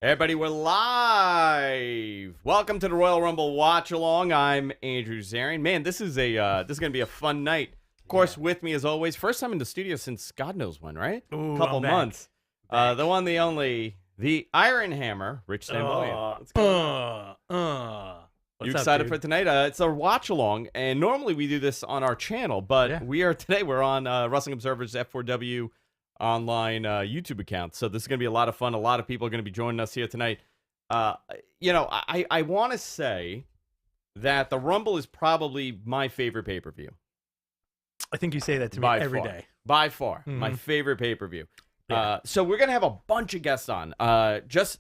Everybody, we're live. Welcome to the Royal Rumble Watch Along. I'm Andrew Zarian. Man, this is gonna be a fun night. Of course, with me as always. First time in the studio since God knows when, right? Ooh, Couple I'm back. months. The one, the only, the Iron Hammer, Rich Stambolian. What's going on? You excited for tonight? It's a watch along, and normally we do this on our channel, but we're on Wrestling Observer's F4W online YouTube account. So this is going to be a lot of fun. A lot of people are going to be joining us here tonight. I want to say that the Rumble is probably my favorite pay-per-view. I think you say that to me every day. By far, my favorite pay-per-view. Yeah. So we're going to have a bunch of guests on. Just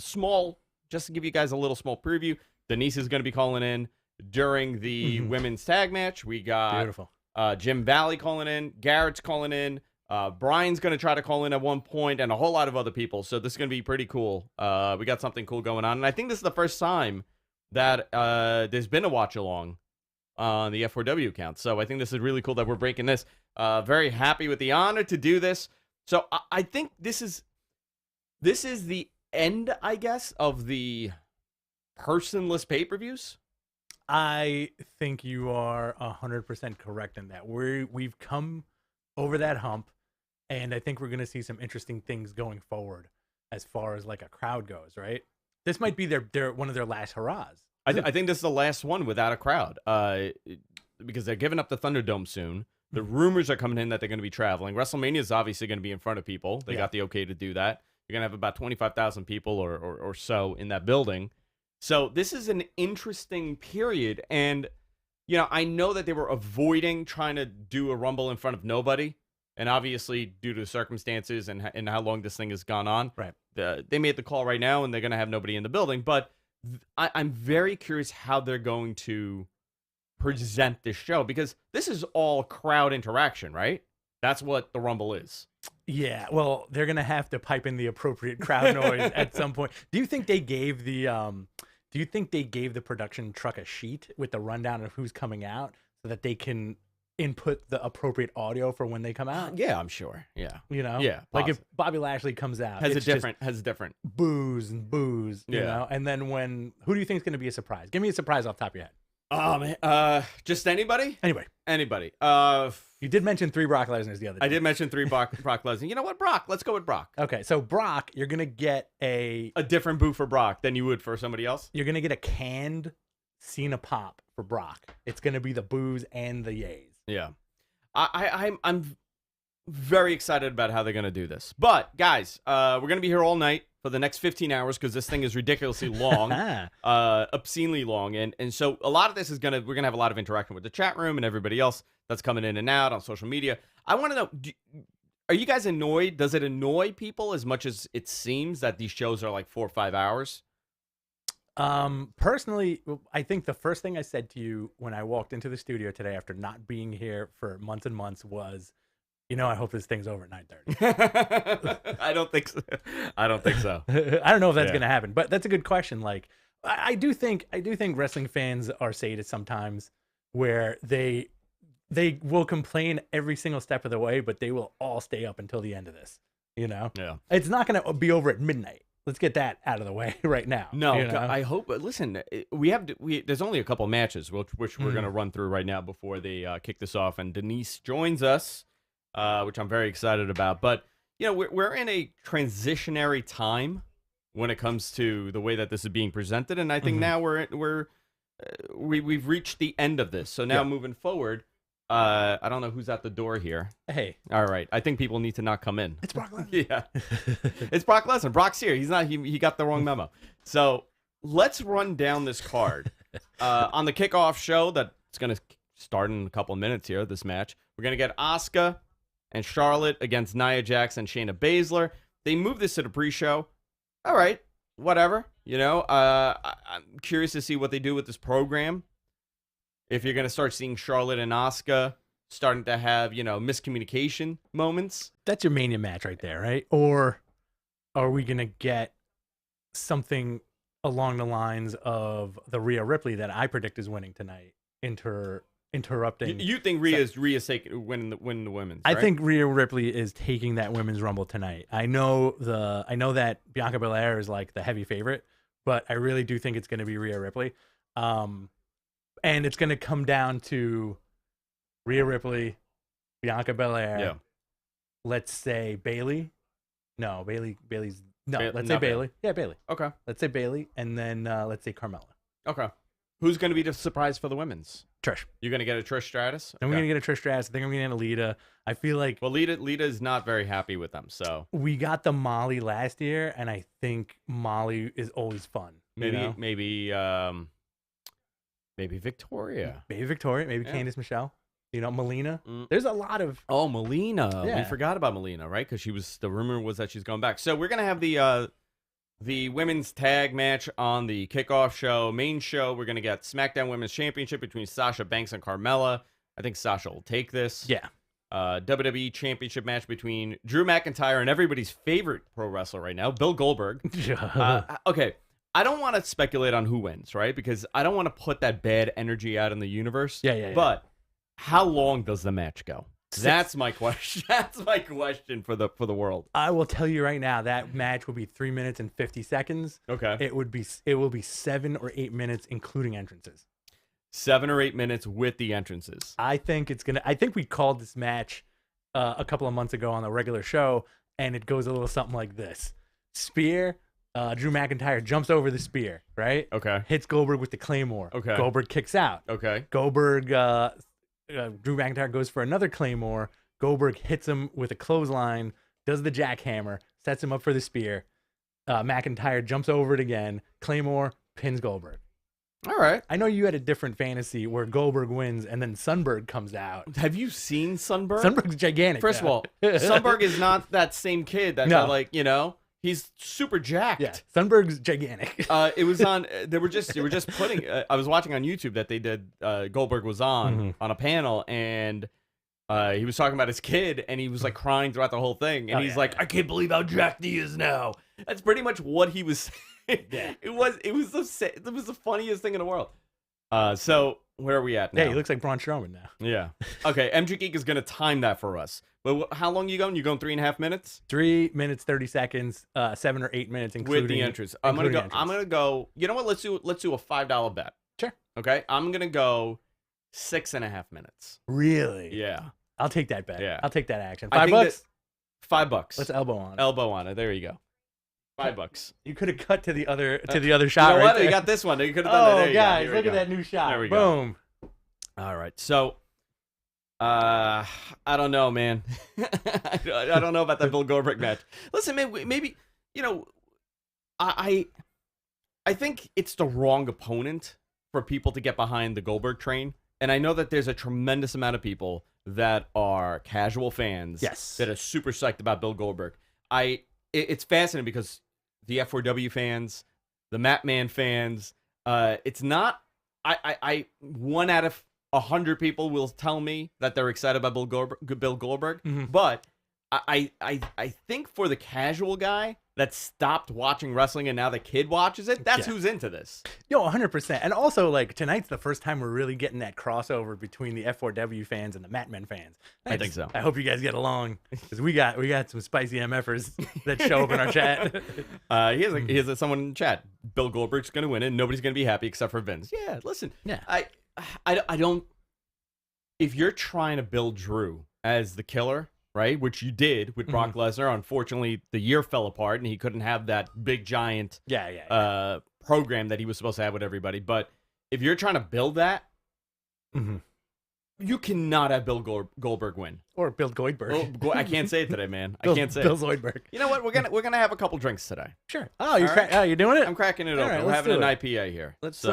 to give you guys a little small preview, Denise is going to be calling in during the women's tag match. We got Beautiful. Jim Valley calling in. Garrett's calling in. Brian's going to try to call in at one point, and a whole lot of other people. So this is going to be pretty cool. We got something cool going on. And I think this is the first time that there's been a watch-along on the F4W account. So I think this is really cool that we're breaking this. Very happy with the honor to do this. So I think this is the end, I guess, of the personless pay-per-views. I think you are 100% correct in that. We've come over that hump, and I think we're going to see some interesting things going forward as far as like a crowd goes, right? This might be their one of their last hurrahs. I think this is the last one without a crowd, because they're giving up the Thunderdome soon. The rumors are coming in that they're going to be traveling. WrestleMania is obviously going to be in front of people. They got the okay to do that. You're going to have about 25,000 people or so in that building. So this is an interesting period, and I know that they were avoiding trying to do a Rumble in front of nobody, and obviously due to the circumstances and how long this thing has gone on, right? They made the call right now, and they're going to have nobody in the building. But I'm very curious how they're going to present this show, because this is all crowd interaction, right? That's what the Rumble is. Yeah, well, they're gonna have to pipe in the appropriate crowd noise at some point. Do you think they gave the production truck a sheet with the rundown of who's coming out so that they can input the appropriate audio for when they come out? Yeah, I'm sure. Yeah, like possible. if Bobby Lashley comes out, has a different booze and booze, you know. And then who do you think is gonna be a surprise? Give me a surprise off the top of your head. Oh man, just anybody. Anybody. You did mention 3 Brock Lesnar's the other day. I did mention 3 Brock Lesnar. You know what, Brock? Let's go with Brock. Okay, so Brock, you're gonna get a different boo for Brock than you would for somebody else. You're gonna get a canned Cena pop for Brock. It's gonna be the boos and the yays. Yeah, I'm very excited about how they're gonna do this. But guys, we're gonna be here all night for the next 15 hours because this thing is ridiculously long, obscenely long, and so a lot of this we're gonna have a lot of interaction with the chat room and everybody else that's coming in and out on social media. I want to know, are you guys annoyed? Does it annoy people as much as it seems that these shows are like 4 or 5 hours? Personally, I think the first thing I said to you when I walked into the studio today after not being here for months and months was, I hope this thing's over at 9:30. I don't think so. I don't think so. I don't know if that's going to happen, but that's a good question. Like, I do think wrestling fans are sadists sometimes, where they will complain every single step of the way, but they will all stay up until the end of this. Yeah. It's not going to be over at midnight. Let's get that out of the way right now. No, I hope. Listen, there's only a couple matches, which we're going to run through right now before they kick this off, and Denise joins us, which I'm very excited about. But we're in a transitionary time when it comes to the way that this is being presented, and I think now we've reached the end of this. So now moving forward, I don't know who's at the door here. Hey. All right. I think people need to not come in. It's Brock Lesnar. Yeah. It's Brock Lesnar. Brock's here. He's not. He got the wrong memo. So let's run down this card. On the kickoff show that's going to start in a couple of minutes here, this match, we're going to get Asuka and Charlotte against Nia Jax and Shayna Baszler. They moved this to the pre-show. All right. Whatever. I'm curious to see what they do with this program. If you're going to start seeing Charlotte and Asuka starting to have, miscommunication moments. That's your Mania match right there, right? Or are we going to get something along the lines of the Rhea Ripley that I predict is winning tonight into interrupting. You think Rhea's winning the women's? I right? think Rhea Ripley is taking that women's rumble tonight. I know that Bianca Belair is like the heavy favorite, but I really do think it's going to be Rhea Ripley. And it's going to come down to Rhea Ripley, Bianca Belair. Yeah. Let's say Bayley. No, Bayley's no. Let's say not Bayley. Yeah, Bayley. Okay. Let's say Bayley, and then let's say Carmella. Okay. Who's going to be the surprise for the women's? Trish. You're going to get a Trish Stratus? And we're going to get a Trish Stratus. I think I'm going to get a Lita. I feel like... Well, Lita is not very happy with them, so... We got the Molly last year, and I think Molly is always fun. Maybe Victoria. Maybe Victoria. Maybe Candice Michelle. Melina. Mm. There's a lot of... Oh, Melina. Yeah. We forgot about Melina, right? Because the rumor was that she's going back. So we're going to have the women's tag match on the kickoff show. Main show, we're going to get SmackDown Women's Championship between Sasha Banks and Carmella. I think Sasha will take this. Yeah. WWE Championship match between Drew McIntyre and everybody's favorite pro wrestler right now, Bill Goldberg. Okay, I don't want to speculate on who wins, right? Because I don't want to put that bad energy out in the universe. Yeah. But how long does the match go? That's my question. That's my question for the world. I will tell you right now, that match will be 3 minutes and 50 seconds. Okay. It will be 7 or 8 minutes, including entrances. 7 or 8 minutes with the entrances. I think we called this match a couple of months ago on the regular show, and it goes a little something like this: spear. Drew McIntyre jumps over the spear, right? Okay. Hits Goldberg with the Claymore. Okay. Goldberg kicks out. Okay. Goldberg. Drew McIntyre goes for another Claymore. Goldberg hits him with a clothesline, does the jackhammer, sets him up for the spear. McIntyre jumps over it again. Claymore pins Goldberg. All right. I know you had a different fantasy where Goldberg wins and then Sunberg comes out. Have you seen Sunberg? Sunberg's gigantic. First of all, Sunberg is not that same kid that he's super jacked. Yeah, Sunberg's gigantic. It was on. They were just putting. I was watching on YouTube that they did. Goldberg was on a panel, and he was talking about his kid, and he was like crying throughout the whole thing, and he's like, "I can't believe how jacked he is now." That's pretty much what he was saying. Yeah. It was the funniest thing in the world. So where are we at now? Yeah, he looks like Braun Strowman now. Yeah. Okay. MG Geek is gonna time that for us. But how long you going? You going 3.5 minutes? 3 minutes 30 seconds. 7 or 8 minutes, including with the entrance. I'm gonna go. You know what? Let's do a $5 bet. Sure. Okay. I'm gonna go 6.5 minutes. Really? Yeah. I'll take that bet. Yeah. I'll take that action. I $5. think $5. Let's elbow on it. Elbow on it. There you go. $5. You could have cut to the other shot. You know right what? there. You got this one. You could have done that. There you go. guys, Here we look go. at that new shot. There we go. Boom. All right. So, I don't know, man. I don't know about that Bill Goldberg match. Listen, man, maybe I think it's the wrong opponent for people to get behind the Goldberg train. And I know that there's a tremendous amount of people that are casual fans that are super psyched about Bill Goldberg. It's fascinating because the F4W fans, the Matman fans, it's not. I 1 out of 100 people will tell me that they're excited about Bill Goldberg, but I think for the casual guy that stopped watching wrestling and now the kid watches it, that's who's into this. Yo, 100%. And also, like, tonight's the first time we're really getting that crossover between the F4W fans and the Matmen fans. I think so. I hope you guys get along because we got some spicy MFers that show up in our chat. Here's someone in the chat. Bill Goldberg's going to win it. Nobody's going to be happy except for Vince. Yeah, listen. Yeah. I don't. If you're trying to build Drew as the killer, right, which you did with Brock Lesnar, unfortunately the year fell apart and he couldn't have that big giant program that he was supposed to have with everybody. But if you're trying to build that, you cannot have Bill Goldberg win Or Bill Goldberg. I can't say it today, man. I can't say Bill it. Zoidberg. You know what? We're gonna have a couple drinks today. Sure. Oh, you're doing it? I'm cracking it All open. right, We're let's having do an it. IPA here. Let's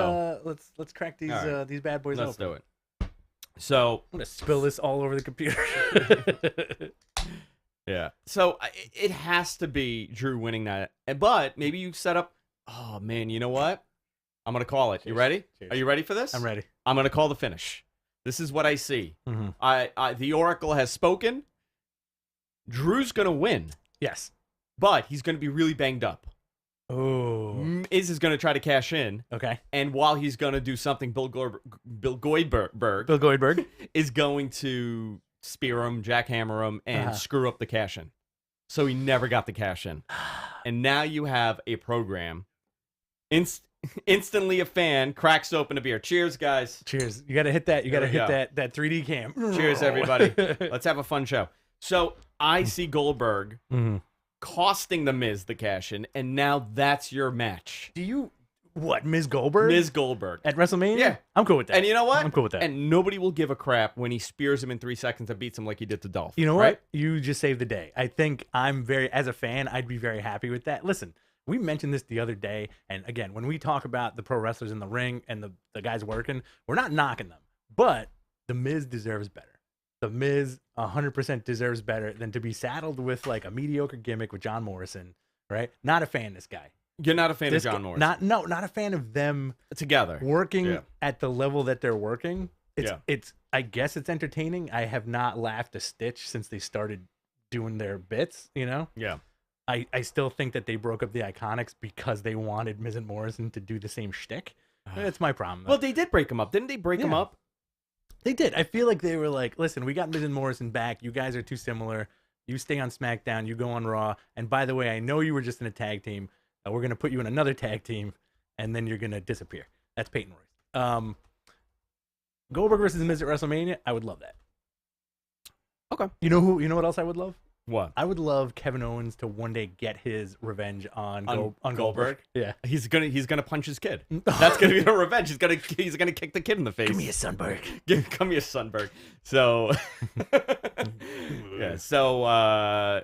crack these right. these bad boys Let's open. do it. So I'm gonna spill this all over the computer. yeah. So it has to be Drew winning that. But maybe you set up. Oh man, you know what? I'm gonna call it. You ready? Cheers. Are you ready for this? I'm ready. I'm gonna call the finish. This is what I see. The Oracle has spoken. Drew's gonna win, Yes. but he's gonna be really banged up. Oh. Miz is going to try to cash in. Okay. And while he's going to do something, Bill Goldberg is going to spear him, jackhammer him, and screw up the cash in. So he never got the cash in. And now you have a program. Instantly a fan cracks open a beer. Cheers, guys. Cheers. You got to hit that. You got to hit that 3D cam. Cheers, everybody. Let's have a fun show. So I see Goldberg costing the Miz the cash in, and now that's your match. Miz Goldberg? Miz Goldberg. At WrestleMania? Yeah. I'm cool with that. And you know what? I'm cool with that. And nobody will give a crap when he spears him in 3 seconds and beats him like he did to Dolph. You know right? what? You just saved the day. I think as a fan, I'd be very happy with that. Listen, we mentioned this the other day, and again, when we talk about the pro wrestlers in the ring and the guys working, we're not knocking them, but the Miz deserves better. The Miz 100% deserves better than to be saddled with like a mediocre gimmick with John Morrison, right? Not a fan of this guy. You're not a fan of John Morrison? Not a fan of them together working at the level that they're working. It's I guess it's entertaining. I have not laughed a stitch since they started doing their bits, you know? Yeah. I still think that they broke up the Iconics because they wanted Miz and Morrison to do the same shtick. That's my problem, though. Well, they did break them up. Didn't they break them up? They did. I feel like they were like, listen, we got Miz and Morrison back. You guys are too similar. You stay on SmackDown. You go on Raw. And by the way, I know you were just in a tag team. We're going to put you in another tag team, and then you're going to disappear. That's Peyton Royce. Goldberg versus Miz at WrestleMania, I would love that. Okay. You know what else I would love? What? I would love Kevin Owens to one day get his revenge on Goldberg. Yeah, he's gonna punch his kid. That's gonna be the revenge. He's gonna kick the kid in the face. Give me a Sunberg. Come here, Sunberg. So, yeah. So,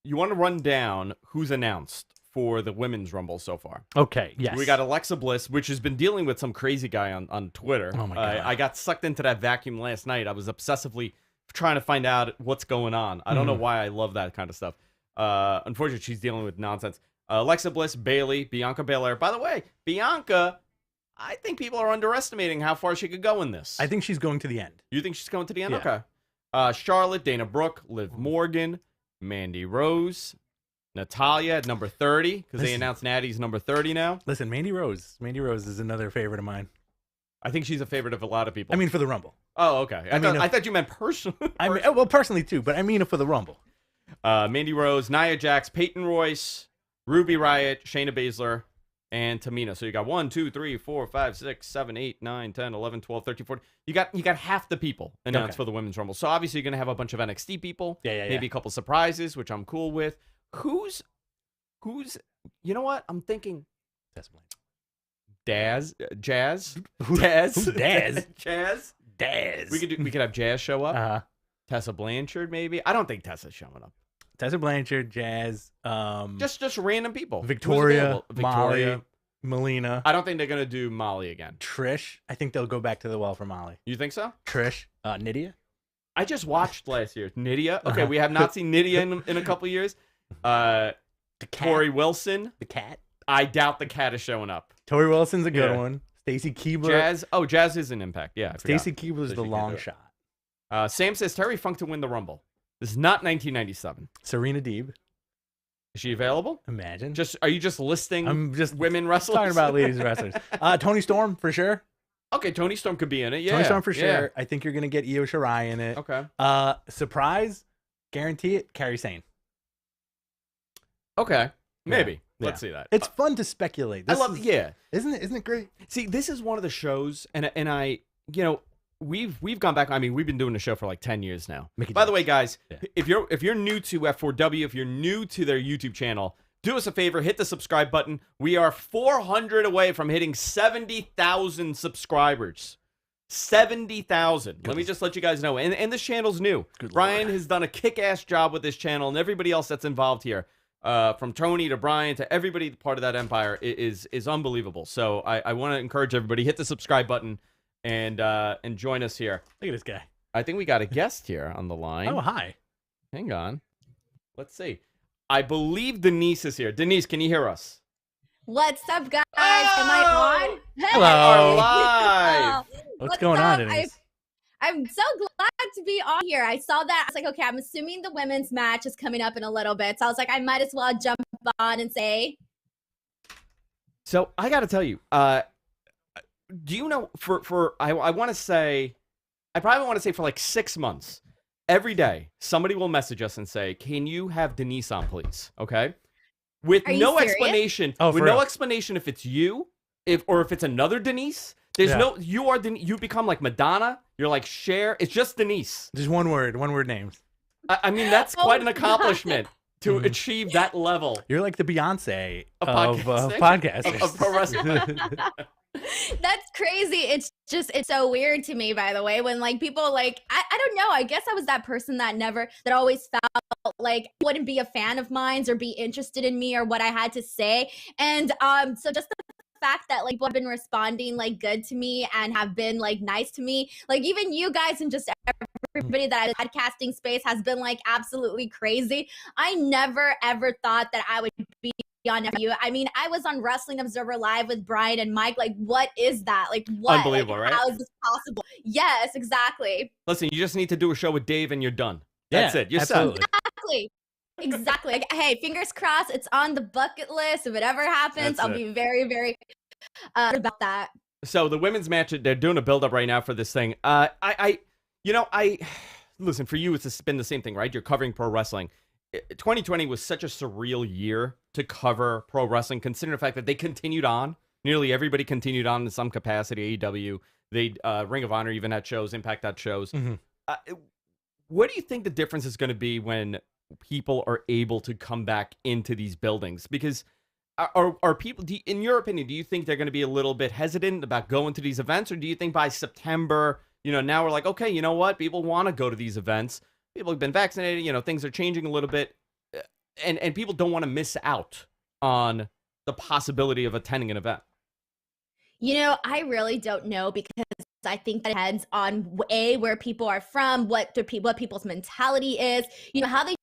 you want to run down who's announced for the Women's Rumble so far? Okay. Yes. We got Alexa Bliss, which has been dealing with some crazy guy on Twitter. Oh my God. I got sucked into that vacuum last night. I was obsessively trying to find out what's going on. I don't know why I love that kind of stuff. Unfortunately, she's dealing with nonsense. Alexa Bliss, Bayley, Bianca Belair. By the way, Bianca, I think people are underestimating how far she could go in this. I think she's going to the end. You think she's going to the end? Yeah. Okay. Charlotte, Dana Brooke, Liv Morgan, Mandy Rose, Natalia at number 30, because they announced Natty's number 30 now. Listen, Mandy Rose is another favorite of mine. I think she's a favorite of a lot of people. I mean, for the Rumble. Oh, okay. I thought you meant personally. Well, personally too, but I mean for the Rumble. Mandy Rose, Nia Jax, Peyton Royce, Ruby Riott, Shayna Baszler, and Tamina. So you got 1, 2, 3, 4, 5, 6, 7, 8, 9, 10, 11, 12, 13, 14. You got half the people announced for the Women's Rumble. So obviously you're going to have a bunch of NXT people. Maybe a couple surprises, which I'm cool with. Who's you know what? I'm thinking Jazz. Who's Daz? Jazz. We could have Jazz show up. Tessa Blanchard, maybe. I don't think Tessa's showing up. Tessa Blanchard, Jazz. Just random people. Victoria, Molly, Melina. I don't think they're gonna do Molly again. Trish. I think they'll go back to the well for Molly. You think so? Trish. Nydia. I just watched last year. Nydia. Okay, we have not seen Nydia in a couple years. The Tori Wilson. The cat. I doubt the cat is showing up. Tori Wilson's a good one. Stacy Keibler. Jazz. Oh, Jazz is an Impact. Yeah. Stacy Keibler's the long shot. Sam says Terry Funk to win the Rumble. This is not 1997. Serena Deeb. Is she available? Imagine. Are you just listing I'm just women wrestlers? Talking about ladies wrestlers. Toni Storm for sure. Okay, Toni Storm could be in it. Yeah. Toni Storm for sure. I think you're going to get Io Shirai in it. Okay. Surprise. Guarantee it. Kairi Sane. Okay. Maybe. Let's see that. It's fun to speculate. Isn't it great? See, this is one of the shows, and I, we've gone back. I mean, we've been doing the show for like 10 years now. By the way, guys, if you're new to F4W, if you're new to their YouTube channel, do us a favor, hit the subscribe button. We are 400 away from hitting 70,000 subscribers. 70,000. Let me just let you guys know. And this channel's new. Ryan has done a kick-ass job with this channel, and everybody else that's involved here. From Tony to Brian to everybody part of that empire is unbelievable. So I want to encourage everybody, hit the subscribe button and join us here. Look at this guy. I think we got a guest here on the line. Oh, hi. Hang on. Let's see. I believe Denise is here. Denise, can you hear us? What's up, guys? Am I on? Hello. Live. What's going on, Denise? I'm so glad to be on here. I saw that. I was like, okay, I'm assuming the women's match is coming up in a little bit. So I was like, I might as well jump on and say So I got to tell you, do you know I want to say, I probably want to say for like 6 months, every day somebody will message us and say, "Can you have Denise on, please?" Okay, with Are you no serious? explanation, Oh, with for no real? explanation if it's you, if it's another Denise. There's Yeah. no you become like Madonna. You're like Cher. It's just Denise. Just one word names. I mean, that's Oh quite an my God. accomplishment to Mhm. achieve that level You're like the Beyonce of of podcasting? podcasters. Of pro wrestling. That's crazy. It's so weird to me, by the way, when like people like, I don't know. I guess I was that person that always felt like wouldn't be a fan of mine or be interested in me or what I had to say. And so just the fact that like people have been responding like good to me and have been like nice to me, like even you guys and just everybody that I podcasting space has been like absolutely crazy. I never ever thought that I would be on you. I mean, I was on Wrestling Observer Live with Brian and Mike. Like, what is that? Like, what? Unbelievable, like, right? How is this possible? Yes, exactly. Listen, you just need to do a show with Dave and you're done. That's Yeah, it. You're absolutely. Exactly. Exactly. Like, hey, fingers crossed. It's on the bucket list. If it ever happens, That's I'll it. be very, very about that. So the women's match, they're doing a build up right now for this thing. Listen, for you, it's been the same thing, right? You're covering pro wrestling. 2020 was such a surreal year to cover pro wrestling, considering the fact that they continued on. Nearly everybody continued on in some capacity. AEW, Ring of Honor even had shows, Impact had shows. Mhm. What do you think the difference is going to be when people are able to come back into these buildings? Because are people, in your opinion, do you think they're going to be a little bit hesitant about going to these events? Or do you think by September, now we're like, okay, you know what? People want to go to these events. People have been vaccinated. Things are changing a little bit. And people don't want to miss out on the possibility of attending an event. I really don't know because I think that it depends on where people are from, what people's mentality is, how they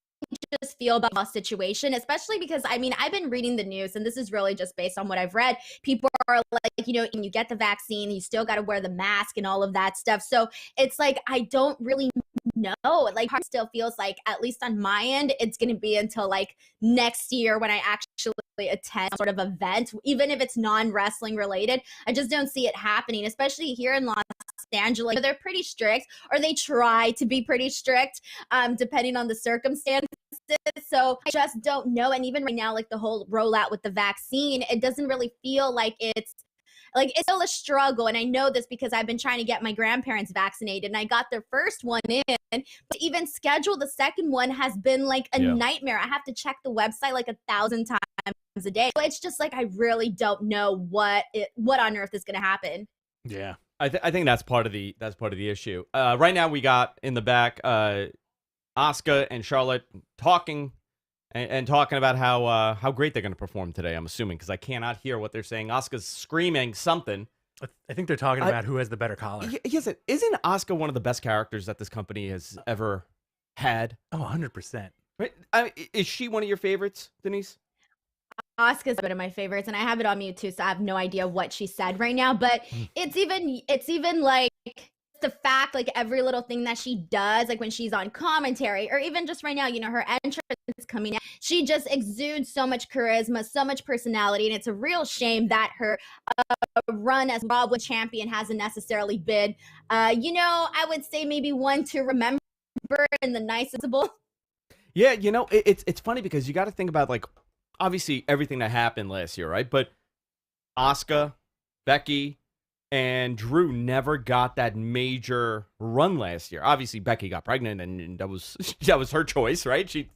just feel about the situation, especially because I mean, I've been reading the news and this is really just based on what I've read. People are like, and you get the vaccine, you still got to wear the mask and all of that stuff. So it's like, I don't really know. Like, part still feels like, at least on my end, it's going to be until like next year when I actually attend sort of event, even if it's non-wrestling related. I just don't see it happening, especially here in Los Angeles. They're pretty strict, or they try to be pretty strict, depending on the circumstances. So I just don't know. And even right now, like the whole rollout with the vaccine, it doesn't really feel like it's still a struggle. And I know this because I've been trying to get my grandparents vaccinated and I got their first one in. To even schedule the second one has been like a nightmare. I have to check the website like 1,000 times a day. So it's just like, I really don't know what on earth is going to happen. Yeah. I think that's part of the issue. Right now we got in the back Asuka and Charlotte talking and talking about how great they're going to perform today. I'm assuming, because I cannot hear what they're saying. Asuka's screaming something. I think they're talking about who has the better collar. Isn't Asuka one of the best characters that this company has ever had? Oh, 100%. Right? Is she one of your favorites, Denise? Asuka's one of my favorites, and I have it on mute too, so I have no idea what she said right now. But it's even like the fact, like every little thing that she does, like when she's on commentary, or even just right now, her entrance coming out, she just exudes so much charisma, so much personality, and it's a real shame that her run as Raw Women's Champion hasn't necessarily been, I would say maybe one to remember in the nicest. Yeah, it's funny because you got to think about, like, obviously everything that happened last year, right? But Asuka, Becky, and Drew never got that major run last year. Obviously, Becky got pregnant, and that was her choice, right? She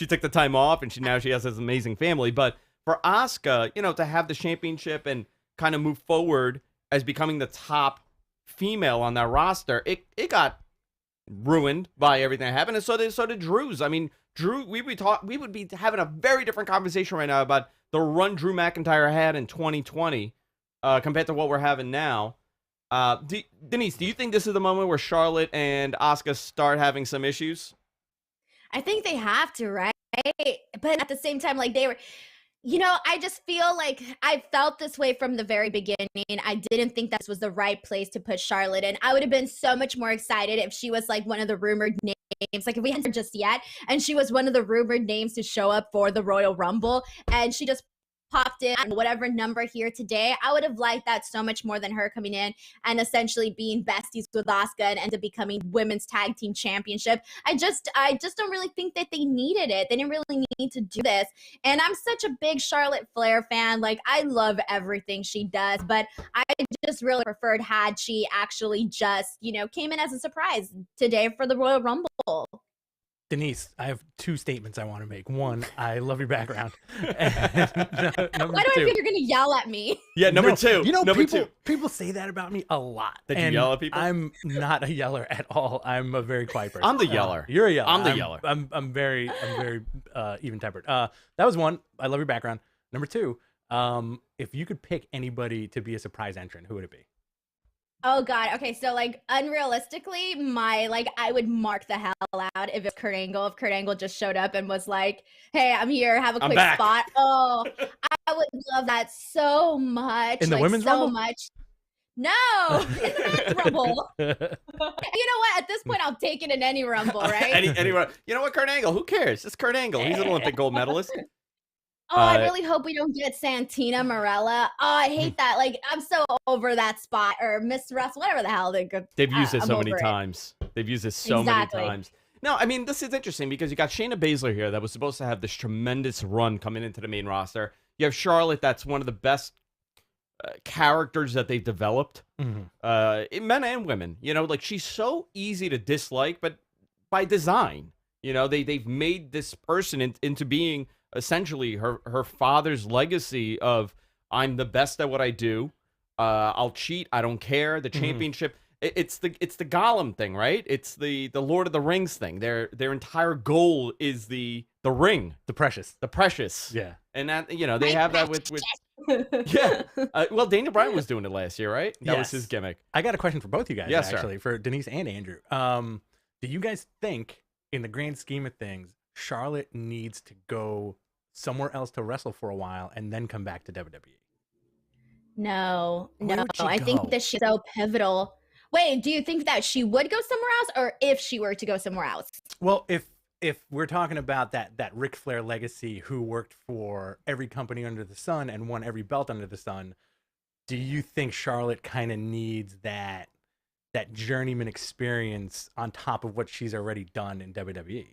took the time off, and now she has this amazing family. But for Asuka, to have the championship and kind of move forward as becoming the top female on that roster, it got ruined by everything that happened, and so did Drew's. I mean, Drew, we would be having a very different conversation right now about the run Drew McIntyre had in 2020 compared to what we're having now. Denise, do you think this is the moment where Charlotte and Asuka start having some issues? I think they have to, right? But at the same time, like they were, I just feel like I felt this way from the very beginning. I didn't think this was the right place to put Charlotte in. I would have been so much more excited if she was like one of the rumored names, like if we hadn't just yet, and she was one of the rumored names to show up for the Royal Rumble, and she just popped in at whatever number here today. I would have liked that so much more than her coming in and essentially being besties with Asuka and end up becoming women's tag team championship. I just don't really think that they needed it. They didn't really need to do this. And I'm such a big Charlotte Flair fan. Like, I love everything she does, but I just really preferred had she actually just, came in as a surprise today for the Royal Rumble. Denise, I have 2 statements I want to make. One, I love your background. And Why do I feel you're going to yell at me? Yeah, number two. People say that about me a lot. That you yell at people? I'm not a yeller at all. I'm a very quiet person. I'm the yeller. You're a yeller. I'm the yeller. I'm very even-tempered. That was one. I love your background. Number 2, if you could pick anybody to be a surprise entrant, who would it be? Oh God. Okay. So unrealistically, I would mark the hell out if it's Kurt Angle. If Kurt Angle just showed up and was like, "Hey, I'm here. Have a quick spot." Oh, I would love that so much. In the women's rumble? So much. No, in the men's rumble. You know what? At this point, I'll take it in any rumble, right? Anyone? You know what? Kurt Angle. Who cares? It's Kurt Angle. He's an Olympic gold medalist. Oh, I really hope we don't get Santina Marella. Oh, I hate that. I'm so over that spot, or Miss Russ, whatever the hell they've used it so many times. They've used it so many times. No, I mean, this is interesting because you got Shayna Baszler here that was supposed to have this tremendous run coming into the main roster. You have Charlotte, that's one of the best characters that they've developed, in men and women. She's so easy to dislike, but by design. They've made this person into being essentially her father's legacy of, I'm the best at what I do. I'll cheat. I don't care. The championship. It's the Gollum thing, right? It's the Lord of the Rings thing. Their entire goal is the ring, the precious. Yeah. And that, they have that with yeah. Well, Daniel Bryan was doing it last year, right? That was his gimmick. I got a question for both you guys, actually, sir. For Denise and Andrew. Do you guys think, in the grand scheme of things, Charlotte needs to go somewhere else to wrestle for a while and then come back to WWE? No. I think that she's so pivotal. Wait, do you think that she would go somewhere else, or if she were to go somewhere else? Well, if we're talking about that Ric Flair legacy, who worked for every company under the sun and won every belt under the sun, do you think Charlotte kind of needs that journeyman experience on top of what she's already done in WWE?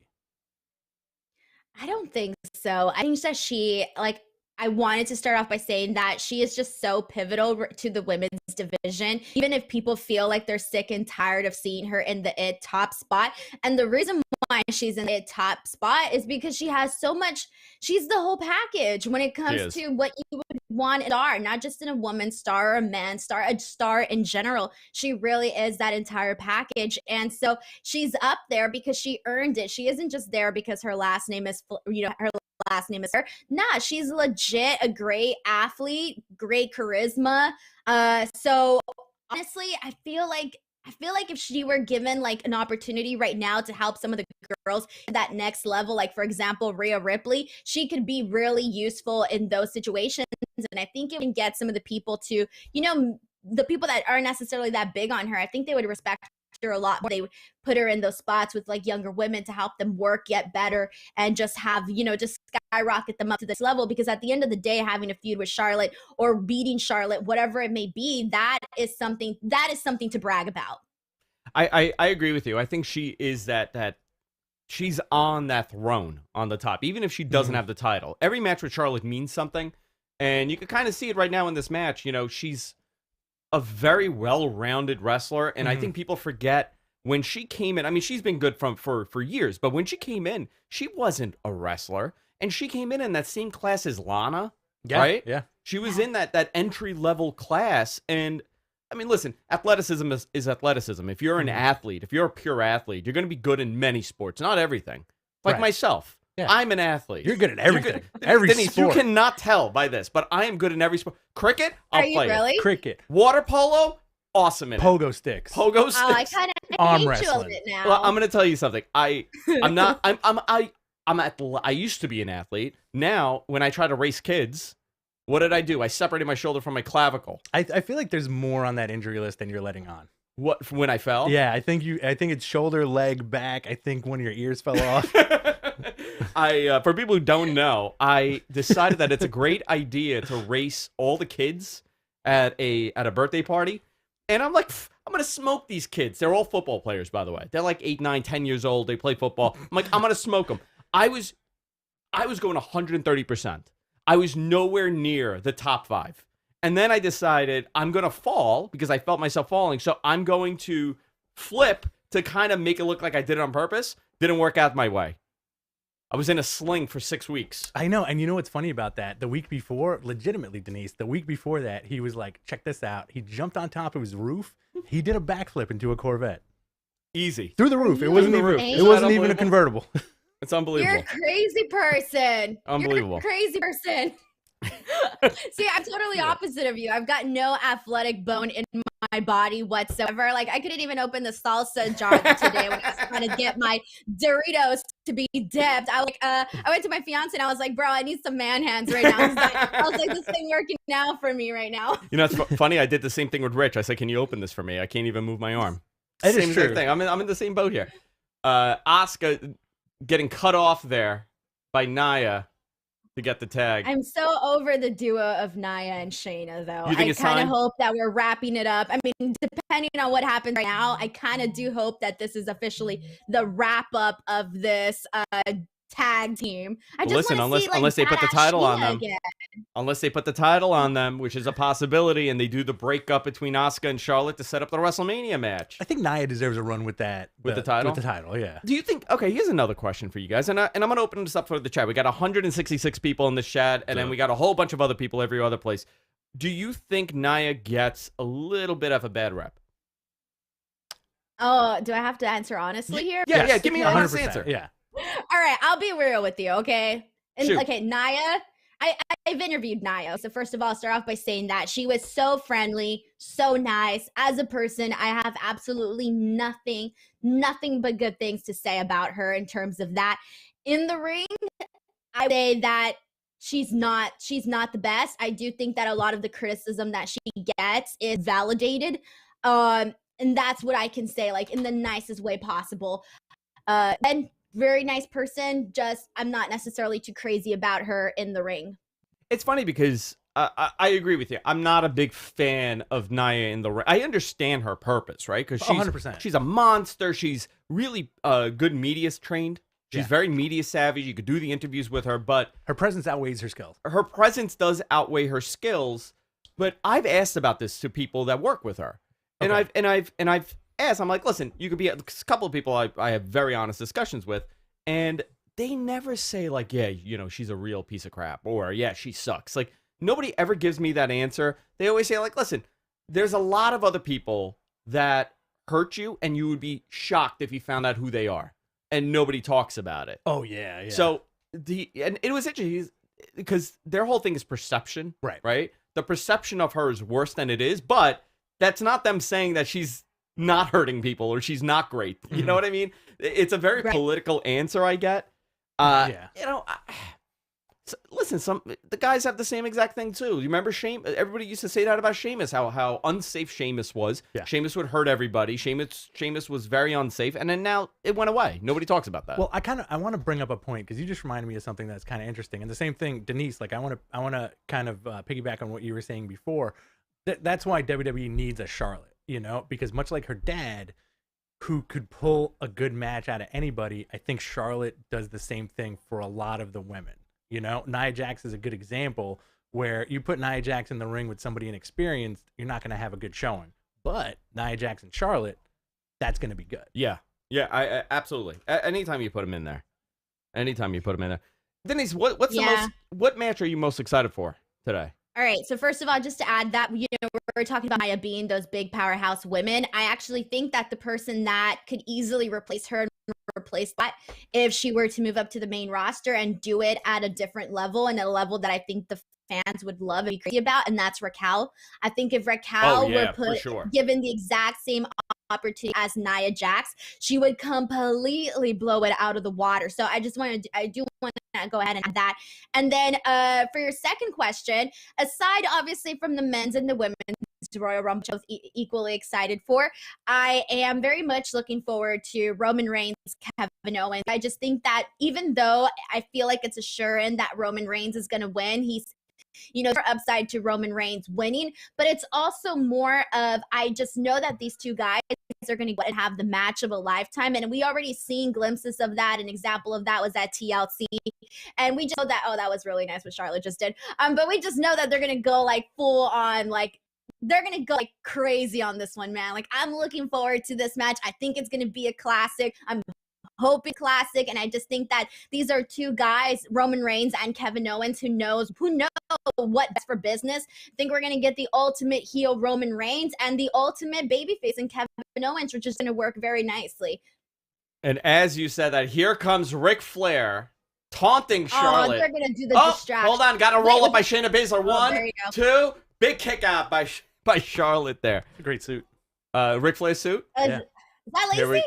I don't think so. I think that I wanted to start off by saying that she is just so pivotal to the women's division, even if people feel like they're sick and tired of seeing her in the top spot. And the reason why she's in the top spot is because she has so much. She's the whole package when it comes to what you would want in a star, not just in a woman's star or a man's star, a star in general. She really is that entire package. And so she's up there because she earned it. She isn't just there because her last name is, her last name is her. Nah, she's legit a great athlete, great charisma. So honestly, I feel like if she were given an opportunity right now to help some of the girls at that next level, for example, Rhea Ripley, she could be really useful in those situations. And I think it can get some of the people to, the people that aren't necessarily that big on her, I think they would respect her a lot more. They would put her in those spots with younger women to help them work, get better, and just have, just skyrocket them up to this level. Because at the end of the day, having a feud with Charlotte or beating Charlotte, whatever it may be, that is something to brag about. I agree with you. I think she is that she's on that throne on the top, even if she doesn't have the title. Every match with Charlotte means something, and you can kind of see it right now in this match. She's a very well-rounded wrestler, and I think people forget when she came in. I mean, she's been good for years, but when she came in, she wasn't a wrestler, and she came in that same class as Lana, right? Yeah. She was in that entry-level class, and I mean, listen, athleticism is athleticism. If you're an athlete, if you're a pure athlete, you're going to be good in many sports, not everything. Like myself. Yeah. I'm an athlete. You're good at everything. Every Denise, sport. you cannot tell by this, but I am good in every sport. Cricket, I'll play really? it. Cricket. Water polo, awesome in Pogo sticks. Pogo sticks. Oh, I kind of Arm hate wrestling. you a little bit now. Well, I'm going to tell you something. I used to be an athlete. Now, when I try to race kids, what did I do? I separated my shoulder from my clavicle. I feel like there's more on that injury list than you're letting on. What, when I fell? Yeah, I think it's shoulder, leg, back. I think one of your ears fell off. For people who don't know, I decided that it's a great idea to race all the kids at a birthday party. And I'm like, I'm going to smoke these kids. They're all football players, by the way. They're like 8, 9, 10 years old. They play football. I'm like, I'm going to smoke them. I was going 130%. I was nowhere near the top 5. And then I decided I'm going to fall because I felt myself falling. So I'm going to flip to kind of make it look like I did it on purpose. Didn't work out my way. I was in a sling for 6 weeks. I know. And you know what's funny about that? The week before, legitimately, Denise, the week before that, he was like, check this out. He jumped on top of his roof. He did a backflip into a Corvette. Easy. Through the roof. It wasn't even, insane? it wasn't even a convertible. It's unbelievable. You're a crazy person. Unbelievable. You're a crazy person. See, I'm totally opposite of you. I've got no athletic bone in my body whatsoever. Like, I couldn't even open the salsa jar today when I was trying to get my Doritos to be dipped. I went to my fiance and I was like, bro, I need some man hands right now. I was like, this thing working now for me right now. You know, it's funny. I did the same thing with Rich. I said, can you open this for me? I can't even move my arm. That is Same true. thing. I'm in the same boat here. Asuka getting cut off there by Nia to get the tag. I'm so over the duo of Nia and Shayna, though. You think I it's kind of time? hope that we're wrapping it up. I mean, depending on what happens right now, I kind of do hope that this is officially the wrap up of this tag team. I just Listen, wanna see, like, unless they put the badass title on Shayna them. again. Unless they put the title on them, which is a possibility, and they do the breakup between Asuka and Charlotte to set up the WrestleMania match. I think Nia deserves a run with that. With the title? With the title, yeah. Do you think? Okay, here's another question for you guys, and I'm going to open this up for the chat. We got 166 people in this chat, and then we got a whole bunch of other people every other place. Do you think Nia gets a little bit of a bad rep? Oh, do I have to answer honestly here? Yeah, Yes. yeah. Give me an honest 100%, answer. Yeah. All right, I'll be real with you, okay? And Shoot. okay, Nia, I've interviewed Nia. So first of all, I'll start off by saying that she was so friendly, so nice. As a person, I have absolutely nothing but good things to say about her in terms of that. In the ring, I would say that she's not the best. I do think that a lot of the criticism that she gets is validated. And that's what I can say, like, in the nicest way possible. And very nice person, just I'm not necessarily too crazy about her in the ring. It's funny because I agree with you. I'm not a big fan of Nia in the ring. I understand her purpose, right? Because 100%. she's a monster. She's really good media trained. She's very media savvy. You could do the interviews with her, but Her presence outweighs her skills. her presence does outweigh her skills. But I've asked about this to people that work with her, and Okay. I've asked. I'm like, listen, you could be a couple of people I have very honest discussions with, and they never say like, yeah, you know, she's a real piece of crap, or yeah, she sucks. Like, nobody ever gives me that answer. They always say like, listen, there's a lot of other people that hurt you, and you would be shocked if you found out who they are, and nobody talks about it. Oh, yeah. So and it was interesting because their whole thing is perception, right? The perception of her is worse than it is, but that's not them saying that she's not hurting people or she's not great. You know what I mean? It's a very political answer I get. You know, listen, the guys have the same exact thing too. You remember everybody used to say that about Sheamus, how unsafe Sheamus was. Yeah. Sheamus would hurt everybody. Sheamus was very unsafe, and then now it went away. Nobody talks about that. Well, I want to bring up a point because you just reminded me of something that's kind of interesting. And the same thing, Denise, like I want to kind of piggyback on what you were saying before. That's why WWE needs a Charlotte, you know, because much like her dad, who could pull a good match out of anybody, I think Charlotte does the same thing for a lot of the women. You know, Nia Jax is a good example where you put Nia Jax in the ring with somebody inexperienced, you're not going to have a good showing. But Nia Jax and Charlotte, that's going to be good. Yeah, I absolutely. Anytime you put them in there, Denise, what match are you most excited for today? All right. So first of all, just to add that, you know, we're talking about Nia being those big powerhouse women. I actually think that the person that could easily replace her and replace that if she were to move up to the main roster and do it at a different level and a level that I think the fans would love and be crazy about, and that's Raquel. I think if Raquel were given the exact same opportunity as Nia Jax, she would completely blow it out of the water. So I do want to go ahead and add that. And then for your second question, aside obviously from the men's and the women's Royal Rumble shows equally excited for. I am very much looking forward to Roman Reigns, Kevin Owens. I just think that even though I feel like it's a sure-in that Roman Reigns is going to win, he's upside to Roman Reigns winning, but it's also more of, I just know that these two guys are going to have the match of a lifetime, and we already seen glimpses of that. An example of that was at TLC, and we just know that, that was really nice what Charlotte just did, but we just know that they're going to go like full on, like they're going to go like crazy on this one, man. Like, I'm looking forward to this match. I think it's going to be a classic. I'm hoping classic, and I just think that these are two guys, Roman Reigns and Kevin Owens, who know what's best for business. I think we're going to get the ultimate heel Roman Reigns and the ultimate babyface in Kevin Owens, which is going to work very nicely. And as you said that, here comes Ric Flair taunting Charlotte. Oh, they're going to do the distraction. Hold on, got to roll up by Shayna Baszler. One, two, big kick out by Charlotte there. It's a great suit. Ric Flair's suit? Yeah. Is that Lacey?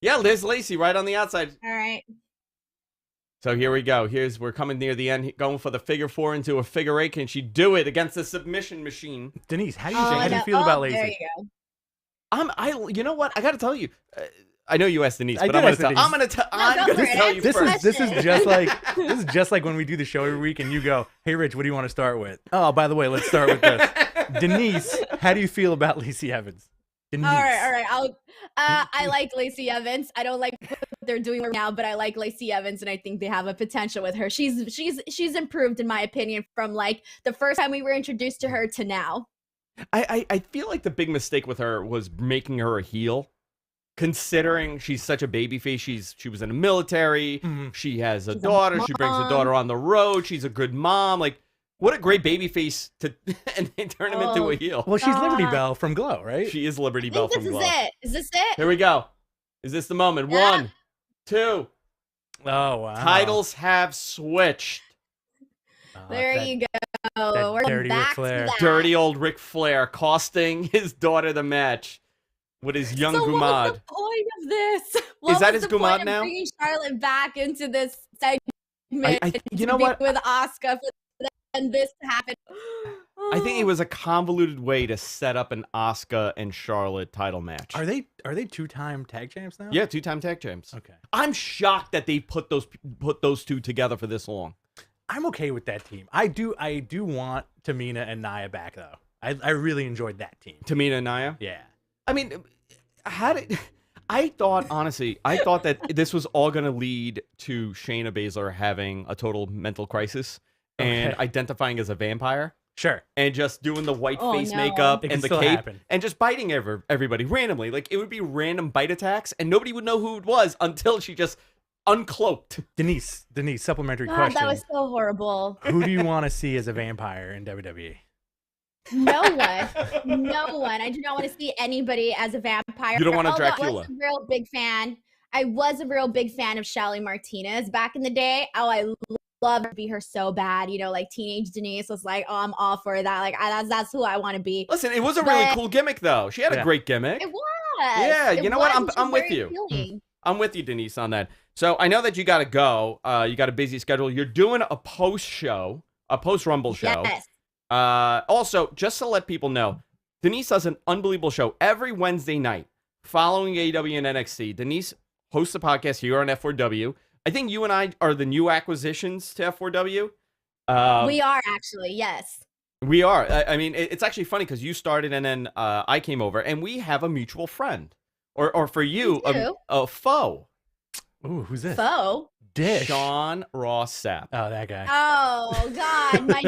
Yeah, Liz Lacey right on the outside. All right. So here we go. We're coming near the end, going for the figure 4 into a figure 8. Can she do it against the submission machine? Denise, how do you feel about Lacey? There you go. You know what? I got to tell you. I know you asked Denise, but I'm going to tell you first. This is just like when we do the show every week and you go, "Hey Rich, what do you want to start with?" Oh, by the way, let's start with this. Denise, how do you feel about Lacey Evans? Denise. All right. I like Lacey Evans. I don't like what they're doing right now, but I like Lacey Evans, and I think they have a potential with her. She's improved, in my opinion, from like the first time we were introduced to her to now. I feel like the big mistake with her was making her a heel, considering she's such a babyface. She was in the military. Mm-hmm. She has a daughter. She brings her daughter on the road. She's a good mom. Like, what a great babyface and they turn him into a heel. Well, she's Liberty Bell from Glow, right? She is Liberty Bell from Glow. Is this it? Here we go. Is this the moment? Yeah. 1, 2. Oh, wow. Titles have switched. There you go. We're dirty back Ric Flair. to that. Dirty old Ric Flair costing his daughter the match with his young Gumad. What was the point of this? Is that his Gumad now? Bringing Charlotte back into this segment. You know what? With Asuka and this happened. I think it was a convoluted way to set up an Asuka and Charlotte title match. Are they 2-time tag champs now? Yeah, 2-time tag champs. Okay. I'm shocked that they put those two together for this long. I'm okay with that team. I do want Tamina and Nia back though. I really enjoyed that team. Tamina and Nia? Yeah. I mean, I thought that this was all going to lead to Shayna Baszler having a total mental crisis and identifying as a vampire. Sure. And just doing the white face makeup and the cape happen. And just biting everybody randomly. Like, it would be random bite attacks and nobody would know who it was until she just uncloaked. Denise, supplementary question. That was so horrible. Who do you want to see as a vampire in WWE? No one. I do not want to see anybody as a vampire. You don't want a Dracula. I was a real big fan of Shelly Martinez back in the day. Oh, I love to be her so bad. You know, like teenage Denise was like, oh, I'm all for that. Like, that's who I want to be. Listen, it was a really cool gimmick, though. She had a great gimmick. It was. Yeah, you know what? I'm with you. Appealing. I'm with you, Denise, on that. So I know that you got to go. You got a busy schedule. You're doing a post-Rumble show. Yes. Also, just to let people know, Denise does an unbelievable show every Wednesday night following AEW and NXT. Denise hosts a podcast here on F4W. I think you and I are the new acquisitions to F4W. We are actually, yes. We are. I mean, it's actually funny because you started and then I came over, and we have a mutual friend. Or for you, a foe. Ooh, who's this? Foe? Dish. Sean Ross Sapp. Oh, that guy. Oh, God. My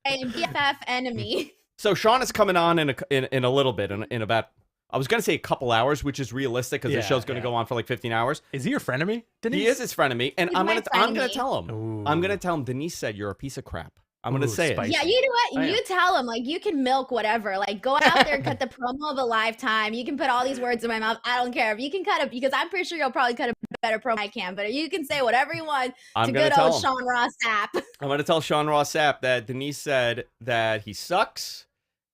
BFF enemy. So Sean is coming on in a little bit, in about, I was going to say a couple hours, which is realistic because the show's going to go on for like 15 hours. Is he your frenemy, Denise? He is his frenemy, and I'm going to tell him. Ooh. I'm going to tell him, Denise said you're a piece of crap. I'm going to say spicy. it. Yeah, you know what? You tell him, like, you can milk whatever. Like, go out there and cut the promo of a lifetime. You can put all these words in my mouth. I don't care. If you can cut it, because I'm pretty sure you'll probably cut a better promo than I can. But you can say whatever you want to good old Sean Ross Sapp. I'm going to tell Sean Ross Sapp that Denise said that he sucks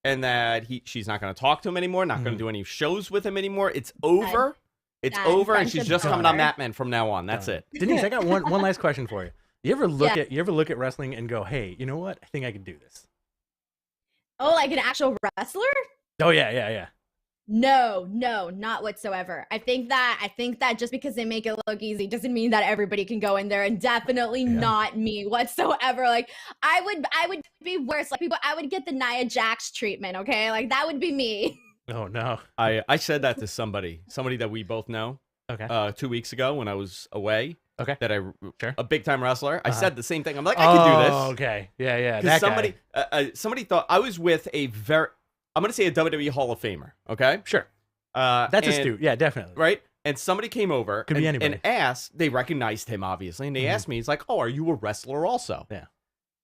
and that she's not going to talk to him anymore, not going to do any shows with him anymore. It's over. It's over, and she's just coming on Matman from now on. That's it. Denise, I got one last question for you. You ever look at wrestling and go, hey, you know what? I think I can do this. Oh, like an actual wrestler? Oh yeah. No, not whatsoever. I think that just because they make it look easy doesn't mean that everybody can go in there, and definitely not me whatsoever. Like I would be worse. Like I would get the Nia Jax treatment, okay? Like that would be me. Oh no. I said that to somebody that we both know. Okay. 2 weeks ago when I was away. Okay. That Sure. a big time wrestler. I said the same thing. I'm like, I can do this. Oh, okay. Yeah. Because That somebody thought I was with I'm gonna say a WWE Hall of Famer. Okay. Sure. That's astute. Yeah, definitely. Right. And somebody came over Could be anybody. and asked. They recognized him obviously, and they asked me. He's like, "Oh, are you a wrestler also?" Yeah.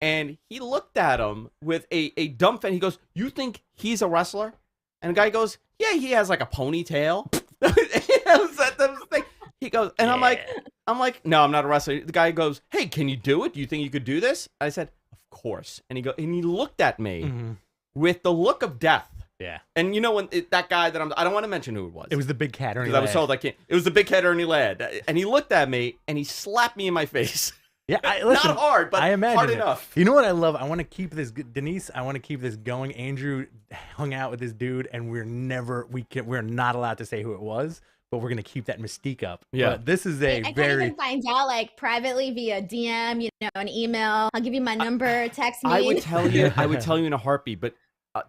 And he looked at him with a dumb fan. He goes, "You think he's a wrestler?" And the guy goes, "Yeah, he has like a ponytail." That was the thing. He goes, and I'm like, "No, I'm not a wrestler." The guy goes, "Hey, can you do it? Do you think you could do this?" I said, "Of course." And he looked at me with the look of death. Yeah. And you know when that guy that I don't want to mention who it was. It was the big cat Ernie. I was told I can't. It was the big cat Ernie Ladd, and he looked at me and he slapped me in my face. Yeah, listen, not hard, but I imagine hard it. enough. You know what I love? I want to keep this, Denise. I want to keep this going. Andrew hung out with this dude, and we're not allowed to say who it was, but we're gonna keep that mystique up. Yeah, but this is I can't even find out like privately via DM, an email. I'll give you my number. Text me. I would tell you. I would tell you in a heartbeat. But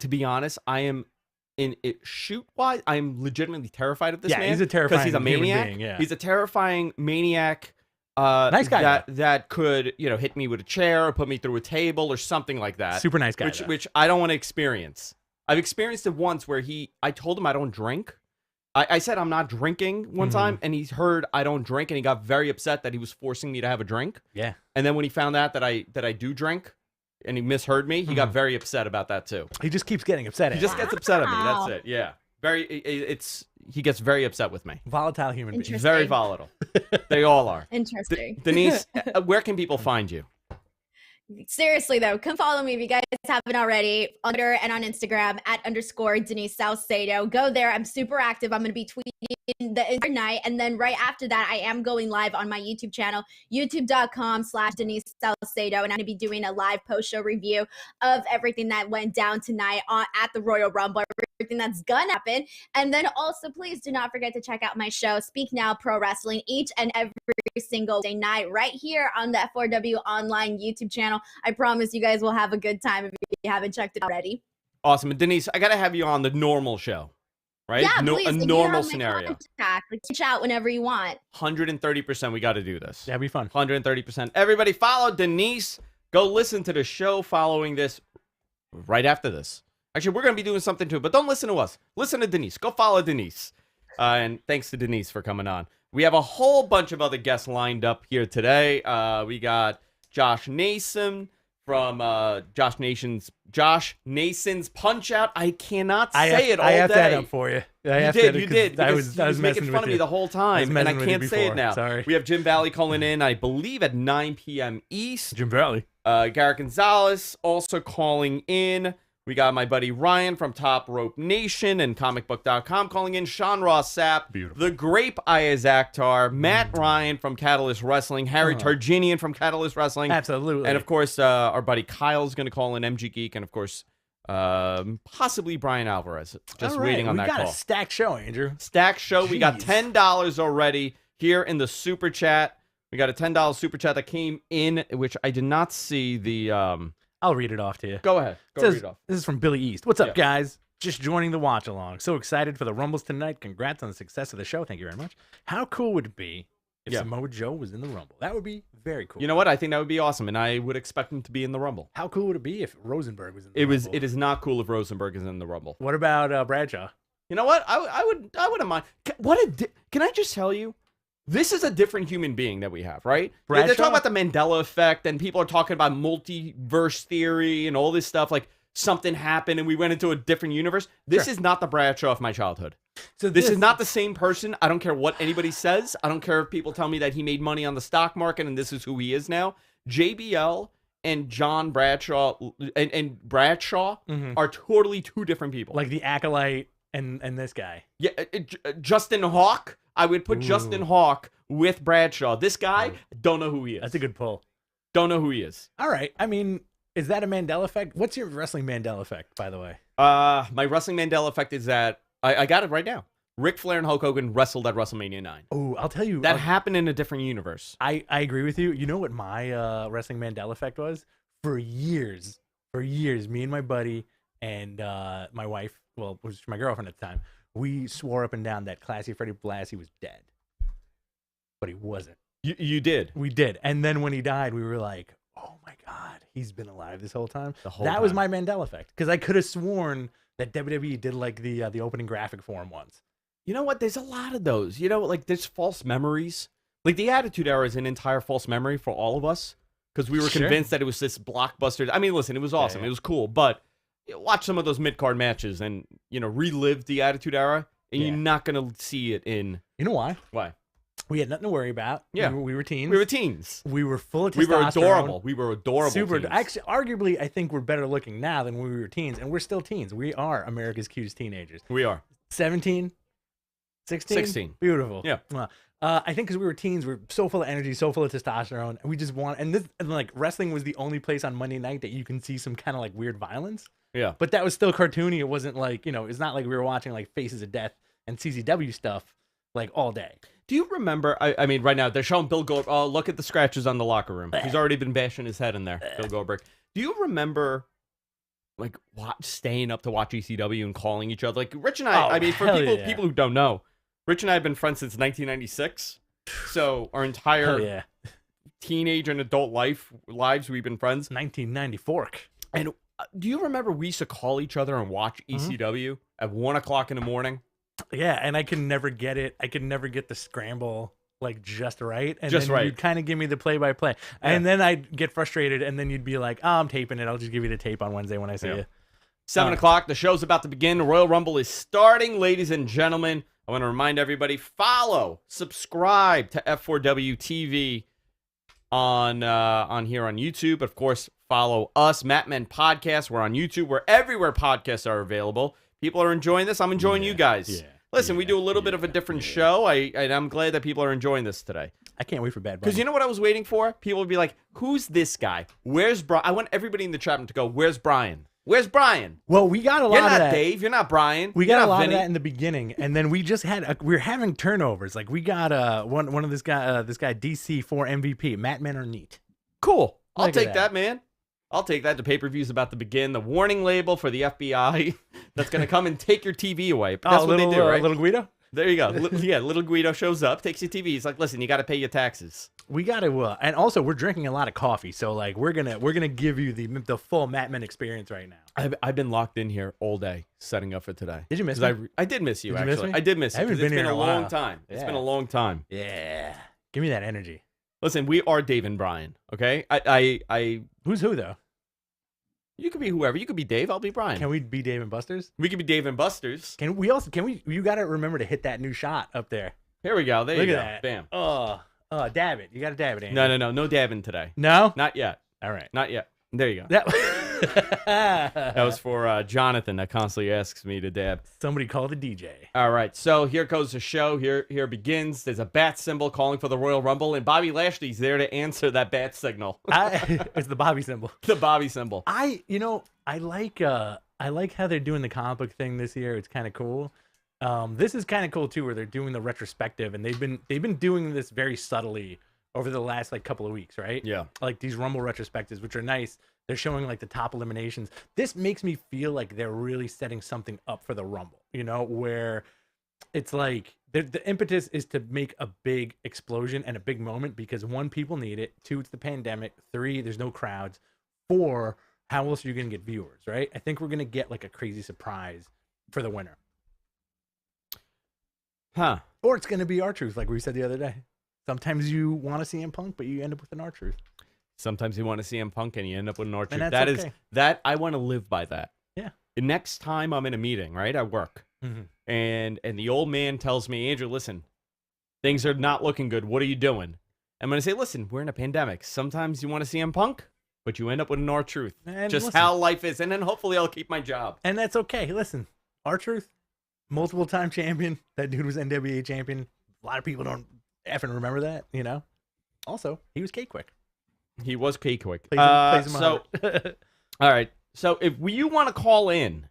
to be honest, I am. Shoot wise, I am legitimately terrified of this man. Yeah, he's a terrifying because he's a maniac. Being, yeah. He's a terrifying maniac. Nice guy. That could hit me with a chair or put me through a table or something like that. Super nice guy. Which I don't want to experience. I've experienced it once where I told him I don't drink. I said I'm not drinking one time, and he's heard I don't drink, and he got very upset that he was forcing me to have a drink. Yeah. And then when he found out that I do drink, and he misheard me, he got very upset about that too. He just keeps getting upset. He just gets upset at me. That's it. Yeah. He gets very upset with me. Volatile human being. Very volatile. They all are. Interesting. Denise, where can people find you? Seriously though, come follow me if you guys haven't already on Twitter and on Instagram @_ Denise Salcedo. Go there. I'm super active. I'm going to be tweeting the entire night. And then right after that, I am going live on my YouTube channel, youtube.com/Denise Salcedo. And I'm going to be doing a live post-show review of everything that went down tonight at the Royal Rumble, everything that's going to happen. And then also, please do not forget to check out my show, Speak Now Pro Wrestling, each and every single day night right here on the F4WOnline YouTube channel. I promise you guys will have a good time if you haven't checked it already. Awesome. And Denise, I got to have you on the normal show, right? Yeah, please. A normal scenario. Reach out whenever you want. 130%. We got to do this. That'd be fun. 130%. Everybody follow Denise. Go listen to the show following this right after this. Actually, we're going to be doing something too, but don't listen to us. Listen to Denise. Go follow Denise. And thanks to Denise for coming on. We have a whole bunch of other guests lined up here today. We got Josh Nason from Josh Nason's Punch Out. I cannot say it all day. I have that up for you. You did. I was making fun of me the whole time, and I can't say it now. Sorry. We have Jim Valley calling in, I believe, at 9 p.m. East. Jim Valley. Garrett Gonzales also calling in. We got my buddy Ryan from Top Rope Nation and comicbook.com calling in. Sean Ross Sapp. Beautiful. The Grape Ayaz Akhtar. Matt Ryan from Catalyst Wrestling. Harry Targinian from Catalyst Wrestling. Absolutely. And, of course, our buddy Kyle's going to call in, MG Geek. And, of course, possibly Brian Alvarez. Just waiting on that call. We got a stacked show, Andrew. Stacked show. Jeez. We got $10 already here in the Super Chat. We got a $10 Super Chat that came in, which I did not see the... I'll read it off to you. Go ahead. Read it off. This is from Billy East. What's up, guys? Just joining the watch along. So excited for the Rumbles tonight. Congrats on the success of the show. Thank you very much. How cool would it be if Samoa Joe was in the Rumble? That would be very cool. You know what? I think that would be awesome, and I would expect him to be in the Rumble. How cool would it be if Rosenberg was in the Rumble? It is not cool if Rosenberg is in the Rumble. What about Bradshaw? You know what? I wouldn't mind. Can I just tell you? This is a different human being that we have, right? They're talking about the Mandela effect, and people are talking about multiverse theory and all this stuff, like something happened and we went into a different universe. This is not the Bradshaw of my childhood. So this is not the same person. I don't care what anybody says. I don't care if people tell me that he made money on the stock market and this is who he is now. JBL and John Bradshaw and Bradshaw are totally two different people. Like the Acolyte and this guy. Yeah, Justin Hawk. I would put Justin Hawk with Bradshaw. This guy, don't know who he is. That's a good pull. Don't know who he is. All right. I mean, Is that a Mandela effect? What's your wrestling Mandela effect, by the way? My wrestling Mandela effect is that I got it right now. Ric Flair and Hulk Hogan wrestled at WrestleMania 9. Oh, I'll tell you. That happened in a different universe. I agree with you. You know what my wrestling Mandela effect was? For years, me and my buddy and my wife, well, was my girlfriend at the time, we swore up and down that Classy Freddie Blassie was dead. But he wasn't. You did. We did. And then when he died, we were like, oh my God, he's been alive this whole time. That was my Mandela effect. Because I could have sworn that WWE did like the opening graphic for him once. You know what? There's a lot of those. You know, like there's false memories. Like the Attitude Era is an entire false memory for all of us because we were convinced that it was this blockbuster. I mean, listen, it was awesome. Yeah. It was cool. But watch some of those mid-card matches and, relive the Attitude Era, and you're not going to see it in... You know why? Why? We had nothing to worry about. Yeah. We were teens. We were teens. We were full of testosterone. We were adorable. We were adorable Super. teens. Actually, arguably, I think we're better looking now than when we were teens, and we're still teens. We are America's cutest teenagers. We are. 17? 16? 16. Beautiful. Yeah. Well, I think because we were teens, we were so full of energy, so full of testosterone, and we just want. And like wrestling was the only place on Monday night that you can see some kind of like weird violence. Yeah. But that was still cartoony. It wasn't like it's not like we were watching like Faces of Death and CZW stuff like all day. Do you remember? I mean, right now they're showing Bill Goldberg. Oh, look at the scratches on the locker room. He's already been bashing his head in there. Bill Goldberg. Do you remember? Like staying up to watch ECW and calling each other. Like Rich and I. I mean, for people who don't know, Rich and I have been friends since 1996. So our entire teenage and adult lives, we've been friends. 1994. And do you remember we used to call each other and watch ECW at 1 o'clock in the morning? Yeah, and I could never get it. I could never get the scramble like just right. And just then right. You'd kind of give me the play-by-play. And then I'd get frustrated, and then you'd be like, oh, I'm taping it. I'll just give you the tape on Wednesday when I see you. 7 o'clock, the show's about to begin. The Royal Rumble is starting, ladies and gentlemen. I want to remind everybody, follow, subscribe to F4W TV on here on YouTube. Of course, follow us, Matt Men Podcast. We're on YouTube. We're everywhere podcasts are available. People are enjoying this. I'm enjoying you guys. Yeah. Listen, we do a little bit of a different show. And I'm glad that people are enjoying this today. I can't wait for Bad Bunny. Because you know what I was waiting for? People would be like, who's this guy? Where's Brian? I want everybody in the chat room to go, where's Brian? Where's Brian? Well, we got a lot You're of not that. Dave. You're not Brian. We You're got a not lot Vinny. of that in the beginning, and then we just had we were having turnovers. Like we got one of this guy DC for MVP. Matt Men are neat. Cool. I'll Look at take that, man. I'll take that. The pay-per-view's about to begin. The warning label for the FBI that's going to come and take your TV away. That's what they do, right? Little Guido. There you go. Little Guido shows up, takes your TV. He's like, listen, you got to pay your taxes. We got to, and also we're drinking a lot of coffee, so like we're gonna give you the full Matt Men experience right now. I've been locked in here all day setting up for today. Did you miss me? I did miss you, Did you miss actually. me? I did miss you. I haven't 'cause been it's here been in a a long while. time. It's Yeah. been a long time. Yeah, give me that energy. Listen, we are Dave and Brian, okay? I Who's who though? You could be whoever. You could be Dave. I'll be Brian. Can we be Dave and Buster's? We could be Dave and Buster's. Can we? You got to remember to hit that new shot up there. Here we go. There Look you at go. that. Bam. Oh, dab it. You got to dab it, Andy. No dabbing today. No? Not yet. All right. Not yet. There you go. That was for Jonathan that constantly asks me to dab. Somebody called the DJ. All right, so here goes the show. Here begins. There's a bat symbol calling for the Royal Rumble, and Bobby Lashley's there to answer that bat signal. It's the Bobby symbol. The Bobby symbol. I like how they're doing the comic book thing this year. It's kind of cool. This is kind of cool too, where they're doing the retrospective, and they've been doing this very subtly over the last like couple of weeks, right? Yeah. Like these Rumble retrospectives, which are nice. They're showing like the top eliminations. This makes me feel like they're really setting something up for the Rumble, where it's like the impetus is to make a big explosion and a big moment because 1, people need it. 2, it's the pandemic. 3, there's no crowds. 4, how else are you going to get viewers, right? I think we're going to get like a crazy surprise for the winner. Huh. Or it's going to be R-Truth, like we said the other day. Sometimes you want to see CM Punk, but you end up with an R-Truth. Sometimes you want to see CM Punk and you end up with an R-Truth. And That that's is okay. that I want to live by that. Yeah. The next time I'm in a meeting, right, at work, and the old man tells me, Andrew, listen, things are not looking good. What are you doing? I'm going to say, listen, we're in a pandemic. Sometimes you want to see CM Punk, but you end up with an R-Truth. And Just listen. how life is. And then hopefully I'll keep my job. And that's okay. Listen, R-Truth, multiple time champion. That dude was NWA champion. A lot of people don't effing remember that, Also, he was K-Quick. He was quick. Plays him So, all right. So if you want to call in,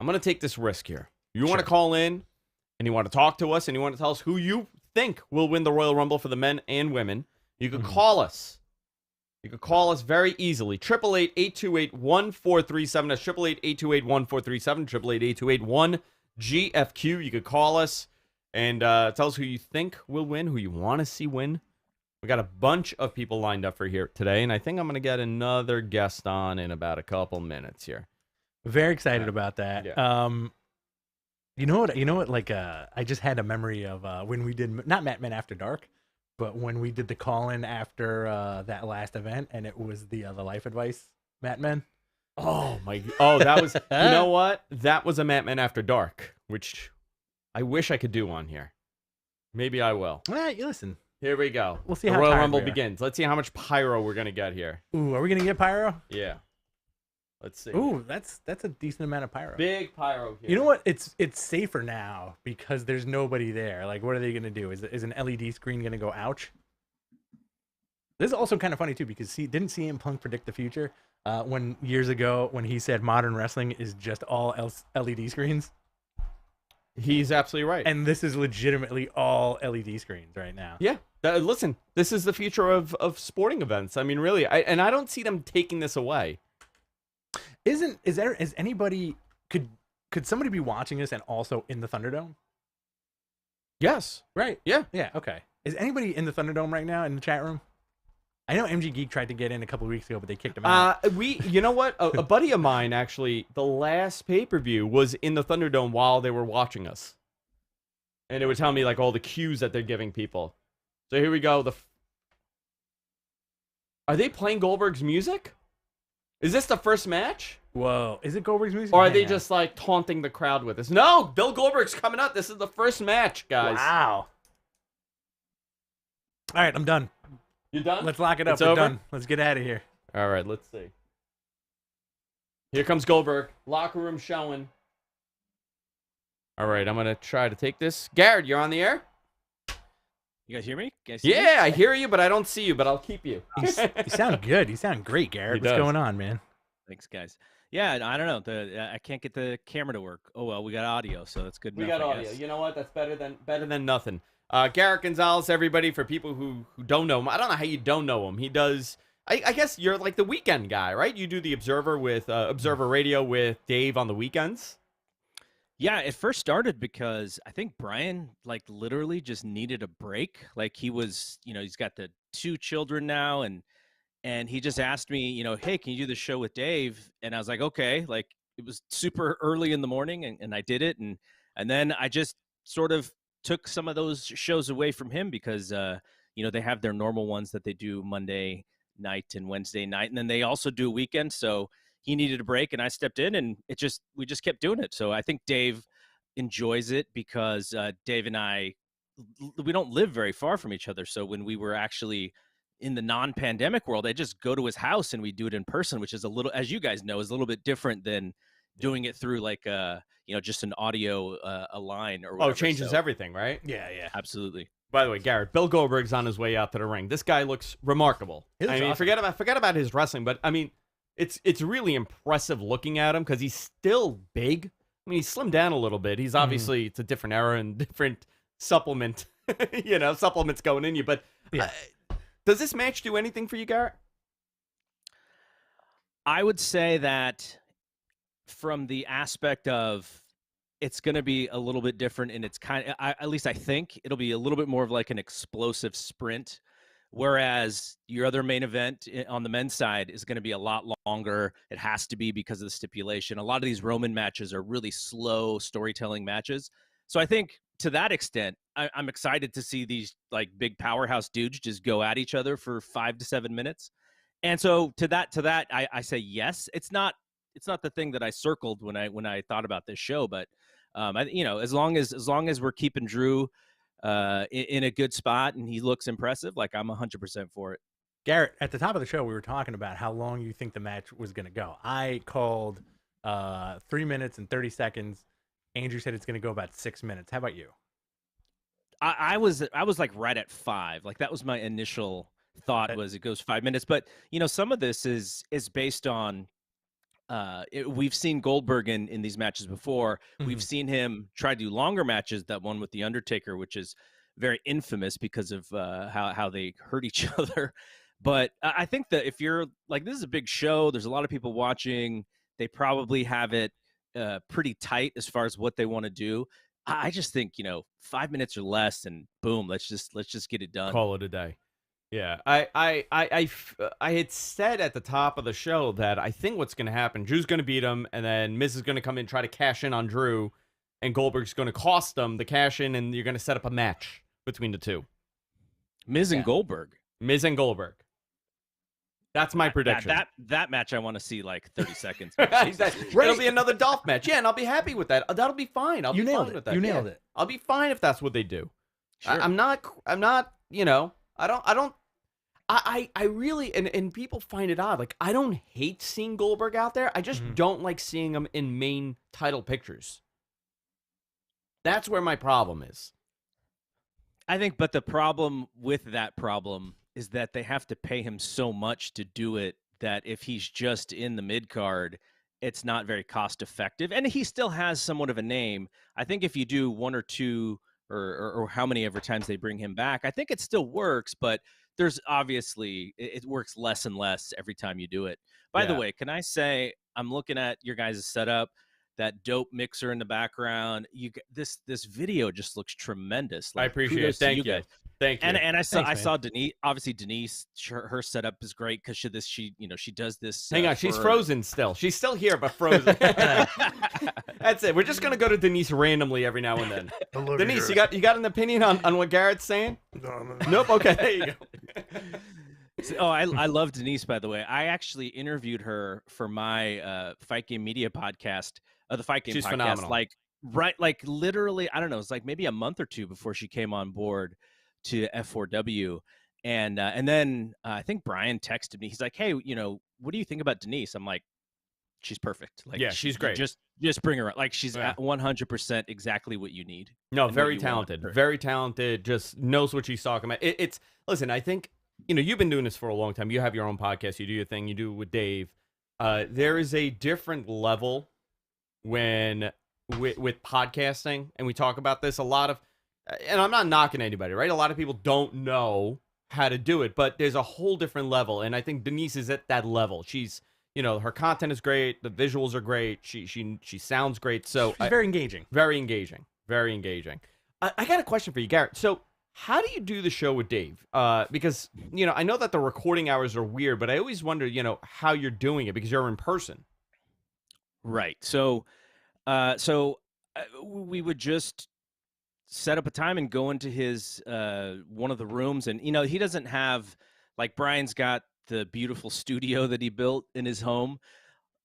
I'm going to take this risk here. You want to call in and you want to talk to us and you want to tell us who you think will win the Royal Rumble for the men and women, you could call us. You could call us very easily. 888-828-1437. That's 888-828-1437. 888-828-1GFQ. You could call us and tell us who you think will win, who you want to see win. We got a bunch of people lined up for here today, and I think I'm going to get another guest on in about a couple minutes here. Very excited about that. Yeah. You know what? Like, I just had a memory of when we did not Mat Men After Dark, but when we did the call-in after that last event, and it was the Life Advice Mat Men. Oh my! Oh, that was. You know what? That was a Mat Men After Dark, which I wish I could do on here. Maybe I will. Listen. Here we go. We'll see the how Royal tired Rumble we are. begins. Let's see how much pyro we're gonna get here. Ooh, are we gonna get pyro? Yeah. Let's see. Ooh, that's a decent amount of pyro. Big pyro here. You know what? It's safer now because there's nobody there. Like, what are they gonna do? Is an LED screen gonna go ouch? This is also kind of funny too because didn't CM Punk predict the future when years ago when he said modern wrestling is just all LED screens? He's absolutely right. And this is legitimately all LED screens right now. Yeah. Listen, this is the future of sporting events. I mean, really, I don't see them taking this away. Is anybody could somebody be watching this and also in the Thunderdome? Yes. Right. Yeah. Yeah. Okay. Is anybody in the Thunderdome right now in the chat room? I know MG Geek tried to get in a couple of weeks ago, but they kicked him out. You know what? A buddy of mine actually, the last pay-per-view was in the Thunderdome while they were watching us, and it would tell me like all the cues that they're giving people. So here we go. Are they playing Goldberg's music? Is this the first match? Whoa! Is it Goldberg's music? Or are they just like taunting the crowd with this? No, Bill Goldberg's coming up. This is the first match, guys. Wow! All right, I'm done. You done? Let's lock it up. It's We're over? done. Let's get out of here. All right, let's see. Here comes Goldberg. Locker room showing. All right, I'm going to try to take this. Garrett, you're on the air? You guys hear me? See me? I hear you, but I don't see you, but I'll keep you. You sound good. You sound great, Garrett. What's going on, man? Thanks, guys. Yeah, I don't know. I can't get the camera to work. Oh, well, we got audio, so that's good We enough, got I audio. guess. You know what? That's better than nothing. Garrett Gonzalez, everybody, for people who don't know him. I don't know how you don't know him. He does... I guess you're like the weekend guy, right? You do the Observer with Observer Radio with Dave on the weekends. Yeah, it first started because I think Brian like literally just needed a break. Like he was, he's got the 2 children now, and he just asked me, hey, can you do the show with Dave? And I was like, okay. Like it was super early in the morning, and I did it, and then I just sort of took some of those shows away from him because they have their normal ones that they do Monday night and Wednesday night, and then they also do a weekend. So he needed a break, and I stepped in, and we just kept doing it. So I think Dave enjoys it because Dave and I, we don't live very far from each other. So when we were actually in the non-pandemic world, I just go to his house and we do it in person, which is a little, as you guys know, is a little bit different than doing it through like just an audio a line or whatever. Oh, changes everything, right? Yeah. Absolutely. By the way, Garrett, Bill Goldberg's on his way out to the ring. This guy looks remarkable. He looks I mean, awesome. forget about his wrestling, but I mean, it's really impressive looking at him because he's still big. I mean, he's slimmed down a little bit. He's obviously it's a different era and different supplements going in you. But Yeah. Does this match do anything for you, Garrett? I would say that from the aspect of it's going to be a little bit different, and it's kind of, at least I think it'll be a little bit more of like an explosive sprint, whereas your other main event on the men's side is going to be a lot longer. It has to be because of the stipulation. A lot of these Roman matches are really slow storytelling matches. So I think to that extent, I'm excited to see these like big powerhouse dudes just go at each other for 5 to 7 minutes. And so to that, I say yes. It's not the thing that I circled when I thought about this show, but as long as we're keeping Drew in a good spot and he looks impressive, like I'm 100% for it. Garrett, at the top of the show, we were talking about how long you think the match was going to go. I called 3 minutes and 30 seconds. Andrew said it's going to go about 6 minutes. How about you? I was like right at 5. Like that was my initial thought was it goes 5 minutes. But some of this is based on we've seen Goldberg in these matches before. We've seen him try to do longer matches. That one with the Undertaker, which is very infamous because of how they hurt each other. But I think that if you're like, this is a big show, there's a lot of people watching, they probably have it pretty tight as far as what they want to do. I just think 5 minutes or less, and boom, let's just get it done. Call it a day. Yeah, I had said at the top of the show that I think what's going to happen, Drew's going to beat him, and then Miz is going to come in, try to cash in on Drew, and Goldberg's going to cost them the cash in, and you're going to set up a match between the two. Miz and Goldberg. Miz and Goldberg. That's my prediction. That match I want to see like 30 seconds. It'll be another Dolph match. Yeah, and I'll be happy with that. That'll be fine. I'll be fine with that. You nailed it. I'll be fine if that's what they do. Sure. I'm not, I really, and people find it odd. Like, I don't hate seeing Goldberg out there. I just don't like seeing him in main title pictures. That's where my problem is. I think, but the problem with that problem is that they have to pay him so much to do it that if he's just in the mid card, it's not very cost effective. And he still has somewhat of a name. I think if you do one or two or how many ever times they bring him back, I think it still works, but there's obviously it works less and less every time you do it. By the way, can I say, I'm looking at your guys' setup, that dope mixer in the background. This video just looks tremendous. I appreciate it. Thank you. Thank you. And I saw Denise. Obviously, Denise, her setup is great because she does this. Hang on, she's frozen still. She's still here, but frozen. That's it. We're just gonna go to Denise randomly every now and then. Denise, you got an opinion on what Garrett's saying? No. Nope. Okay, there you go. I love Denise, by the way. I actually interviewed her for my Fight Game Media podcast, the Fight Game She's podcast. Phenomenal. Like literally, I don't know, it's like maybe a month or two before she came on board to F4W, and then I think Brian texted me. He's like, "Hey, what do you think about Denise?" I'm like, "She's perfect. Like, yeah, she's great. Just bring her. Like, she's at 100% exactly what you need." No, very talented. Very talented. Just knows what she's talking about. Listen, I think you've been doing this for a long time. You have your own podcast. You do your thing. You do it with Dave. There is a different level when with podcasting, and we talk about this a lot of. And I'm not knocking anybody, right? A lot of people don't know how to do it, but there's a whole different level, and I think Denise is at that level. She's, her content is great, the visuals are great, she sounds great, so she's very engaging. Very engaging. Very engaging. I got a question for you, Garrett. So, how do you do the show with Dave? Because I know that the recording hours are weird, but I always wonder, how you're doing it because you're in person. Right. So we would just set up a time and go into his one of the rooms, and he doesn't have, like, Brian's got the beautiful studio that he built in his home.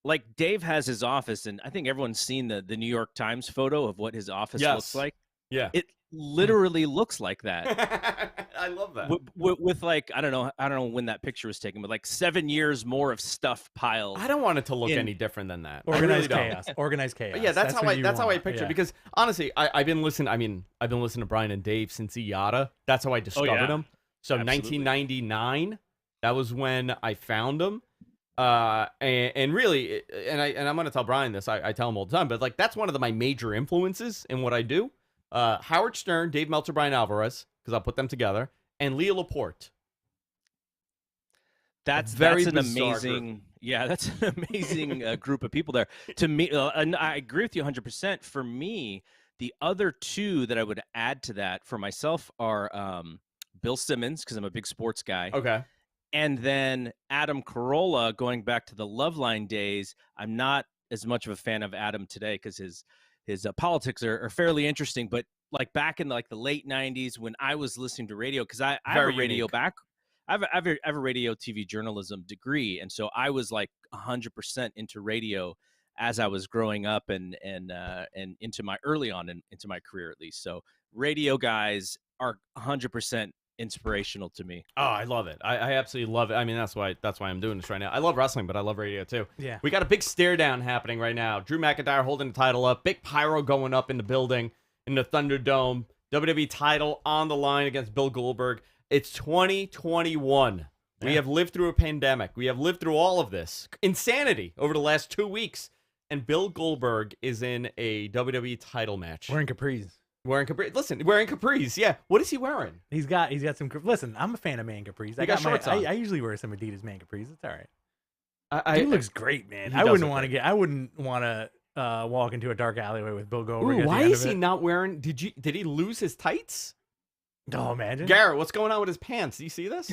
Like, Dave has his office, and I think everyone's seen the New York Times photo of what his office looks like. Yeah, it literally looks like that. I love that. With like, I don't know when that picture was taken, but like 7 years more of stuff piled. I don't want it to look any different than that. Organized chaos. Organized chaos. Yeah, that's how I picture it. Because honestly, I've been listening to Brian and Dave since IATA. That's how I discovered them. So absolutely. 1999, that was when I found them. And really, and I'm gonna tell Brian this. I tell him all the time, but like, that's one of my major influences in what I do. Howard Stern, Dave Meltzer, Brian Alvarez, because I'll put them together, and Leo Laporte. That's an amazing group. Yeah, that's an amazing group of people there. To me, and I agree with you 100%. For me, the other two that I would add to that for myself are Bill Simmons, because I'm a big sports guy. Okay. And then Adam Carolla, going back to the Loveline days. I'm not as much of a fan of Adam today because his politics are fairly interesting, but like back in like the late 90s when I was listening to radio, because I have a radio back. I have a radio TV journalism degree, and so I was like 100% into radio as I was growing up and into my early on into my career, at least. So radio guys are 100% inspirational to me. Oh, I love it. I absolutely love it. I mean, that's why I'm doing this right now. I love wrestling, but I love radio too. Yeah. We got a big stare down happening right now. Drew McIntyre holding the title up. Big pyro going up in the building in the Thunderdome. WWE title on the line against Bill Goldberg. It's 2021. We Yeah. have lived through a pandemic. We have lived through all of this insanity over the last 2 weeks. And Bill Goldberg is in a WWE title match. Wearing capris. Wearing capris. Listen, wearing capris. Yeah. What is he wearing? He's got some. Listen, I'm a fan of man capris. He got shorts on. I usually wear some Adidas man capris. It's all right. He Dude looks great, man. he I does wouldn't look want to great. I wouldn't want to walk into a dark alleyway with Bill Goldberg. Ooh, at the why end is of he it. not wearing? Did he lose his tights? Oh, imagine. Garrett, what's going on with his pants? Do you see this?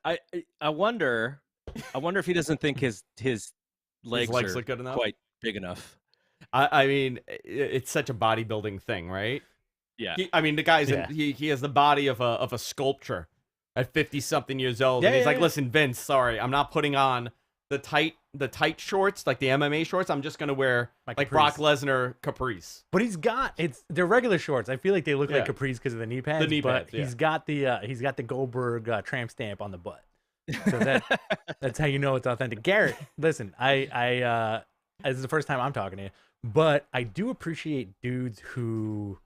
I wonder if he doesn't think his legs legs are look good enough? quite big enough. I mean, it's such a bodybuilding thing, right? Yeah. The guy's Yeah. he has the body of a sculpture at 50-something years old. Yeah, And he's yeah, like, yeah. listen, Vince, sorry, I'm not putting on the tight shorts, like the MMA shorts. I'm just gonna wear My like capris. Brock Lesnar capris. But they're regular shorts. I feel like they look like Yeah. capris because of the knee pads. knee but pads, yeah. he's got the Goldberg tramp stamp on the butt. So that's how you know it's authentic. Garrett, listen, I this is the first time I'm talking to you, but I do appreciate dudes who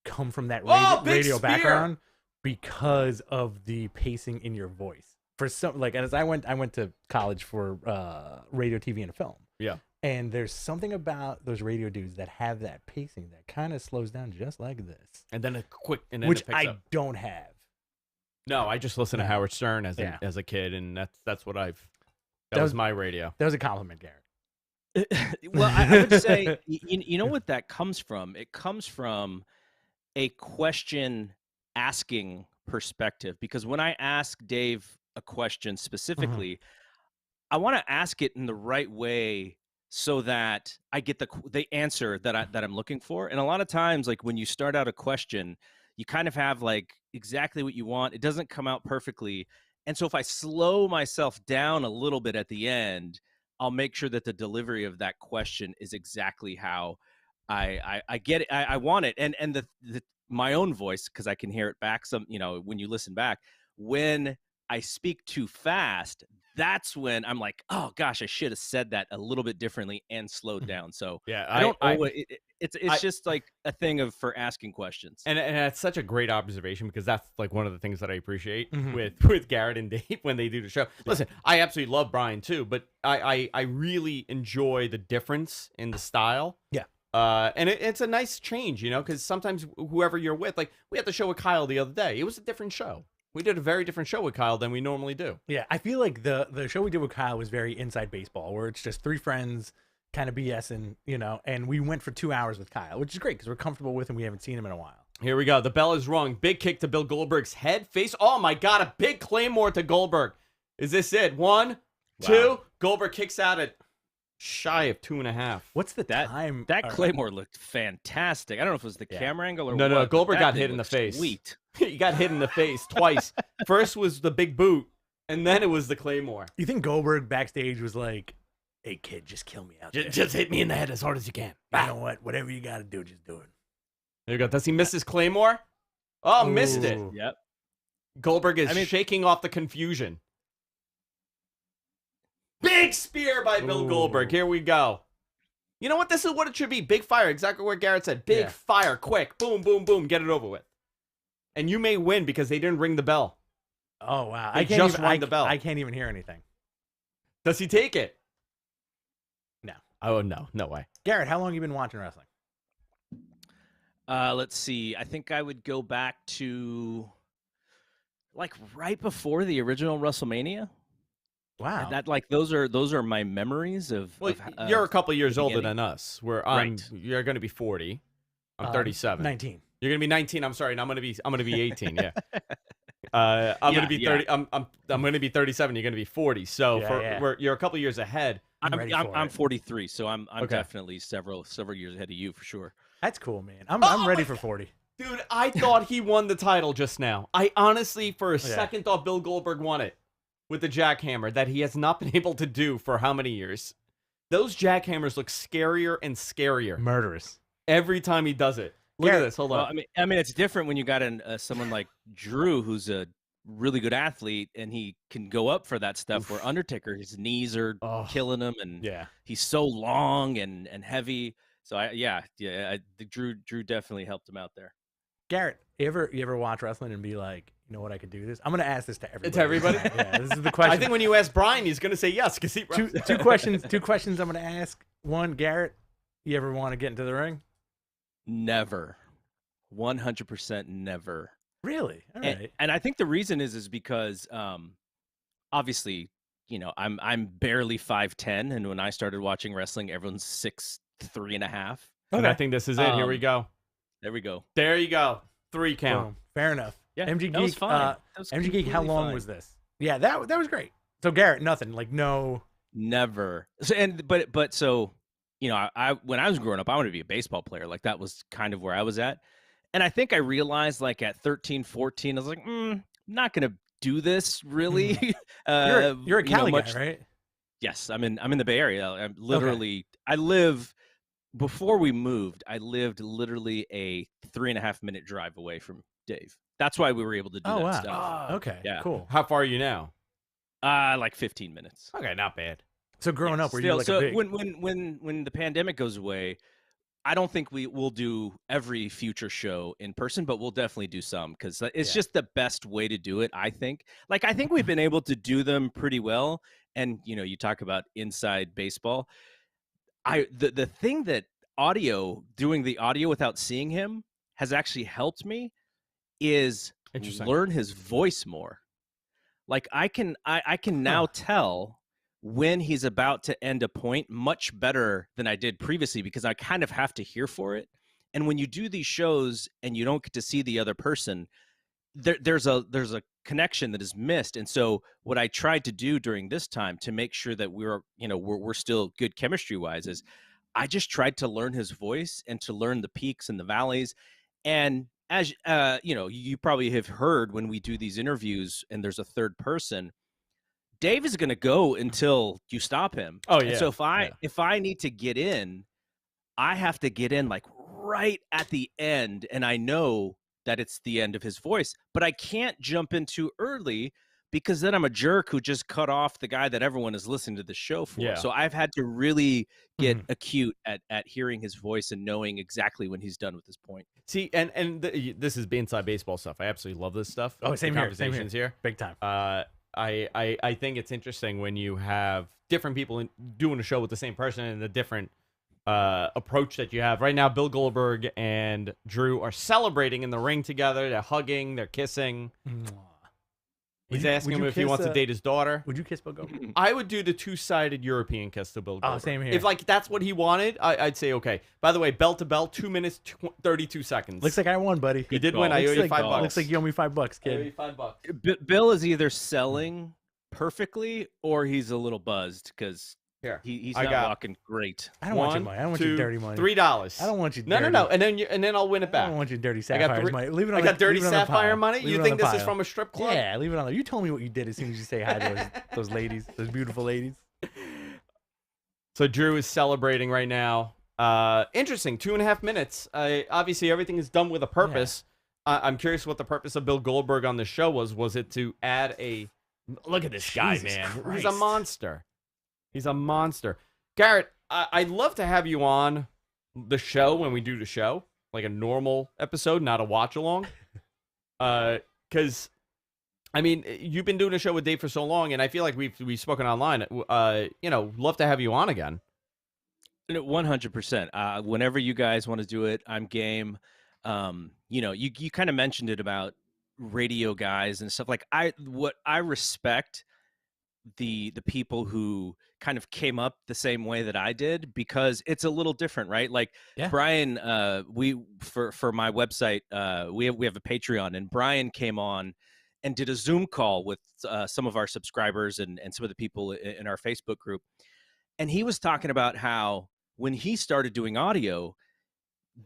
come from that Big radio spear! background because of the pacing in your voice. For some, like, as I went to college for radio, TV, and film. Yeah. And there's something about those radio dudes that have that pacing that kind of slows down just like this, And then which it picks I up. don't have. No, I just listened to No. Howard Stern as Yeah. a kid, and that's what that That was was- my radio. That was a compliment, Garrett. Well, I would say, you know what that comes from? It comes from a question asking perspective. Because when I ask Dave a question specifically, I want to ask it in the right way so that I get the answer that I'm looking for. And a lot of times, like when you start out a question, you kind of have like exactly what you want. It doesn't come out perfectly. And so if I slow myself down a little bit at the end, I'll make sure that the delivery of that question is exactly how I get it. I want it. And my own voice, because I can hear it back when you listen back, when I speak too fast, that's when I'm like, oh gosh, I should have said that a little bit differently and slowed down. So Yeah, I don't always, it's just like a thing for asking questions. And that's such a great observation, because that's like one of the things that I appreciate Mhm. with Garrett and Dave when they do the show. Listen, I absolutely love Brian too, but I really enjoy the difference in the style. Yeah. And it's a nice change, because sometimes whoever you're with, like we had the show with Kyle the other day, it was a different show. We did a very different show with Kyle than we normally do. Yeah, I feel like the show we did with Kyle was very inside baseball, where it's just three friends kind of BSing, and we went for 2 hours with Kyle, which is great because we're comfortable with him. We haven't seen him in a while. Here we go. The bell is rung. Big kick to Bill Goldberg's head, face. Oh my God, a big Claymore to Goldberg. Is this it? 1, 2. Goldberg kicks out at shy of 2.5. What's the time? That Claymore looked fantastic. I don't know if it was the Yeah. camera angle or No, what, but Goldberg that got thing hit in the looked face. Sweet. He got hit in the face twice. First was the big boot, and then it was the Claymore. You think Goldberg backstage was like, "Hey kid, just kill me out there. Just hit me in the head as hard as you can. You know what? Whatever you got to do, just do it." There you go. Does he miss his Claymore? Oh, missed it. Ooh. Yep. Goldberg is I mean- shaking off the confusion. Big spear by Bill Ooh. Goldberg. Here we go. You know what? This is what it should be. Big fire. Exactly what Garrett said. Big Yeah. fire. Quick. Boom, boom, boom. Get it over with. And you may win because they didn't ring the bell. Oh wow! They I can't just even, rang the bell. I can't even hear anything. Does he take it? No. Oh, no. No way. Garrett, how long you been watching wrestling? Let's see. I think I would go back to like right before the original WrestleMania. Wow. That like those are my memories of. Well, of you're a couple years the older beginning. than us. Right. You're going to be 40. I'm 37. 19. You're going to be 19. I'm sorry. And I'm going to be 18. Yeah. I'm going to be 30. I'm going to be 37. You're going to be 40. So you're a couple years ahead. I'm 43, so I'm Okay. definitely several years ahead of you for sure. That's cool, man. I'm Oh ready my for 40. Dude, I thought he won the title just now. I honestly, for a second, thought Bill Goldberg won it with the jackhammer that he has not been able to do for how many years? Those jackhammers look scarier and scarier Murderous. every time he does it. Look at this. Hold Well, on. I mean, it's different when you got someone like Drew, who's a really good athlete, and he can go up for that stuff. Where Undertaker, his knees are killing him, and Yeah. he's so long and heavy. So I think Drew definitely helped him out there. Garrett, you ever watch wrestling and be like, you know what, I could do this. I'm gonna ask this to everybody. It's everybody? Yeah, this is the question. I think when you ask Brian, he's going to say yes because he two questions. Two questions I'm gonna ask. One, Garrett, you ever want to get into the ring? Never. 100% never. Really? All right. And I think the reason is because obviously, you know, I'm barely 5'10", and when I started watching wrestling, everyone's 6'3.5". And I think this is it. Here we go. There we go. There you go. 3 count. Boom. Fair enough. Yeah, MG Geek. that was fine. That was MG Geek. How completely long fine. was this? Yeah, that was great. So Garrett, nothing. Like no. Never. So, so, you know, I when I was growing up, I wanted to be a baseball player. Like that was kind of where I was at. And I think I realized like at 13, 14, I was like, not going to do this really. You're a Cali guy, right? Yes, I'm in the Bay Area. I'm literally, before we moved, I lived literally a 3.5 minute drive away from Dave. That's why we were able to do that stuff. Okay. Yeah. Cool. How far are you now? Like 15 minutes. Okay, not bad. So growing up, were you like so a big? when the pandemic goes away, I don't think we will do every future show in person, but we'll definitely do some because it's just the best way to do it. I think. Like I think we've been able to do them pretty well. And you know, you talk about inside baseball. The thing that doing the audio without seeing him has actually helped me is learn his voice more. Like I can now tell when he's about to end a point much better than I did previously because I kind of have to hear for it. And when you do these shows and you don't get to see the other person, there's a connection that is missed. And so what I tried to do during this time to make sure that we're still good chemistry wise is I just tried to learn his voice and to learn the peaks and the valleys. And as you know, you probably have heard when we do these interviews and there's a third person, Dave is going to go until you stop him. Oh yeah. And so if I need to get in, I have to get in like right at the end, and I know that it's the end of his voice, but I can't jump in too early because then I'm a jerk who just cut off the guy that everyone is listening to the show for. Yeah. So I've had to really get acute at hearing his voice and knowing exactly when he's done with his point. See, this is inside baseball stuff. I absolutely love this stuff. Oh, same here. Conversations here. Big time. I think it's interesting when you have different people doing a show with the same person and the different approach that you have. Right now, Bill Goldberg and Drew are celebrating in the ring together. They're hugging. They're kissing. He's asking him if he wants to date his daughter. Would you kiss Bill Goldberg? I would do the two-sided European kiss to Bill Goldberg. Oh, same here. If like that's what he wanted, I'd say okay. By the way, bell to bell, 2 minutes 32 seconds. Looks like I won, buddy. You did win. I owe you $5. Looks like you owe me $5, I owe kid. you $5. Bill is either selling perfectly or he's a little buzzed because he's not walking great. I don't want your money. I don't want your dirty money. $3. I don't want you. No. And then I'll win it back. I don't want your dirty sapphire money. Leave it on I got dirty leave it on the sapphire pile. money. Leave You it on think the this is pile. from a strip club? Yeah, leave it on there. You told me what you did as soon as you say hi to those ladies, those beautiful ladies. So Drew is celebrating right now. Interesting. 2.5 minutes. Obviously, everything is done with a purpose. I'm curious what the purpose of Bill Goldberg on the show was. Was it to add a... Look at this guy, man. Christ. He's a monster. He's a monster. Garrett, I'd love to have you on the show when we do the show, like a normal episode, not a watch along. Because, I mean, you've been doing a show with Dave for so long, and I feel like we've spoken online. Love to have you on again. 100%. Whenever you guys want to do it, I'm game. You kind of mentioned it about radio guys and stuff. Like I respect the people who kind of came up the same way that I did because it's a little different, right? Like Brian, for my website, we have a Patreon, and Brian came on and did a Zoom call with some of our subscribers and some of the people in our Facebook group. And he was talking about how when he started doing audio,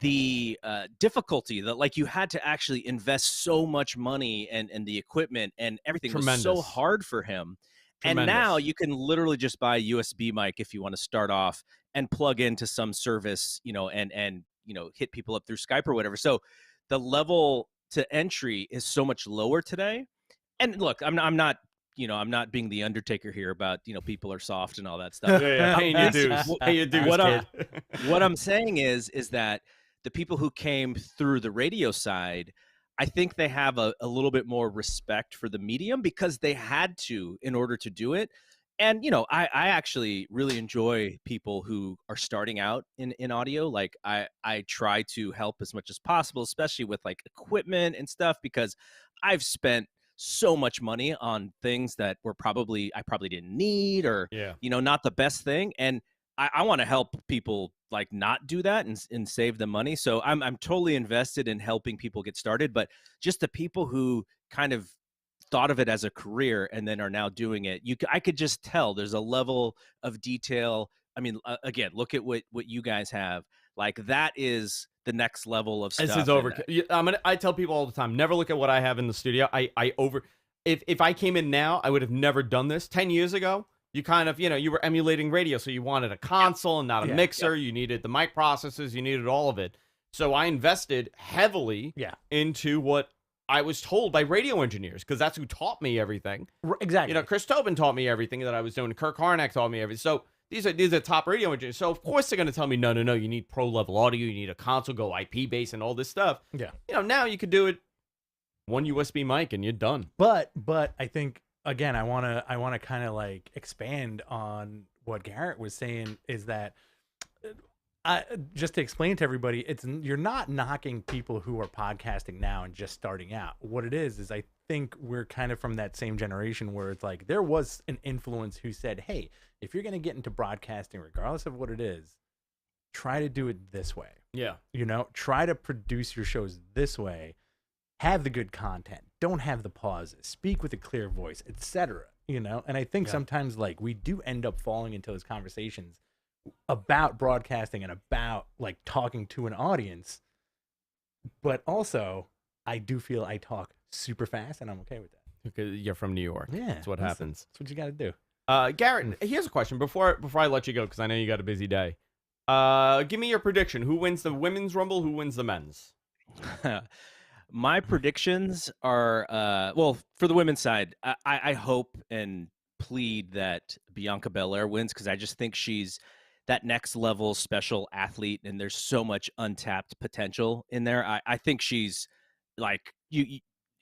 the difficulty that like you had to actually invest so much money and the equipment and everything was so hard for him. And now you can literally just buy a USB mic if you want to start off and plug into some service, and hit people up through Skype or whatever. So the level to entry is so much lower today. And look, I'm not being the Undertaker here about, people are soft and all that stuff. Paying your dues. Pay your dues, kid. What I'm saying is that the people who came through the radio side, I think they have a little bit more respect for the medium because they had to in order to do it. And, I actually really enjoy people who are starting out in audio. Like I try to help as much as possible, especially with like equipment and stuff, because I've spent so much money on things that I probably didn't need, or, Yeah. not the best thing. And I want to help people like not do that and save them money. So I'm totally invested in helping people get started, but just the people who kind of thought of it as a career and then are now doing it, I could just tell there's a level of detail. I mean, again, look at what you guys have. Like that is the next level of stuff. This is over. I tell people all the time, never look at what I have in the studio. If I came in now, I would have never done this. 10 years ago, you kind of, you were emulating radio, so you wanted a console and not a mixer. You needed the mic processors. You needed all of it. So I invested heavily into what I was told by radio engineers, because that's who taught me everything. Exactly. Chris Tobin taught me everything that I was doing. Kirk Harnack taught me everything. So these are top radio engineers. So of course they're going to tell me, no, you need pro level audio. You need a console, go IP base, and all this stuff. Yeah. Now you could do it one USB mic and you're done. But I think, again, I want to kind of like expand on what Garrett was saying, is that just to explain to everybody, you're not knocking people who are podcasting now and just starting out. What it is I think we're kind of from that same generation where it's like there was an influence who said, hey, if you're going to get into broadcasting, regardless of what it is, try to do it this way. Yeah. Try to produce your shows this way. Have the good content. Don't have the pauses. Speak with a clear voice, etc. And I think sometimes like we do end up falling into those conversations about broadcasting and about like talking to an audience, but also I do feel I talk super fast and I'm okay with that. Because you're from New York. Yeah, that's what happens. That's what you got to do. Garrett, here's a question before I let you go, because I know you got a busy day. Give me your prediction. Who wins the women's rumble? Who wins the men's? My predictions are well, for the women's side, I hope and plead that Bianca Belair wins, because I just think she's that next level special athlete, and there's so much untapped potential in there. I think she's like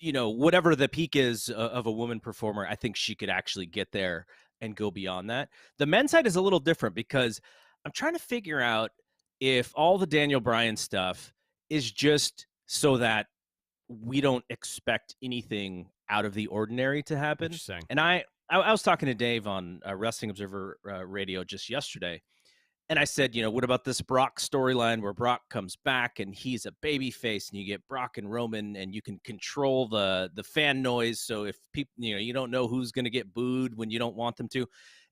whatever the peak is of a woman performer, I think she could actually get there and go beyond that. The men's side is a little different, because I'm trying to figure out if all the Daniel Bryan stuff is just so that we don't expect anything out of the ordinary to happen. Interesting. And I was talking to Dave on Wrestling Observer Radio just yesterday, and I said, what about this Brock storyline where Brock comes back and he's a baby face, and you get Brock and Roman, and you can control the fan noise. So if people, you don't know who's going to get booed when you don't want them to.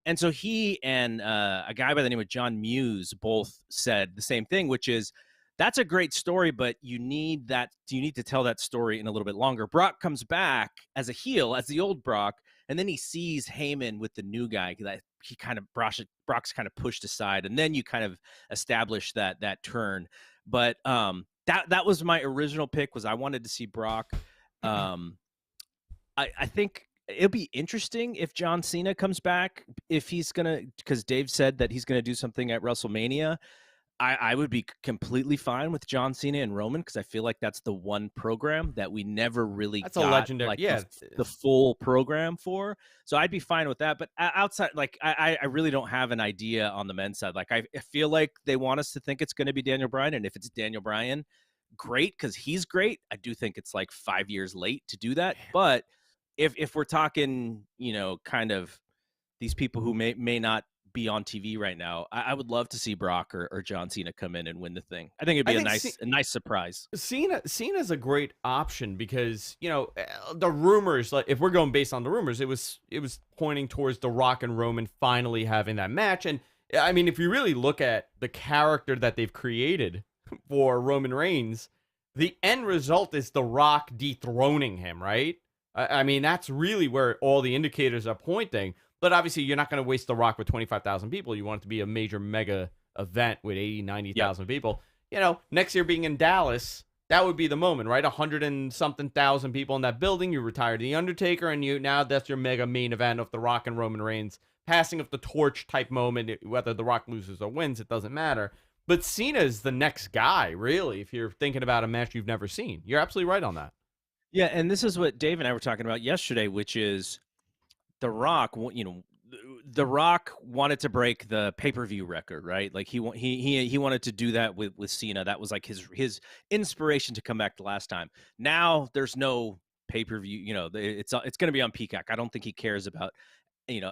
And so he and a guy by the name of John Muse both said the same thing, which is, that's a great story, but you need to tell that story in a little bit longer. Brock comes back as a heel, as the old Brock, and then he sees Heyman with the new guy that he kind of Brock's kind of pushed aside, and then you kind of establish that turn. But that was my original pick, was I wanted to see Brock. I think it'll be interesting if John Cena comes back, if he's gonna, because Dave said that he's gonna do something at WrestleMania. I would be completely fine with John Cena and Roman, because I feel like that's the one program that we never really got, a legendary, like, the full program for. So I'd be fine with that. But outside, like I really don't have an idea on the men's side. Like I feel like they want us to think it's going to be Daniel Bryan, and if it's Daniel Bryan, great, because he's great. I do think it's like 5 years late to do that. But if we're talking, kind of these people who may not be on TV right now, I would love to see Brock or John Cena come in and win the thing. I think it'd be a nice surprise. Cena's a great option, because the rumors, like if we're going based on the rumors, it was pointing towards The Rock and Roman finally having that match. And I mean, if you really look at the character that they've created for Roman Reigns, the end result is The Rock dethroning him, right? I mean, that's really where all the indicators are pointing. But obviously, you're not going to waste The Rock with 25,000 people. You want it to be a major mega event with 80, 90,000 people. Next year being in Dallas, that would be the moment, right? 100 and something thousand people in that building. You retire The Undertaker, and now that's your mega main event of The Rock and Roman Reigns. Passing of the torch type moment, whether The Rock loses or wins, it doesn't matter. But Cena is the next guy, really, if you're thinking about a match you've never seen. You're absolutely right on that. Yeah, and this is what Dave and I were talking about yesterday, which is The Rock. The Rock wanted to break the pay-per-view record, right? Like he wanted to do that with Cena. That was like his inspiration to come back the last time. Now there's no pay-per-view. It's going to be on Peacock. I don't think he cares about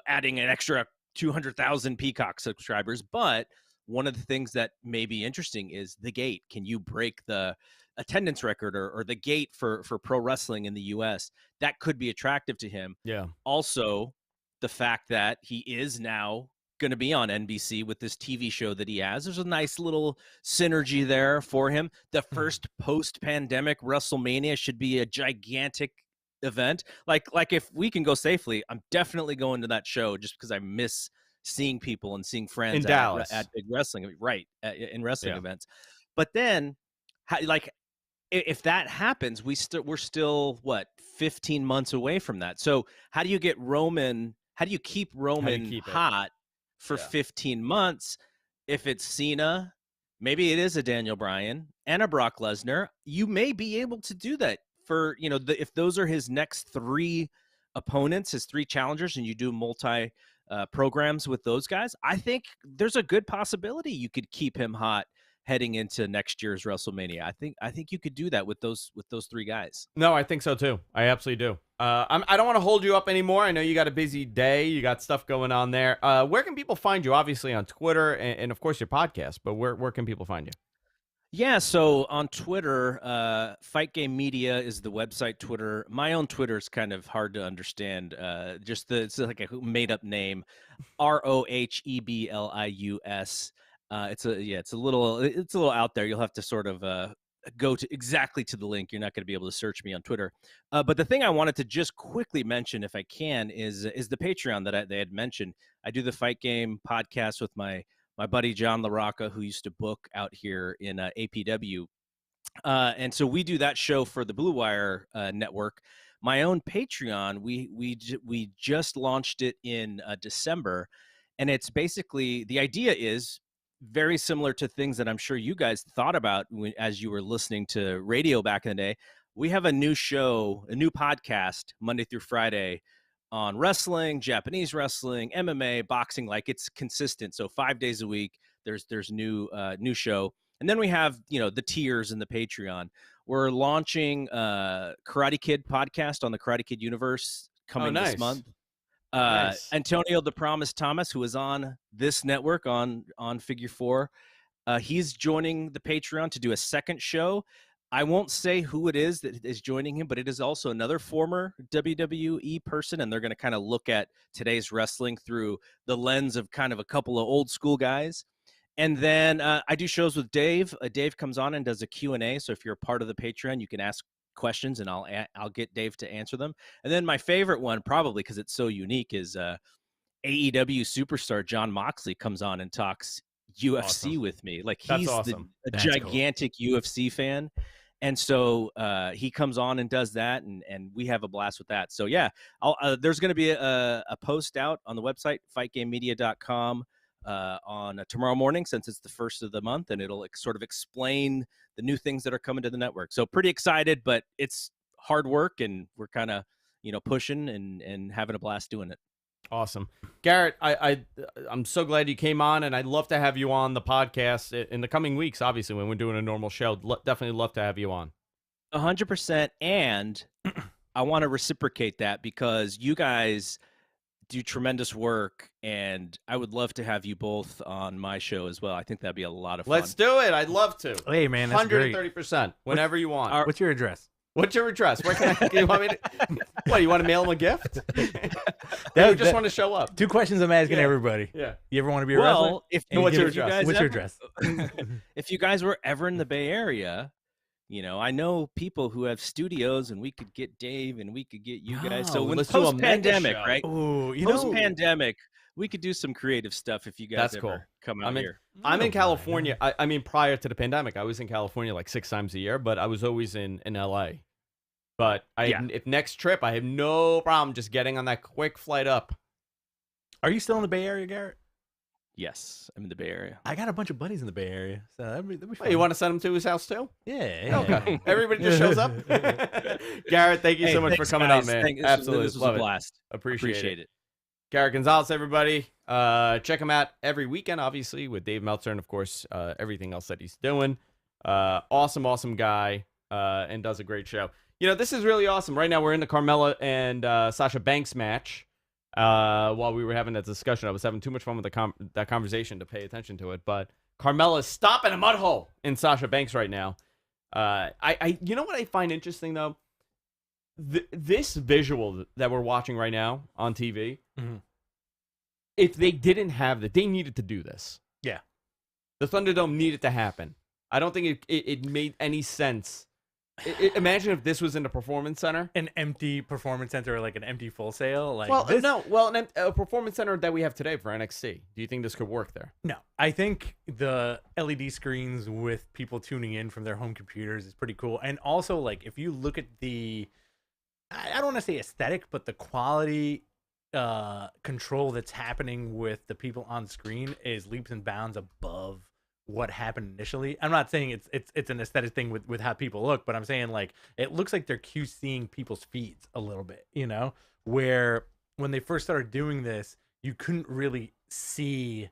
adding an extra 200,000 Peacock subscribers. But one of the things that may be interesting is the gate. Can you break the attendance record or the gate for pro wrestling in the US? That could be attractive to him. Yeah. Also, the fact that he is now going to be on NBC with this TV show that he has. There's a nice little synergy there for him. The first post-pandemic WrestleMania should be a gigantic event. Like if we can go safely, I'm definitely going to that show just because I miss seeing people and seeing friends In Dallas. at big wrestling, right? In wrestling events. But then, if that happens, we're still what 15 months away from that. So how do you get Roman? How do you keep Roman hot for 15 months? If it's Cena, maybe it is a Daniel Bryan and a Brock Lesnar. You may be able to do that for if those are his next 3 opponents, his 3 challengers, and you do multi programs with those guys. I think there's a good possibility you could keep him hot heading into next year's WrestleMania. I think you could do that with those 3 guys. No, I think so too. I absolutely do. I don't want to hold you up anymore. I know you got a busy day. You got stuff going on there. Where can people find you? Obviously on Twitter and of course your podcast, but where can people find you? Yeah, so on Twitter, Fight Game Media is the website Twitter. My own Twitter is kind of hard to understand. It's like a made-up name, ROHEBLIUS. It's a little out there. You'll have to sort of go to exactly to the link. You're not going to be able to search me on Twitter. But the thing I wanted to just quickly mention, if I can, is the Patreon that they had mentioned. I do the Fight Game podcast with my buddy John LaRocca, who used to book out here in APW. And so we do that show for the Blue Wire network. My own Patreon, we just launched it in December. And it's basically, the idea is very similar to things that I'm sure you guys thought about as you were listening to radio back in the day. We have a new show, a new podcast, Monday through Friday, on wrestling, Japanese wrestling, MMA, boxing. Like, it's consistent. So 5 days a week, there's new show. And then we have, the tiers in the Patreon. We're launching Karate Kid podcast on the Karate Kid universe coming this month. Nice. Antonio the Promise Thomas, who is on this network on Figure 4, he's joining the Patreon to do a second show. I won't say who it is that is joining him, but it is also another former WWE person, and they're going to kind of look at today's wrestling through the lens of kind of a couple of old school guys. And then I do shows with Dave. Dave comes on and does a Q&A, so if you're a part of the Patreon, you can ask questions, and I'll get Dave to answer them. And then my favorite one, probably because it's so unique, is AEW superstar John Moxley comes on and talks UFC with me. Like, he's awesome. a gigantic UFC fan. And so he comes on and does that, and we have a blast with that. So, yeah, there's going to be a post out on the website, fightgamemedia.com, on tomorrow morning, since it's the first of the month, and it'll sort of explain the new things that are coming to the network. So pretty excited, but it's hard work, and we're kind of, pushing and having a blast doing it. Awesome. Garrett, I'm so glad you came on, and I'd love to have you on the podcast in the coming weeks, obviously, when we're doing a normal show. Definitely love to have you on. 100%. And I want to reciprocate that, because you guys do tremendous work, and I would love to have you both on my show as well. I think that'd be a lot of fun. Let's do it. I'd love to. Hey, man, that's 130%. Whenever you want. What's your address? What's your address? Where can you want me to? What, you want to mail him a gift? You just want to show up. 2 questions I'm asking everybody. Yeah. You ever want to be a wrestler? What's your address? What's your address? If you guys were ever in the Bay Area, I know people who have studios, and we could get Dave, and we could get you guys. So when post-pandemic, right? Ooh, post-pandemic, we could do some creative stuff if you guys ever come out here. I'm in California. I mean, prior to the pandemic, I was in California like 6 times a year, but I was always in LA. But if next trip, I have no problem just getting on that quick flight up. Are you still in the Bay Area, Garrett? Yes, I'm in the Bay Area. I got a bunch of buddies in the Bay Area, so that'd be fun. Wait, you want to send him to his house too? Yeah. Okay. Everybody just shows up. Garrett, thank you so much for coming on, man. Absolutely. This was Love a blast. Appreciate it. Garrett Gonzalez, everybody. Check him out every weekend, obviously, with Dave Meltzer and, of course, everything else that he's doing. Awesome guy, and does a great show. You know, this is really awesome. Right now, we're in the Carmella and Sasha Banks match. While we were having that discussion, I was having too much fun with that conversation to pay attention to it. But Carmella's stopping a mud hole in Sasha Banks right now. You know what I find interesting though? This visual that we're watching right now on TV. Mm-hmm. If they didn't have that, they needed to do this. Yeah, the Thunderdome needed to happen. I don't think it made any sense. Imagine if this was in a performance center, an empty performance center, or like an empty Full Sail. Like, a performance center that we have today for NXT. Do you think this could work there? No, I think the LED screens with people tuning in from their home computers is pretty cool. And also, like, if you look at the, I don't want to say aesthetic, but the quality control that's happening with the people on screen is leaps and bounds above what happened initially. I'm not saying it's an aesthetic thing with how people look, but I'm saying, like, it looks like they're QCing people's feeds a little bit, you know, where when they first started doing this, you couldn't really see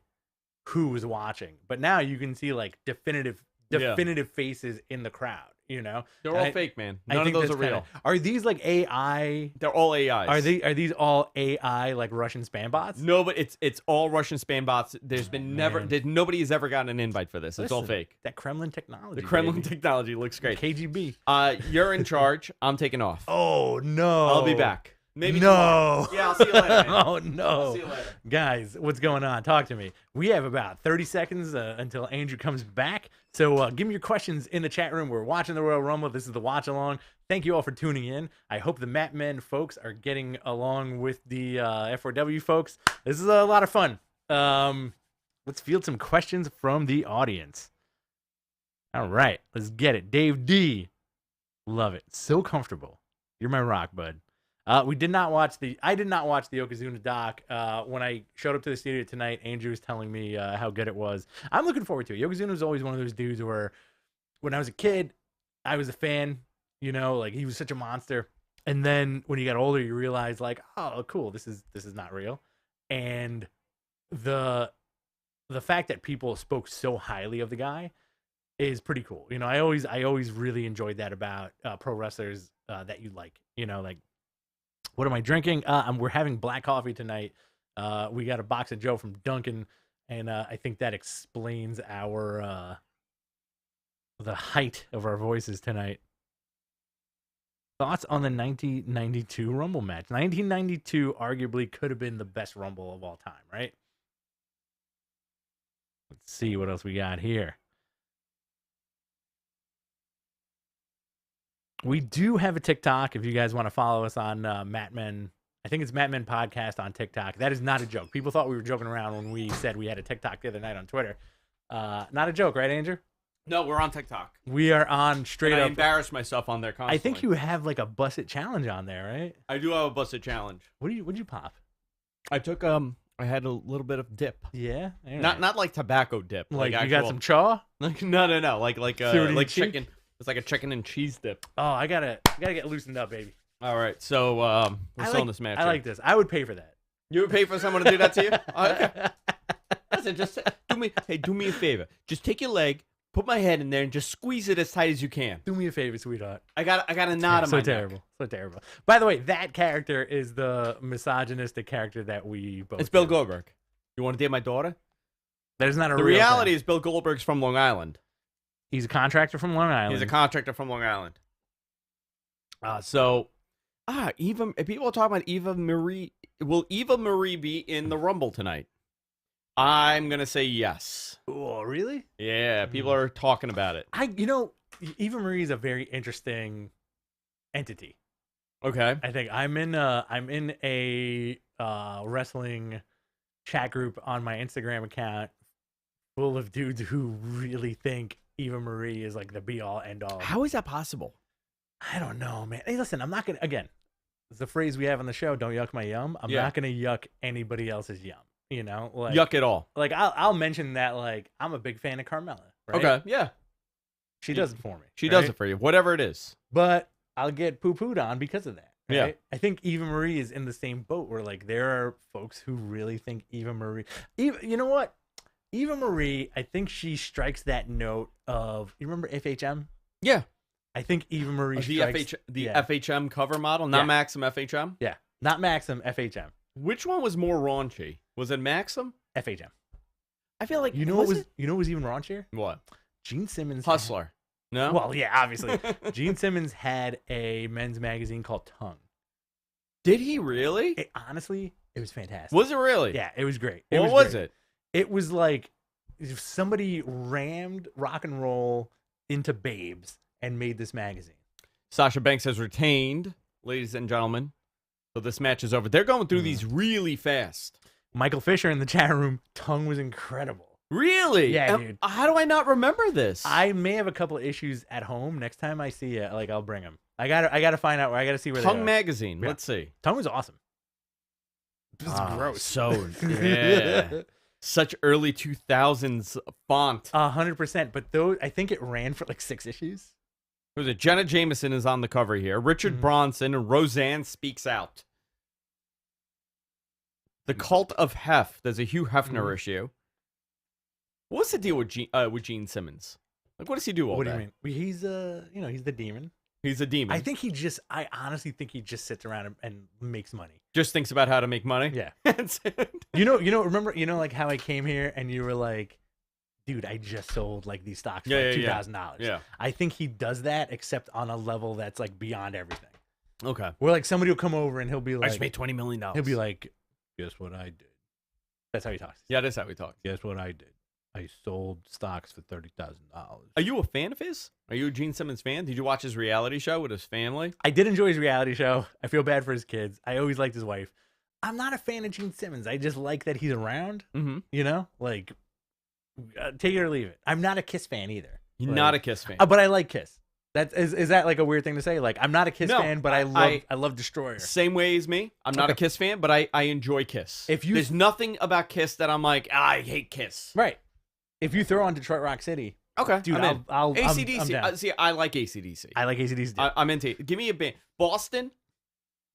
who was watching, but now you can see like definitive faces in the crowd, you know. They're all fake, man. None of those are real. Are these like AI? They're all AIs. Are these all AI, like Russian spam bots? No, but it's all Russian spam bots. There's been nobody has ever gotten an invite for this. It's all fake. That Kremlin technology. The Kremlin technology looks great. KGB. You're in charge. I'm taking off. Oh no. I'll be back. Maybe no. Tomorrow. Yeah, I'll see you later, man. Oh no. I'll see you later. Guys, what's going on? Talk to me. We have about 30 seconds until Andrew comes back. So give me your questions in the chat room. We're watching the Royal Rumble. This is the watch along. Thank you all for tuning in. I hope the Mat Men folks are getting along with the F4W folks. This is a lot of fun. Let's field some questions from the audience. All right, let's get it. Dave D. Love it. So comfortable. You're my rock, bud. I did not watch the Yokozuna doc. When I showed up to the studio tonight, Andrew was telling me how good it was. I'm looking forward to it. Yokozuna was always one of those dudes where, when I was a kid, I was a fan. You know, like, he was such a monster. And then when you got older, you realize, like, oh, cool, this is not real. And the fact that people spoke so highly of the guy is pretty cool. You know, I always really enjoyed that about pro wrestlers that you like. You know, like, what am I drinking? We're having black coffee tonight. We got a box of Joe from Dunkin', and I think that explains our the height of our voices tonight. Thoughts on the 1992 Rumble match? 1992 arguably could have been the best Rumble of all time, right? Let's see what else we got here. We do have a TikTok if you guys want to follow us on Mat Men. I think it's Mat Men Podcast on TikTok. That is not a joke. People thought we were joking around when we said we had a TikTok the other night on Twitter. Not a joke, right, Andrew? No, we're on TikTok. We are on straight up. I embarrass myself on there constantly. I think you have like a Busset challenge on there, right? I do have a Busset challenge. What'd you pop? I took I had a little bit of dip. Yeah, not like tobacco dip. Like you got some chaw? Like no, like chicken. It's like a chicken and cheese dip. Oh, I gotta get loosened up, baby. All right, so we're still in this match. I like this. I would pay for that. You would pay for someone to do that to you? Okay. Listen, just do me a favor. Just take your leg, put my head in there, and just squeeze it as tight as you can. Do me a favor, sweetheart. I got a knot on my neck. So terrible. By the way, that character is the misogynistic character that we both. It's Bill Goldberg. You want to date my daughter? That is not a The real reality thing. is Bill Goldberg's from Long Island. He's a contractor from Long Island. He's a contractor from Long Island. Eva. People are talking about Eva Marie. Will Eva Marie be in the Rumble tonight? I'm gonna say yes. Oh, really? Yeah, people are talking about it. Eva Marie is a very interesting entity. Okay. I think I'm in a wrestling chat group on my Instagram account full of dudes who really think Eva Marie is like the be all end all. How is that possible? I don't know, man. Hey, listen, I'm not gonna, again, it's the phrase we have on the show, don't yuck my yum. I'm not gonna yuck anybody else's yum. You know, like yuck it all. Like I'll mention that like I'm a big fan of Carmella. Right? Okay, yeah. She does it for me. She right? does it for you, whatever it is. But I'll get poo-pooed on because of that. Right? Yeah. I think Eva Marie is in the same boat where like there are folks who really think you know what? Eva Marie, I think she strikes that note of, you remember FHM? Yeah. I think Eva Marie strikes the FHM cover model, not Maxim FHM? Yeah. Not Maxim, FHM. Which one was more raunchy? Was it Maxim? FHM. I feel like You know what was even raunchier? What? Gene Simmons. Hustler. No? Well, yeah, obviously. Gene Simmons had a men's magazine called Tongue. Did he really? Honestly, it was fantastic. Was it really? Yeah, it was great. What was it? It was like if somebody rammed rock and roll into babes and made this magazine. Sasha Banks has retained, ladies and gentlemen. So this match is over. They're going through these really fast. Michael Fisher in the chat room, Tongue was incredible. Really? Yeah, dude. How do I not remember this? I may have a couple of issues at home. Next time I see it, like I'll bring them. I gotta find out where I gotta see where Tongue they are. magazine. Yeah. Let's see. Tongue was awesome. This is gross. So yeah. Such early 2000s font. 100%. But those, I think it ran for like 6 issues. Who's it? Jenna Jameson is on the cover here. Richard Bronson and Roseanne Speaks Out. The Cult of Hef. There's a Hugh Hefner issue. What's the deal with Gene Simmons? Like, what does he do all day? What do you mean? He's he's the demon. He's a demon. I honestly think he just sits around and makes money. Just thinks about how to make money. Yeah. That's it. Remember, like how I came here and you were like, dude, I just sold like these stocks for like $2,000. Yeah. I think he does that, except on a level that's like beyond everything. Okay. Where like somebody will come over and he'll be like, I just made $20 million. He'll be like, guess what I did? That's how he talks. Yeah, that's how we talk. Guess what I did? I sold stocks for $30,000. Are you a fan of his? Are you a Gene Simmons fan? Did you watch his reality show with his family? I did enjoy his reality show. I feel bad for his kids. I always liked his wife. I'm not a fan of Gene Simmons. I just like that he's around. Mm-hmm. You know, like take it or leave it. I'm not a Kiss fan either. You're not a Kiss fan, but I like Kiss. That is that like a weird thing to say? Like I'm not a Kiss fan, but I love Destroyer. Same way as me. I'm not a Kiss fan, but I enjoy Kiss. There's nothing about Kiss that I'm like, I hate Kiss. Right. If you throw on Detroit Rock City, okay, dude, I'll AC/DC. I'm down. See, I like AC/DC. I like AC/DC. I'm into it. Give me a band. Boston.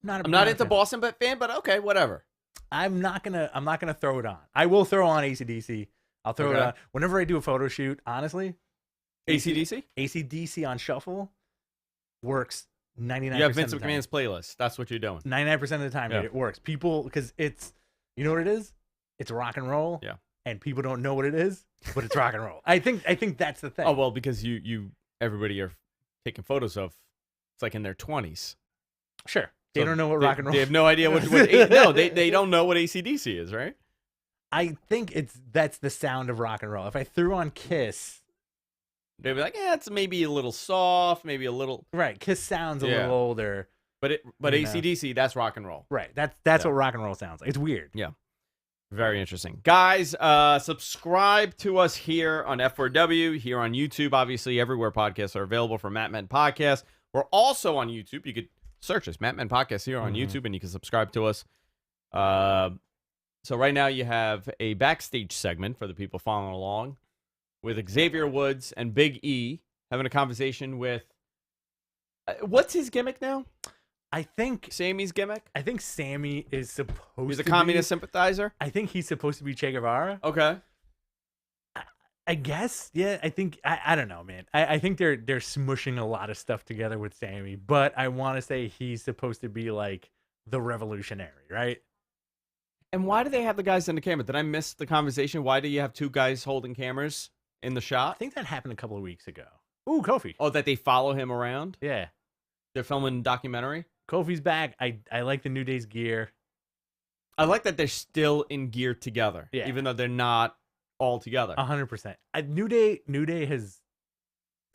I'm not into Boston, but okay, whatever. I'm not gonna throw it on. I will throw on AC/DC. I'll throw it on whenever I do a photo shoot. Honestly, AC/DC. AC/DC on shuffle works 99%. You have Vince of the time. McMahon's playlist. That's what you're doing. 99% of the time, dude, it works. People, because it's, you know what it is? It's rock and roll. Yeah. And people don't know what it is, but it's rock and roll. I think that's the thing. Oh well, because everybody are taking photos of. It's like in their 20s. Sure. They don't know what rock and roll. They have no idea no, they don't know what AC/DC is, right? I think that's the sound of rock and roll. If I threw on Kiss, they'd be like, it's maybe a little soft, maybe a little right. Kiss sounds a little older, but AC/DC, that's rock and roll. Right. That's what rock and roll sounds like. It's weird. Yeah. Very interesting. Guys, subscribe to us here on F4W, here on YouTube. Obviously, everywhere podcasts are available for Matt Men Podcast. We're also on YouTube. You could search us, Matt Men Podcast, here on YouTube, and you can subscribe to us. So right now you have a backstage segment for the people following along with Xavier Woods and Big E having a conversation with, what's his gimmick now? I think Sammy's gimmick? I think Sammy is supposed to be... He's a communist sympathizer? I think he's supposed to be Che Guevara. Okay. I guess, yeah. I think I don't know, man. I think they're smushing a lot of stuff together with Sammy, but I want to say he's supposed to be like the revolutionary, right? And why do they have the guys in the camera? Did I miss the conversation? Why do you have two guys holding cameras in the shot? I think that happened a couple of weeks ago. Ooh, Kofi. Oh, that they follow him around? Yeah. They're filming a documentary? Kofi's back. I like the New Day's gear. I like that they're still in gear together, even though they're not all together. 100%. New Day has,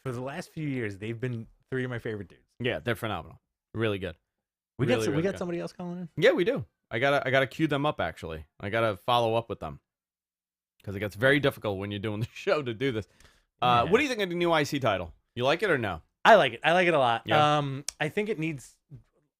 for the last few years, they've been 3 of my favorite dudes. Yeah, they're phenomenal. Really good. We got somebody else calling in? Yeah, we do. I gotta queue them up, actually. I gotta follow up with them. Because it gets very difficult when you're doing the show to do this. What do you think of the new IC title? You like it or no? I like it. I like it a lot. Yeah. I think it needs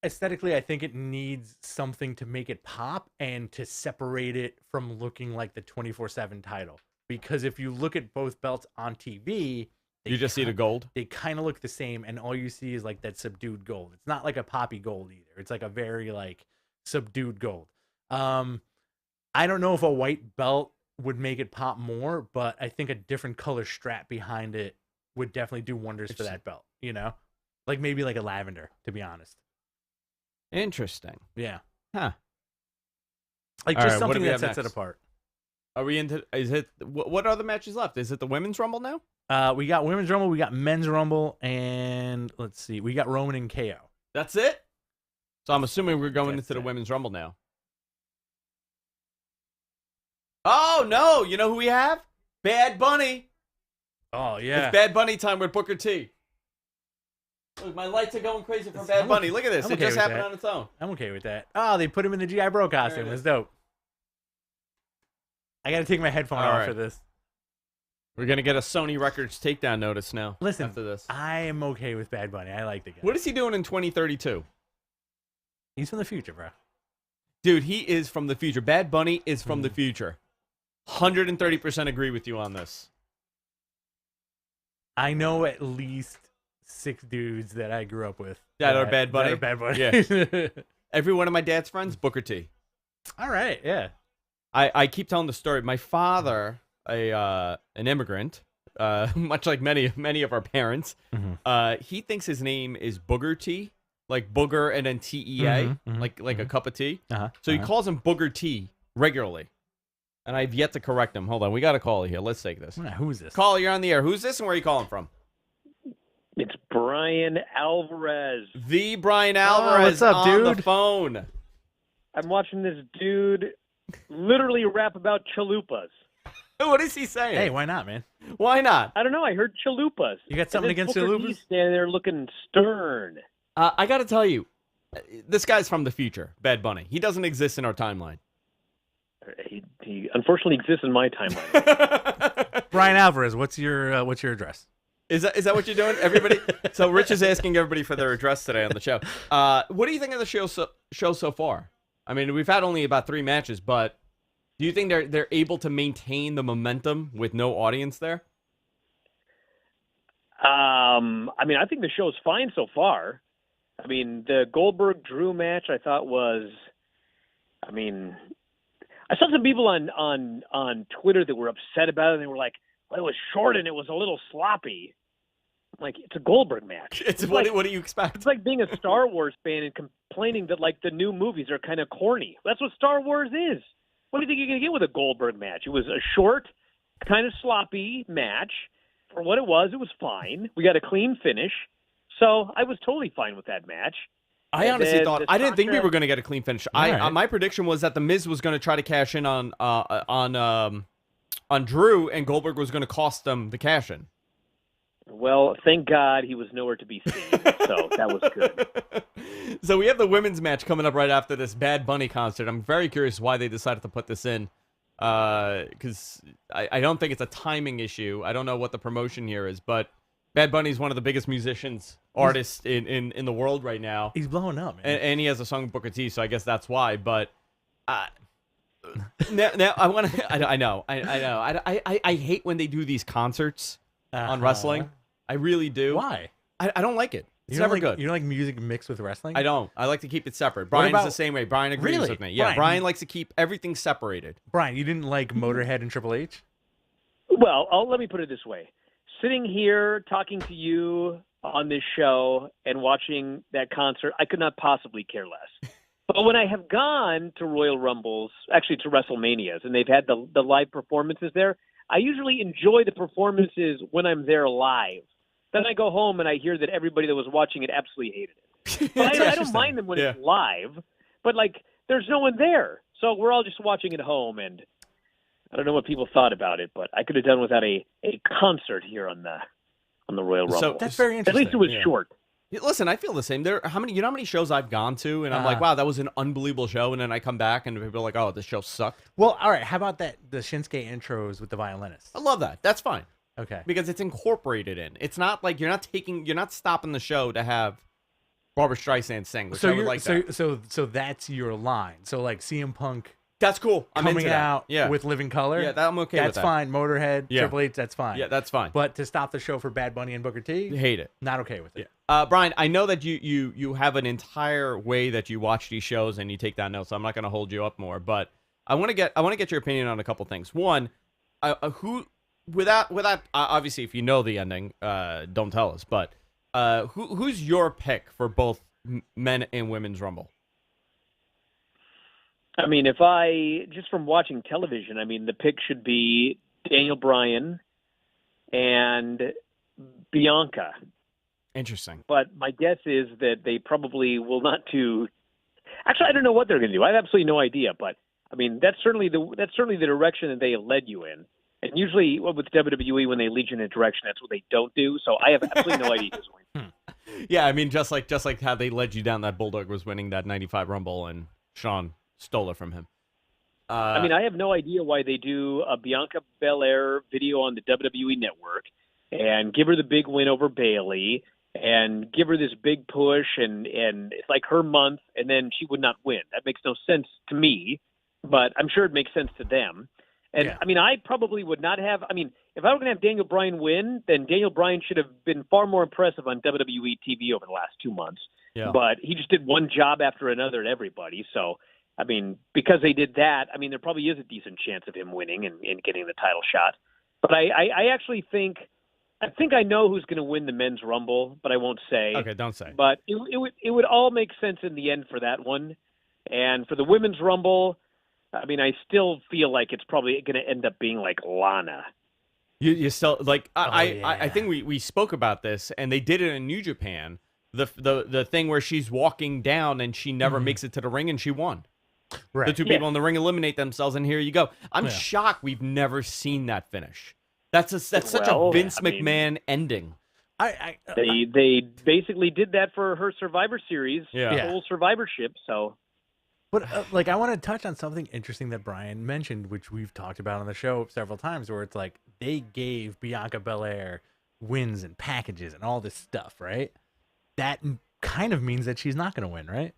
aesthetically, I think it needs something to make it pop and to separate it from looking like the 24/7 title. Because if you look at both belts on TV, You just see the gold? they kind of look the same, and all you see is like that subdued gold. It's not like a poppy gold either. It's like a very like subdued gold. I don't know if a white belt would make it pop more, but I think a different color strap behind it would definitely do wonders for that belt, you know? Like maybe like a lavender, to be honest. Interesting. Yeah. Huh. Like All just right, what do something we that have sets it next? apart. Are we into? Is it? What other matches left? Is it the women's rumble now? We got women's rumble, we got men's rumble, and let's see, we got Roman and KO. That's it. So I'm assuming we're going That's into the it. women's rumble now. Oh no! You know who we have? Bad Bunny. Oh yeah. It's Bad Bunny time with Booker T. Look, my lights are going crazy for Bad Bunny. Look at this. I'm It okay just with happened that. on its own. I'm okay with that. Oh, they put him in the G.I. Bro costume. it That's is. dope. I gotta take my headphone All off right. for this. We're gonna get a Sony Records takedown notice now. Listen, after this, I am okay with Bad Bunny. I like the guy. what is he doing in 2032? He's from the future, bro. Dude, he is from the future. Bad Bunny is from the future. 130% agree with you on this. I know at least 6 dudes that I grew up with That are Bad Bunny? That are Bad Bunny. Yeah. Every one of my dad's friends, Booker T. All right. Yeah. I keep telling the story. My father, an immigrant, much like many of our parents, he thinks his name is Booger T, like booger and then TEA, like a cup of tea. So he calls him Booger T regularly, and I've yet to correct him. Hold on, we got a caller here. Let's take this. Who is this? Caller, you're on the air. Who's this, and where are you calling from? It's Brian Alvarez. The Brian Alvarez what's up, on the dude? phone. I'm watching this dude literally rap about chalupas. What is he saying? Hey, why not, man? Why not? I don't know. I heard chalupas. You got something And then against Booker chalupas? T's standing there looking stern. I got to tell you, this guy's from the future, Bad Bunny. He doesn't exist in our timeline. He unfortunately exists in my timeline. Brian Alvarez, what's your address? Is that what you're doing? Everybody. So Rich is asking everybody for their address today on the show. What do you think of the show so far? I mean, we've had only about 3 matches, but do you think they're able to maintain the momentum with no audience there? I mean, I think the show's fine so far. I mean, the Goldberg-Drew match I thought was, I mean, I saw some people on Twitter that were upset about it, and they were like, well, it was short and it was a little sloppy. I'm like, it's a Goldberg match. It's like, what do you expect? It's like being a Star Wars fan and complaining that, like, the new movies are kind of corny. That's what Star Wars is. What do you think you're going to get with a Goldberg match? It was a short, kind of sloppy match. For what it was fine. We got a clean finish. So I was totally fine with that match. I And honestly then thought the I didn't think we Sasha- were going to get a clean finish. Right. My prediction was that the Miz was going to try to cash in on Drew, and Goldberg was going to cost them the cash in. Well, thank God he was nowhere to be seen. So that was good. So we have the women's match coming up right after this Bad Bunny concert. I'm very curious why they decided to put this in, because I don't think it's a timing issue. I don't know what the promotion here is, but Bad Bunny is one of the biggest artists in the world right now. He's blowing up, man. And he has a song with Booker T, so I guess that's why. But now I want to. I know. I hate when they do these concerts on wrestling. I really do. Why? I don't like it. It's You don't never like, good. You don't like music mixed with wrestling? I don't. I like to keep it separate. Brian's about- the same way. Brian agrees Really? with me. Yeah, Brian, Brian likes to keep everything separated. Brian, you didn't like Motorhead and Triple H? Well, let me put it this way. Sitting here talking to you on this show and watching that concert, I could not possibly care less. But when I have gone to Royal Rumbles, actually to WrestleManias, and they've had the live performances there, I usually enjoy the performances when I'm there live. Then I go home and I hear that everybody that was watching it absolutely hated it. But I don't mind them when it's live, but like there's no one there. So we're all just watching at home, and I don't know what people thought about it, but I could have done without a concert here on the Royal Rumble. So- That's very At interesting. least it was short. Listen, I feel the same. You know how many shows I've gone to, and I'm like, wow, that was an unbelievable show, and then I come back and people are like, oh, this show sucked. Well, all right. How about the Shinsuke intros with the violinists? I love that. That's fine. Okay. Because it's incorporated in. It's not like you're not stopping the show to have Barbara Streisand sang, which So I would you're like that. so that's your line. So like CM Punk That's cool. I'm coming into that. out Yeah. with Living Color. Yeah, I'm okay with That's that. fine. Motorhead, Yeah. Triple H, that's fine. Yeah, that's fine. But to stop the show for Bad Bunny and Booker T, Hate it. not okay with it. Brian, I know that you have an entire way that you watch these shows and you take down notes, so I'm not going to hold you up more. But I want to get your opinion on a couple things. One, who without obviously if you know the ending, don't tell us. But who's your pick for both men and women's Rumble? I mean, if I just from watching television, I mean, the pick should be Daniel Bryan and Bianca. Interesting. But my guess is that they probably will not do. Actually, I don't know what they're going to do. I have absolutely no idea. But I mean, that's certainly the direction that they led you in. And usually, with WWE, when they lead you in a direction, that's what they don't do. So I have absolutely no idea who's winning. Yeah, I mean, just like how they led you down that Bulldog was winning that '95 Rumble and Shawn stole it from him. I mean, I have no idea why they do a Bianca Belair video on the WWE Network and give her the big win over Bayley and give her this big push and it's like her month and then she would not win. That makes no sense to me, but I'm sure it makes sense to them. And Yeah. I mean, I probably would not have. I mean, if I were going to have Daniel Bryan win, then Daniel Bryan should have been far more impressive on WWE TV over the last 2 months. Yeah. But he just did one job after another at everybody. So, I mean, because they did that, I mean, there probably is a decent chance of him winning and getting the title shot. But I actually think I know who's going to win the men's Rumble, but I won't say. Okay, don't say. But it would all make sense in the end for that one. And for the women's Rumble, I mean, I still feel like it's probably going to end up being like Lana. You still like I yeah. think we spoke about this and they did it in New Japan. The thing where she's walking down and she never makes it to the ring and she won. Right. The two people in the ring eliminate themselves and here you go. I'm shocked we've never seen that finish. That's such a Vince McMahon ending. They basically did that for her Survivor Series, whole survivorship. So, but like I want to touch on something interesting that Brian mentioned, which we've talked about on the show several times, where it's like they gave Bianca Belair wins and packages and all this stuff, right? That kind of means that she's not going to win, right?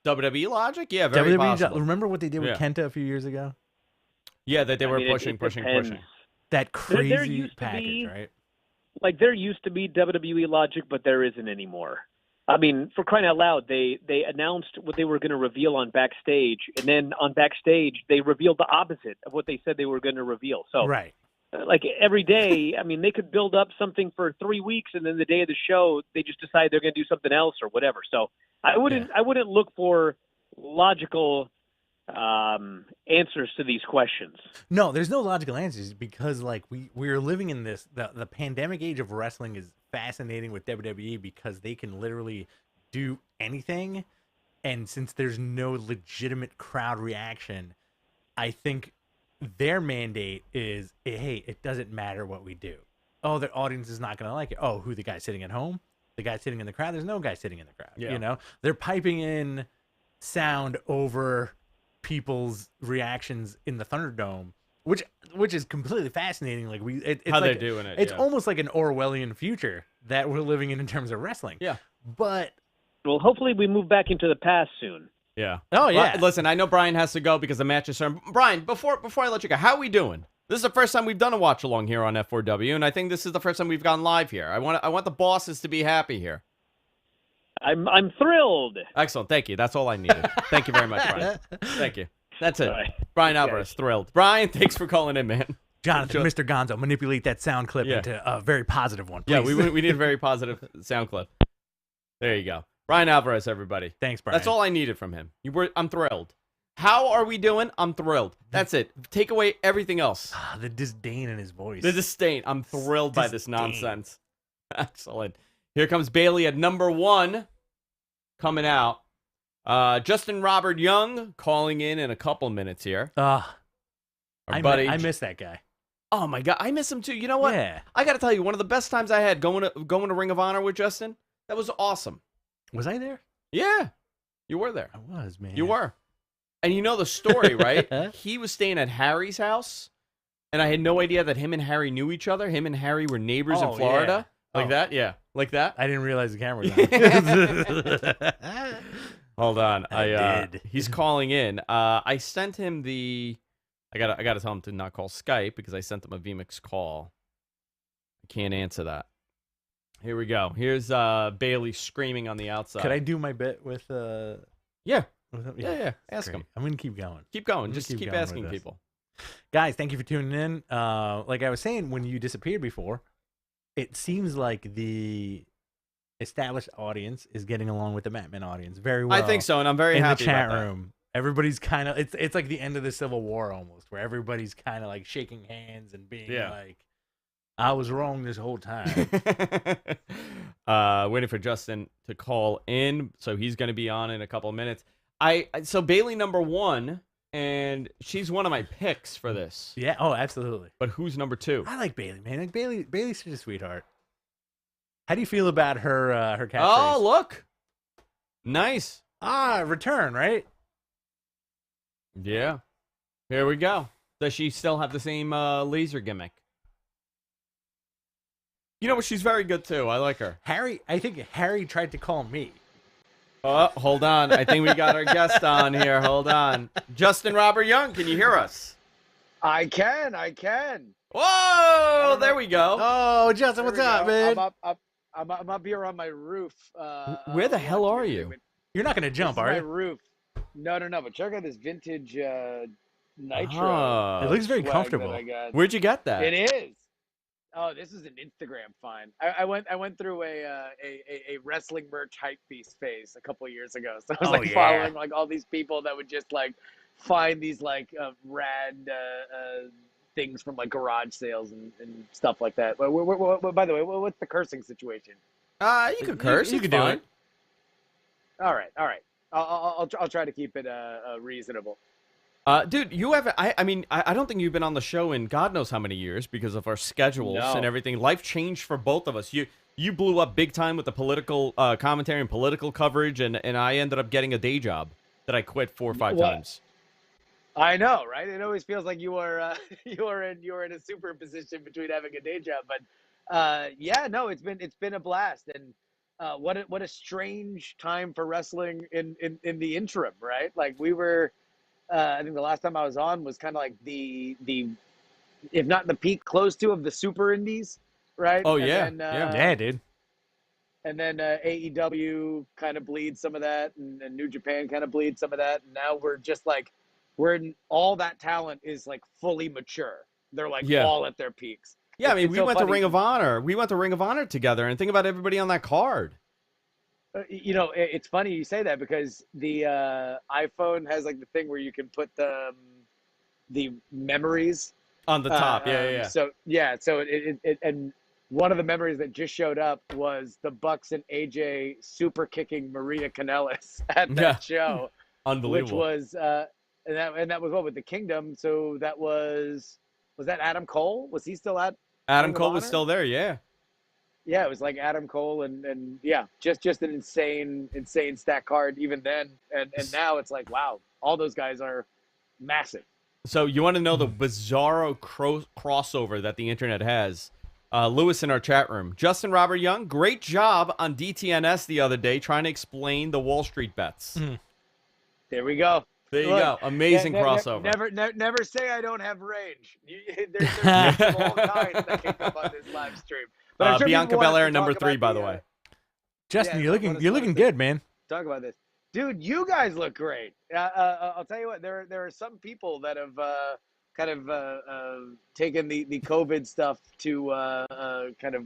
WWE logic? Yeah, very possible. Remember what they did with Kenta a few years ago? Yeah, that they were pushing. That crazy there used to package, be, right? Like there used to be WWE logic, but there isn't anymore. I mean, for crying out loud, they announced what they were going to reveal on Backstage, and then on Backstage they revealed the opposite of what they said they were going to reveal. So, right. Like every day, I mean, they could build up something for 3 weeks, and then the day of the show, they just decide they're going to do something else or whatever. So, I wouldn't look for logical answers to these questions. No, there's no logical answers because like we're living in this the pandemic age of wrestling is fascinating with WWE because they can literally do anything, and since there's no legitimate crowd reaction, I think their mandate is, hey, it doesn't matter what we do. Oh, the audience is not going to like it. Oh, who, the guy sitting at home? The guy sitting in the crowd? There's no guy sitting in the crowd. Yeah. You know, they're piping in sound over people's reactions in the Thunderdome, which is completely fascinating. Like it's how like, they're doing it. It's almost like an Orwellian future that we're living in terms of wrestling. Yeah. But well, hopefully we move back into the past soon. Yeah. Oh yeah. Well, listen, I know Brian has to go because the match is starting. Brian, before I let you go, how are we doing? This is the first time we've done a watch along here on F4W, and I think this is the first time we've gone live here. I want the bosses to be happy here. I'm thrilled. Excellent. Thank you. That's all I needed. Thank you very much, Brian. Thank you. That's it. Right. Brian Alvarez, thrilled. Brian, thanks for calling in, man. Jonathan, Mr. Gonzo, manipulate that sound clip into a very positive one, please. Yeah, we need a very positive sound clip. There you go. Brian Alvarez, everybody. Thanks, Brian. That's all I needed from him. I'm thrilled. How are we doing? I'm thrilled. That's it. Take away everything else. The disdain in his voice. The disdain. I'm thrilled by this nonsense. Excellent. Here comes Bailey at number 1. Coming out. Justin Robert Young calling in a couple minutes here. I buddy. miss that guy. Oh my God, I miss him too. You know what? Yeah. I got to tell you, one of the best times I had going to Ring of Honor with Justin. That was awesome. Was I there? Yeah, you were there. I was, man. You were. And you know the story, right? He was staying at Harry's house, and I had no idea that him and Harry knew each other. Him and Harry were neighbors in Florida. Like Oh. that? Yeah. Like that? I didn't realize the camera was on. Hold on. I did. He's calling in. I sent him the. I gotta tell him to not call Skype because I sent him a VMix call. I can't answer that. Here we go. Here's Bailey screaming on the outside. Could I do my bit with Yeah. with him? Yeah. Ask Great. him. I'm gonna keep going. Keep going. gonna Just keep keep going with asking this. people. Guys, thank you for tuning in. Like I was saying, when you disappeared before, it seems like the established audience is getting along with the Matman audience very well. I think so, and I'm very in the happy chat about that. room. Everybody's kind of it's like the end of the Civil War almost, where everybody's kind of like shaking hands and being like, "I was wrong this whole time." Waiting for Justin to call in, so he's going to be on in a couple of minutes. So Bailey number 1, and she's one of my picks for this. Yeah. Oh, absolutely. But who's number 2? I like Bailey, man. Like Bailey's such a sweetheart. How do you feel about her catchphrase? Oh, look, nice. Return, right? Yeah, here we go. Does she still have the same laser gimmick? You know what? She's very good too. I like her. I think Harry tried to call me. Oh, hold on. I think we got our guest on here. Hold on. Justin Robert Young, can you hear us? I can. Whoa! There we go. Oh, Justin, what's up, man? I'm up here on my roof. Where the hell are you? You're not gonna jump, This is are my you? roof. No. But check out this vintage nitro. Ah. It looks very swag comfortable. that I got. Where'd you get that? It is. Oh, this is an Instagram find. I went through a wrestling merch hype beast phase a couple of years ago. So I was following like all these people that would just like find these like rad things from like garage sales and stuff like that. By the way, what's the cursing situation? You could curse. you it's could do fine. it. All right. I'll try to keep it reasonable. Dude, you have. I mean, I don't think you've been on the show in God knows how many years because of our schedules No. and everything. Life changed for both of us. You blew up big time with the political commentary and political coverage, and I ended up getting a day job that I quit 4 or 5 times. I know, right? It always feels like you are in a superposition between having a day job, but yeah, no, it's been a blast, and what a strange time for wrestling in the interim, right? Like we were. I think the last time I was on was kind of like the if not the peak, close to of the super indies, right? Oh And yeah, then, Yeah, dude. And then AEW kind of bleeds some of that, and New Japan kind of bleeds some of that. And now we're just like all that talent is like fully mature. They're like all at their peaks. Yeah, I mean, It's we so went to funny. Ring of Honor. We went to Ring of Honor together, and think about everybody on that card. You know, it's funny you say that because the iPhone has like the thing where you can put the memories On the top, yeah. So it and one of the memories that just showed up was the Bucks and AJ super kicking Maria Kanellis at that show, Unbelievable. which was and that was what with the Kingdom. So that was that Adam Cole? Was he still at Adam Ring of Cole was Honor? still there, yeah. Yeah, it was like Adam Cole and yeah, just an insane stack card even then, and now it's like wow, all those guys are massive. So you want to know the bizarro crossover that the internet has? Lewis in our chat room. Justin Robert Young, great job on DTNS the other day trying to explain the Wall Street bets. There we go. There you Look, go. Amazing crossover. Never say I don't have range. There's all kinds that can come on this live stream. But I'm sure Bianca people want us Belair, to number talk 3, about by the way. Justin, Yeah, you're let looking us good, man. talk about this, dude. You guys look great. I'll tell you what. There are some people that have kind of taken the COVID stuff to kind of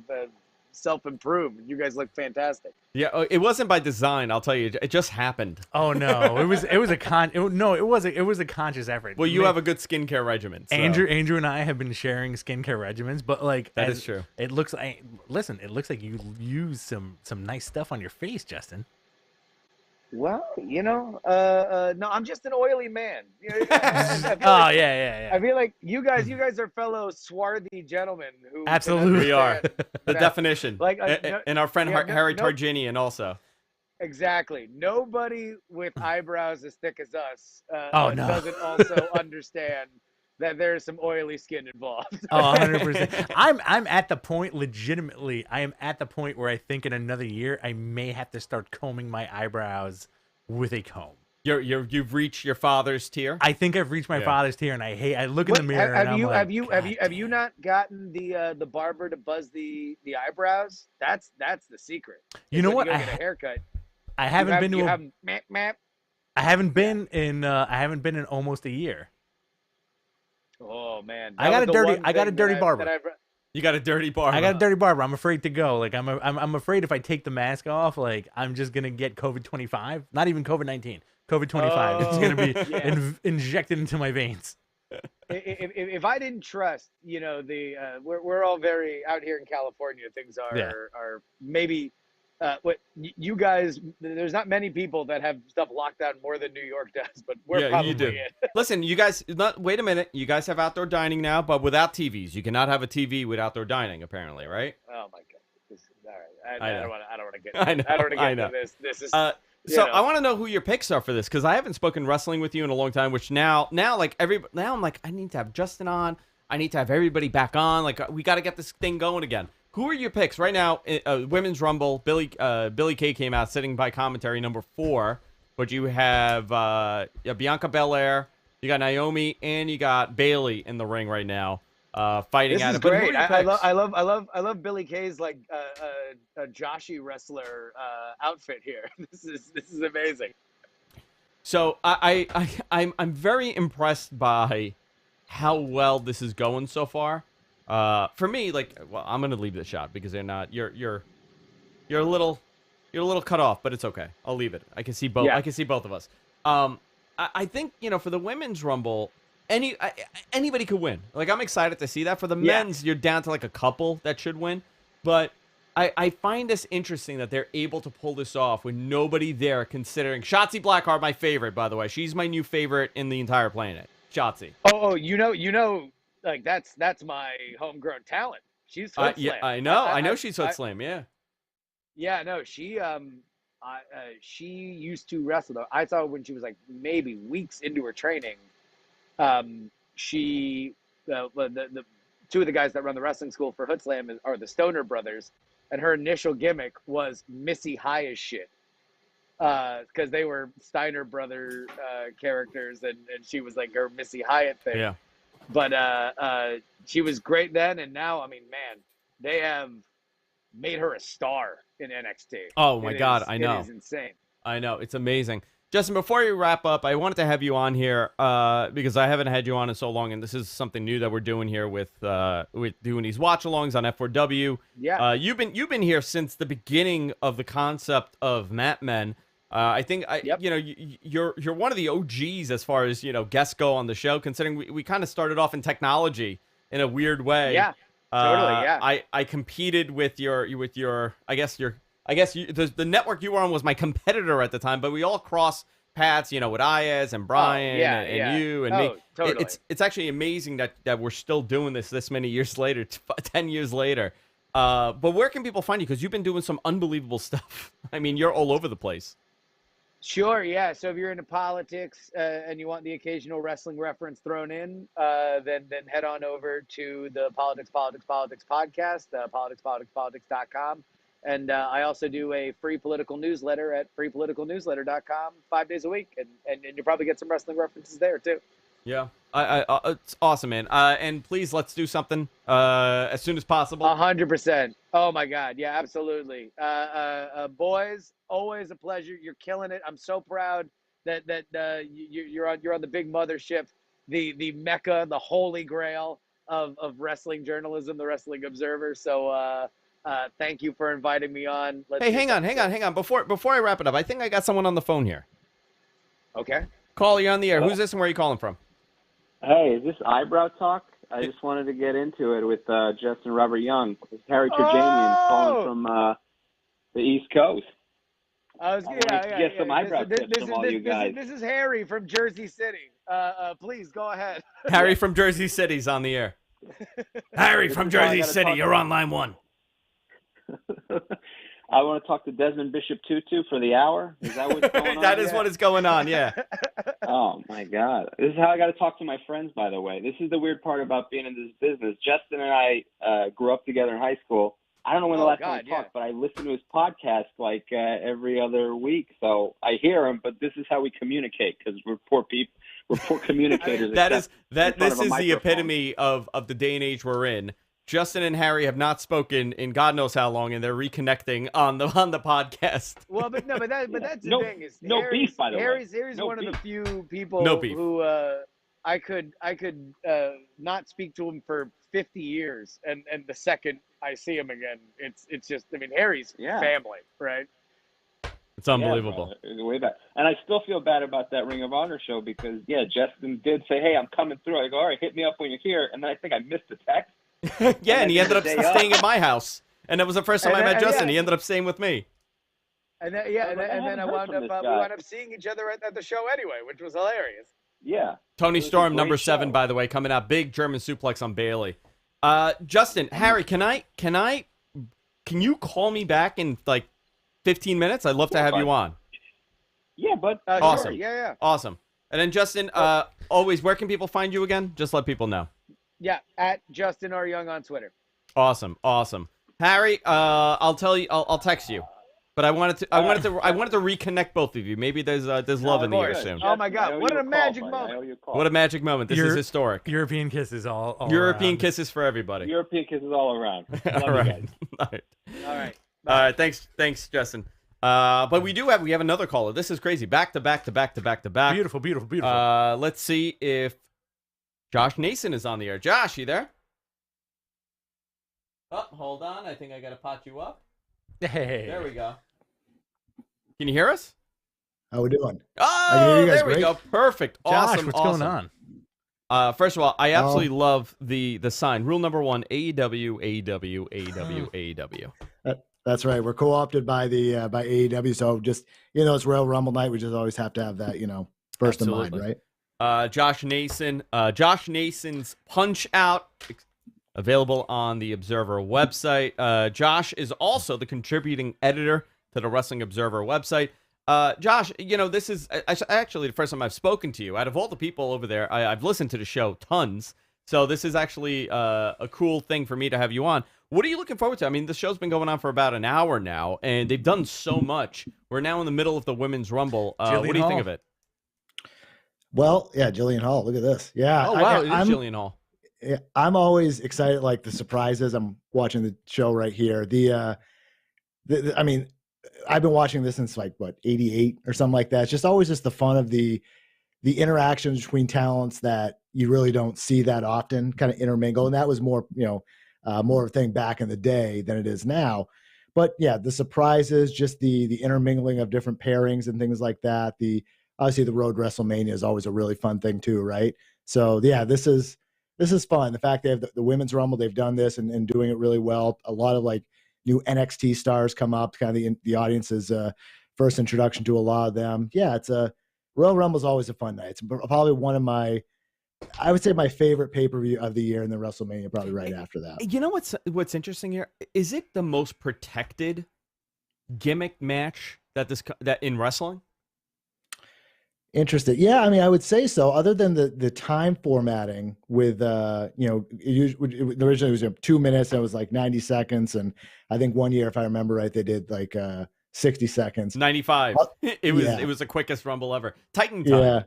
self-improve. You guys look fantastic. Yeah, it wasn't by design. I'll tell you, it just happened. Oh no, it was a conscious effort. Well, you have a good skincare regimen. So. Andrew and I have been sharing skincare regimens, but like That is true. It looks like it looks like you use some nice stuff on your face, Justin. Well, you know, no, I'm just an oily man. You know, I feel Oh like- yeah. I feel like you guys are fellow swarthy gentlemen who can Absolutely. We are. understand The that- definition. Like, and our friend yeah, no- Harry no- Targinian also. Exactly. Nobody with eyebrows as thick as us Oh, no. doesn't also understand that there's some oily skin involved. Oh, 100%. I'm at the point, legitimately, I am at the point where I think in another year I may have to start combing my eyebrows with a comb. You've reached your father's tier. I think I've reached my father's tier, and I look in the mirror and I'm like, have you not gotten the barber to buzz the eyebrows? That's the secret. You know what? You go get a haircut. I haven't been to I haven't been in almost a year. Oh man, I got a dirty barber. You got a dirty barber. I got a dirty barber. I'm afraid to go. Like I'm afraid if I take the mask off, like I'm just gonna get COVID-25. Not even COVID-19. COVID-25. It's gonna be injected into my veins. If I didn't trust, we're all very out here in California. Things are maybe. What you guys? There's not many people that have stuff locked down more than New York does, but we're probably you do. Listen, you guys. Wait a minute. You guys have outdoor dining now, but without TVs. You cannot have a TV with outdoor dining, apparently, right? Oh my god! This is all right. I don't want to get. I know. I don't want to get into this. This is. So I want to know who your picks are for this, because I haven't spoken wrestling with you in a long time. Which now I'm like I need to have Justin on. I need to have everybody back on. Like we got to get this thing going again. Who are your picks right now? Women's Rumble. Billy Kay came out sitting by commentary number 4, but you have Bianca Belair, you got Naomi, and you got Bailey in the ring right now, fighting. This is great. I love Billy Kay's like a Joshi wrestler outfit here. This is amazing. So I'm very impressed by how well this is going so far. For me, I'm gonna leave the shot because they're not. You're a little cut off, but it's okay. I'll leave it. I can see both. Yeah. I can see both of us. I think for the women's rumble, anybody could win. Like I'm excited to see that. For the men's, you're down to like a couple that should win, but I find this interesting that they're able to pull this off with nobody there. Considering Shotzi Blackheart, my favorite, by the way, she's my new favorite in the entire planet. Shotzi. Oh, you know. Like that's my homegrown talent. She's Foot Slam. Yeah, I know she's Foot Slam. Yeah. Yeah, no, she used to wrestle though. I saw when she was like maybe weeks into her training. She the two of the guys that run the wrestling school for Foot Slam are the Stoner brothers, and her initial gimmick was Missy High as shit. Because they were Steiner brother characters, and she was like her Missy Hyatt thing. Yeah. But she was great then, and now, I mean, man, they have made her a star in NXT. Oh my God, I know. It is insane. I know, it's amazing. Justin, before you wrap up, I wanted to have you on here because I haven't had you on in so long, and this is something new that we're doing here with doing these watch-alongs on F4W. Yeah. You've been here since the beginning of the concept of Mat Men. I think you're one of the OGs as far as guests go on the show. Considering we kind of started off in technology in a weird way. Yeah, totally. Yeah. I competed with your the network you were on was my competitor at the time, but we all crossed paths. With Ayaz and Brian and you and me. Totally. It's actually amazing that we're still doing this many years later, 10 years later. But where can people find you? Because you've been doing some unbelievable stuff. I mean, you're all over the place. Sure, yeah. So if you're into politics and you want the occasional wrestling reference thrown in, then head on over to the Politics podcast, politicspolitics.com. And I also do a free political newsletter at freepoliticalnewsletter.com 5 days a week. And you'll probably get some wrestling references there, too. Yeah, it's awesome, man. And please, let's do something as soon as possible. 100%. Oh my God, yeah, absolutely. Boys, always a pleasure. You're killing it. I'm so proud that you're on the big mothership, the mecca, the holy grail of wrestling journalism, the Wrestling Observer. So thank you for inviting me on. Hey, hang on. Before I wrap it up, I think I got someone on the phone here. Okay. Call, you're on the air. Who's this and where are you calling from? Hey, is this eyebrow talk? I just wanted to get into it with Justin Robert Young. It's Harry Turjanian calling from the East Coast. I was get some eyebrow tips from all you guys. This is Harry from Jersey City. Please go ahead. Harry from Jersey City's on the air. Harry from Jersey City, you're on line 1. I want to talk to Desmond Bishop Tutu for the hour. Is that what's going on? That is what is going on, yeah. Oh, my God. This is how I got to talk to my friends, by the way. This is the weird part about being in this business. Justin and I grew up together in hige school. I don't know when the last time we talked, but I listen to his podcast like every other week. So I hear him, but this is how we communicate because we're poor people. We're poor communicators. This is the epitome of the day and age we're in. Justin and Harry have not spoken in God knows how long, and they're reconnecting on the podcast. Well, but that's the thing. Is no beef, by the way. Harry's No one beef. of the few people who I could not speak to him for 50 years, and the second I see him again, it's just, I mean, Harry's family, right? It's unbelievable. Yeah, way back. And I still feel bad about that Ring of Honor show because, Justin did say, hey, I'm coming through. I go, all right, hit me up when you're here. And then I think I missed the text. Yeah, and he ended up staying at my house. And that was the first time I met Justin. He ended up staying with me. And then, we wound up seeing each other at the show anyway, which was hilarious. Yeah. Tony Storm, number 7, by the way, coming out. Big German suplex on Bailey. Justin, Harry, can you call me back in like 15 minutes? I'd love to have you on. Yeah, but awesome. Sure. Yeah. Awesome. And then Justin, always, where can people find you again? Just let people know. Yeah, at Justin R. Young on Twitter. Awesome. Harry, I'll tell you, I'll text you. But I wanted to reconnect both of you. Maybe there's love in the air soon. Oh my God! What a magic moment! What a magic moment! This is historic. European kisses all European around. Kisses for everybody. European kisses all around. All right. All right. Thanks, Justin. But we have another caller. This is crazy. Back to back. Beautiful. Let's see if Josh Nason is on the air. Josh, you there? Oh, hold on. I think I gotta pot you up. Hey. There we go. Can you hear us? How we doing? Oh, there we go. Perfect. Josh, Awesome. what's going on? First of all, I absolutely love the sign. Rule number 1: AEW. That's right. We're co-opted by by AEW, so just it's Royal Rumble night. We just always have to have that first in mind, right? Josh Nason. Josh Nason's Punch Out, available on the Observer website. Josh is also the contributing editor to the Wrestling Observer website. Josh, this is actually the first time I've spoken to you. Out of all the people over there, I've listened to the show tons. So this is actually a cool thing for me to have you on. What are you looking forward to? I mean, the show's been going on for about an hour now, and they've done so much. We're now in the middle of the Women's Rumble. What do you think of it? Well, yeah, Jillian Hall. Look at this. Yeah. Oh, wow. It is Jillian Hall. Yeah, I'm always excited, like the surprises. I'm watching the show right here. I mean, I've been watching this since like 88 or something like that. It's just always just the fun of the interactions between talents that you really don't see that often kind of intermingle. And that was more, more of a thing back in the day than it is now. But yeah, the surprises, just the intermingling of different pairings and things like that. Obviously the Road WrestleMania is always a really fun thing too, right? So yeah, this is fun. The fact they have the Women's Rumble, they've done this and doing it really well. A lot of like new NXT stars come up, kind of the audience's first introduction to a lot of them. Yeah, it's Royal Rumble is always a fun night. It's probably one of I would say my favorite pay-per-view of the year, and then WrestleMania probably right after that. You know what's interesting here? Is it the most protected gimmick match that in wrestling? Interesting. Yeah, I mean, I would say so. Other than the time formatting with, originally it was 2 minutes and it was like 90 seconds. And I think one year, if I remember right, they did like 60 seconds. 95. It was the quickest Rumble ever. Titan time.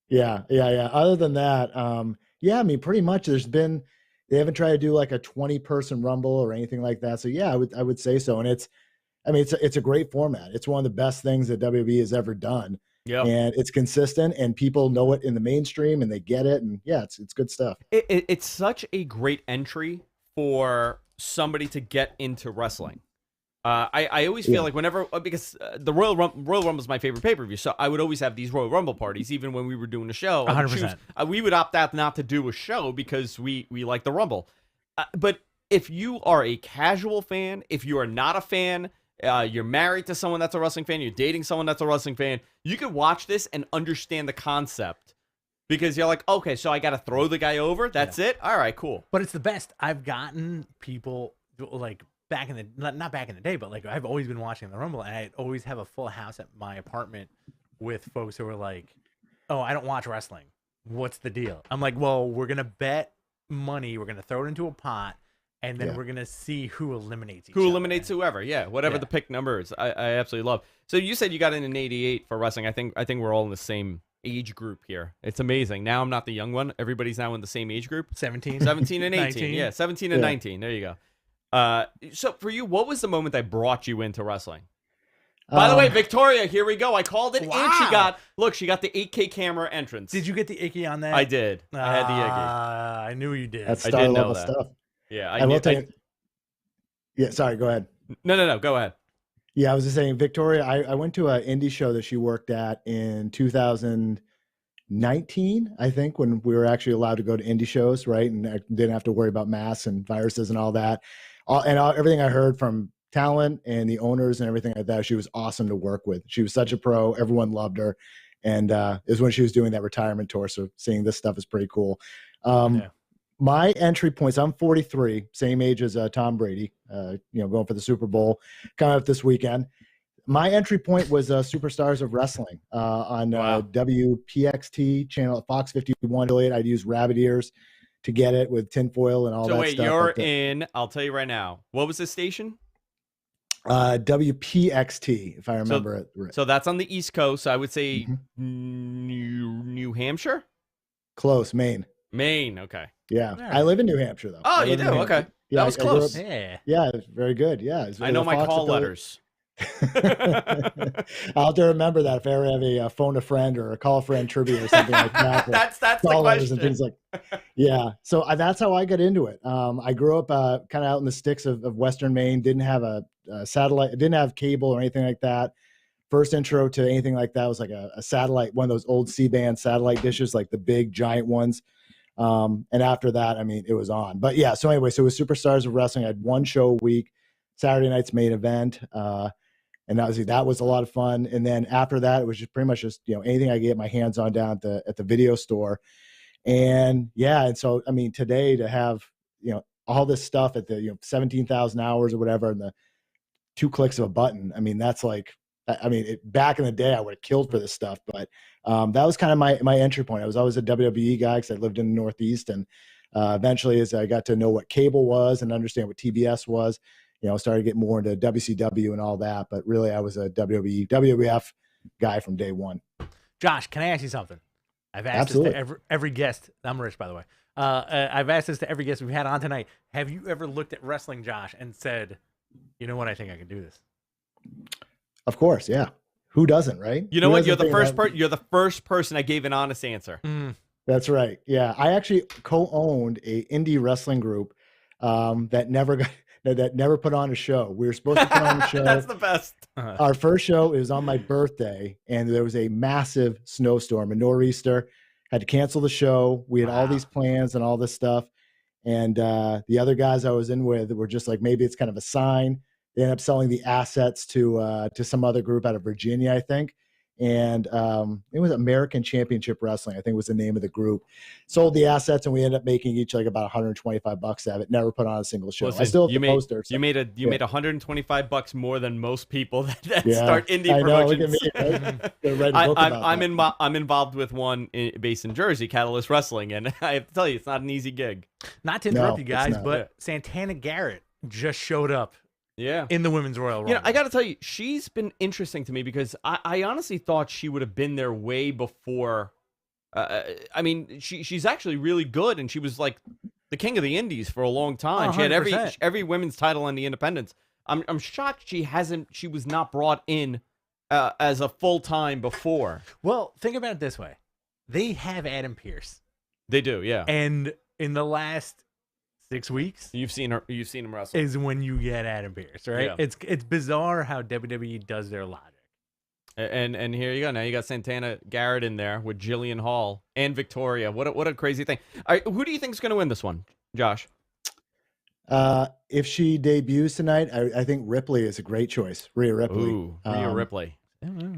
Yeah. Other than that, I mean, pretty much they haven't tried to do like a 20-person Rumble or anything like that. So yeah, I would say so. And it's a great format. It's one of the best things that WWE has ever done. Yeah, and it's consistent, and people know it in the mainstream, and they get it, and yeah, it's good stuff. It's such a great entry for somebody to get into wrestling. I always feel like whenever because the Royal Rumble is my favorite pay-per-view, so I would always have these Royal Rumble parties, even when we were doing a show. 100%. We would opt out not to do a show because we like the Rumble. But if you are a casual fan, if you are not a fan. You're married to someone that's a wrestling fan, you're dating someone that's a wrestling fan, you could watch this and understand the concept because you're like, okay, so I got to throw the guy over. That's it. All right, cool. But it's the best. I've gotten people like back in the not back in the day, but like I've always been watching the Rumble, and I always have a full house at my apartment with folks who are like, "Oh, I don't watch wrestling. What's the deal?" I'm like, "Well, we're gonna bet money. We're gonna throw it into a pot, and then we're gonna see who eliminates who eliminates whoever. Yeah, whatever the pick number is. I absolutely love. So you said you got in '88 for wrestling. I think we're all in the same age group here. It's amazing. Now I'm not the young one. Everybody's now in the same age group. 17 and 18. 19. Yeah, 17 and 19. There you go. So for you, what was the moment that brought you into wrestling? By the way, Victoria, here we go. I called it, and she got the 8K camera entrance. Did you get the icky on that? I did. I had the icky. I knew you did. That's I star did know level that. stuff. Yeah, I will tell you. Yeah, sorry. Go ahead. No. Go ahead. Yeah, I was just saying, Victoria. I went to an indie show that she worked at in 2019, I think, when we were actually allowed to go to indie shows, right? And I didn't have to worry about masks and viruses and all that. Everything I heard from talent and the owners and everything like that, she was awesome to work with. She was such a pro. Everyone loved her. And it was when she was doing that retirement tour. So seeing this stuff is pretty cool. My entry points, I'm 43, same age as Tom Brady, going for the Super Bowl coming up this weekend. My entry point was Superstars of Wrestling on WPXT channel at Fox 51 affiliate. I'd use rabbit ears to get it with tinfoil and all that stuff. So wait, you're in, I'll tell you right now. What was the station? WPXT, if I remember it right. So that's on the East Coast. I would say New Hampshire? Close, Maine. Maine, okay. Yeah. I live in New Hampshire, though. Oh, you do? Okay. Yeah, that was close. Yeah, very good. Yeah. I know my call letters. I'll have to remember that if I ever have a phone a friend or a call a friend trivia or something like that. that's the question. And things like, yeah. So that's how I got into it. I grew up kind of out in the sticks of Western Maine. Didn't have a satellite. Didn't have cable or anything like that. First intro to anything like that was like a satellite, one of those old C-band satellite dishes, like the big giant ones. And after that, I mean, it was on. But yeah. So anyway, so it was Superstars of Wrestling. I had one show a week, Saturday night's main event. And that was a lot of fun. And then after that, it was just pretty much just, anything I could get my hands on down at the video store. And yeah. And so, I mean, today to have, all this stuff at the, 17,000 hours or whatever, and the 2 clicks of a button. I mean, that's like, back in the day I would have killed for this stuff, but that was kind of my entry point. I was always a WWE guy because I lived in the Northeast. And eventually as I got to know what cable was and understand what TBS was, started getting more into WCW and all that, but really I was a WWF guy from day one. Josh, can I ask you something? I've asked this to every guest. I'm Rich, by the way. I've asked this to every guest we've had on tonight. Have you ever looked at wrestling, Josh, and said, you know what, I think I can do this? Of course, yeah. Who doesn't, right? You know what? You're the first person I gave an honest answer. That's right. Yeah, I actually co-owned a indie wrestling group that never put on a show. We were supposed to put on a show. That's the best. Our first show is on my birthday, and there was a massive snowstorm, a nor'easter. Had to cancel the show. We had all these plans and all this stuff, and the other guys I was in with were just like, maybe it's kind of a sign. They ended up selling the assets to some other group out of Virginia, I think. And it was American Championship Wrestling, I think was the name of the group. Sold the assets, and we ended up making each like about $125 out of it. Never put on a single show. Listen, I still have the poster. So. You made $125 more than most people that start indie promotions. I'm involved with one based in Jersey, Catalyst Wrestling, and I have to tell you, it's not an easy gig. Not to interrupt you guys, but Santana Garrett just showed up. Yeah, in the Women's Royal Rumble. I got to tell you, she's been interesting to me because I honestly thought she would have been there way before. I mean, she's actually really good, and she was like the king of the Indies for a long time. 100%. She had every women's title on the independents. I'm shocked she was not brought in as a full time before. Well, think about it this way: they have Adam Pearce. They do, yeah. And in the last 6 weeks, you've seen him wrestle. Is when you get Adam Pearce, right? Yeah. It's bizarre how WWE does their logic. And here you go. Now you got Santana Garrett in there with Jillian Hall and Victoria. What a crazy thing. All right, who do you think is going to win this one, Josh? If she debuts tonight, I think Ripley is a great choice. Rhea Ripley. Ooh, Rhea Ripley.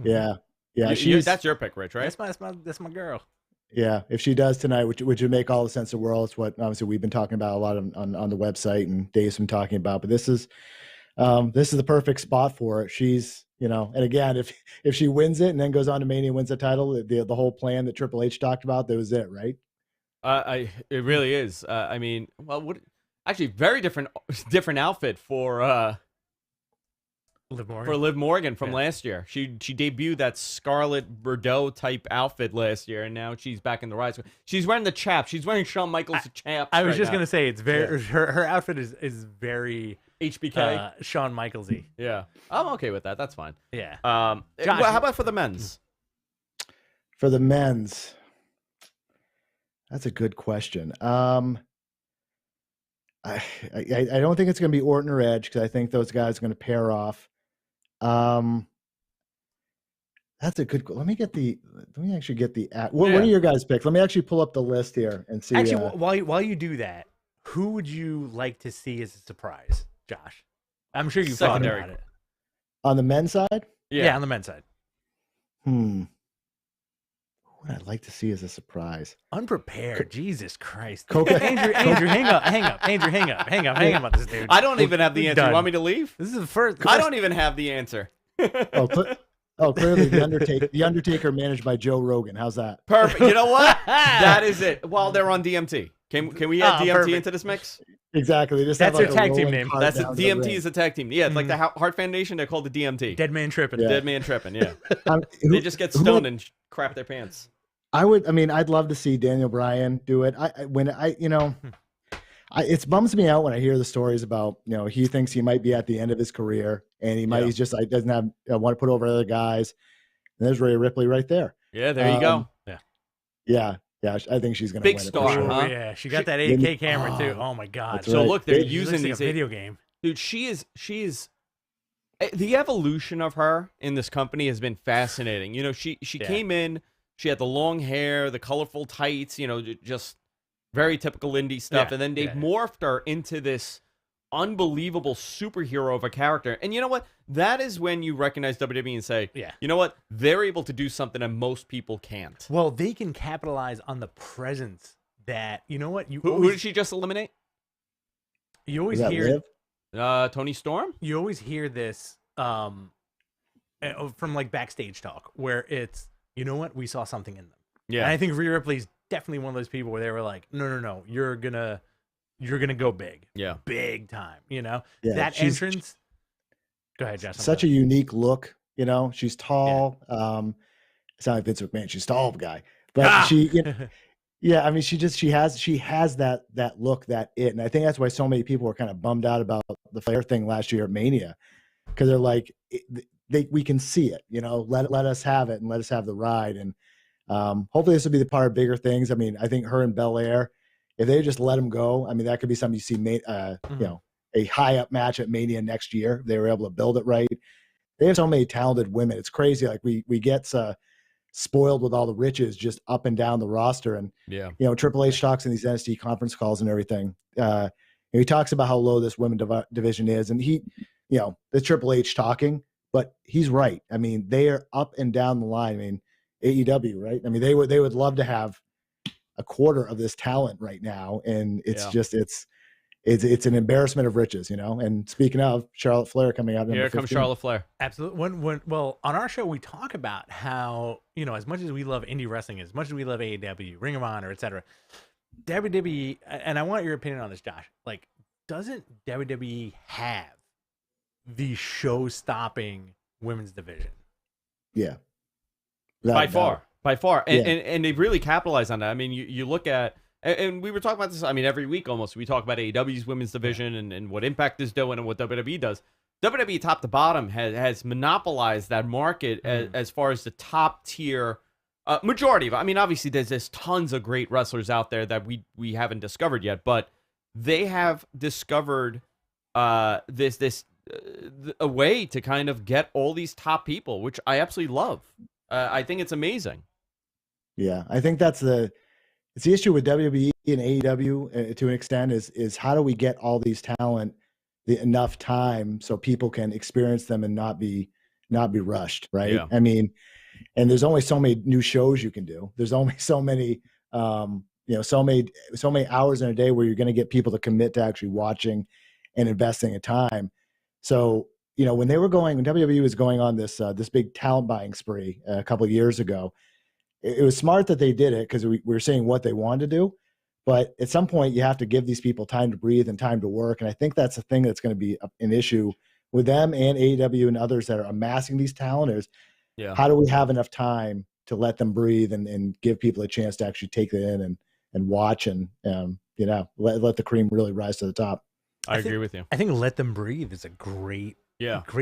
Yeah. Yeah, that's your pick, Rich, right? That's my girl. Yeah, if she does tonight, which would make all the sense in the world. It's what obviously we've been talking about a lot on the website, and Dave's been talking about. But this is the perfect spot for it. She's, and again, if she wins it and then goes on to Mania and wins the title, the whole plan that Triple H talked about, that was it, right? It really is. I mean, well, actually very different outfit for Liv Morgan from last year. She debuted that Scarlet Bordeaux type outfit last year, and now she's back in the rise. She's wearing the chaps. She's wearing Shawn Michaels chaps. I was just gonna say it's very her outfit is very HBK, Shawn Michaelsy. Yeah, I'm okay with that. That's fine. Yeah. Josh, how about for the men's? For the men's, that's a good question. I don't think it's going to be Orton or Edge, because I think those guys are going to pair off. That's a good. Let me actually get the. What are your guys' picks? Let me actually pull up the list here and see. Actually, while you do that, who would you like to see as a surprise, Josh? I'm sure you've thought about it. On the men's side? Yeah, on the men's side. Who would I like to see as a surprise? Unprepared. Jesus Christ. Andrew, hang up. Andrew, hang up on this dude. I don't even have the answer. You want me to leave? This is the first. I don't even have the answer. Clearly the Undertaker managed by Joe Rogan. How's that? Perfect. You know what? That is it. Well, they're on DMT. Can we add DMT into this mix? Exactly. That's their tag team name. That's DMT is a tag team. Yeah, it's like the Heart Foundation. They're called the DMT. Dead Man Tripping. Dead Man Tripping. Yeah. They just get stoned and crap their pants. I'd love to see Daniel Bryan do it. It bums me out when I hear the stories about, he thinks he might be at the end of his career, and he's just like, doesn't have want to put over other guys. And there's Rhea Ripley right there. Yeah, there you go. Yeah, I think she's gonna win big star. Sure. Huh? Yeah, she got that 8K camera too. Oh my god! So look, they're using these video game. Dude, she is the evolution of her in this company has been fascinating. She came in, she had the long hair, the colorful tights, just very typical indie stuff, and then they've morphed her into this unbelievable superhero of a character. And you know what? That is when you recognize WWE and say, you know what? They're able to do something that most people can't. Well, they can capitalize on the presence that, you know what? Who did she just eliminate? You always hear Tony Storm? You always hear this from like backstage talk where it's, you know what? We saw something in them. Yeah. And I think Rhea Ripley's definitely one of those people where they were like, no, you're gonna go big. Yeah. Big time. Yeah, that entrance. Go ahead, Josh. Such a unique look. She's tall. It's not like Vince McMahon. She's tall guy, but she has that look, that it. And I think that's why so many people were kind of bummed out about the Flair thing last year at Mania, because they're like, we can see it, let us have it and let us have the ride. And hopefully this will be the part of bigger things. I think her and Belair, if they just let them go, that could be something you see, a high up match at Mania next year. If they were able to build it right. They have so many talented women. It's crazy. Like we get spoiled with all the riches just up and down the roster. And Triple H talks in these NXT conference calls and everything. He talks about how low this women division is, and the Triple H talking, but he's right. They are up and down the line. AEW, right? They would love to have a quarter of this talent right now, and it's just it's an embarrassment of riches, And speaking of Charlotte Flair coming out, here comes Charlotte Flair. Absolutely. Well, on our show we talk about how as much as we love indie wrestling, as much as we love AEW, Ring of Honor, etc., WWE, and I want your opinion on this, Josh. Like, doesn't WWE have the show-stopping women's division? Yeah. By far. And they really capitalize on that. You look at, and we were talking about this, every week almost, we talk about AEW's women's division and what Impact is doing and what WWE does. WWE top to bottom has monopolized that market as far as the top tier majority of it. Obviously there's tons of great wrestlers out there that we haven't discovered yet, but they have discovered a way to kind of get all these top people, which I absolutely love. I think it's amazing. Yeah, I think it's the issue with WWE and AEW to an extent is how do we get all these talent enough time so people can experience them and not be rushed, right? Yeah. and there's only so many new shows you can do. There's only so many, so many hours in a day where you're going to get people to commit to actually watching and investing in time. So, when WWE was going on this big talent buying spree a couple of years ago, it was smart that they did it because we were seeing what they wanted to do. But at some point, you have to give these people time to breathe and time to work. And I think that's the thing that's going to be an issue with them and AEW and others that are amassing these talent. How do we have enough time to let them breathe and give people a chance to actually take it in and watch and let the cream really rise to the top. I agree with you. I think "let them breathe" is a great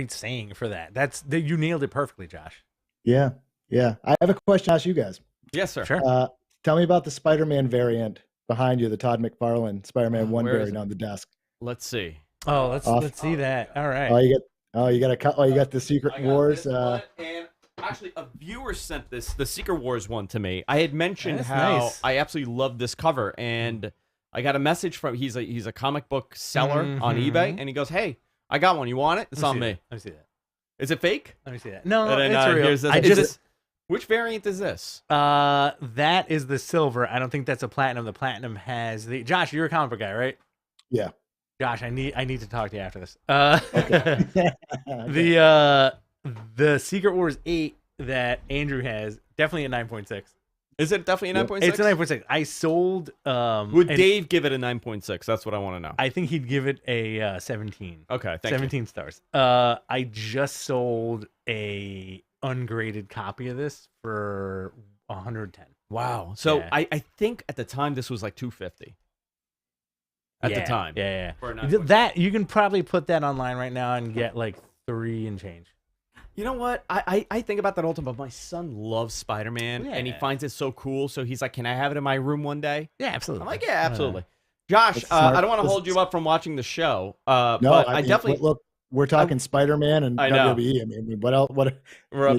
saying for that. You nailed it perfectly, Josh. Yeah. I have a question to ask you guys. Yes, sir. Sure. Tell me about the Spider-Man variant behind you, the Todd McFarlane Spider-Man 1 variant on the desk. Let's see. Oh, let's see that. All right. You got the Secret Wars. And actually, a viewer sent the Secret Wars one to me. I had mentioned how nice. I absolutely love this cover, and I got a message from he's a comic book seller on eBay, and he goes, "Hey, I got one. You want it? It's on me." Let me see that. Is it fake? Let me see that. No, And then, it's real. here's this. Which variant is this? That is the silver. I don't think that's a platinum. The platinum has the Josh. You're a comic book guy, right? Yeah. Josh, I need to talk to you after this. Okay. The Secret Wars 8 that Andrew has, definitely a 9.6. Is it definitely a 9.6? It's a 9.6. I sold. Would Dave give it a 9.6? That's what I want to know. I think he'd give it a 17. Okay, 17 stars. I just sold a ungraded copy of this for 110. Wow. So Yeah. I think at the time this was like 250. At the time. Yeah. For a 9.6. That you can probably put that online right now and get like 3 and change. You know what? I think about that all the time, but my son loves Spider-Man, and he Yeah. finds it so cool. So he's like, "Can I have it in my room one day?" Yeah, absolutely. I'm like, "Yeah, absolutely." Josh, That's smart. I don't want to hold you up from watching the show, No, but I I mean, definitely. look. We're talking Spider-Man and I know. WWE. I mean, what else?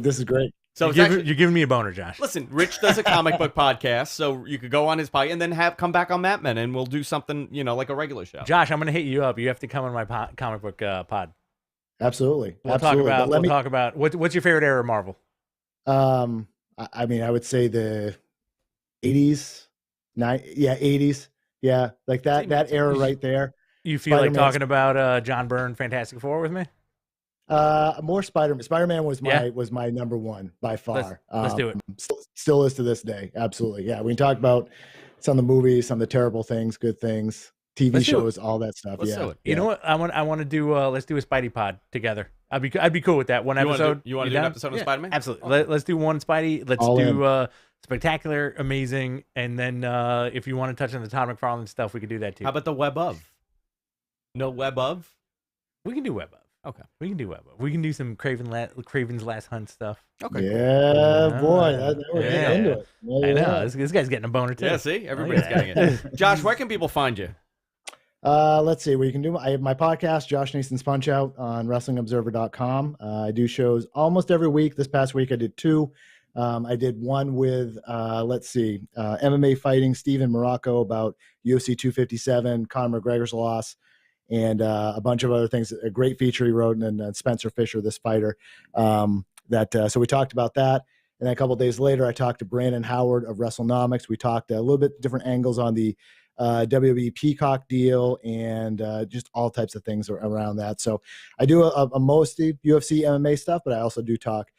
This is great. So You're giving me a boner, Josh. listen, Rich does a comic book podcast, so you could go on his podcast and then come back on Mad Men, and we'll do something, like a regular show. Josh, I'm gonna hit you up. You have to come on my comic book pod. Absolutely. We'll Absolutely. talk about what's your favorite era of Marvel? I mean, I would say the 80s, 80s. Yeah, like that era right there. You feel like Spider-Man's- talking about John Byrne Fantastic Four with me? More Spider-Man. Spider-Man was my number one by far. Let's do it. Still is to this day. Absolutely. Yeah, we can talk about some of the movies, some of the terrible things, good things, TV Let's do it. shows, all that stuff. Let's yeah. do it. You know what? I want to do. Let's do a Spidey pod together. I'd be cool with that. One episode. You want to do an episode on Spider-Man? Absolutely. Let's do one Spidey. Let's All do spectacular, amazing, and then if you want to touch on the Todd McFarlane stuff, we could do that too. How about the Web of? No Web of? We can do Web of. Okay. We can do Web of. We can do some Craven's Last Hunt stuff. Okay. Yeah, boy, we're Yeah. getting into it. I know this guy's getting a boner too. Yeah, see? Everybody's getting it. Josh, where can people find you? Let's see. We can do. I have my podcast, Josh Nason's Punch Out, on WrestlingObserver.com. I do shows almost every week. This past week, I did 2. I did one with MMA fighting, Steven Morocco, about UFC 257, Conor McGregor's loss, and a bunch of other things. A great feature he wrote, and then Spencer Fisher, this fighter. So we talked about that. And then a couple of days later, I talked to Brandon Howard of WrestleNomics. We talked a little bit different angles on the WWE Peacock deal and just all types of things around that. So I do a mostly UFC MMA stuff, but I also do talk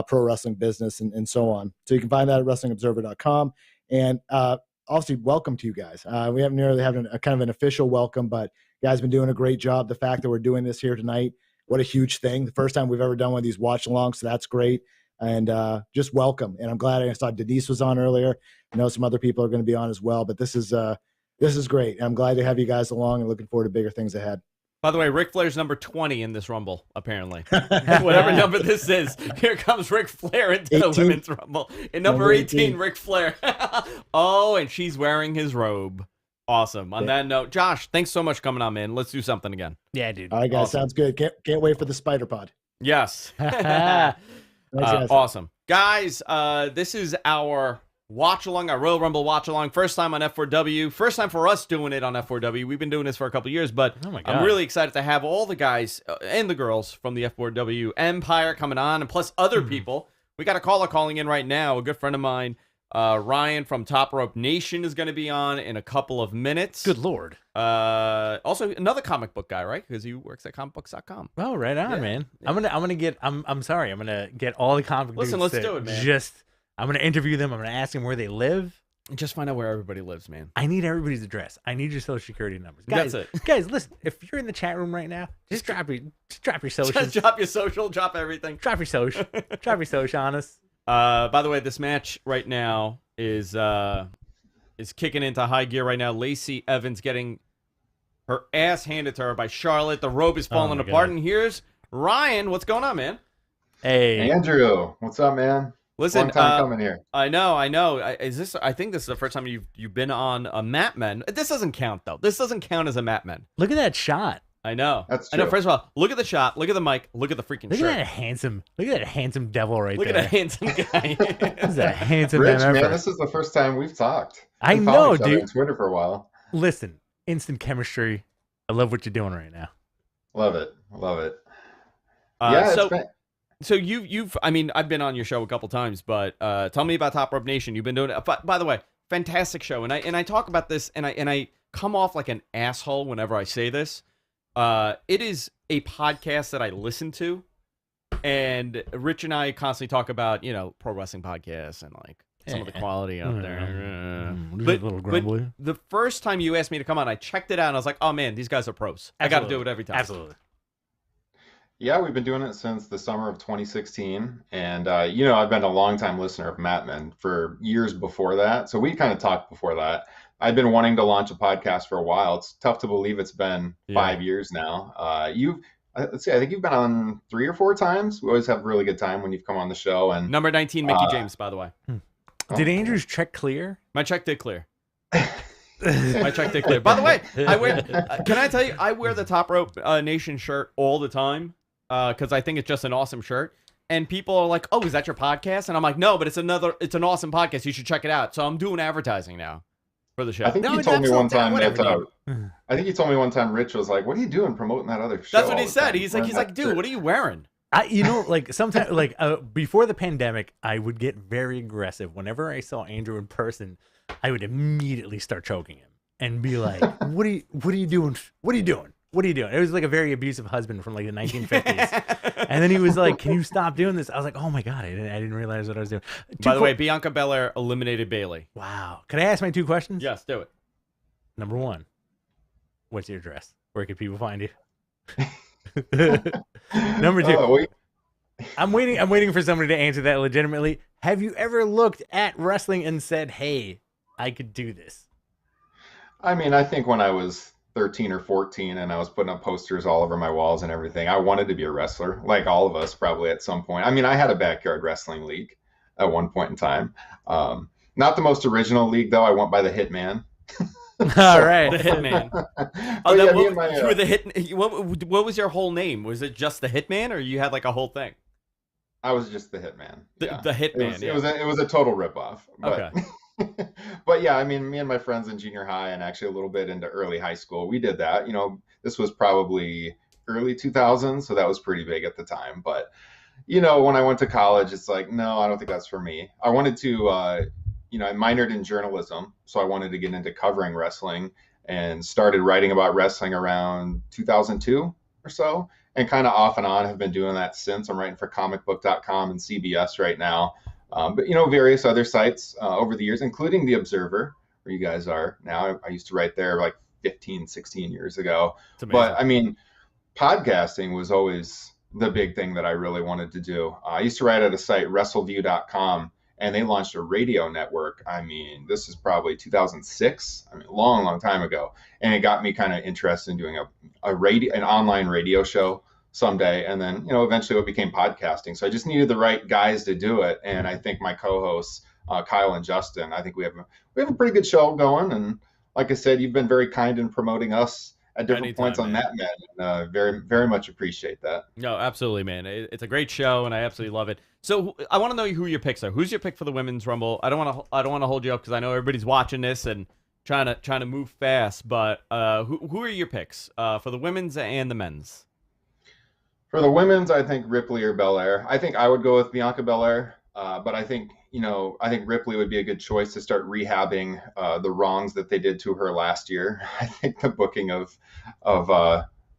pro wrestling business and so on. So you can find that at WrestlingObserver.com. And obviously, welcome to you guys. We haven't nearly had a kind of an official welcome, but you guys have been doing a great job. The fact that we're doing this here tonight, what a huge thing. The first time we've ever done one of these watch alongs, so that's great. And just welcome. And I'm glad I saw Denise was on earlier. I know some other people are going to be on as well, but this is great. I'm glad to have you guys along and looking forward to bigger things ahead. By the way, Ric Flair's number 20 in this Rumble, apparently. Whatever number this is, here comes Ric Flair into 18. the Women's Rumble. In number 18, Ric Flair. Oh, and she's wearing his robe. Awesome. On that note, Josh, thanks so much for coming on, man. Let's do something again. Yeah, dude. All right, guys. Awesome. Sounds good. Can't wait for the Spider Pod. Yes. Thanks, guys. Awesome. Guys, this is our watch along, our Royal Rumble watch along. First time on F4W. First time for us doing it on F4W. We've been doing this for a couple years, but Oh my God. I'm really excited to have all the guys and the girls from the F4W Empire coming on, and plus other people. We got a caller calling in right now. A good friend of mine, Ryan from Top Rope Nation, is going to be on in a couple of minutes. Good Lord. Also, another comic book guy, right? Because he works at comicbooks.com. Oh, right on, man. Yeah. I'm sorry. I'm gonna get all the comic books. Listen, let's do it, man. I'm gonna interview them. I'm gonna ask them where they live. Just find out where everybody lives, man. I need everybody's address. I need your social security numbers. Guys, That's it. Guys, listen, if you're in the chat room right now, just drop your social. Just drop your social, drop everything. Drop your social. Drop your social on us. By the way, this match right now is kicking into high gear right now. Lacey Evans getting her ass handed to her by Charlotte. The rope is falling apart. And here's Ryan. What's going on, man? Hey, Andrew. What's up, man? Listen, long time coming here. I know. I think this is the first time you've been on a Mat Men. This doesn't count though. This doesn't count as a Mat Men. Look at that shot. I know. That's true. I know. First of all, look at the shot. Look at the mic. Look at the freaking Look shirt. at that handsome devil right Look there. at that handsome guy. This is a handsome Rich, man. man, this is the first time we've talked. I We know, followed each other dude. on Twitter for a while. Listen, instant chemistry. I love what you're doing right now. Love it. Love it. Yeah, so it's been... So I mean, I've been on your show a couple times, but tell me about Top Rope Nation. You've been doing it. By the way, fantastic show, and I talk about this, and I come off like an asshole whenever I say this. It is a podcast that I listen to, and Rich and I constantly talk about pro wrestling podcasts and like some of the quality out there. But the first time you asked me to come on, I checked it out, and I was like, oh man, these guys are pros. I got to do it every time. Absolutely. Yeah, we've been doing it since the summer of 2016. And, I've been a longtime listener of Mat Men for years before that. So we kind of talked before that. I've been wanting to launch a podcast for a while. It's tough to believe it's been 5 years now. Let's see, I think you've been on 3 or 4 times. We always have a really good time when you've come on the show. And number 19, Mickey James, by the way. Did Andrew's check clear? My check did clear. My check did clear. By the way, can I tell you, I wear the Top Rope Nation shirt all the time. Because I think it's just an awesome shirt, and people are like, "Oh, is that your podcast?" And I'm like, "No, but it's an awesome podcast. You should check it out." So I'm doing advertising now for the show. I think you told me one time Rich was like, "What are you doing promoting that other show?" That's what he said. He's like, "Dude, what are you wearing?" Sometimes, before the pandemic, I would get very aggressive. Whenever I saw Andrew in person, I would immediately start choking him and be like, "What are you doing? What are you doing? What are you doing?" It was like a very abusive husband from like the 1950s. And then he was like, "Can you stop doing this?" I was like, "Oh my God, I didn't realize what I was doing." By the way, Bianca Belair eliminated Bayley. Wow. Can I ask my 2 questions? Yes, do it. Number 1, what's your address? Where can people find you? Number 2, I'm waiting for somebody to answer that legitimately. Have you ever looked at wrestling and said, "Hey, I could do this"? I mean, I think when I was 13 or 14 and I was putting up posters all over my walls and everything, I wanted to be a wrestler, like all of us probably at some point. I mean, I had a backyard wrestling league at one point in time. Not the most original league, though. I went by the Hitman. All right. The Hitman. You were the Hit. What was your whole name? Was it just the Hitman, or you had like a whole thing? I was just the Hitman. The Hitman. It was a total ripoff. Okay. But yeah, I mean, me and my friends in junior high and actually a little bit into early high school, we did that. This was probably early 2000s, so that was pretty big at the time. But, when I went to college, it's like, no, I don't think that's for me. I wanted to, I minored in journalism, so I wanted to get into covering wrestling and started writing about wrestling around 2002 or so, and kind of off and on have been doing that since. I'm writing for comicbook.com and CBS right now. But various other sites over the years, including The Observer, where you guys are now. I used to write there like 15, 16 years ago. But I mean, podcasting was always the big thing that I really wanted to do. I used to write at a site, WrestleView.com, and they launched a radio network. I mean, this is probably 2006. I mean, long time ago. And it got me kind of interested in doing an online radio show someday. And then, eventually it became podcasting. So I just needed the right guys to do it. And I think my co-hosts, Kyle and Justin, I think we have a pretty good show going. And like I said, you've been very kind in promoting us at different points on that, man. And very, very much appreciate that. No, absolutely, man. It's a great show, and I absolutely love it. So I want to know who your picks are. Who's your pick for the Women's Rumble? I don't want to hold you up because I know everybody's watching this and trying to move fast. But who are your picks for the women's and the men's? For the women's, I think Ripley or Belair. I think I would go with Bianca Belair. But I think, I think Ripley would be a good choice to start rehabbing the wrongs that they did to her last year. I think the booking of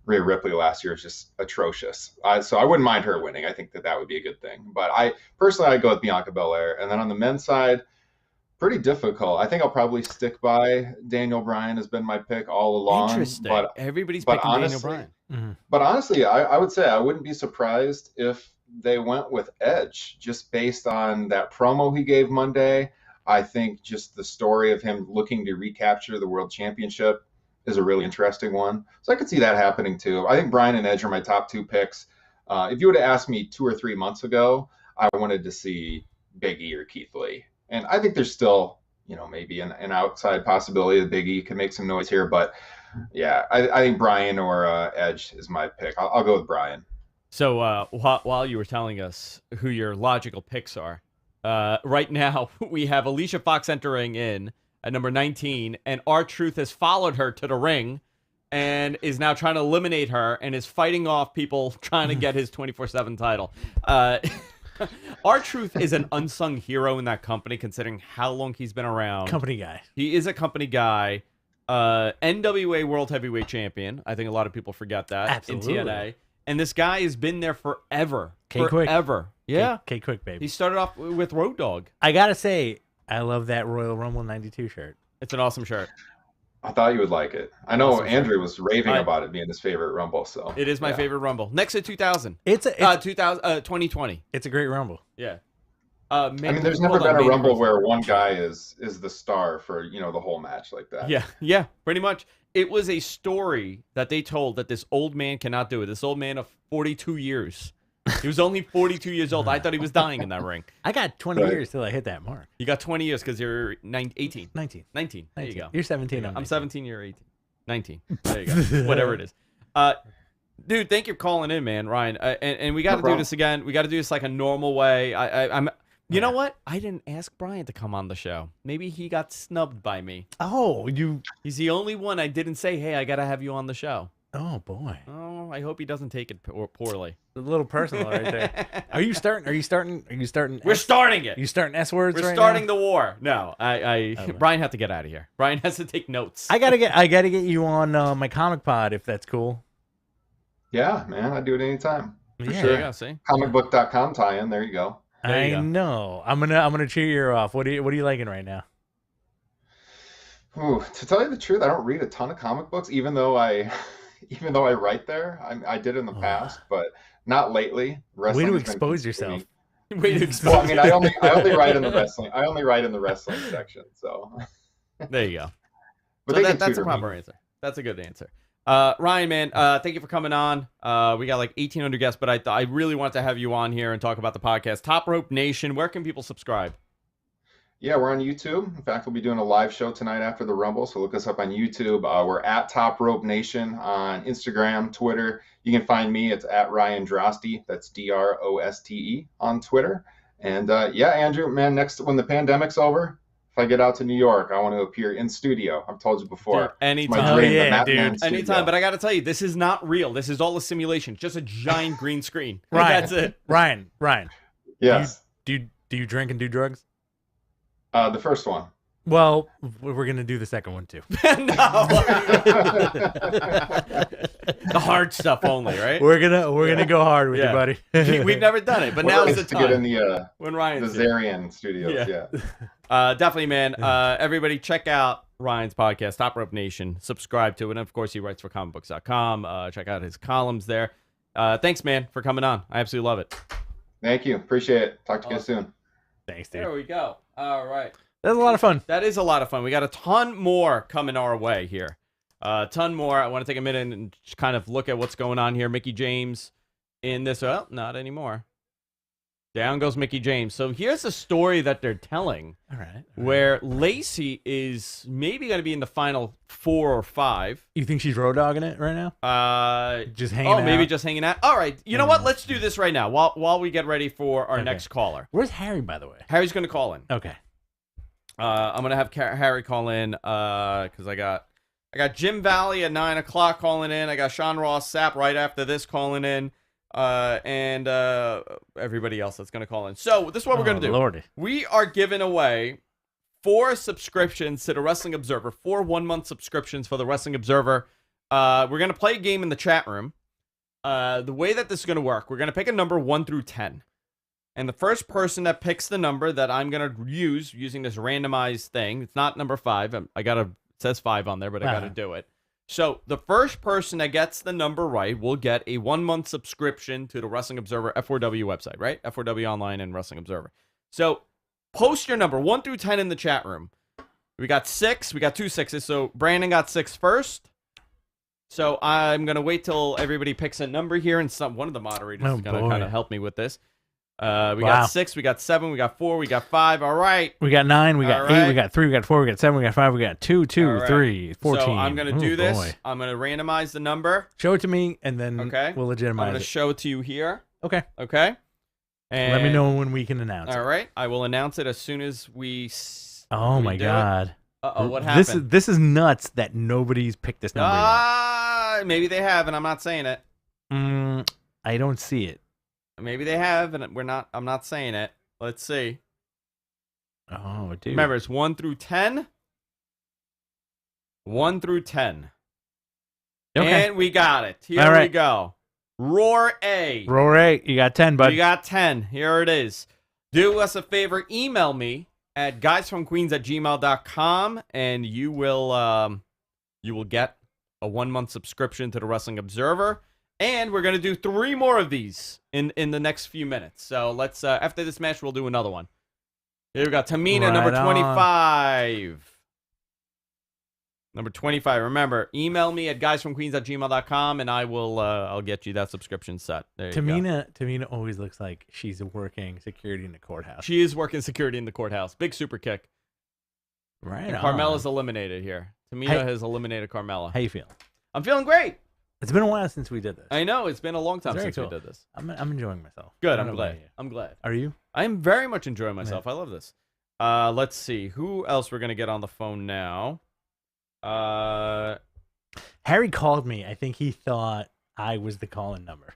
Rhea Ripley last year is just atrocious. So I wouldn't mind her winning. I think that would be a good thing. But I'd go with Bianca Belair. And then on the men's side, pretty difficult. I think I'll probably stick by Daniel Bryan has been my pick all along. Interesting. But everybody's picking Daniel Bryan. Mm-hmm. But honestly, I would say I wouldn't be surprised if they went with Edge, just based on that promo he gave Monday. I think just the story of him looking to recapture the world championship is a really interesting one. So I could see that happening too. I think Bryan and Edge are my top 2 picks. If you would have asked me 2 or 3 months ago, I wanted to see Big E or Keith Lee. And I think there's still, maybe an outside possibility that Big E can make some noise here. But yeah, I think Bryan or Edge is my pick. I'll go with Bryan. So while you were telling us who your logical picks are, right now we have Alicia Fox entering in at number 19, and R-Truth has followed her to the ring and is now trying to eliminate her and is fighting off people trying to get his 24/7 title. R-Truth is an unsung hero in that company, considering how long he's been around. Company guy. He is a company guy. NWA World Heavyweight Champion. I think a lot of people forget that. Absolutely. In TNA. And this guy has been there forever. K-Quick. Forever. Yeah. K-Quick, baby. He started off with Road Dogg. I got to say, I love that Royal Rumble 92 shirt. It's an awesome shirt. I thought you would like it. I know Awesome Andrew shirt. was raving about it being his favorite Rumble. So it is my favorite Rumble. Next to 2000. It's 2020. It's a great Rumble. Yeah. I mean, there's never been a Rumble where one guy is the star for, the whole match like that. Yeah, pretty much. It was a story that they told that this old man cannot do it. This old man of 42 years. He was only 42 years old. I thought he was dying in that ring. I got 20 years till I hit that mark. You got 20 years because you're 18. 19. 19. There you go. You're 17. I'm 17, you're 18. 19. There you go. Whatever it is. Dude, thank you for calling in, man, Ryan. And we got to do this again. We got to do this like a normal way. You know what? I didn't ask Brian to come on the show. Maybe he got snubbed by me. Oh, He's the only one I didn't say, hey, I got to have you on the show. Oh, boy. Oh, I hope he doesn't take it poorly. A little personal right there. Are you starting? We're starting it. You starting S words We're right starting now? the war. No, Brian had to get out of here. Brian has to take notes. I gotta get you on my comic pod if that's cool. Yeah, man, I'd do it anytime. For Yeah. sure. There you go, see? Comicbook.com tie-in. There you go. There you go. know. I'm gonna cheer you off. What are you liking right now? Ooh, to tell you the truth, I don't read a ton of comic books, even though I write there. I did in the past, but not lately. Way to expose yourself. Well, I mean, I only write in the wrestling. I only write in the wrestling section. So there you go. But So they can that's a tutor me. proper answer. That's a good answer. Ryan, man, thank you for coming on. We got like 1,800 guests, but I really wanted to have you on here and talk about the podcast. Top Rope Nation, where can people subscribe? Yeah, we're on YouTube. In fact, we'll be doing a live show tonight after the Rumble, so look us up on YouTube. We're at Top Rope Nation on Instagram, Twitter. You can find me. It's at Ryan Drasty. That's DROSTE on Twitter. And yeah, Andrew, man, when the pandemic's over, if I get out to New York, I want to appear in studio. I've told you before. Dude, anytime. My dream, Oh, yeah, the Batman dude. studio. Anytime, but I got to tell you, this is not real. This is all a simulation, just a giant green screen. Ryan, That's it. Ryan. Yes. Do you drink and do drugs? The first one. Well, we're gonna do the second one too. No. The hard stuff only, right? We're gonna go hard with you, buddy. We've never done it, but now is the to time. get in the when Ryan's the Zarian studios. Yeah. Definitely, man. Everybody check out Ryan's podcast, Top Rope Nation. Subscribe to it. And of course, he writes for comicbooks.com. Check out his columns there. Thanks, man, for coming on. I absolutely love it. Thank you. Appreciate it. Talk to you guys soon. Thanks, dude. There we go. All right. That was a lot of fun. That is a lot of fun. We got a ton more coming our way here. A ton more. I want to take a minute and just kind of look at what's going on here. Mickey James in this. Well, not anymore. Down goes Mickey James. So here's the story that they're telling. All right. Where Lacey is maybe going to be in the final 4 or 5. You think she's road dogging it right now? Just hanging out. Oh, maybe just hanging out. All right. You know what? Let's do this right now while we get ready for our next caller. Where's Harry, by the way? Harry's going to call in. Okay. I'm going to have Harry call in because I got Jim Valley at 9 o'clock calling in. I got Sean Ross Sapp right after this calling in. and everybody else that's going to call in. So this is what we're going to do. Lordy. We are giving away 4 subscriptions to the Wrestling Observer, 4 1-month subscriptions for the Wrestling Observer. We're going to play a game in the chat room. The way that this is going to work, we're going to pick a number 1 through 10. And the first person that picks the number that I'm going to use using this randomized thing, it's not number 5. It says 5 on there, but I got to do it. So the first person that gets the number right will get a 1-month subscription to the Wrestling Observer F4W website, right? F4WOnline and Wrestling Observer. So post your number 1 through 10 in the chat room. We got 6. We got 2 6s. So Brandon got 6 first. So I'm going to wait till everybody picks a number here, and one of the moderators is going to kind of help me with this. We got 6, we got 7, we got 4, we got 5. All right. We got 9, we got 8, we got 3, we got 4, we got 7, we got 5, we got 2, 3, 14. So I'm going to do this. Boy. I'm going to randomize the number. Show it to me, and then we'll legitimize I'm going to show it to you here. Okay. Okay. And let me know when we can announce it. All right. I will announce it as soon as we Oh, my God. Uh-oh, what happened? This is nuts that nobody's picked this number yet. Maybe they have, and I'm not saying it. I don't see it. Maybe they have, and I'm not saying it. Let's see. Oh, dude. Remember, it's 1 through 10. 1 through 10. Okay. And we got it. Here we go. Roar A. Roar A. You got 10, bud. You got 10. Here it is. Do us a favor. Email me at guysfromqueens@gmail.com, and you will get a 1-month subscription to the Wrestling Observer. And we're going to do 3 more of these in the next few minutes. So let's, after this match, we'll do another one. Here we got Tamina, number 25. Number 25. Remember, email me at guysfromqueens@gmail.com, and I will, I'll get you that subscription set. There you go. Tamina always looks like she's working security in the courthouse. She is working security in the courthouse. Big super kick. Right. And Carmella's eliminated here. Tamina has eliminated Carmella. How you feeling? I'm feeling great. It's been a while since we did this. I know. It's been a long time since we did this. I'm enjoying myself. Good. I'm glad. I'm glad. Are you? I'm very much enjoying myself. I love this. Let's see. Who else we're going to get on the phone now? Harry called me. I think he thought I was the call-in number.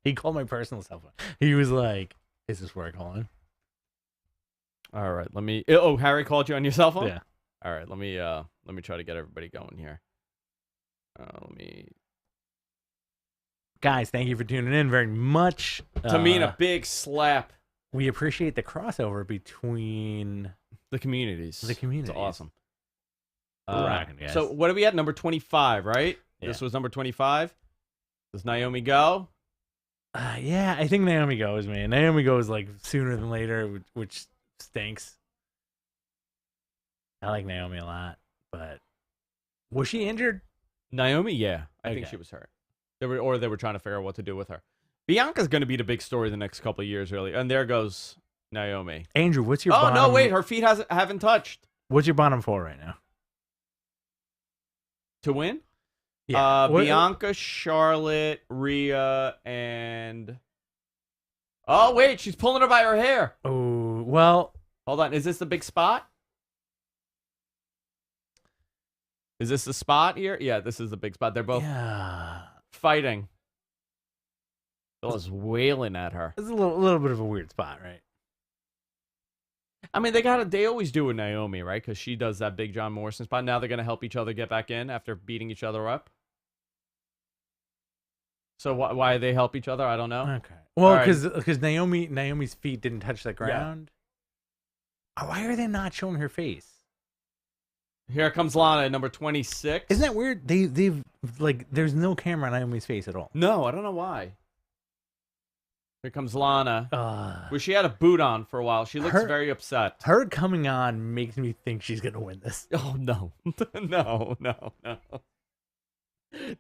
He called my personal cell phone. He was like, is this where I call in? All right. Let me... Oh, Harry called you on your cell phone? Yeah. All right. Let me try to get everybody going here. Guys, thank you for tuning in very much. Tamina, big slap. We appreciate the crossover between the communities. It's awesome. Rocking, guys. So what are we at? Number 25, right? Yeah. This was number 25. Does Naomi go? Yeah, I think Naomi goes, man. Naomi goes like sooner than later, which stinks. I like Naomi a lot, but was she injured? Naomi, yeah. I think she was hurt. They were trying to figure out what to do with her. Bianca's going to be the big story the next couple of years, really. And there goes Naomi. Andrew, what's your bottom? No, wait. Her feet haven't touched. What's your bottom 4 right now? To win? Yeah. Bianca, Charlotte, Rhea, and... Oh, wait. She's pulling her by her hair. Oh, well... Hold on. Is this the big spot? Is this the spot here? Yeah, this is the big spot. They're both fighting. Bella's wailing at her. It's a little bit of a weird spot, right? I mean, they always do with Naomi, right? Because she does that big John Morrison spot. Now they're going to help each other get back in after beating each other up. So why they help each other? I don't know. Okay. Well, because Naomi's feet didn't touch the ground. Yeah. Why are they not showing her face? Here comes Lana at number 26. Isn't that weird? They've like there's no camera on Naomi's face at all. No, I don't know why. Here comes Lana. Where she had a boot on for a while. She looks very upset. Her coming on makes me think she's gonna win this. Oh no. No.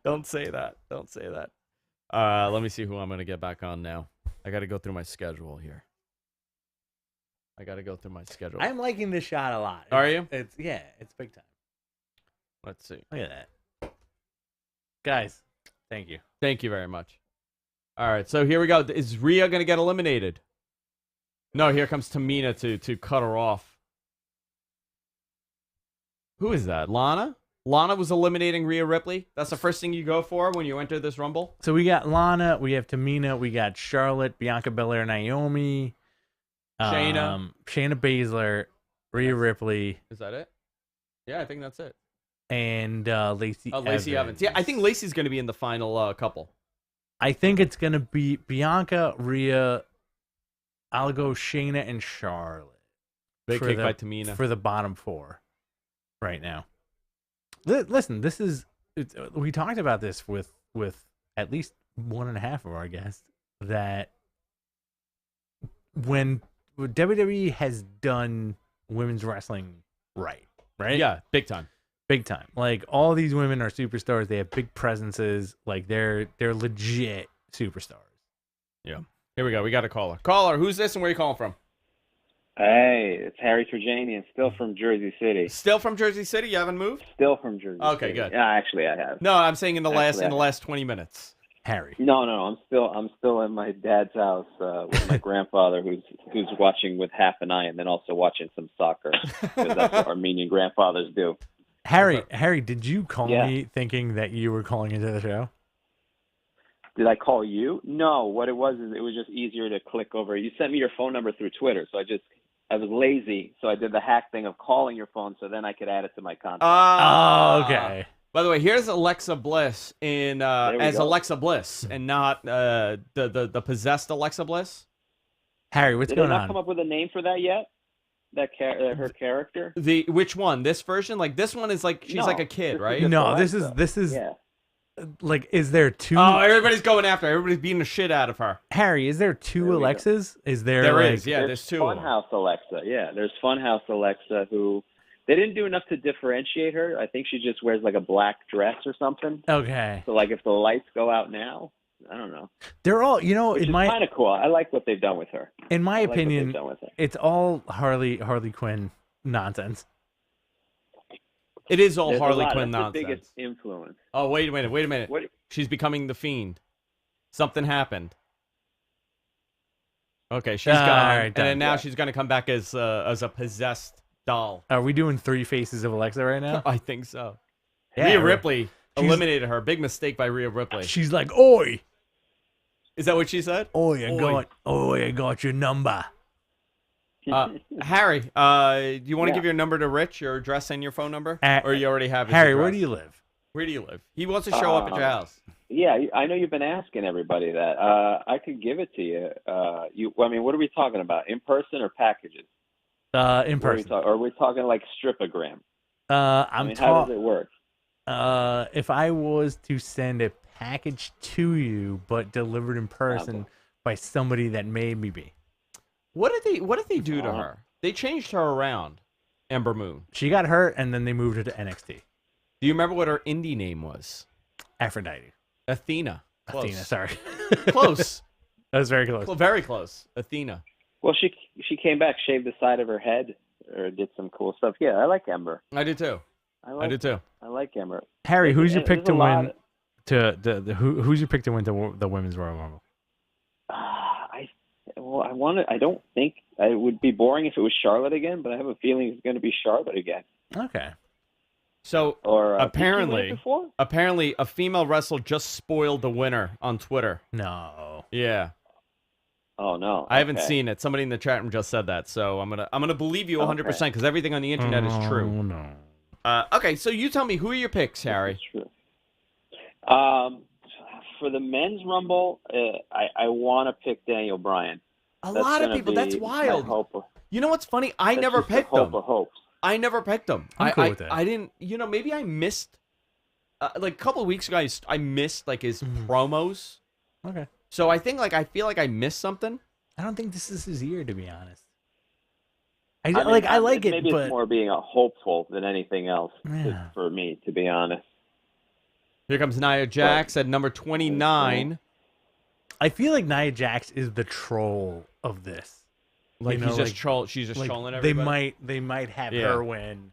Don't say that. Don't say that. Let me see who I'm gonna get back on now. I gotta go through my schedule here. I'm liking this shot a lot. Are you? It's big time. Let's see. Look at that. Guys, thank you. Thank you very much. All right, so here we go. Is Rhea going to get eliminated? No, here comes Tamina to cut her off. Who is that? Lana? Lana was eliminating Rhea Ripley. That's the first thing you go for when you enter this Rumble? So we got Lana, we have Tamina, we got Charlotte, Bianca Belair, Naomi, Shayna. Shayna Baszler, Rhea Ripley. Is that it? Yeah, I think that's it. And Lacey Evans. Lacey Evans. Yeah, I think Lacey's going to be in the final couple. I think it's going to be Bianca, Rhea, I'll go Shayna and Charlotte. Big kick by Tamina. For the bottom 4 right now. Listen, we talked about this with at least 1.5 of our guests, that when WWE has done women's wrestling right? Yeah, big time. Big time. Like, all these women are superstars. They have big presences. Like, they're legit superstars. Yeah. Here we go. We got a caller. Caller, who's this and where are you calling from? Hey, it's Harry Turjanian, still from Jersey City. Still from Jersey City? You haven't moved? Still from Jersey City. Okay, good. Yeah, actually I have. No, I'm saying in the last 20 minutes. Harry. No, I'm still at my dad's house with my grandfather, who's watching with half an eye and then also watching some soccer, because that's what Armenian grandfathers do. Harry, did you call me thinking that you were calling into the show? Did I call you? No. What it was is it was just easier to click over. You sent me your phone number through Twitter, so I was lazy, so I did the hack thing of calling your phone, so then I could add it to my contact. Oh, okay. By the way, here's Alexa Bliss as go. Alexa Bliss, and not the possessed Alexa Bliss. Harry, what's Did going they not on? come up with a name for that yet? Her character? Which one? This version? Like, this one is like she's like a kid, right? No, this is Yeah. like, is there 2? Oh, everybody's going after her. Everybody's beating the shit out of her. Harry, is there 2 Alexas? Is there? There like, is, yeah. There's 2. Funhouse Alexa, yeah. There's Funhouse Alexa, who they didn't do enough to differentiate her. I think she just wears like a black dress or something. Okay. So like if the lights go out now, I don't know. They're all, Which is kind of cool. I like what they've done with her. In my opinion, done with her. it's all Harley Quinn nonsense. It is all There's Harley a lot. Quinn That's nonsense. the biggest influence. Oh, wait a minute. What? She's becoming the Fiend. Something happened. Okay, she's gone, right, and done. then now she's gonna come back as a possessed doll. Are we doing 3 faces of Alexa right now? I think so. Yeah, Rhea Ripley eliminated her. Big mistake by Rhea Ripley. She's like, "Oi, Is that what she said? I got your number." Harry, do you want to give your number to Rich, your address and your phone number, or you already have his Harry, address? where do you live? Where do you live? He wants to show up at your house. Yeah, I know you've been asking everybody that. I could give it to you. I mean, what are we talking about? In person or packages? In person. Or are we talking like stripogram? How does it work? If I was to send a package to you, but delivered in person by somebody that made me be. What did they do to her? They changed her around. Ember Moon. She got hurt, and then they moved her to NXT. Do you remember what her indie name was? Aphrodite. Athena. Close. Athena, sorry. Close. That was very close. Very close. Athena. Well, she came back, shaved the side of her head, or did some cool stuff. Yeah, I like Ember. I do too. I do too. I like Ember. Harry, who's your pick to win? Of... Who's your pick to win the women's Royal Rumble? I don't think it would be boring if it was Charlotte again, but I have a feeling it's going to be Charlotte again. Okay. So apparently a female wrestler just spoiled the winner on Twitter. No. Yeah. Oh no. I haven't seen it. Somebody in the chat room just said that, so I'm gonna believe you 100% because everything on the internet is true. Oh no. Okay, so you tell me, who are your picks, Harry? This is true. For the men's Rumble, I want to pick Daniel Bryan. A lot of people. That's wild. You know what's funny? I never picked him. I never picked him. I'm cool with that. I didn't. Maybe I missed. Like a couple of weeks ago, I missed like his promos. Okay. So I think I feel like I missed something. I don't think this is his year, to be honest. I like it, maybe it's more being a hopeful than anything else for me, to be honest. Here comes Nia Jax at number 29. I feel like Nia Jax is the troll of this. Like he's just troll. She's just trolling everybody. They might have her win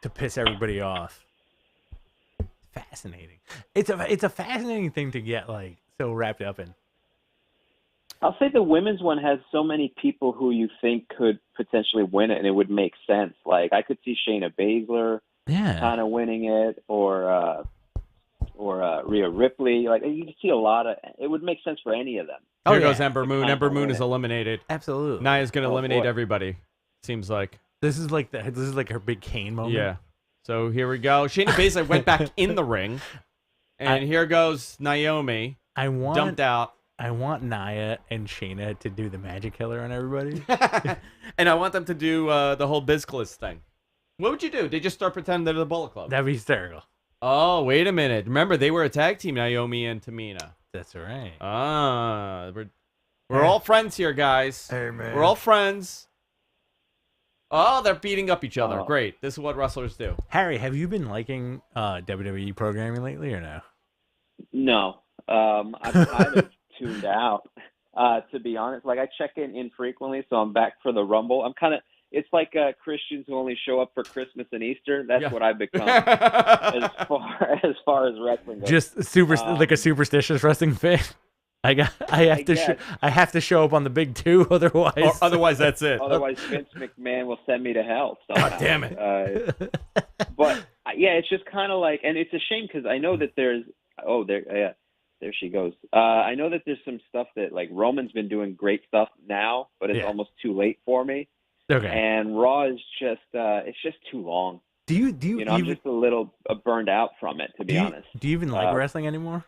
to piss everybody off. Fascinating. It's a fascinating thing to get so wrapped up in. I'll say the women's one has so many people who you think could potentially win it, and it would make sense. Like I could see Shayna Baszler. kind of winning it, or Rhea Ripley. Like you see a lot of. It would make sense for any of them. Here goes Ember Moon. Ember Moon is eliminated. Absolutely. Naya's gonna eliminate boy. everybody. Seems like. This is like her big Kane moment. Yeah. So here we go. Shayna Baszler went back in the ring, and here goes Naomi. Dumped out. I want Nia and Shayna to do the magic killer on everybody. And I want them to do the whole Bizcliz thing. What would you do? They just start pretending they're the Bullet Club. That'd be hysterical. Oh, wait a minute. Remember, they were a tag team, Naomi and Tamina. That's right. We're all friends here, guys. Hey, man. We're all friends. Oh, they're beating up each other. Great. This is what wrestlers do. Harry, have you been liking WWE programming lately or no? No. I've kind of tuned out, to be honest. Like, I check in infrequently, so I'm back for the Rumble. I'm kind of, it's like Christians who only show up for Christmas and Easter. That's what I've become as far as wrestling goes. Just like a superstitious wrestling fan. I have to show up on the big two, otherwise that's it. Otherwise, Vince McMahon will send me to hell. Somehow. God damn it! But yeah, it's just kind of like, and it's a shame because I know that there's there she goes. I know that there's some stuff that like Roman's been doing great stuff now, but it's almost too late for me. Okay. And Raw is just it's just too long. Do you I'm just a little burned out from it, to be honest. Do you even like wrestling anymore?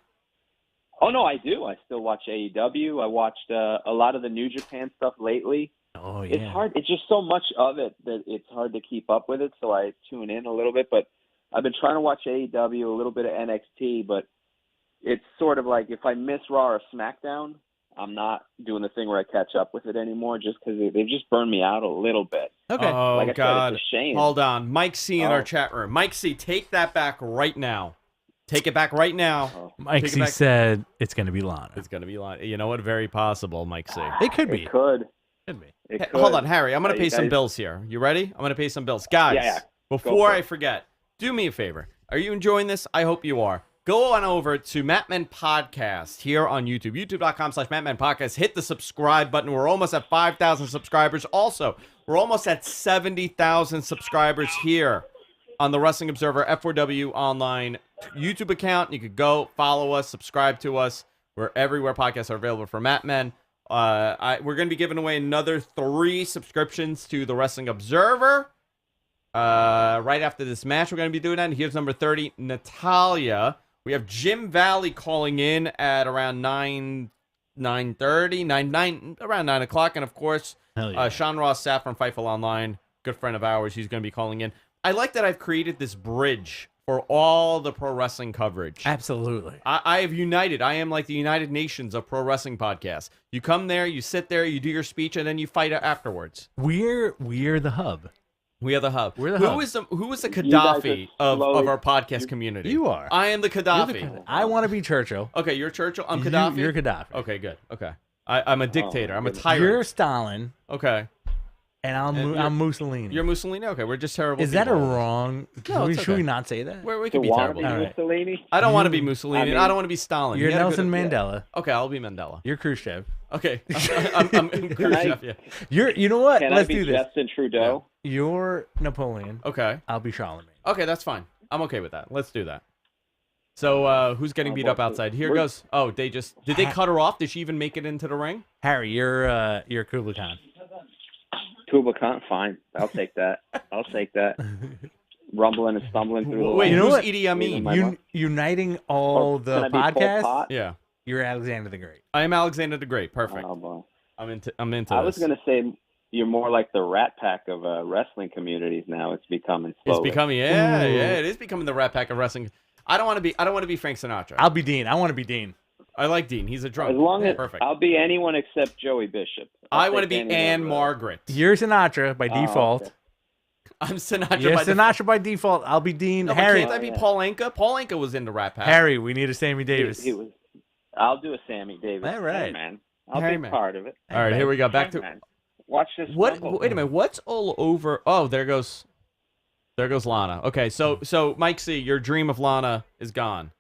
Oh, no, I do. I still watch AEW. I watched a lot of the New Japan stuff lately. Oh, yeah. It's hard. It's just so much of it that it's hard to keep up with it, so I tune in a little bit. But I've been trying to watch AEW, a little bit of NXT, but it's sort of like if I miss Raw or SmackDown, I'm not doing the thing where I catch up with it anymore just because they've just burned me out a little bit. Okay. Oh, like I God. said, it's a shame. Hold on. Mike C in our chat room. Mike C, take that back right now. Take it back right now. Mike C said it's going to be Lana. It's going to be Lana. You know what? Very possible, Mike C. It could be. It could. Could be. It could. Hold on, Harry. I'm going to pay You some guys- bills here. You ready? I'm going to pay some bills. Guys, Yeah. before for I it. forget, do me a favor. Are you enjoying this? I hope you are. Go on over to Mattmen Podcast here on YouTube. YouTube.com/Mattmen Podcast. Hit the subscribe button. We're almost at 5,000 subscribers. Also, we're almost at 70,000 subscribers here on the Wrestling Observer F4W Online YouTube account. You could go follow us, subscribe to us. We're everywhere podcasts are available for Mattmen. We're going to be giving away another 3 subscriptions to the Wrestling Observer. Right after this match, we're going to be doing that. And here's number 30, Natalia. We have Jim Valley calling in at around 9:30, around 9 o'clock. And, of course, Sean Ross Sapp from Fightful Online, good friend of ours. He's going to be calling in. I like that I've created this bridge for all the pro wrestling coverage. Absolutely. I have united. I am like the United Nations of pro wrestling podcasts. You come there, you sit there, you do your speech, and then you fight afterwards. We're the hub. We are the hub. We're the Who hub. is the You guys Gaddafi are of slowly- our podcast community? You are. I am the Gaddafi. I want to be Churchill. Okay, you're Churchill. I'm Gaddafi. You're Gaddafi. Okay, good. Okay. I'm a dictator. I'm a goodness. tyrant. You're Stalin, Okay. and you're- I'm Mussolini. You're Mussolini. Okay, we're just terrible. Is that a people. wrong? No, it's Should okay. we not say that? We To can be wanna terrible. be All right. Mussolini? I don't want to be Mussolini. I mean- I don't want to be Stalin. You're You had a Nelson good- Mandela. Okay, I'll be Mandela. You're Khrushchev. Okay. I'm Khrushchev, yeah. You know what? Can Let's I be do this. Justin Trudeau? You're Napoleon. Okay. I'll be Charlemagne. Okay, that's fine. I'm okay with that. Let's do that. So, who's getting beat up outside? Here We're- goes. Oh, did they cut her off? Did she even make it into the ring? Harry, you're Kublai Khan. Kublai Khan? Fine. I'll take that. I'll take that. Rumbling and stumbling through the Wait, You know who's what? Idi Amin? My- Uniting all Can the I be Pol podcasts. Pot? Yeah, You're Alexander the Great. I am Alexander the Great. Perfect. Oh, boy. I'm into. I was this. going to say you're more like the Rat Pack of wrestling communities now. It's becoming slowly. It's becoming. Yeah, it is becoming the Rat Pack of wrestling. I don't want to be Frank Sinatra. I'll be Dean. I want to be Dean. I like Dean. He's a drunk. As long as Perfect. I'll be anyone except Joey Bishop. I want to be Anne Margaret. You're Sinatra by Oh, default. okay. I'm Sinatra. You're by Sinatra by default. I'll be Dean. No, but Harry. can't I be Paul Anka? Paul Anka was in the Rat Pack. Harry, we need a Sammy He Davis. was. I'll do a Sammy Davis. All right. Hey, man. I'll Hey, be man. part of it. All right, here we go. Back Hey, to man. Watch this. what? Rumble. Wait a minute. What's all over? Oh, there goes Lana. Okay, so Mike C, your dream of Lana is gone.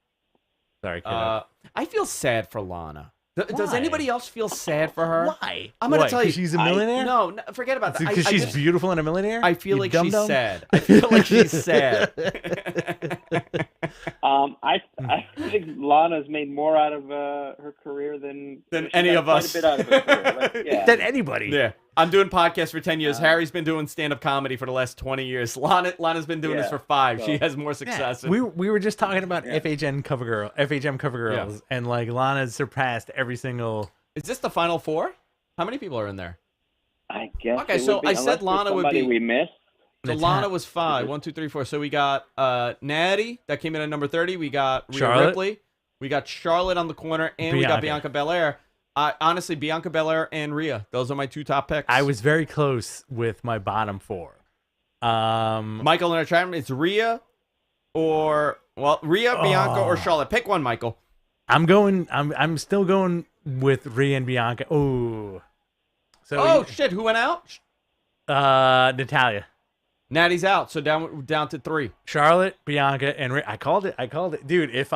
Sorry, kiddo. I feel sad for Lana. Does anybody else feel sad for her? Why? I'm gonna tell you, she's a millionaire. No, forget about that. Because she's beautiful and a millionaire. I feel You like dum-dum? she's sad. I feel like she's sad. I think Lana's made more out of her career than any of us. Quite a bit out of her career. Like, yeah. Than anybody. Yeah. I'm doing podcasts for 10 years. Harry's been doing stand-up comedy for the last 20 years. Lana's been doing this for 5. She has more success. We were just talking about FHM cover girls, and like Lana's surpassed every single. Is this the final 4? How many people are in there? I guess. Okay, so I said Lana would be. We missed. So Lana was 5. 1, 2, 3, 4. So we got Natty that came in at number 30. We got Rhea Ripley. We got Charlotte on the corner, and we got Bianca Belair. Honestly, Bianca Belair and Rhea. Those are my 2 top picks. I was very close with my bottom 4. Michael in our chat room, it's Rhea Bianca, or Charlotte. Pick one, Michael. I'm still going with Rhea and Bianca. Oh. So shit! Who went out? Natalia. Natty's out, so down to 3. Charlotte, Bianca, and Rhea. I called it, dude. If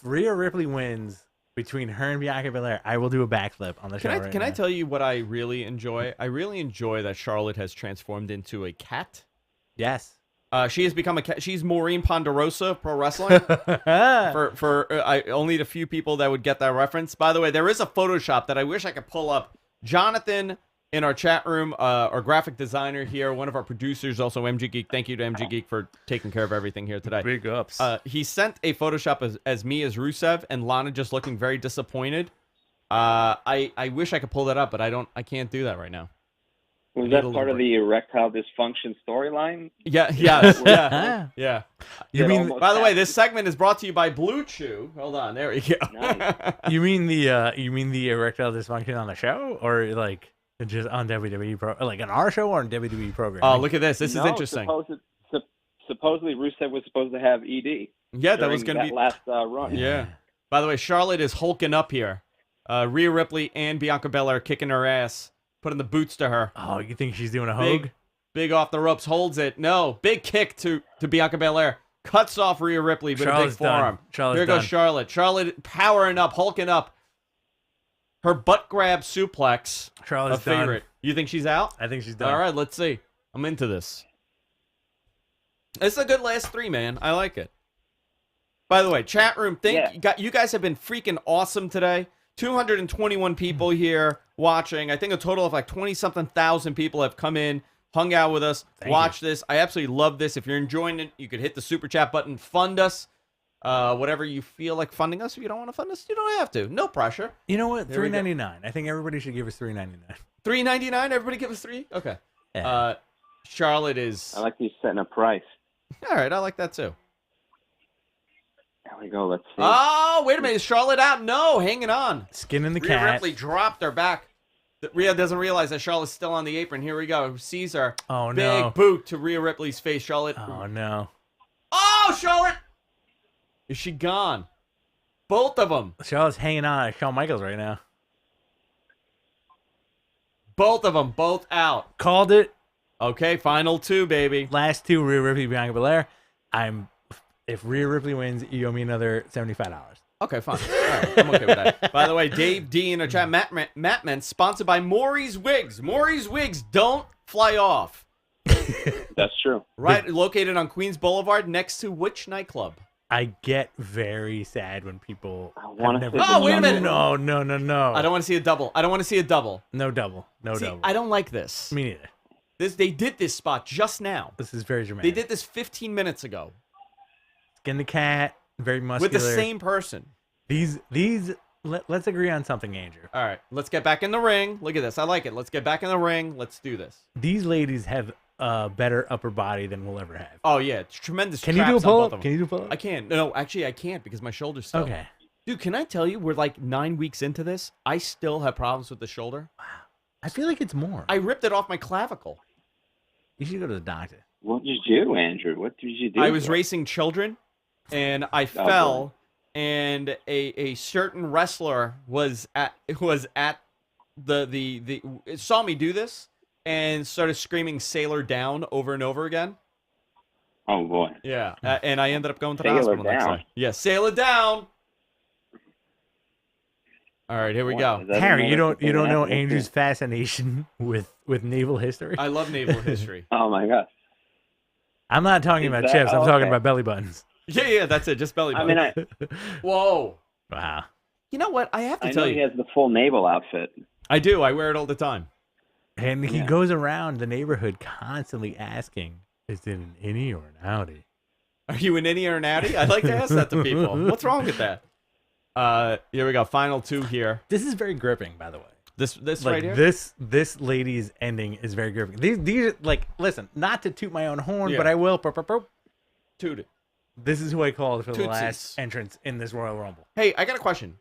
Rhea Ripley wins between her and Bianca Belair, I will do a backflip on the show. Can I tell you what I really enjoy? I really enjoy that Charlotte has transformed into a cat. Yes. She has become a cat. She's Maureen Ponderosa of pro wrestling. for only the few people that would get that reference. By the way, there is a Photoshop that I wish I could pull up. Jonathan in our chat room, our graphic designer here, one of our producers, also MG Geek. Thank you to MG Geek for taking care of everything here today. Big ups. He sent a Photoshop as me as Rusev and Lana just looking very disappointed. I wish I could pull that up, but I can't do that right now. Was that part of the erectile dysfunction storyline? Yeah. You mean? By the way, this segment is brought to you by Blue Chew. Hold on, there we go. Nice. You mean the erectile dysfunction on the show, or like just on WWE like on our show or on WWE program? Oh, look at this. This is interesting. Supposedly Rusev was supposed to have ED. Yeah, that was going to be last run. Yeah. By the way, Charlotte is hulking up here. Rhea Ripley and Bianca Belair kicking her ass, putting the boots to her. Oh, you think she's doing a hogue? Big off the ropes, holds it. No, big kick to Bianca Belair. Cuts off Rhea Ripley with a big forearm. Here goes Charlotte. Charlotte powering up, hulking up. Her butt grab suplex. Charlotte's a favorite. done. You think she's out? I think she's done. All right, let's see. I'm into this. It's a good last 3, man. I like it. By the way, chat room, you guys have been freaking awesome today. 221 people here watching. I think a total of like 20-something thousand people have come in, hung out with us, watched this. I absolutely love this. If you're enjoying it, you could hit the super chat button, fund us. Whatever you feel like funding us. If you don't want to fund us, you don't have to. No pressure. You know what? $3.99. I think everybody should give us $3.99. $3.99. Everybody give us 3. Okay. Yeah. Charlotte is. I like you setting a price. All right, I like that too. There we go. Let's see. Oh, wait a minute. Is Charlotte out? No, hanging on. Skin in the Rhea cat. Ripley dropped her back. Rhea doesn't realize that Charlotte's still on the apron. Here we go. Sees her. Oh, no. Big boot to Rhea Ripley's face. Charlotte. Oh, no. Oh, Charlotte. Is she gone? Both of them. Charlotte's hanging on at Shawn Michaels right now. Both of them. Both out. Called it. Okay, final 2, baby. Last 2, Rhea Ripley, Bianca Belair. If Rhea Ripley wins, you owe me another $75. Okay, fine. All right, I'm okay with that. By the way, Dave D in our chat, Mattman, sponsored by Maury's Wigs. Maury's Wigs don't fly off. That's true. Right, located on Queens Boulevard, next to which nightclub? I get very sad when people. Oh, wait a minute! No! I don't want to see a double. No double. See, I don't like this. Me neither. They did this spot just now. This is very dramatic. They did this 15 minutes ago. Skin the cat, very muscular. With the same person. Let's agree on something, Andrew. All right, let's get back in the ring. Look at this. I like it. Let's get back in the ring. Let's do this. These ladies have a better upper body than we'll ever have. Oh, yeah. It's tremendous. Can you do a pull-up? Can you do a pull-up? I can't. No, actually, I can't because my shoulder's still. Okay. Dude, can I tell you, we're like 9 weeks into this. I still have problems with the shoulder. Wow. I feel like it's more. I ripped it off my clavicle. You should go to the doctor. What did you do, Andrew? What did you do? I was racing children, and I fell, and a certain wrestler was at the saw me do this and started screaming "Sailor Down" over and over again. Oh boy. Yeah, and I ended up going to the Sailor hospital next Down. day. Yeah, Sailor Down. All right, here we go. Harry, you don't know Andrew's fascination with naval history? I love naval history. Oh my God. I'm not talking about chips. I'm talking about belly buttons. Yeah, that's it. Just belly button. I mean, Whoa. Wow. You know what? I have to I tell know you. he has the full naval outfit. I do. I wear it all the time. And he goes around the neighborhood constantly asking, is it an innie or an outie? Are you an innie or an outie? I'd like to ask that to people. What's wrong with that? Here we go. Final two here. This is very gripping, by the way. This Like, right here? this lady's ending is very gripping. These like, listen, not to toot my own horn, Yeah. but I will. Toot it. This is who I called for the Tootsies. last entrance in this Royal Rumble. Hey, I got a question.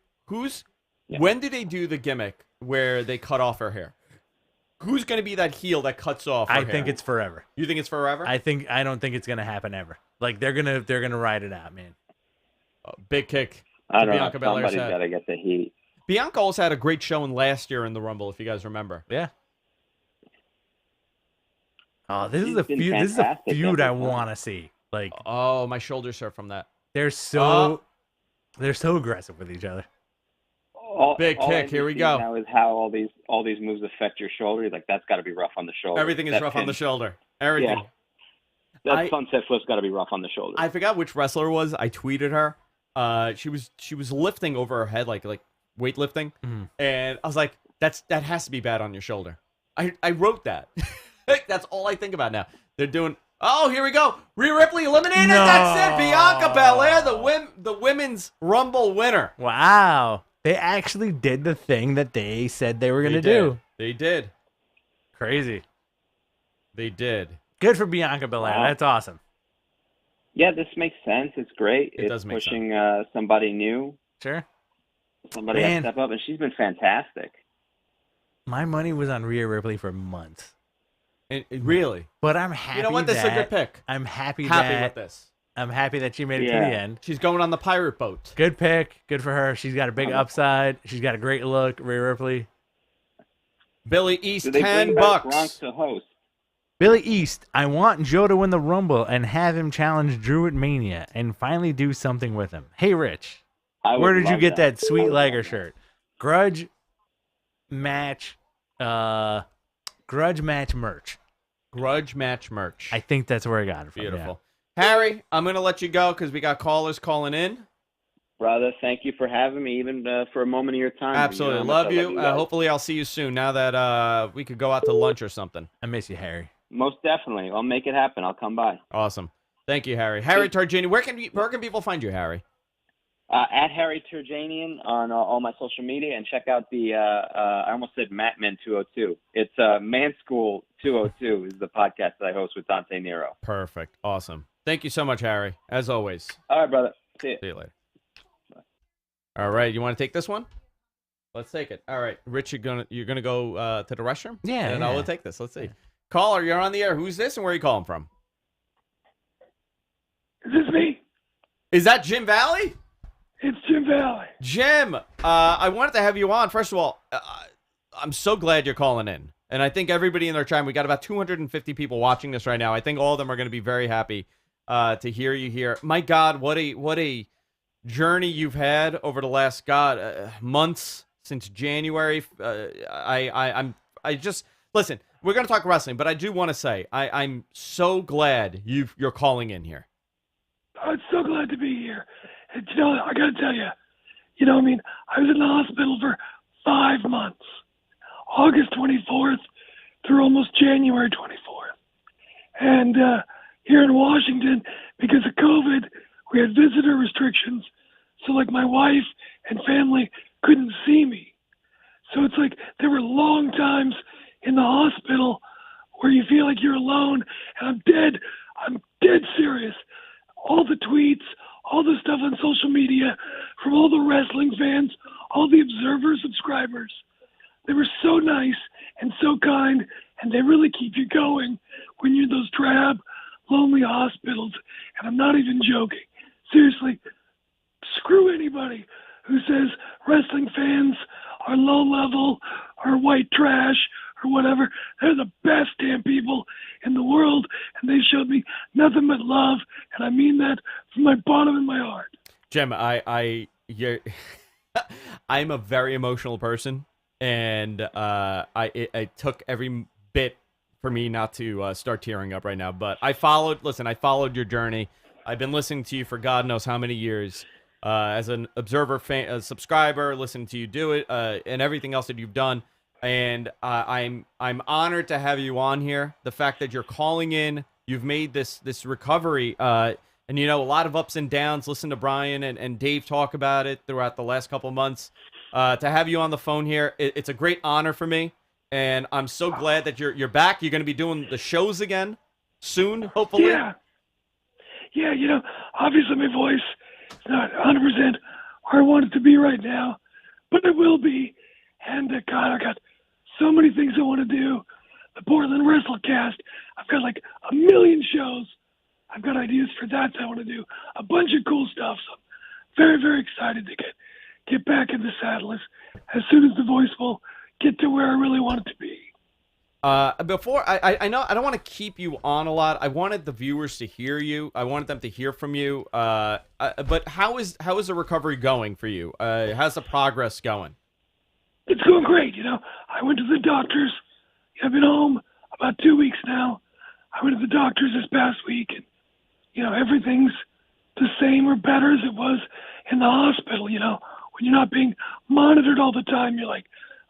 When do they do the gimmick where they cut off her hair? Who's going to be that heel that cuts off her I hair? think it's forever. You think it's forever? I don't think it's gonna happen ever. Like they're gonna ride it out, man. Big kick. I don't Bianca know. Belair's Somebody's head. got to get the heat. Bianca also had a great showing last year in the Rumble, if you guys remember. Yeah. Oh, this is She's a been feud. This is a fantastic feud I every time. want to see. Like Oh, my shoulders hurt from that. they're so aggressive with each other. Big kick, here we go. Now is how all these moves affect your shoulder. Like that's got to be rough on the shoulder. Everything is That rough on pin- the shoulder. Everything. Yeah. That sunset flip's got to be rough on the shoulder. I forgot which wrestler it was. I tweeted her. She was lifting over her head, like weightlifting, and I was like, that has to be bad on your shoulder. I wrote that. That's all I think about now. They're doing. Oh, here we go. Rhea Ripley eliminated. No. That's it. Bianca Belair, the women's Rumble winner. Wow. They actually did the thing that they said they were gonna They did. do. They did. Crazy. They did. Good for Bianca Belair. Wow. That's awesome. Yeah, this makes sense. It's great. It it's does make pushing somebody new, Sure. somebody Man. to step up, and she's been fantastic. My money was on Rhea Ripley for months. Really. But I'm happy. You know what? This is a good pick. I'm happy With that this. I'm happy that she made it to the Yeah. end. She's going on the pirate boat. Good pick. Good for her. She's got a big upside. She's got a great look. Rhea Ripley. Billy East, Do they bring back Gronk to host? Billy East, I want Joe to win the Rumble and have him challenge Drew at Mania and finally do something with him. Hey, Rich, I would where did you love get that I sweet would Liger love shirt? Grudge match merch. Grudge match merch. I think that's where I got it from. Beautiful. Harry, I'm going to let you go because we got callers calling in. Brother, thank you for having me, even for a moment of your time. Absolutely. You know how much Love I you. guys. Hopefully I'll see you soon now that we could go out to lunch or something. I miss you, Harry. Most definitely. I'll make it happen. I'll come by. Awesome. Thank you, Harry. Harry Targini, where can people find you, Harry? At Harry Turjanian on all my social media, and check out the I almost said Matman 202. It's Man School 202 is the podcast that I host with Dante Nero. Perfect. Awesome. Thank you so much, Harry. As always. All right, brother. See you. See you later. All right, you want to take this one? Let's take it. All right, Rich, you're gonna go to the restroom? Yeah. And yeah. I will take this. Let's see. Caller, you're on the air. Who's this, and where are you calling from? Is this me? Is that Jim Valley? It's Jim Valley. Jim, I wanted to have you on. First of all, I'm so glad you're calling in. And I think everybody in their time, we got about 250 people watching this right now. I think all of them are going to be very happy to hear you here. My God, what a journey you've had over the last months since January. I just listen. We're going to talk wrestling, but I do want to say I'm so glad you're calling in here. I'm so glad to be here. And, I got to tell you, I was in the hospital for 5 months, August 24th through almost January 24th. And here in Washington, because of COVID, we had visitor restrictions. So, my wife and family couldn't see me. So it's like there were long times in the hospital where you feel like you're alone. And I'm dead serious. All the tweets, all the stuff on social media from all the wrestling fans, all the Observer subscribers. They were so nice and so kind, and they really keep you going when you're in those drab, lonely hospitals. And I'm not even joking. Seriously, screw anybody who says wrestling fans are low level or white trash or whatever. They're the best damn people in the world, and they showed me nothing but love, and I mean that from my bottom of my heart. Jim, I'm a very emotional person, and it took every bit for me not to start tearing up right now. But I followed your journey. I've been listening to you for God knows how many years. As an observer, fan, a subscriber, listening to you do it, and everything else that you've done. And I'm honored to have you on here. The fact that you're calling in, you've made this recovery, and a lot of ups and downs. Listen to Brian and Dave talk about it throughout the last couple months. To have you on the phone here, it's a great honor for me, and I'm so glad that you're back. You're going to be doing the shows again soon, hopefully. Yeah. Obviously my voice is not 100% where I want it to be right now, but it will be. And God, I got so many things I want to do. The Portland WrestleCast. I've got like a million shows. I've got ideas for that I want to do. A bunch of cool stuff. So I'm very, very excited to get back in the saddle as soon as the voice will get to where I really want it to be. Before I know I don't want to keep you on a lot. I wanted the viewers to hear you. I wanted them to hear from you. But how is the recovery going for you? How's the progress going? It's going great. I went to the doctors. I've been home about 2 weeks now. I went to the doctors this past week, and everything's the same or better as it was in the hospital. When you're not being monitored all the time, you're like,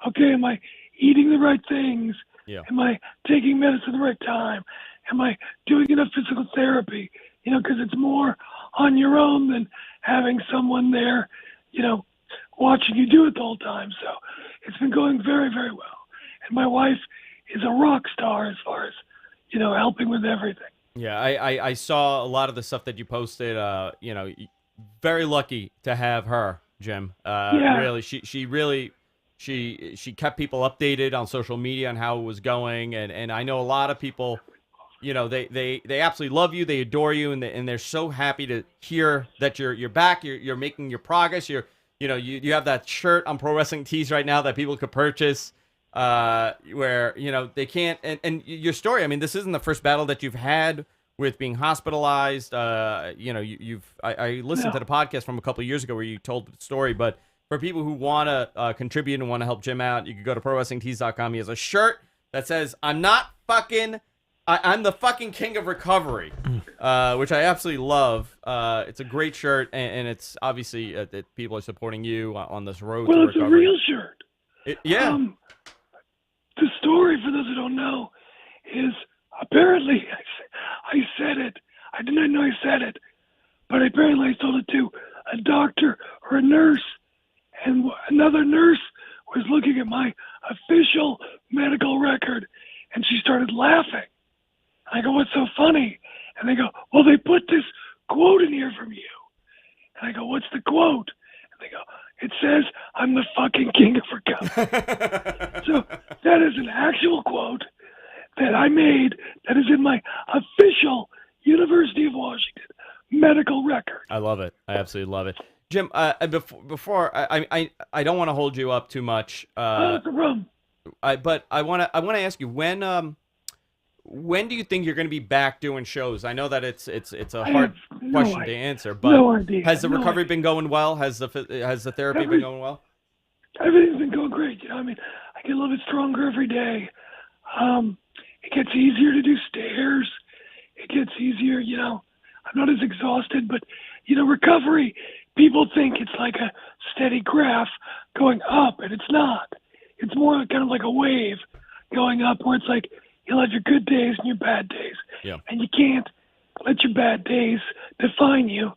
okay, am I eating the right things? Yeah. Am I taking medicine the right time? Am I doing enough physical therapy? Because it's more on your own than having someone there, watching you do it the whole time. So it's been going very, very well. And my wife is a rock star as far as, helping with everything. Yeah, I saw a lot of the stuff that you posted. Very lucky to have her, Jim. Yeah. Really, she kept people updated on social media on how it was going, and I know a lot of people, they absolutely love you, they adore you, and they're so happy to hear that you're back, you're making your progress. You have that shirt on Pro Wrestling Tees right now that people could purchase, where they can't. And your story, I mean, this isn't the first battle that you've had with being hospitalized. I listened to the podcast from a couple of years ago where you told the story, but for people who want to contribute and want to help Jim out, you can go to ProWrestlingTees.com. He has a shirt that says, I'm the fucking king of recovery, which I absolutely love. It's a great shirt, and it's obviously that people are supporting you on this road to recovery. Well, it's a real shirt. Yeah. The story, for those who don't know, is apparently I said it. I did not know I said it, but apparently I told it to a doctor or a nurse, and another nurse was looking at my official medical record, and she started laughing. I go, what's so funny? And they go, well, they put this quote in here from you. And I go, what's the quote? And they go, it says, I'm the fucking king of recovery. So that is an actual quote that I made that is in my official University of Washington medical record. I love it. I absolutely love it. Jim, before I don't want to hold you up too much. That's a rum. But I want to ask you, when do you think you're going to be back doing shows? I know that it's a hard question to answer, but has the recovery been going well? Has the therapy been going well? Everything's been going great. I mean, I get a little bit stronger every day. It gets easier to do stairs. It gets easier. I'm not as exhausted, but recovery. People think it's like a steady graph going up, and it's not. It's more kind of like a wave going up, where it's like you'll have your good days and your bad days. Yeah. And you can't let your bad days define you,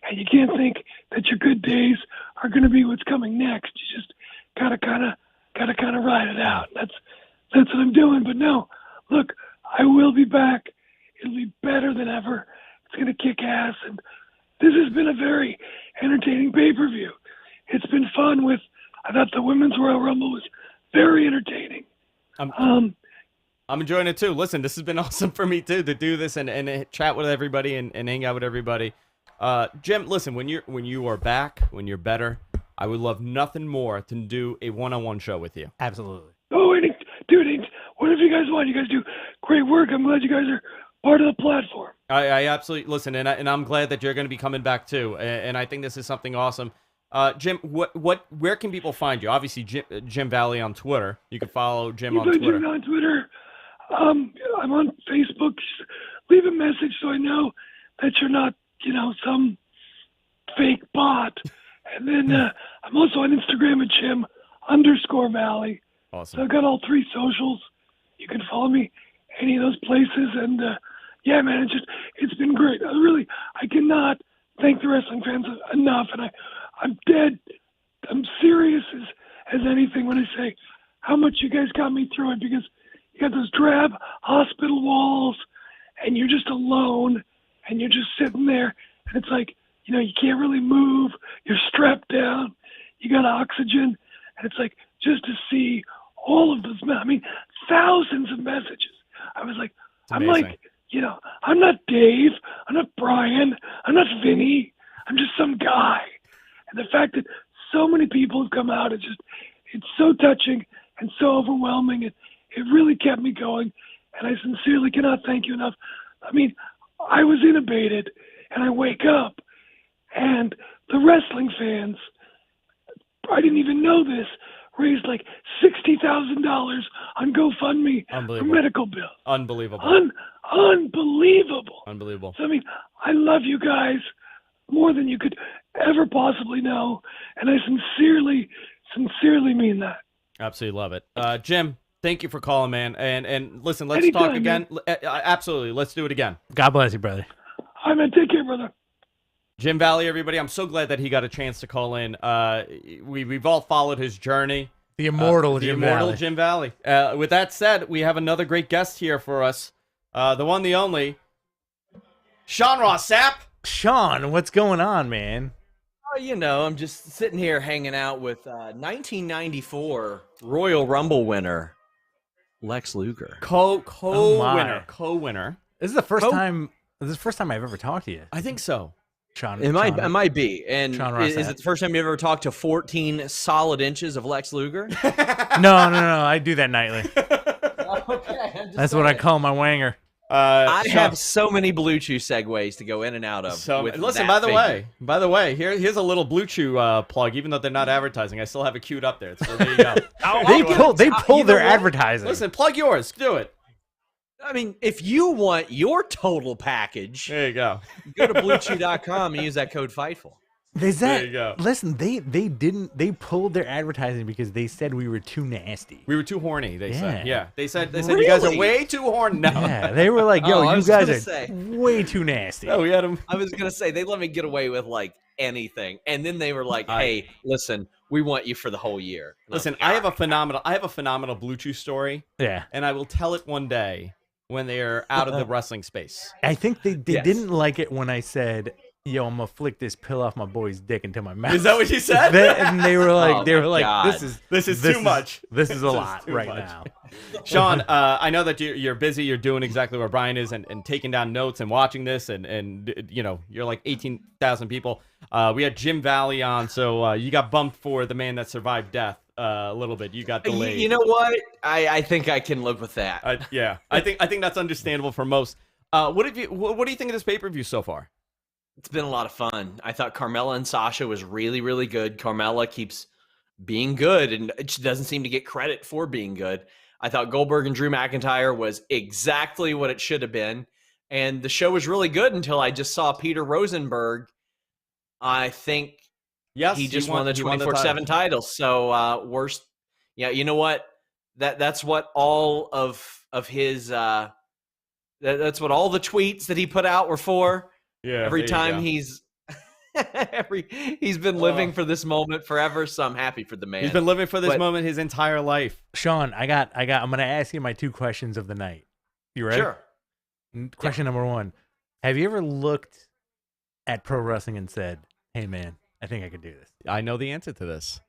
and you can't think that your good days are going to be what's coming next. You just gotta kind of ride it out. That's what I'm doing. But no, look, I will be back. It'll be better than ever. It's going to kick ass, and this has been a very entertaining pay-per-view. It's been fun. I thought the Women's Royal Rumble was very entertaining. I'm enjoying it too. Listen, this has been awesome for me too, to do this and chat with everybody and hang out with everybody. Jim, listen, when you are back, when you're better, I would love nothing more than do a one-on-one show with you. Absolutely. Oh, dude, whatever you guys want. You guys do great work. I'm glad you guys are part of the platform. I absolutely listen, and I'm glad that you're going to be coming back too. And I think this is something awesome. Jim, where can people find you? Obviously, Jim Valley on Twitter. You can follow Jim You on find Twitter. Jim on Twitter. I'm on Facebook. Just leave a message so I know that you're not, some fake bot. And then I'm also on Instagram at Jim_Valley. Awesome. So I've got all 3 socials. You can follow me any of those places. And yeah, man, it's been great. I cannot thank the wrestling fans enough. And I'm serious as anything when I say how much you guys got me through it, because you got those drab hospital walls and you're just alone and you're just sitting there and it's like, you can't really move. You're strapped down. You got oxygen. And it's like, just to see all of those, thousands of messages. I was like, I'm like, I'm not Dave. I'm not Brian. I'm not Vinny. I'm just some guy. And the fact that so many people have come out, it's so touching and so overwhelming. It really kept me going. And I sincerely cannot thank you enough. I was intubated and I wake up and the wrestling fans, I didn't even know this, raised like $60,000 on GoFundMe for medical bills. Unbelievable. Unbelievable. So, I love you guys more than you could ever possibly know. And I sincerely mean that. Absolutely love it. Jim, thank you for calling, man. And listen, let's Anytime, talk again. Absolutely. Let's do it again. God bless you, brother. All right, man. Take care, brother. Jim Valley, everybody. I'm so glad that he got a chance to call in. We've all followed his journey. The immortal Jim Valley. Jim Valley. With that said, we have another great guest here for us. The one, the only, Sean Ross Sapp. Sean, what's going on, man? I'm just sitting here hanging out with 1994 Royal Rumble winner Lex Luger. Co-winner. This is the first time. This is the first time I've ever talked to you. I think so. Sean, it might be. And is it the first time you ever talked to 14 solid inches of Lex Luger? No. I do that nightly. Okay, that's what I call my wanger. I have so many Blue Chew segues to go in and out of. Listen, by the way, here's a little Blue Chew plug. Even though they're not advertising, I still have it queued up there. So there you go. they pull their advertising. Listen, plug yours. Do it. If you want your total package, there you go. Go to BlueChew.com and use that code FIGHTFUL. There you go. Listen, they pulled their advertising because they said we were too nasty. We were too horny, they said. Yeah. They said Really? you guys are way too horny. No. Yeah, they were like, yo, you guys are way too nasty. Oh, we had them. I was going to say, they let me get away with anything. And then they were like, hey, listen, we want you for the whole year. And listen, I have a phenomenal Blue Chew story. Yeah. And I will tell it one day when they're out of the wrestling space. I think they didn't like it when I said, yo, I'm gonna flick this pill off my boy's dick into my mouth. Is that what you said? And they were like, God. This is too much. This is a lot right now. Sean, I know that you're busy. You're doing exactly where Brian is and taking down notes and watching this and you're like 18,000 people. We had Jim Valley on, so you got bumped for the man that survived death a little bit. You got delayed. You know what? I think I can live with that. Yeah, I think that's understandable for most. What do you think of this pay-per-view so far? It's been a lot of fun. I thought Carmella and Sasha was really, really good. Carmella keeps being good, and she doesn't seem to get credit for being good. I thought Goldberg and Drew McIntyre was exactly what it should have been. And the show was really good until I just saw Peter Rosenberg. I think he just won the 24/7 title. So worst. Yeah, you know what? That's what all of his that's what all the tweets that he put out were for. Yeah. Every time he's been living for this moment forever, so I'm happy for the man. He's been living for this moment his entire life. Sean, I'm gonna ask you my 2 questions of the night. You ready? Sure. Question number 1. Have you ever looked at pro wrestling and said, hey man, I think I could do this? I know the answer to this.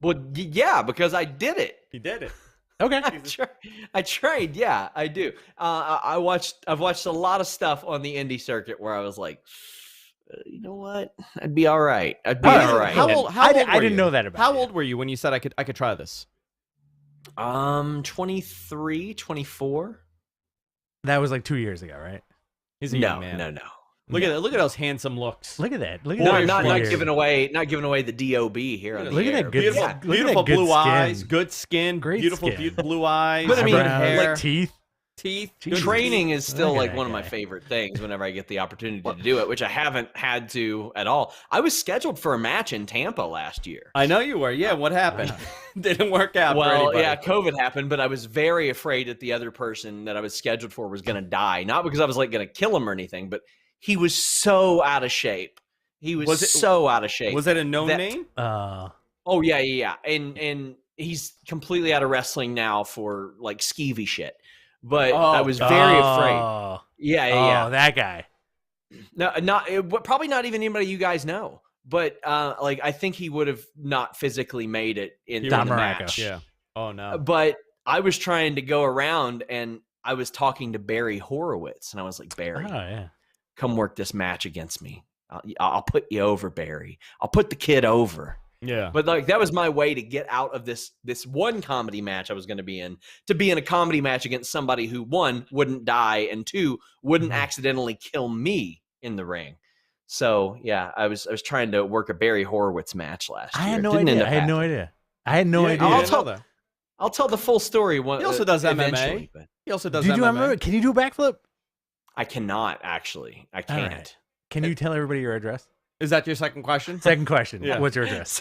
Well, yeah, because I did it. He did it. Okay. I trained. Yeah, I do. I've watched a lot of stuff on the indie circuit where I was like, you know what? I'd be all right. All right. How old I were didn't you? know that about How you. old were you when you said I could try this? 23, 24. That was like 2 years ago, right? He's a young man. No. Look at that. Look at those handsome looks. Look at that. Look at No, that. not beard. giving away the DOB here. On the Look at air. that good, Beautiful, look at beautiful that good blue skin. eyes, good skin, Great beautiful, skin. blue eyes. But I mean, good Eyebrows, hair, teeth. good Training is still Look at like that one of my guy. favorite things whenever I get the opportunity to do it, which I haven't had to at all. I was scheduled for a match in Tampa last year. I know you were. Yeah, what happened? Didn't work out. for Well, anybody. yeah, COVID happened, but I was very afraid that the other person that I was scheduled for was going to die. Not because I was like going to kill him or anything, but he was so out of shape. He was so out of shape. Was it a known that- name? Oh yeah. And he's completely out of wrestling now for like skeevy shit. But I was very afraid. Yeah. Oh, that guy. No, probably not even anybody you guys know. But like I think he would have not physically made it in the match. Yeah. Oh no. But I was trying to go around and I was talking to Barry Horowitz and I was like, Barry, come work this match against me. I'll put you over, Barry. I'll put the kid over. Yeah. But like that was my way to get out of this one comedy match I was going to be in a comedy match against somebody who, one, wouldn't die, and two, wouldn't accidentally kill me in the ring. So yeah, I was trying to work a Barry Horowitz match last year. I had no idea. I had no idea. I'll tell the full story. He also does eventually, MMA. but He also does Do you do MMA. MMA? Can you do a backflip? I cannot actually. I can't. Right. Can you tell everybody your address? Is that your second question? Second question. Yeah. What's your address?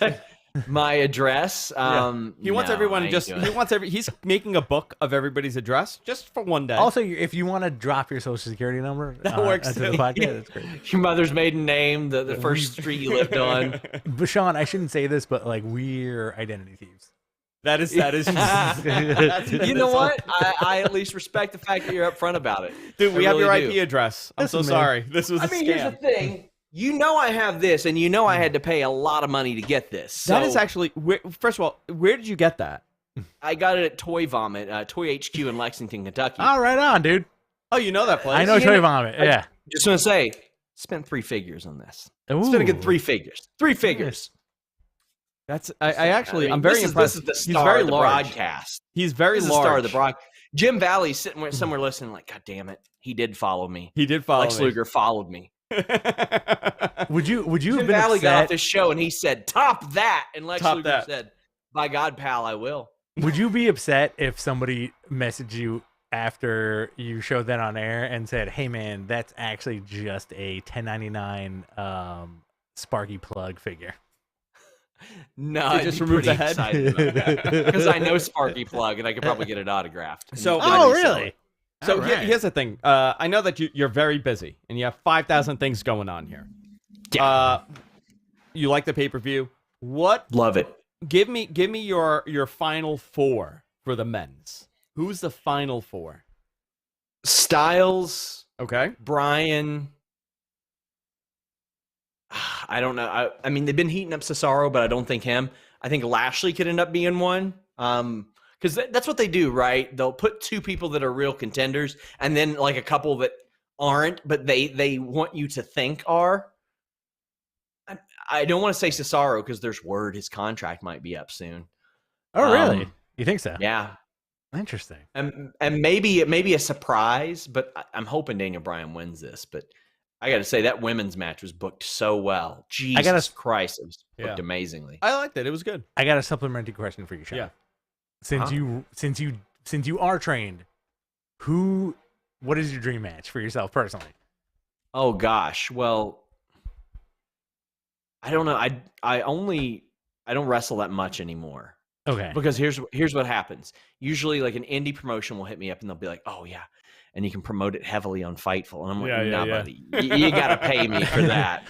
My address. He wants everyone he's making a book of everybody's address just for one day. Also, if you want to drop your social security number, That works to the too. podcast, that's great. Your mother's maiden name, the first street you lived on. But Sean, I shouldn't say this, but like we're identity thieves. That is. You know what? I at least respect the fact that you're upfront about it. Dude, we I have your really do. IP address. I'm so Listen, man. sorry. This was a scam. Here's the thing. You know I have this, and you know I had to pay a lot of money to get this. So That is actually. First of all, where did you get that? I got it at Toy Vomit, Toy HQ in Lexington, Kentucky. Oh, right on, dude. Oh, you know that place. I know Toy Vomit. Yeah. Just want to say, spent 3 figures on this. Ooh. Spent a good 3 figures. 3 figures. That's. I actually. I'm this very is- impressed. This is the He's star very of the large. broadcast. He's very This is large. the star of the broadcast. Jim Valley's sitting somewhere listening, like, God damn it, he did follow me. He did follow Lex me. Luger followed me. Would you have Jim been Valley got off upset? this show and he said, "Top that," and Lex Top Luger that. said, "By God, pal, I will." Would you be upset if somebody messaged you after you showed that on air and said, "Hey, man, that's actually just a 1099 Sparky Plug figure"? No, They I'd just be remove pretty the head? excited about that. Because I know Sparky Plug and I could probably get it autographed. So- And Oh, resell really? it. So All right. here's the thing. I know that you're very busy and you have 5,000 things going on here. You like the pay-per-view. What? Love it. Give me your final 4 for the men's. Who's the final 4? Styles, Okay. Brian. I don't know. I mean, they've been heating up Cesaro, but I don't think him. I think Lashley could end up being one. Because that's what they do, right? They'll put 2 people that are real contenders, and then like a couple that aren't, but they want you to think are. I don't want to say Cesaro because there's word his contract might be up soon. Oh, really? You think so? Yeah, Interesting. and maybe a surprise, but I'm hoping Daniel Bryan wins this. But I got to say that women's match was booked so well. Jesus Christ, it was booked amazingly. I liked it. It was good. I got a supplementary question for you, Sean. Yeah. Since you are trained, what is your dream match for yourself personally? Oh gosh, well, I don't know. I don't wrestle that much anymore. Okay. Because here's what happens. Usually, like an indie promotion will hit me up and they'll be like, "Oh yeah," and you can promote it heavily on Fightful, and I'm like, "Nah, buddy, you gotta pay me for that."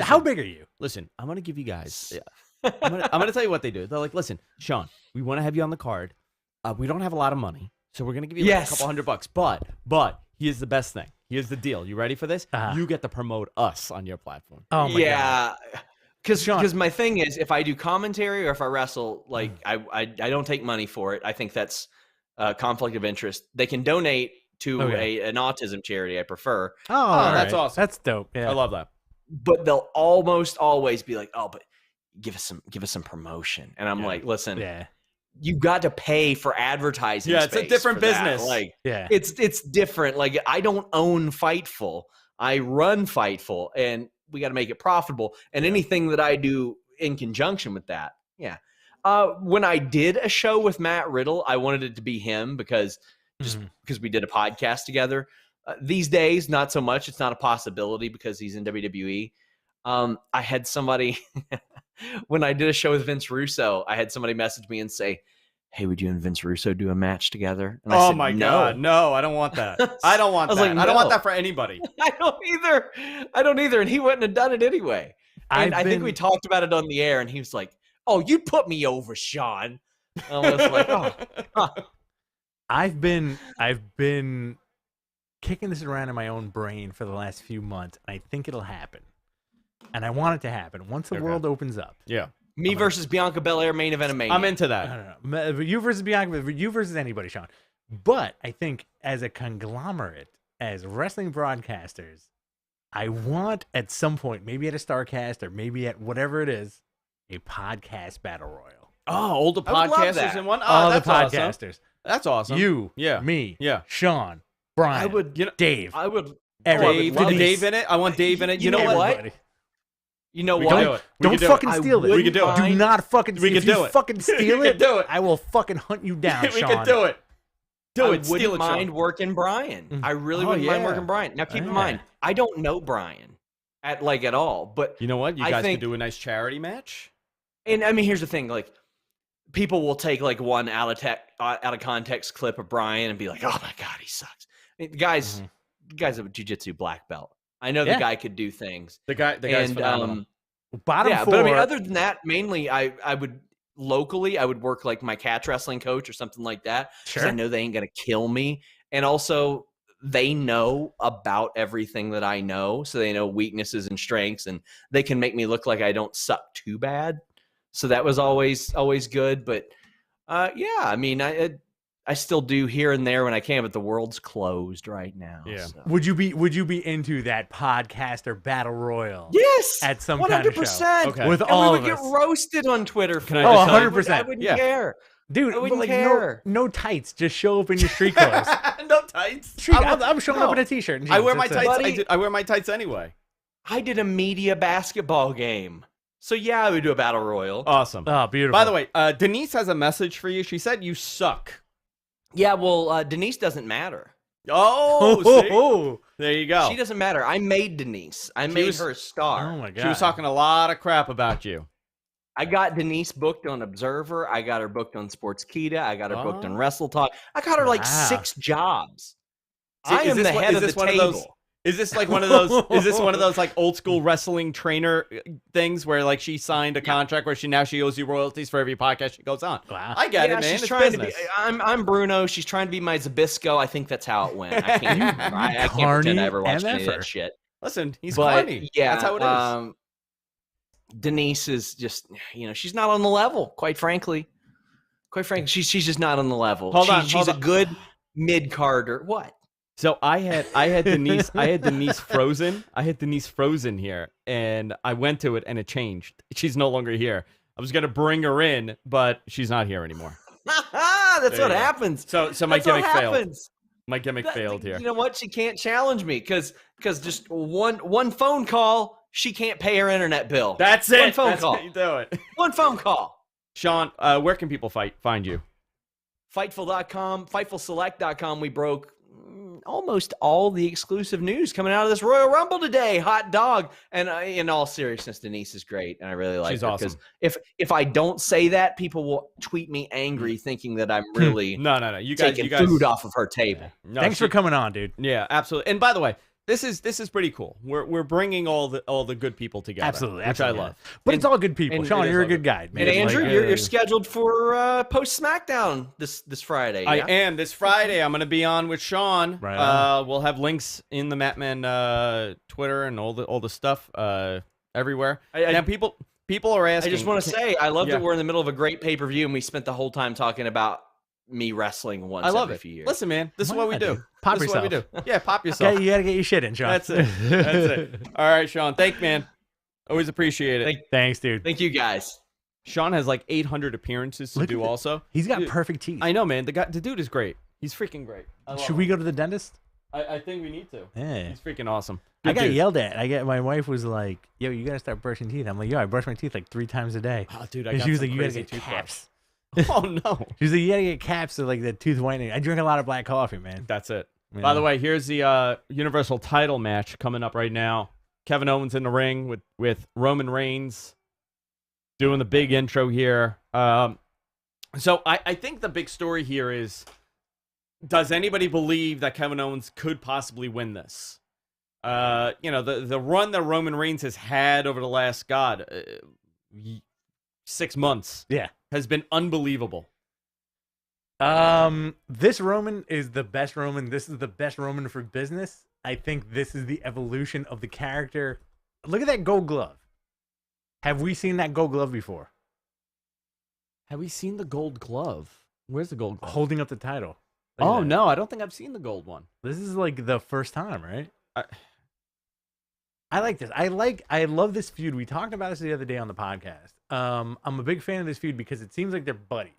How big are you? Listen, I'm gonna give you guys. I'm gonna tell you what they do. They're like, listen, Sean, we want to have you on the card. We don't have a lot of money, so we're gonna give you like a couple $100. But here's the best thing. Here's the deal. You ready for this? You get to promote us on your platform. Oh my god. Because my thing is, if I do commentary or if I wrestle, like I don't take money for it. I think that's a conflict of interest. They can donate to an autism charity. I prefer. Oh, that's awesome. That's dope. Yeah. I love that. But they'll almost always be like, "Oh, but give us some promotion," and I'm like, "Listen, you got to pay for advertising. Yeah, it's a space different for that. business. Like, Yeah, it's different. Like, I don't own Fightful. I run Fightful, and we got to make it profitable. And anything that I do in conjunction with that, yeah. When I did a show with Matt Riddle, I wanted it to be him because we did a podcast together. These days, not so much. It's not a possibility because he's in WWE. I had somebody when I did a show with Vince Russo, I had somebody message me and say, "Hey, would you and Vince Russo do a match together?" And I said, God, no, I don't want that. I don't want that. Like, I don't want that for anybody. I don't either. And he wouldn't have done it anyway. And I think we talked about it on the air, and he was like, "Oh, you put me over, Sean." I was like, "Oh." Huh. I've been kicking this around in my own brain for the last few months, and I think it'll happen. And I want it to happen once the world opens up. Yeah. Me versus Bianca Belair main event of Mania. I'm into that. I don't know. You versus Bianca, you versus anybody, Sean. But I think as a conglomerate, as wrestling broadcasters, I want at some point, maybe at a StarCast or maybe at whatever it is, a podcast battle royal. Oh, all the podcasters in one? Oh, all the that's podcasters. Awesome. That's awesome. You, me, Sean, Brian, I would, Dave. I would. Dave in it. I want Dave in it. You know what? You know what? Don't fucking steal it. We can do it. Do not fucking steal it. If you fucking steal it, do it. I will fucking hunt you down, We Sean. can do it. I wouldn't mind working Brian. I really wouldn't mind working Brian. Now, keep in mind, I don't know Brian at all. But you know what? You guys could do a nice charity match. And I mean, here's the thing: like, people will take like one out of context clip of Brian and be like, "Oh my god, he sucks." I mean, the guy's a jiu-jitsu black belt. I know the guy could do things. The guy's phenomenal. Bottom four. But I mean, other than that, mainly I would locally I would work like my catch wrestling coach or something like that because I know they ain't gonna kill me, and also they know about everything that I know, so they know weaknesses and strengths, and they can make me look like I don't suck too bad. So that was always good. But yeah, I mean, I still do here and there when I can, but the world's closed right now. Yeah. So. Would you be into that podcaster battle royal? Yes. At some 100%. kind of show. Okay. With and all we would of us. get roasted on Twitter. For 100%. I wouldn't care. Dude, I wouldn't like, care. No tights. Just show up in your street clothes. No tights. I'm showing up in a t-shirt. And jeans. I wear my That's tights. it. I wear my tights anyway. I did a media basketball game. So yeah, I would do a battle royal. Awesome. Oh, beautiful. By the way, Denise has a message for you. She said you suck. Yeah, well, Denise doesn't matter. Oh, there you go. She doesn't matter. I made Denise. I made her a star. Oh my god. She was talking a lot of crap about you. I got Denise booked on Observer. I got her booked on Sportskeeda. I got her booked on Wrestle Talk. I got her like 6 jobs. See, I am the head of the table. Is this like one of those? Is this one of those like old school wrestling trainer things where like she signed a contract where she owes you royalties for every podcast she goes on? Wow. I get it, man. She's It's trying business. to be. I'm Bruno. She's trying to be my Zabisco. I think that's how it went. I can't. I can't pretend I ever watched any of that shit. Listen, he's But corny. yeah, That's how it is. Denise is just, she's not on the level. Quite frankly, she's just not on the level. She's a good mid carder. What? So I had Denise frozen. I had Denise frozen here, and I went to it, and it changed. She's no longer here. I was gonna bring her in, but she's not here anymore. That's what happens. So my gimmick failed. My gimmick failed here. You know what? She can't challenge me because just one phone call, she can't pay her internet bill. That's it. One phone That's call. how you do it. One phone call. Sean, where can people find you? Fightful.com, FightfulSelect.com. We broke almost all the exclusive news coming out of this Royal Rumble today. Hot dog. And in all seriousness, Denise is great, and I really like her. She's awesome. Because if I don't say that, people will tweet me angry, thinking that I'm really no. You guys, taking food off of her table. No, Thanks for coming on, dude. Yeah, absolutely. And by the way, this is pretty cool. We're bringing all the good people together. Absolutely, which I love. But it's all good people. Sean, you're a good guy. And Andrew, you're scheduled for post SmackDown this Friday. Yeah? I am this Friday. I'm going to be on with Sean. Right. We'll have links in the Matman Twitter and all the stuff everywhere. Now people are asking. I just want to say I love that we're in the middle of a great pay-per-view and we spent the whole time talking about me wrestling once every few years. Listen, man, this is what we do. Pop this yourself. Is what we do. Yeah, pop yourself. Okay, you gotta get your shit in, Sean. That's it. That's it. All right, Sean. Thank man. Always appreciate it. Thanks, dude. Thank you, guys. Sean has like 800 appearances to do. Also, he's got perfect teeth. I know, man. The dude is great. He's freaking great. Should we go to the dentist? I think we need to. Yeah. He's freaking awesome. I got dude. yelled at. My wife was like, "Yo, you gotta start brushing teeth." I'm like, "Yo, I brush my teeth like 3 times a day." Oh, dude, I And got she was some like, "You gotta crazy get toothbrush. caps." Oh no. She was like, "You gotta get caps to like the tooth whitening." I drink a lot of black coffee, man. That's it. Yeah. By the way, here's the Universal title match coming up right now. Kevin Owens in the ring with Roman Reigns doing the big intro here. So I think the big story here is, does anybody believe that Kevin Owens could possibly win this? The run that Roman Reigns has had over the last 6 months, has been unbelievable. This Roman is the best Roman. This is the best Roman for business. I think this is the evolution of the character. Look at that gold glove. Have we seen that gold glove before? Have we seen the gold glove? Where's the gold glove? Holding up the title. Look at Oh that. no, I don't think I've seen the gold one. This is like the first time, right? I like this. I love this feud. We talked about this the other day on the podcast. I'm a big fan of this feud because it seems like they're buddies.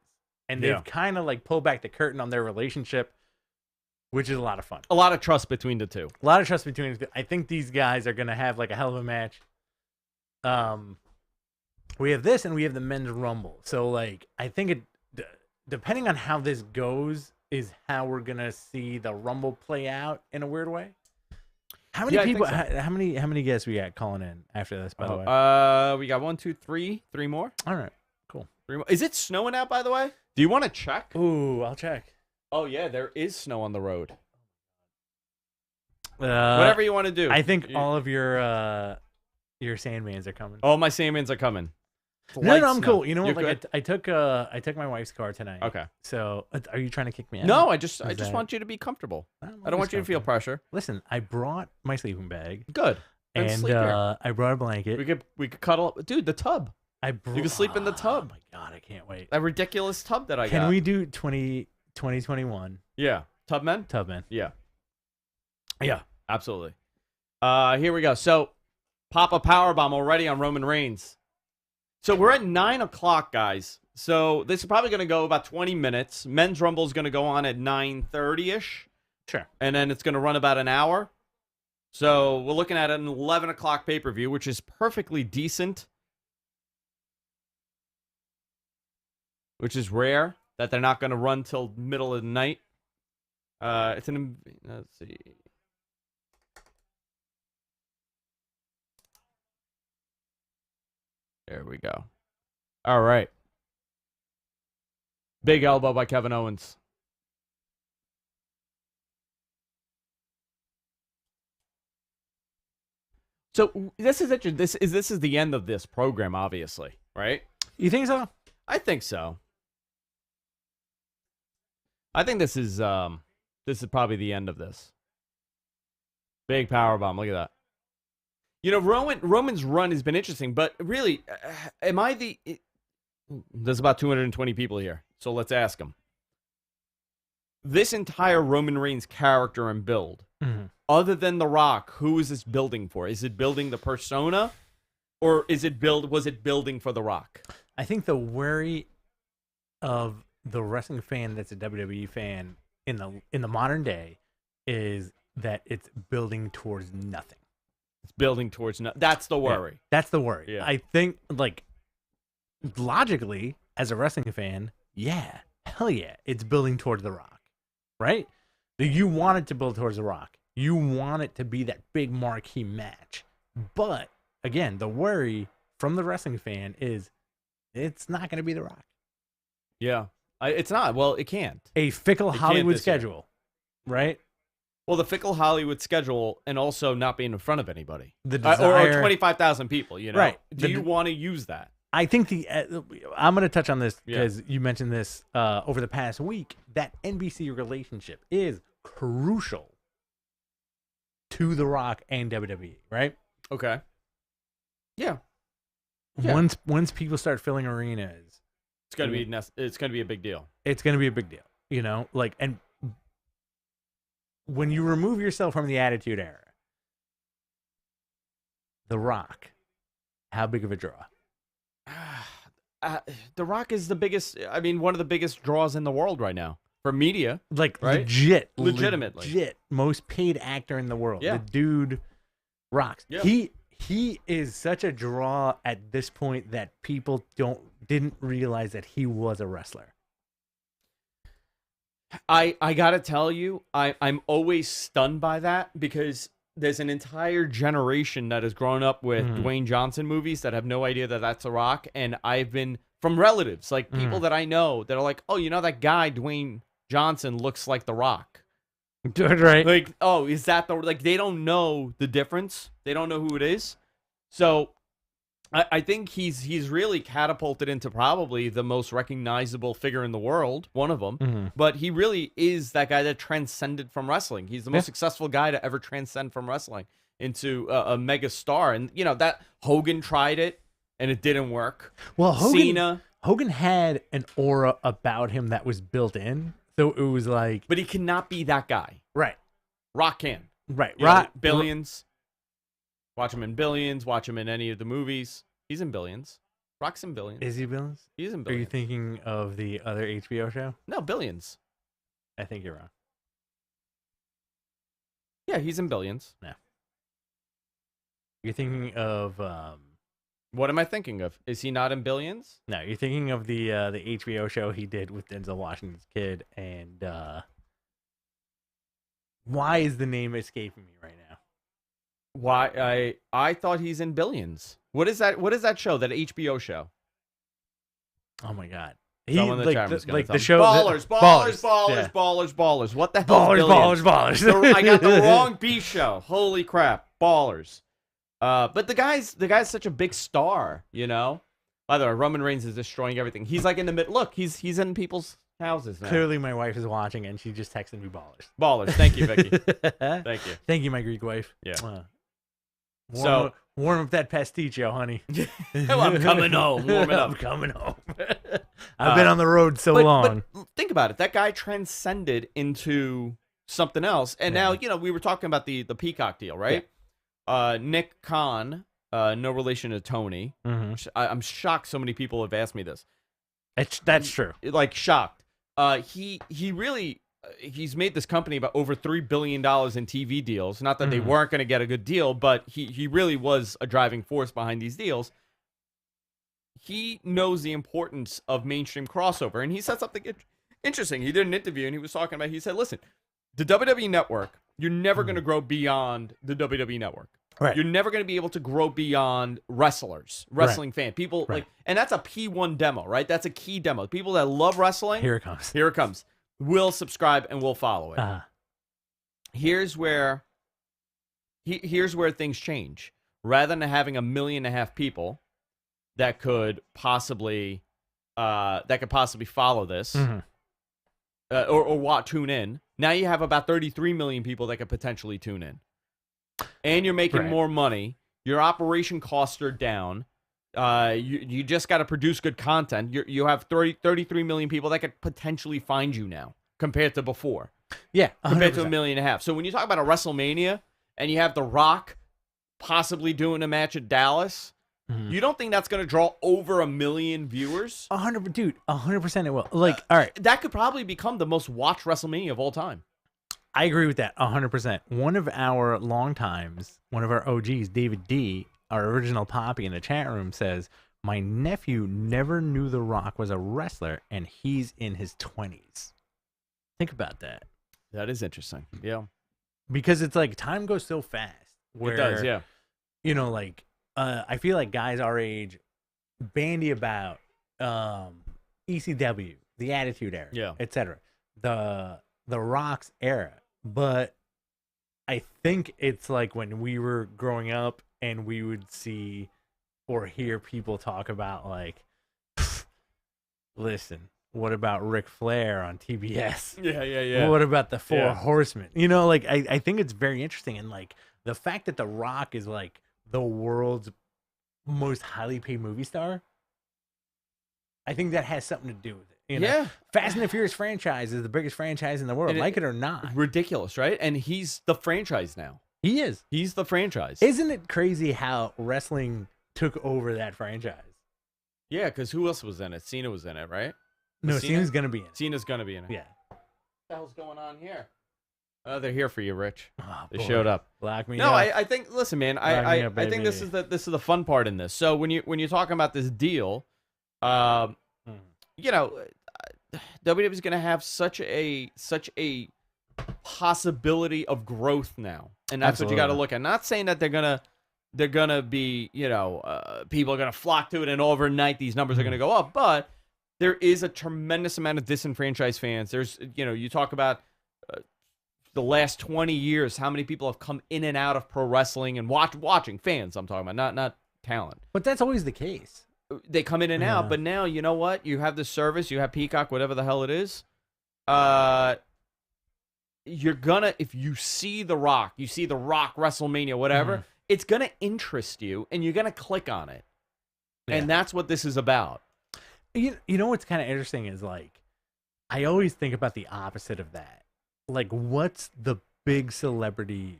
And they've kind of like pulled back the curtain on their relationship, which is a lot of fun. A lot of trust between the two. A lot of trust between the two. I think these guys are going to have like a hell of a match. We have this and we have the men's rumble. So like, I think depending on how this goes is how we're going to see the rumble play out in a weird way. How many people, how many guests we got calling in after this, by the way? We got 1, 2, 3 more. All right, cool. 3 more. Is it snowing out, by the way? Do you want to check? Ooh, I'll check. Oh yeah, there is snow on the road. Whatever Whatever you want to do. I think all of your Sandmans are coming. All my Sandmans are coming. No, I'm cool. You know what? You're Like I took my wife's car tonight. Okay. So are you trying to kick me out? No, I just want you to be comfortable. I don't want you to feel pressure. Listen, I brought my sleeping bag. Good. And sleep here. I brought a blanket. We could cuddle up. Dude, the tub. You can sleep in the tub. Oh my god, I can't wait. That ridiculous tub that I got. Can we do 2021? Yeah. Tubmen? Tubmen. Yeah. Yeah, absolutely. Here we go. So, pop a powerbomb already on Roman Reigns. So, we're at 9 o'clock, guys. So, this is probably going to go about 20 minutes. Men's Rumble is going to go on at 9:30-ish. Sure. And then it's going to run about an hour. So, we're looking at an 11 o'clock pay-per-view, which is perfectly decent. Which is rare that they're not going to run till middle of the night. Let's see. There we go. All right. Big elbow by Kevin Owens. So this is interesting. This is the end of this program, obviously, right? You think so? I think so. I think this is probably the end of this. Big powerbomb. Look at that. You know, Roman's run has been interesting, but really, there's about 220 people here, so let's ask them. This entire Roman Reigns character and build, other than The Rock, who is this building for? Is it building the persona, or was it building for The Rock? I think the worry of the wrestling fan that's a WWE fan in the modern day is that it's building towards nothing. It's building towards nothing. That's the worry. Yeah, that's the worry. Yeah. I think, like, logically, as a wrestling fan, yeah, hell yeah, it's building towards The Rock, right? You want it to build towards The Rock. You want it to be that big marquee match. But, again, the worry from the wrestling fan is it's not going to be The Rock. Yeah. It's not. Well, it can't. A fickle Hollywood schedule, right? Well, the fickle Hollywood schedule and also not being in front of anybody. The desire, or 25,000 people, you know? Right. Do you want to use that? I think I'm going to touch on this because you mentioned this over the past week. That NBC relationship is crucial to The Rock and WWE, right? Okay. Yeah. Once people start filling arenas, it's gonna be a big deal. It's gonna be a big deal, you know. Like, and when you remove yourself from the Attitude Era, The Rock, how big of a draw? The Rock is the biggest. I mean, one of the biggest draws in the world right now for media. Like, right? legitimately most paid actor in the world. Yeah. The dude rocks. Yeah. He is such a draw at this point that people didn't realize that he was a wrestler. I gotta tell you, I'm always stunned by that because there's an entire generation that has grown up with Dwayne Johnson movies that have no idea that that's a Rock, and I've been from relatives, like people that I know that are like, oh, you know that guy Dwayne Johnson looks like the Rock. Right. Like, oh, is that the like? They don't know the difference. They don't know who it is. So, I think he's really catapulted into probably the most recognizable figure in the world, one of them. But he really is that guy that transcended from wrestling. He's the most successful guy to ever transcend from wrestling into a mega star. And you know that Hogan tried it and it didn't work. Well, Cena. Hogan had an aura about him that was built in. So it was like, but he cannot be that guy. Right. Rock can. Right. Rock. Billions. Watch him in Billions. Watch him in any of the movies. He's in Billions. Rock's in Billions. Is he Billions? He's in Are Billions. you thinking of the other HBO show? No, Billions. I think you're wrong. Yeah, he's in Billions. No. You're thinking of what am I thinking of? Is he not in Billions? No, you're thinking of the HBO show he did with Denzel Washington's kid, and why is the name escaping me right now? Why I thought he's in Billions. What is that? What is that show? That HBO show? Oh my god! Someone in the chat room is gonna tell the me. show Ballers. Yeah. Ballers. What the hell? Ballers. I got the wrong B show. Holy crap! Ballers. But the guy's such a big star, you know. By the way, Roman Reigns is destroying everything. He's like in the mid. Look, he's in people's houses now. Clearly, my wife is watching, and she just texted me ballers. Ballers. Thank you, Vicky. Thank you. Thank you, my Greek wife. Yeah. Warm up that pasticcio, honey. I'm coming home. Warm it up. I'm coming home. I've been on the road so long. But think about it. That guy transcended into something else. And now, you know, we were talking about the Peacock deal, right? Yeah. Nick Khan, no relation to Tony. I'm shocked so many people have asked me this. That's true. Like, shocked. He really... He's made this company about over $3 billion in TV deals. Not that they weren't going to get a good deal, but he really was a driving force behind these deals. He knows the importance of mainstream crossover, and he said something interesting. He did an interview, and he was talking about, he said, listen, the WWE Network, you're never going to grow beyond the WWE Network. Right. You're never going to be able to grow beyond wrestling fans. People like, and that's a P1 demo, right? That's a key demo. People that love wrestling. Here it comes. Here it comes. Will subscribe and will follow it. Here's where things change. Rather than having 1.5 million people that could possibly follow this or tune in, now you have about 33 million people that could potentially tune in, and you're making more money. Your operation costs are down. You just got to produce good content. You have 33 million people that could potentially find you now compared to before. Yeah, 100%. Compared to 1.5 million. So when you talk about a WrestleMania and you have The Rock possibly doing a match at Dallas, you don't think that's going to draw over 1 million viewers? 100% it will. Like, all right. That could probably become the most watched WrestleMania of all time. I agree with that 100%. One of our OGs, David D., our original Poppy in the chat room, says, my nephew never knew The Rock was a wrestler, and he's in his 20s. Think about that. That is interesting. Yeah. Because it's like time goes so fast. Where, it does, yeah. You know, like, I feel like guys our age bandy about ECW, the Attitude Era, etc. The Rock's era. But I think it's like when we were growing up and we would see or hear people talk about, like, listen, what about Ric Flair on TBS? Yeah. What about the Four Horsemen? You know, like, I think it's very interesting. And, like, the fact that The Rock is, like, the world's most highly paid movie star, I think that has something to do with it. You know? Fast and the Furious franchise is the biggest franchise in the world, like it or not. Ridiculous, right? And he's the franchise now. He is. He's the franchise. Isn't it crazy how wrestling took over that franchise? Yeah, because who else was in it? Cena was in it, right? No, Cena's going to be in it. Cena's going to be in it. Yeah. What the hell's going on here? They're here for you, Rich. Oh, They boy. showed up. Lock me No, up. I think. Listen, man. Lock me I up, think this baby. is the fun part in this. So when you're talking about this deal, you know, WWE is going to have such a possibility of growth now, and that's what you got to Absolutely. look at. Not saying that they're gonna be, you know, people are gonna flock to it, and overnight these numbers are gonna go up, but there is a tremendous amount of disenfranchised fans. There's, you know, you talk about the last 20 years, how many people have come in and out of pro wrestling and watching fans. I'm talking about not talent. But that's always the case. They come in and out, but now you know what? You have the service, you have Peacock, whatever the hell it is. You're gonna, if you see The Rock, WrestleMania, whatever, it's gonna interest you, and you're gonna click on it, and that's what this is about. You know what's kind of interesting is, like, I always think about the opposite of that. Like, what's the big celebrity?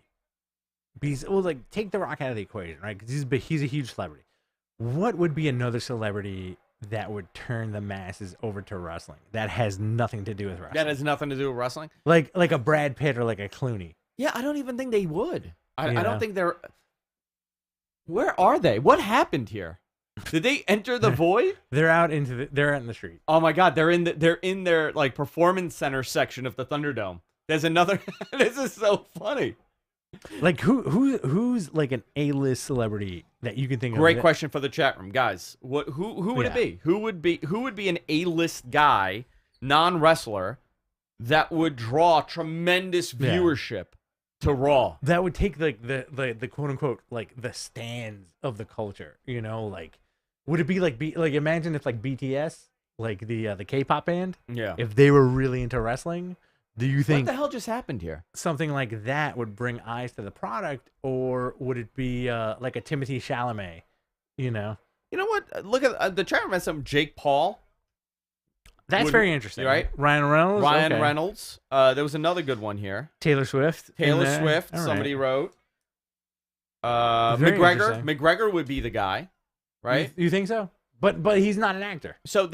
Well, like, take The Rock out of the equation, right? Because he's a huge celebrity. What would be another celebrity that would turn the masses over to wrestling that has nothing to do with wrestling? That has nothing to do with wrestling? Like a Brad Pitt or like a Clooney. Yeah, I don't even think they would. I Yeah. don't think they're... Where are they? What happened here? Did they enter the void? They're out in the street. Oh my God, they're in their like performance center section of the Thunderdome. There's another... This is so funny. Like who's like an A-list celebrity that you can think of? Great question for the chat room, guys. Who would it be? Who would be an A-list guy, non-wrestler, that would draw tremendous viewership to Raw? That would take like the quote unquote like the stands of the culture. You know, like would it be like imagine if like BTS, like the K-pop band, if they were really into wrestling. Do you think what the hell just happened here? Something like that would bring eyes to the product, or would it be like a Timothée Chalamet? You know what? Look at the chat room has some Jake Paul. That's very interesting, right? Ryan Reynolds. Ryan Reynolds. There was another good one here. Taylor Swift. All Somebody right. wrote. Very McGregor. interesting. McGregor would be the guy, right? You think so? But he's not an actor. So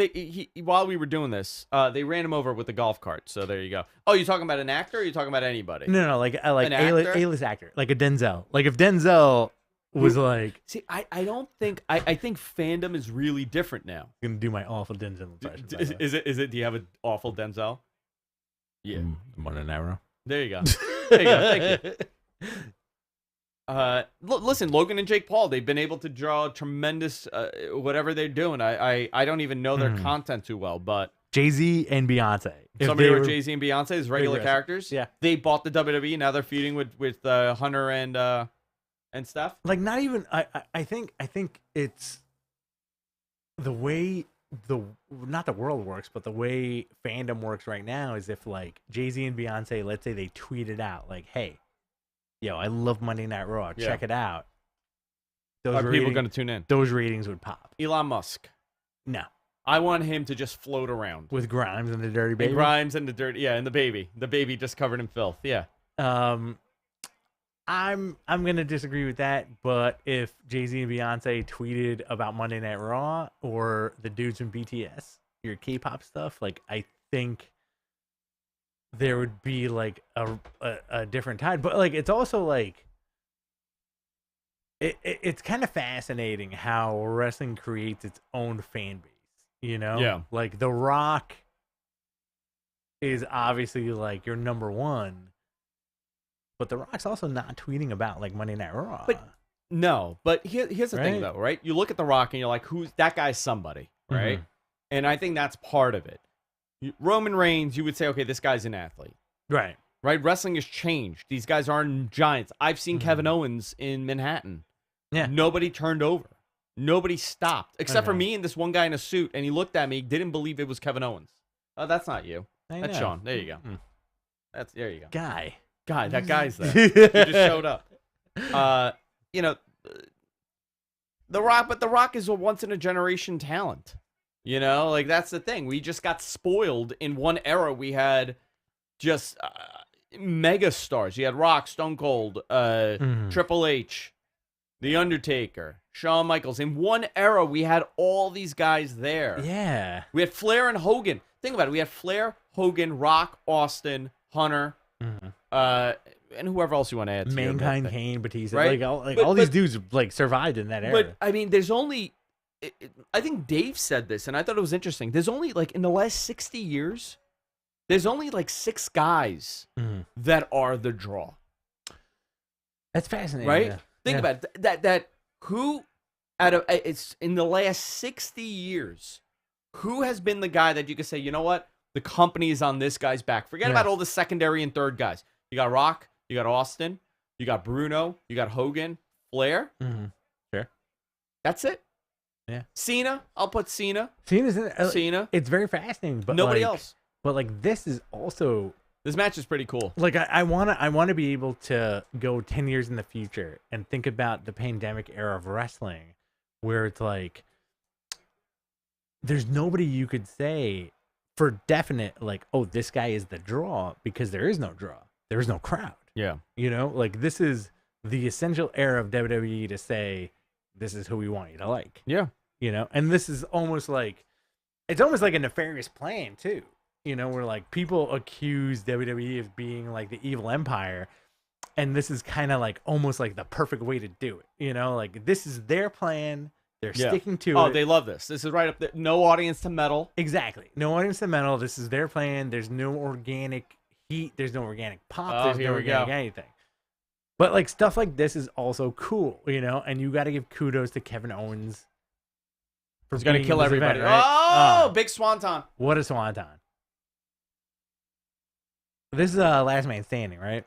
while we were doing this, they ran him over with the golf cart. So there you go. Oh, you talking about an actor? Or you talking about anybody? No, like An actor? A-list actor, like a Denzel. Like if Denzel was like, see, I don't think I think fandom is really different now. I'm gonna do my awful Denzel impression. Is it? Do you have an awful Denzel? Yeah, Monday Night Raw. There you go. There you go. Thank you. Listen, Logan and Jake Paul, they've been able to draw tremendous whatever they're doing. I don't even know their content too well, but Jay-Z and Beyonce. Somebody wrote Jay-Z and Beyonce as regular Big characters. Yeah. They bought the WWE. Now they're feuding with Hunter and stuff. Like not even I think it's the way not the world works, but the way fandom works right now is if like Jay-Z and Beyonce, let's say they tweeted out like, hey, yo, I love Monday Night Raw. Check it out. Are people going to tune in? Those ratings would pop. Elon Musk. No. I want him to just float around. With Grimes and the Dirty Baby? And Grimes and the Dirty, and the baby. The baby just covered in filth, yeah. I'm going to disagree with that, but if Jay-Z and Beyonce tweeted about Monday Night Raw or the dudes from BTS, your K-pop stuff, like I think there would be like a different tide. But like it's also like it's kind of fascinating how wrestling creates its own fan base, you know? Yeah. Like The Rock is obviously like your number one, but The Rock's also not tweeting about like Monday Night Raw. But here's the thing though, right? You look at The Rock and you're like, who's that guy's somebody, right? Mhm. And I think that's part of it. Roman Reigns, you would say, okay, this guy's an athlete. Right. Right? Wrestling has changed. These guys aren't giants. I've seen Kevin Owens in Manhattan. Yeah. Nobody turned over. Nobody stopped. Except for Okay. me and this one guy in a suit, and he looked at me, didn't believe it was Kevin Owens. Oh, that's not you. That's know. Sean. There you go. There you go. Guy, that guy's there. He just showed up. You know, The Rock, but The Rock is a once in a generation talent. You know, like that's the thing. We just got spoiled in one era. We had just mega stars. You had Rock, Stone Cold, Triple H, The Undertaker, Shawn Michaels. In one era, we had all these guys there. Yeah. We had Flair and Hogan. Think about it. We had Flair, Hogan, Rock, Austin, Hunter. And whoever else you want to add. To Mankind, Kane, Batista, right? all these dudes like survived in that era. But I mean, there's only. I think Dave said this, and I thought it was interesting. There's only like in the last 60 years, there's only like 6 guys that are the draw. That's fascinating, right? Yeah. Think about it. That who out of it's in the last 60 years, who has been the guy that you could say, you know what, the company is on this guy's back. Forget about all the secondary and third guys. You got Rock, you got Austin, you got Bruno, you got Hogan, Flair. Sure. That's it. Yeah. Cena, I'll put Cena. Cena's in, Cena. It's very fascinating, but nobody like, else. But like this is also this match is pretty cool. Like I wanna be able to go 10 years in the future and think about the pandemic era of wrestling, where it's like there's nobody you could say for definite like, oh, this guy is the draw, because there is no draw. There is no crowd. Yeah. You know, like this is the essential era of WWE to say this is who we want you to like. Yeah. You know, and this is almost like it's almost like a nefarious plan too. You know, where like people accuse WWE of being like the evil empire, and this is kind of like almost like the perfect way to do it. You know, like this is their plan. They're sticking to it. Oh, they love this. This is right up there. No audience to meddle. Exactly. No audience to meddle. This is their plan. There's no organic heat. There's no organic pop. There's no organic anything. But like stuff like this is also cool, you know, and you got to give kudos to Kevin Owens. He's going to kill everybody. Event, right? Oh, big swanton. What a swanton. This is Last Man Standing, right?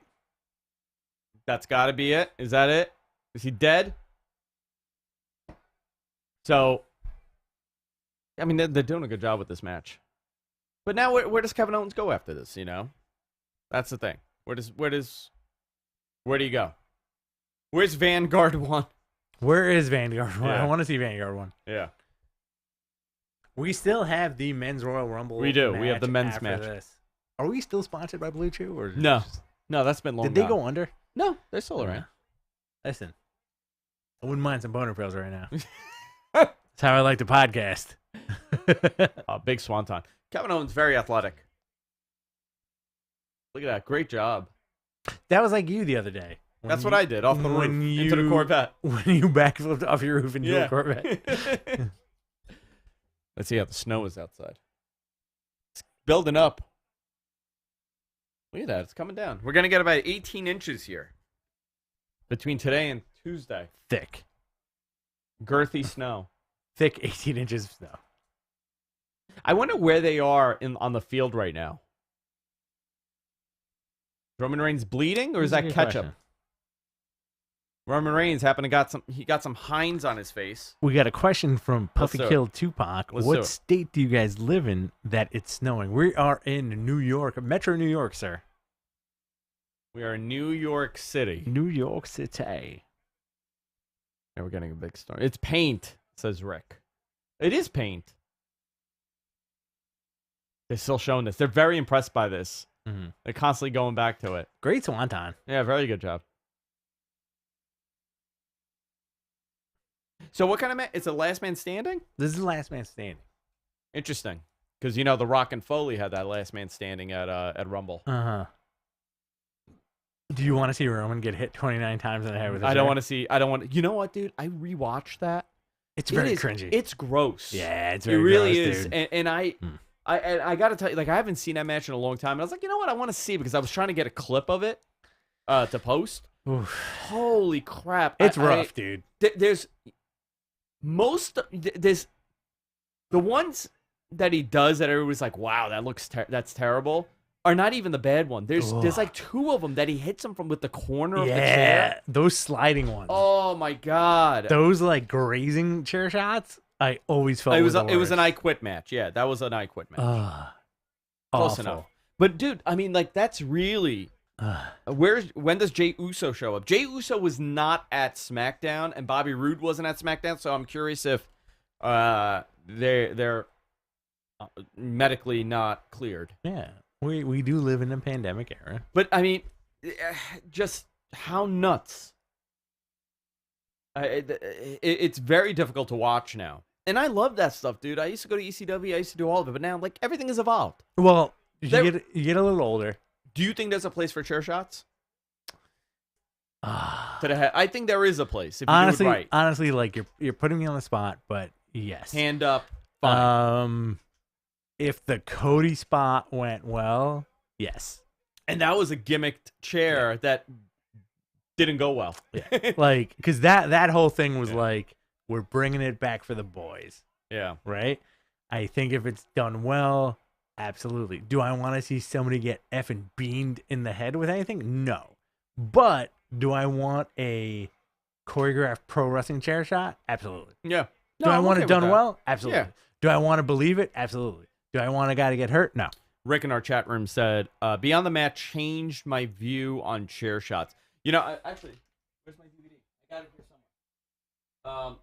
That's got to be it. Is that it? Is he dead? So, I mean, they're doing a good job with this match. But now, where does Kevin Owens go after this? You know, that's the thing. Where do you go? Where's Vanguard 1? Where is Vanguard 1? Yeah. I want to see Vanguard 1. Yeah. We still have the men's Royal Rumble. We do. We have the men's match. This. Are we still sponsored by Blue Chew? Or no. No, that's been long. Did they go under? No, they're still around. Listen, I wouldn't mind some boner pills right now. That's how I like to podcast. Big swanton. Kevin Owens, very athletic. Look at that. Great job. That was like you the other day. That's what I did, off the roof, into the Corvette. When you backflipped off your roof into a Corvette. Let's see how the snow is outside. It's building up. Look at that. It's coming down. We're going to get about 18 inches here between today and Tuesday. Thick. Girthy snow. Thick 18 inches of snow. I wonder where they are on the field right now. Roman Reigns bleeding, or is that ketchup? Question. Roman Reigns got some Heinz on his face. We got a question from Puffy Kill Tupac. What state do you guys live in that it's snowing? We are in New York, Metro New York, sir. We are in New York City. New York City. Now we're getting a big start. It's paint, says Rick. It is paint. They're still showing this. They're very impressed by this. Mm-hmm. They're constantly going back to it. Great swanton. Yeah, very good job. So what kind of match? It's a last man standing? This is last man standing. Interesting. Because, you know, The Rock and Foley had that last man standing at Rumble. Uh-huh. Do you want to see Roman get hit 29 times in the head with a chair? I don't want to see. You know what, dude? I rewatched that. It's very cringy. It's gross. Yeah, it's very gross. It really gross, is. Dude. And I got to tell you, like, I haven't seen that match in a long time. And I was like, you know what? I want to see, because I was trying to get a clip of it to post. Oof. Holy crap. It's rough, dude. There's the ones that he does that everybody's like, wow, that's terrible, are not even the bad one. There's like 2 of them that he hits them from with the corner of the chair. Those sliding ones. Oh my god. Those like grazing chair shots. I always felt it was an I Quit match. Yeah, that was an I Quit match. Close enough. But dude, I mean, like, that's really when does Jey Uso show up? Jey Uso was not at SmackDown, and Bobby Roode wasn't at SmackDown, so I'm curious if they're medically not cleared. Yeah, we do live in a pandemic era. But I mean, just how nuts. It's very difficult to watch now. And I love that stuff, dude. I used to go to ECW. I used to do all of it. But now, like, everything has evolved. Well, you get a little older. Do you think there's a place for chair shots? To the head? I think there is a place. If you honestly, do it right. honestly, like you're putting me on the spot, but yes. Hand up. Fine. If the Cody spot went well, yes. And that was a gimmicked chair that didn't go well. Yeah. Like, because that whole thing was like, we're bringing it back for the boys. Yeah. Right? I think if it's done well, absolutely. Do I want to see somebody get effing beamed in the head with anything? No. But do I want a choreographed pro wrestling chair shot? Absolutely. Yeah. Do I want it done well? Absolutely. Yeah. Do I want to believe it? Absolutely. Do I want a guy to get hurt? No. Rick in our chat room said, Beyond the Mat changed my view on chair shots. You know, actually, where's my DVD? I got it here somewhere.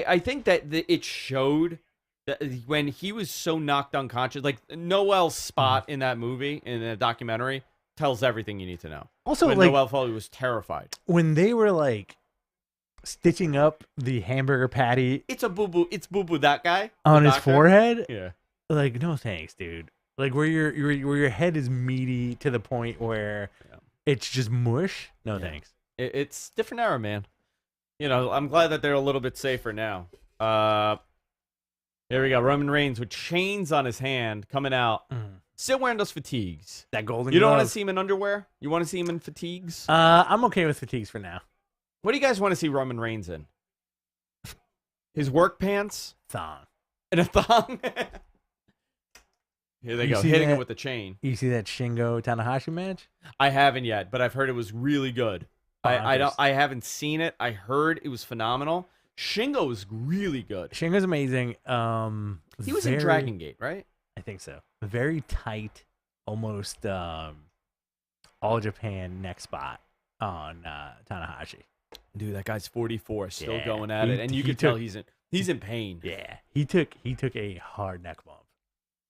I think that it showed that when he was so knocked unconscious, like Noel's spot in that movie, in the documentary, tells everything you need to know. Also, when like, Noel Foley was terrified. When they were like stitching up the hamburger patty, it's boo-boo that guy on his forehead. Yeah. Like, no thanks, dude. Like where your head is meaty to the point where it's just mush. No thanks. It's different era, man. You know, I'm glad that they're a little bit safer now. Here we go. Roman Reigns with chains on his hand coming out. Still wearing those fatigues. That golden You don't glove. want to see him in underwear? You want to see him in fatigues? I'm okay with fatigues for now. What do you guys want to see Roman Reigns in? His work pants? Thong. And a thong? Here they go, hitting him with the chain. You see that Shingo Tanahashi match? I haven't yet, but I've heard it was really good. I haven't seen it. I heard it was phenomenal. Shingo was really good. Shingo's amazing. He was in Dragon Gate, right? I think so. Very tight, almost all Japan neck spot on Tanahashi. Dude, that guy's 44, still going at it, and you can tell he's in pain. Yeah, he took a hard neck bump.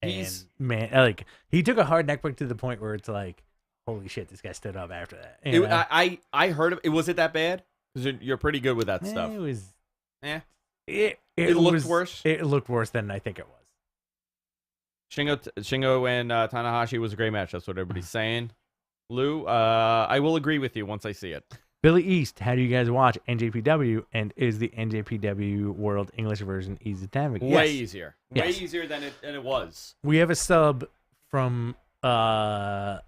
And man, like he took a hard neck bump to the point where it's like, holy shit, this guy stood up after that. I heard of it. Was it that bad? Because you're pretty good with that stuff. It was. It looked worse. It looked worse than I think it was. Shingo and Tanahashi was a great match. That's what everybody's saying. Lou, I will agree with you once I see it. Billy East, how do you guys watch NJPW? And is the NJPW World English version easy to navigate? Way easier. Way easier than it was. We have a sub from our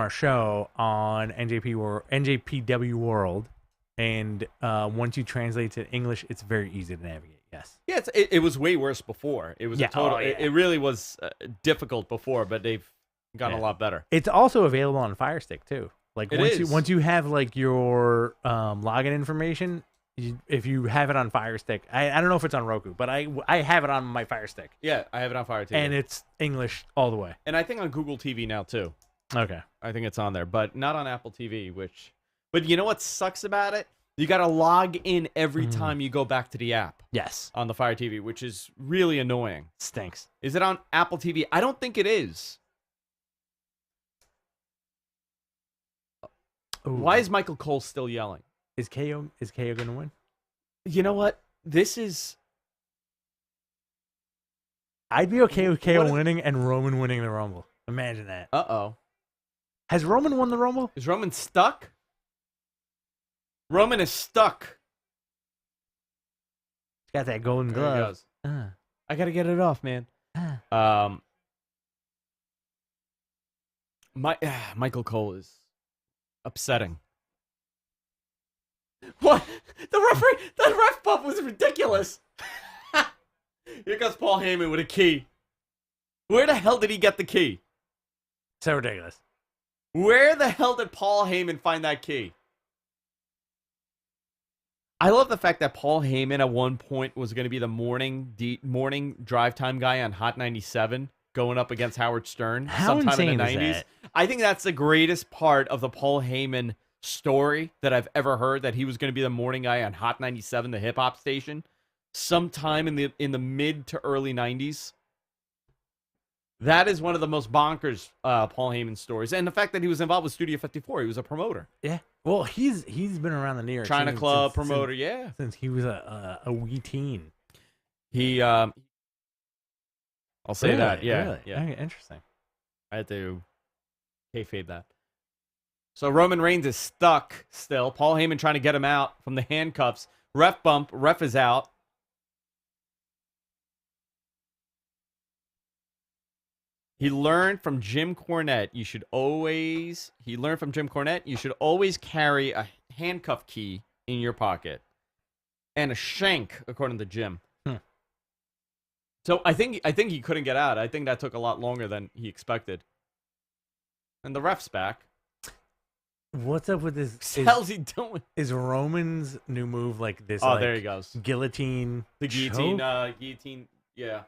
show on NJPW World, and once you translate to English, it's very easy to navigate. Yes. Yeah, it was way worse before. It was a total. It really was difficult before, but they've gotten a lot better. It's also available on Fire Stick too. Like once you have like your login information, if you have it on Fire Stick, I don't know if it's on Roku, but I have it on my Fire Stick. Yeah, I have it on Fire TV. And it's English all the way. And I think on Google TV now too. Okay. I think it's on there, but not on Apple TV, but you know what sucks about it? You got to log in every time you go back to the app. Yes. On the Fire TV, which is really annoying. Stinks. Is it on Apple TV? I don't think it is. Ooh. Why is Michael Cole still yelling? Is KO going to win? You know what? This is... I'd be okay with KO winning and Roman winning the Rumble. Imagine that. Uh-oh. Has Roman won the Rumble? Is Roman stuck? Roman is stuck. He's got that golden glove. There he goes. I got to get it off, man. Michael Cole is upsetting. What? The ref bump was ridiculous. Here goes Paul Heyman with a key. Where the hell did he get the key? So ridiculous. Where the hell did Paul Heyman find that key? I love the fact that Paul Heyman at one point was going to be the morning drive time guy on Hot 97 going up against Howard Stern sometime in the 90s. That? I think that's the greatest part of the Paul Heyman story that I've ever heard, that he was going to be the morning guy on Hot 97, the hip hop station, sometime in the mid to early 90s. That is one of the most bonkers Paul Heyman stories. And the fact that he was involved with Studio 54, he was a promoter. Yeah. Well, he's been around the New York China Club promoter, since he was a wee teen. He I'll say really? that. Yeah. Really? Yeah. Okay, interesting. I had to Kayfabe that. So Roman Reigns is stuck still. Paul Heyman trying to get him out from the handcuffs. Ref bump. Ref is out. He learned from Jim Cornette. He learned from Jim Cornette. You should always carry a handcuff key in your pocket and a shank, according to Jim. So I think he couldn't get out. I think that took a lot longer than he expected. And the ref's back. What's up with this? What the hell's he doing? Is Roman's new move like this? Oh, like, there he goes. Guillotine. The guillotine. choke? Guillotine. Yeah.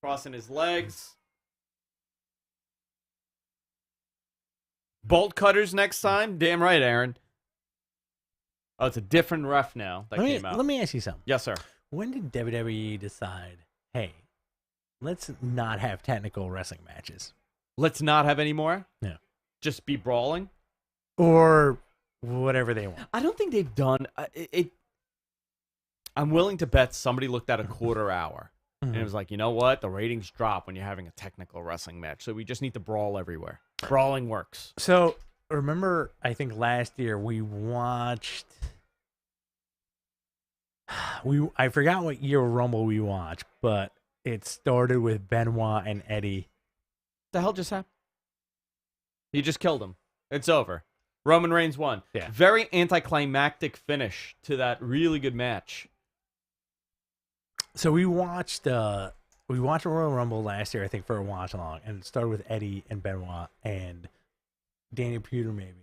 Crossing his legs. Bolt cutters next time. Damn right, Aaron. Oh, it's a different ref now that came out. Let me ask you something. Yes, sir. When did WWE decide, hey, let's not have technical wrestling matches? Let's not have any more? Yeah. Just be brawling? Or whatever they want. I don't think they've done it. I'm willing to bet somebody looked at a quarter hour and it was like, you know what? The ratings drop when you're having a technical wrestling match. So we just need to brawl everywhere. Brawling works. So remember, I think last year we watched. I forgot what year Rumble we watched, but it started with Benoit and Eddie. The hell just happened? He just killed him. It's over. Roman Reigns won. Yeah. Very anticlimactic finish to that really good match. So we watched a Royal Rumble last year, I think, for a watch along, and it started with Eddie and Benoit and Danny Pewter, maybe.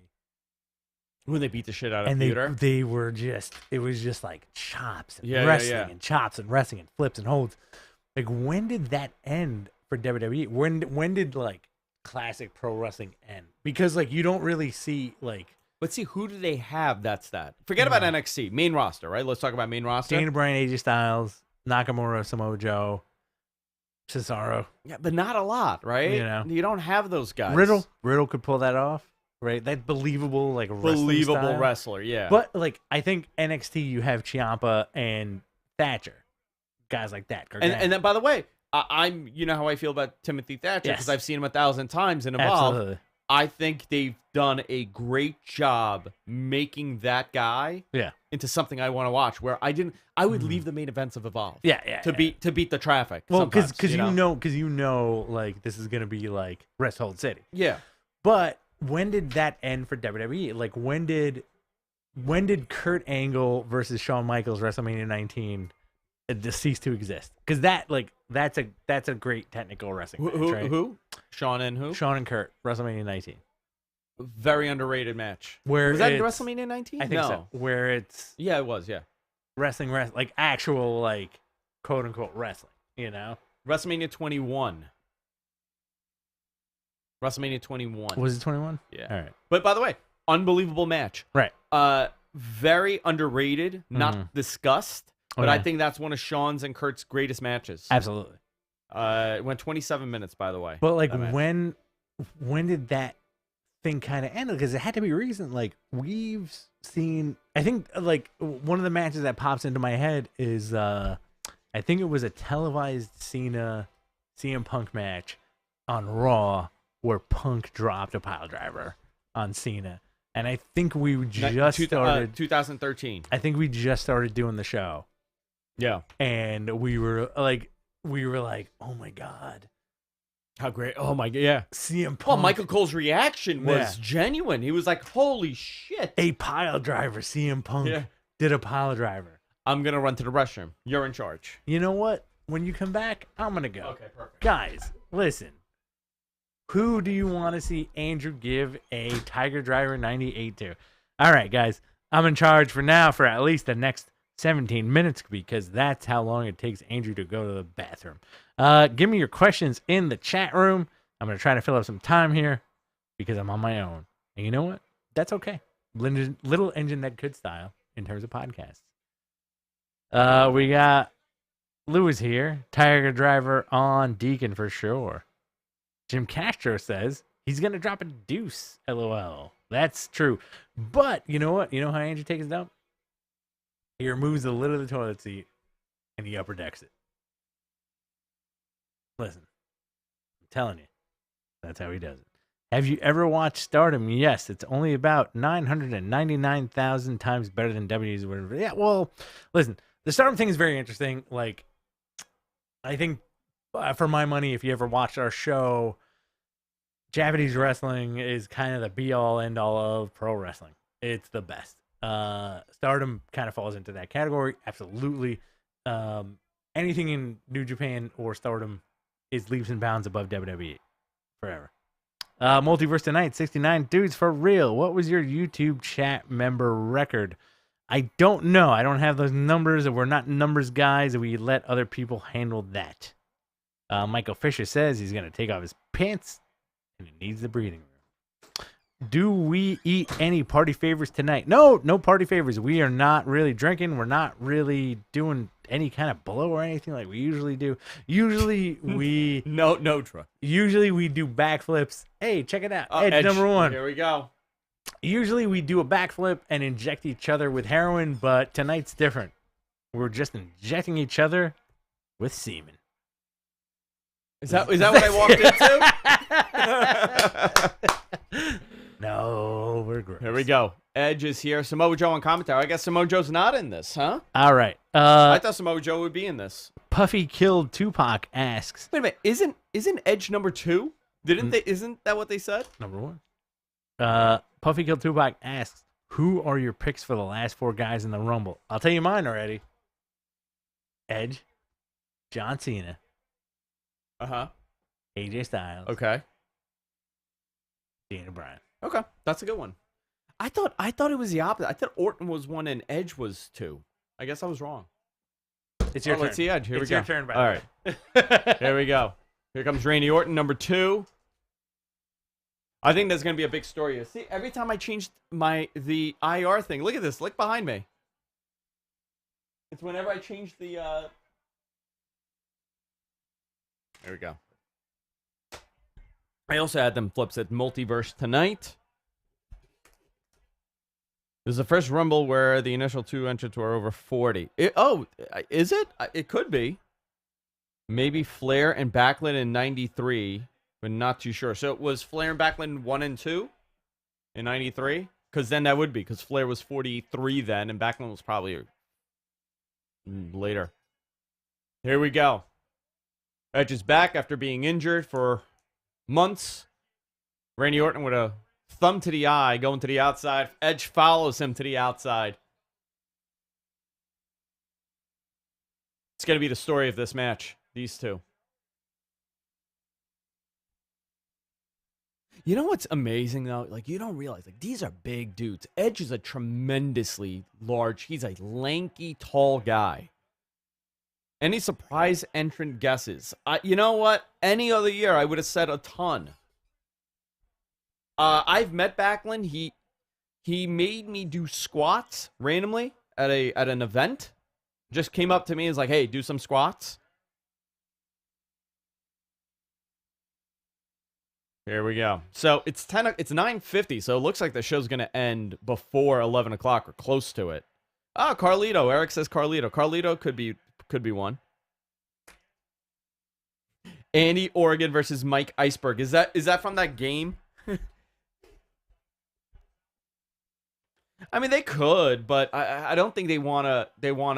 When they beat the shit out of And Pewter. they were just, it was just like chops and Yeah, wrestling and chops and wrestling and flips and holds. Like, when did that end for WWE? When did like classic pro wrestling end? Because like you don't really see like. But see, who do they have that's that? Forget about NXT. Main roster, right? Let's talk about main roster. Daniel Bryan, AJ Styles, Nakamura, Samoa Joe, Cesaro. Yeah, but not a lot, right? You know. You don't have those guys. Riddle could pull that off, right? That believable like Believable style. wrestler, yeah. But like I think NXT, you have Ciampa and Thatcher, guys like that. And then by the way, I'm you know how I feel about Timothy Thatcher because Yes. I've seen him 1,000 times and Evolve. Absolutely. I think they've done a great job making that guy into something I want to watch. Where I would leave the main events of Evolve. To beat the traffic. Well, because sometimes, you know, like this is gonna be like Rest Hold City. Yeah. But when did that end for WWE? Like when did Kurt Angle versus Shawn Michaels WrestleMania 19 cease to exist? Because that's a great technical wrestling match, right? Who? Sean and who? Sean and Kurt WrestleMania 19. Very underrated match. Where was that it's- WrestleMania 19? I think no. so. Where it's Yeah, it was. Yeah. wrestling like actual like quote unquote wrestling. You know. WrestleMania 21. WrestleMania 21. Was it 21? Yeah. All right. But by the way, unbelievable match. Right. Very underrated, not discussed. But I think that's one of Sean's and Kurt's greatest matches. Absolutely. It went 27 minutes, by the way. But like that match. when did that thing kind of end? Because it had to be recent. Like we've seen, I think like one of the matches that pops into my head is I think it was a televised Cena CM Punk match on Raw where Punk dropped a pile driver on Cena. And I think we just started 2013. I think we just started doing the show. Yeah. And we were like, oh my God. How great. Oh my God. Yeah. CM Punk. Well, Michael Cole's reaction was genuine. He was like, holy shit. A pile driver. CM Punk did a pile driver. I'm going to run to the restroom. You're in charge. You know what? When you come back, I'm going to go. Okay, perfect. Guys, listen. Who do you want to see Andrew give a Tiger Driver 98 to? All right, guys. I'm in charge for now for at least the next 17 minutes because that's how long it takes Andrew to go to the bathroom. Give me your questions in the chat room. I'm going to try to fill up some time here because I'm on my own. And you know what? That's okay. Little engine that could style in terms of podcasts. We got Lewis here. Tiger Driver on Deacon for sure. Jim Castro says he's going to drop a deuce. LOL. That's true. But you know what? You know how Andrew takes his dump? He removes the lid of the toilet seat and he upper decks it. Listen, I'm telling you, That's how he does it. Have you ever watched Stardom? Yes, it's only about 999,000 times better than WWE's. Yeah, well, listen, the Stardom thing is very interesting. Like, I think for my money, if you ever watched our show, Japanese wrestling is kind of the be-all, end-all of pro wrestling. It's the best. Stardom kind of falls into that category. Absolutely. Anything in New Japan or Stardom is leaps and bounds above WWE forever. Multiverse Tonight, 69 dudes for real. What was your YouTube chat member record? I don't know. I don't have those numbers, and we're not numbers guys. We let other people handle that. Michael Fisher says he's going to take off his pants, and he needs the breathing room. Do we eat any party favors tonight? No party favors. We are not really drinking. We're not really doing any kind of blow or anything like we usually do. Usually we no truck. Usually we do backflips. Hey, check it out. Edge number 1. Here we go. Usually we do a backflip and inject each other with heroin, but tonight's different. We're just injecting each other with semen. Is that what I walked into? No, we're gross. Here we go. Edge is here. Samoa Joe on commentary. I guess Samoa Joe's not in this, huh? All right. I thought Samoa Joe would be in this. Puffy Killed Tupac asks. Wait a minute. Isn't Edge number 2? Isn't that what they said? Number 1. Puffy Killed Tupac asks, who are your picks for the last 4 guys in the Rumble? I'll tell you mine already. Edge, John Cena. Uh-huh. AJ Styles. Okay. Daniel Bryan. Okay, that's a good one. I thought it was the opposite. I thought Orton was 1 and Edge was 2. I guess I was wrong. It's your turn. Let's see Edge. Here we go. It's your turn, by All right. Here we go. Here comes Randy Orton, number 2. I think there's going to be a big story. See, every time I change the IR thing, look at this. Look behind me. It's whenever I change the... There we go. I also had them flips at Multiverse Tonight. This is the first Rumble where the initial 2 entrants were over 40. Is it? It could be. Maybe Flair and Backlund in 93, but not too sure. So it was Flair and Backlund 1 and 2 in 93? Because then that would be, because Flair was 43 then, and Backlund was probably later. Here we go. Edge is back after being injured for months. Randy Orton with a thumb to the eye, going to the outside. Edge follows him to the outside. It's going to be the story of this match, these two. You know what's amazing, though? Like, you don't realize, like, these are big dudes. Edge is a tremendously large, he's a lanky, tall guy. Any surprise entrant guesses? You know what? Any other year, I would have said a ton. I've met Backlund. He made me do squats randomly at an event. Just came up to me and was like, "Hey, do some squats." Here we go. So it's 9:50. So it looks like the show's gonna end before 11 o'clock or close to it. Oh, Carlito. Eric says Carlito. Carlito could be one. Andy Oregon versus Mike Iceberg. Is that from that game? I mean, they could, but I don't think they wanna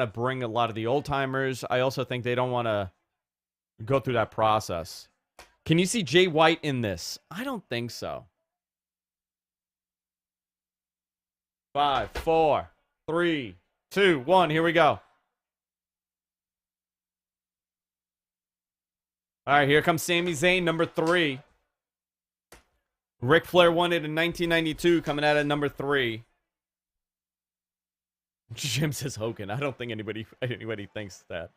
bring a lot of the old timers. I also think they don't want to go through that process. Can you see Jay White in this? I don't think so. 5, 4, 3, 2, 1. Here we go. All right, here comes Sami Zayn, number 3. Ric Flair won it in 1992, coming out at number 3. Jim says Hogan. I don't think anybody thinks that.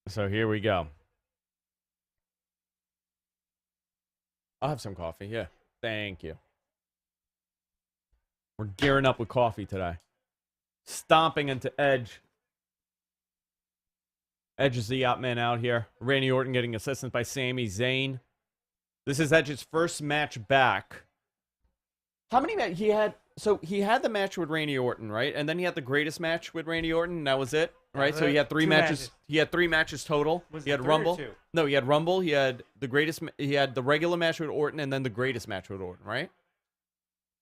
So here we go. I'll have some coffee. Yeah. Thank you. We're gearing up with coffee today. Stomping into Edge. Edge is the out man out here. Randy Orton getting assistance by Sami Zayn. This is Edge's first match back. How many matches? He had So he had the match with Randy Orton, right? And then he had the greatest match with Randy Orton, and that was it, right? So he had three matches. He had 3 matches total. He had Rumble. No, he had Rumble. He had the greatest. He had the regular match with Orton, and then the greatest match with Orton, right?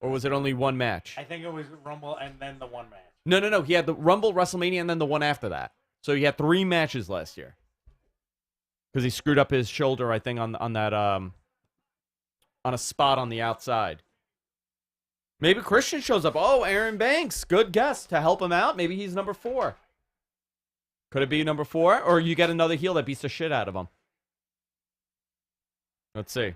Or was it only one match? I think it was Rumble and then the one match. No. He had the Rumble, WrestleMania, and then the one after that. So he had 3 matches last year. Because he screwed up his shoulder, I think, on that on a spot on the outside. Maybe Christian shows up. Oh, Aaron Banks, good guess to help him out. Maybe he's number 4. Could it be number 4? Or you get another heel that beats the shit out of him? Let's see.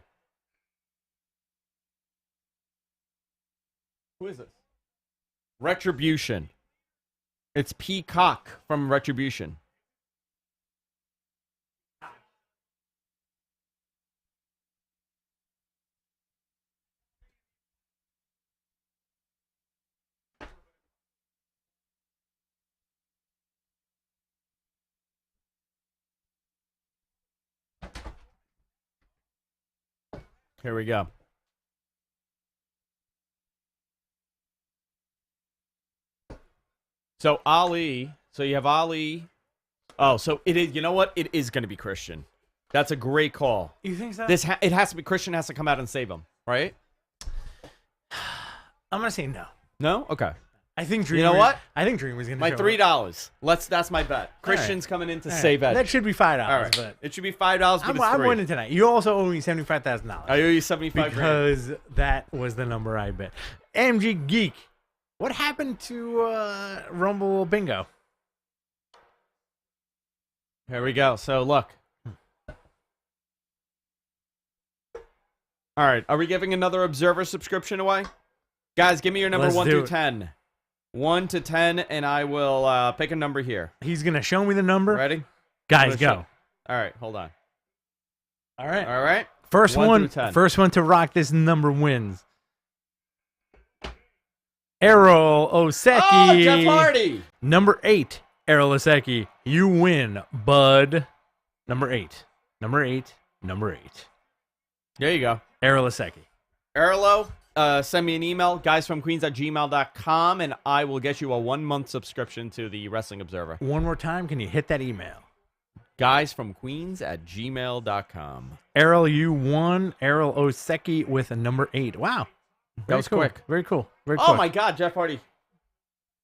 Who is this? Retribution. It's Peacock from Retribution. Here we go. So Ali, so you have Ali. Oh, so it is. You know what? It is going to be Christian. That's a great call. You think so? It has to be Christian. Has to come out and save him, right? I'm gonna say no. No. Okay. I think Dreamer. You know what? I think Dreamer's gonna. My show $3. That's my bet. Christian's coming in to save Edge. That should be $5. All right. But it should be $5. But I'm winning tonight. You also owe me $75,000. I owe you $75,000 because that was the number I bet. MG Geek, what happened to Rumble Bingo? Here we go. So look. All right. Are we giving another Observer subscription away? Guys, give me your number. Let's 1 do through it. 10. 1 to 10, and I will pick a number here. He's going to show me the number. Ready? Guys, go. All right, hold on. All right. All right. First 1 one, through 10. first one to rock this number wins. Errol Oseki. Oh, Jeff Hardy. Number 8, Errol Oseki. You win, bud. Number 8. Number 8. Number 8. There you go. Errol Oseki. Erlo, send me an email, guysfromqueens@gmail.com, and I will get you a 1-month subscription to the Wrestling Observer. One more time, can you hit that email? Guysfromqueens@gmail.com. Errol, you won. Errol Oseki with a number 8. Wow. That was cool. quick. Very cool. Very Oh, quick. my God, Jeff Hardy.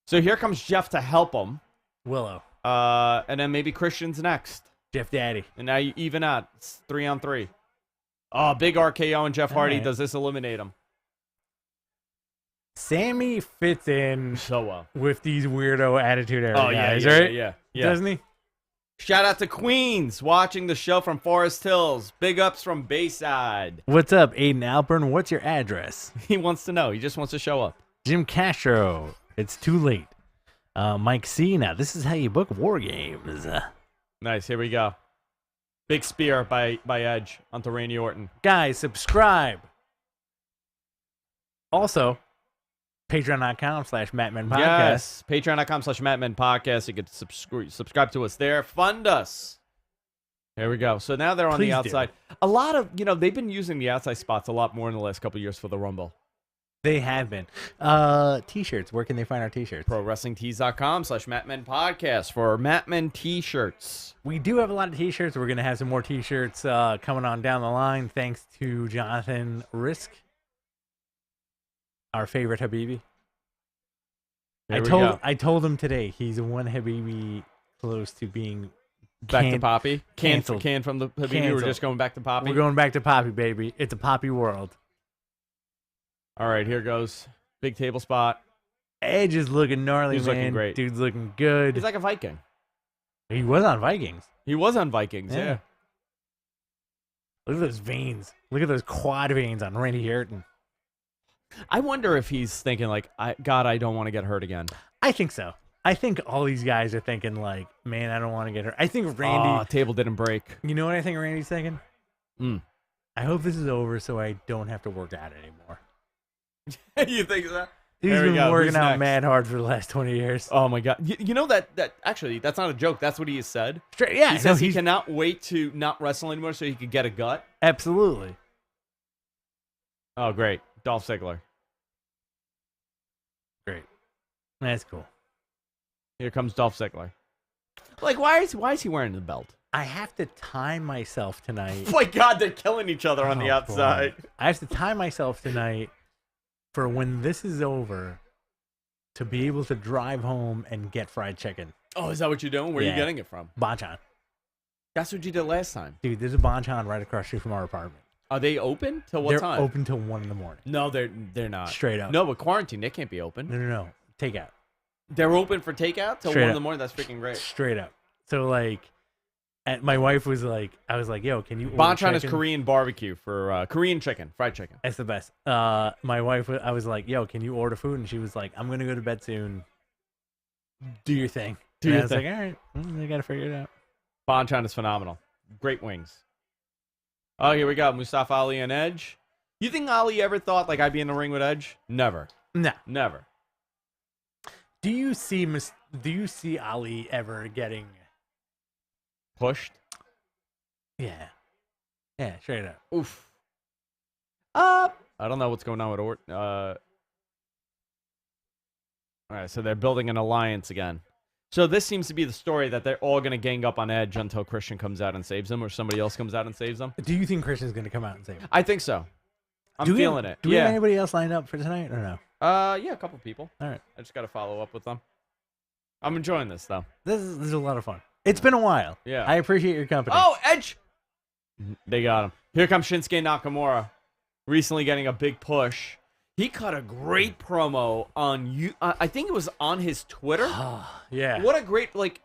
So here comes Jeff to help him. Willow. And then maybe Christian's next. Jeff Daddy. And now you even out. It's 3-on-3. Oh, big RKO and Jeff Hardy. right. Does this eliminate him? Sammy fits in So well. with these weirdo attitude era guys, yeah, right? yeah. Doesn't he? Shout out to Queens watching the show from Forest Hills. Big ups from Bayside. What's up, Aiden Alpern? What's your address? He wants to know. He just wants to show up. Jim Castro. It's too late. Mike C. Now, this is how you book war games. Nice. Here we go. Big spear by Edge onto Randy Orton. Guys, subscribe. Also, patreon.com/MattMenPodcast. Yes. Patreon.com/MattMenPodcast. You can subscribe to us there. Fund us. Here we go. So now they're on Please the do. outside. A lot of, they've been using the outside spots a lot more in the last couple of years for the Rumble. They have been. T-shirts. Where can they find our T-shirts? ProWrestlingTees.com/MattMenPodcast for Mattmen T-shirts. We do have a lot of T-shirts. We're going to have some more T-shirts coming on down the line, thanks to Jonathan Risk, our favorite Habibi. I told him today he's one Habibi close to being Back to Poppy. Canceled. Canned from the Habibi. We're Canceled. just going back to Poppy. We're going back to Poppy, baby. It's a Poppy world. All right, here goes. Big table spot. Edge is looking gnarly, He's man. looking great. Dude's looking good. He's like a Viking. He was on Vikings. He was on Vikings, yeah. Look at those veins. Look at those quad veins on Randy Orton. I wonder if he's thinking like, God, I don't want to get hurt again. I think so. I think all these guys are thinking like, man, I don't want to get hurt. I think Randy. Table didn't break. You know what I think Randy's thinking? I hope this is over so I don't have to work out anymore. You think that? He's been working out mad hard for the last 20 years. Oh my God! You know that actually that's not a joke. That's what he has said. Straight, yeah, he says he cannot wait to not wrestle anymore so he could get a gut. Absolutely. Oh great, Dolph Ziggler. That's cool. Here comes Dolph Ziggler. Like, why is he wearing the belt? I have to time myself tonight. Oh my God, they're killing each other on the outside. Boy. I have to time myself tonight for when this is over to be able to drive home and get fried chicken. Oh, is that what you're doing? Where are you getting it from? Banchan. That's what you did last time. Dude, there's a Banchan right across the street from our apartment. Are they open till what time? They're open till 1 in the morning. No, they're not. Straight up. No, but quarantine, they can't be open. No. Takeout. They're open for takeout till 1 in the morning? That's freaking great. Straight up. So, like, my wife was like, I was like, yo, can you order Banchan is chicken? Korean barbecue for Korean chicken, fried chicken. That's the best. My wife, I was like, yo, can you order food? And she was like, I'm going to go to bed soon. Do your thing. Do your I was thing. like, all right, I got to figure it out. Banchan is phenomenal. Great wings. Oh, here we go. Mustafa Ali and Edge. You think Ali ever thought, like, I'd be in the ring with Edge? Never. No. Never. Do you see Ali ever getting pushed? Yeah, straight up. Oof. I don't know what's going on with Orton. All right, so they're building an alliance again. So this seems to be the story that they're all going to gang up on Edge until Christian comes out and saves them, or somebody else comes out and saves them. Do you think Christian's going to come out and save him? I think so. I'm feeling it. Do we have anybody else lined up for tonight or no? Yeah, a couple people. All right. I just got to follow up with them. I'm enjoying this, though. This is a lot of fun. It's been a while. Yeah. I appreciate your company. Oh, Edge! They got him. Here comes Shinsuke Nakamura, recently getting a big push. He cut a great promo on you. I think it was on his Twitter. Yeah. What a great, like,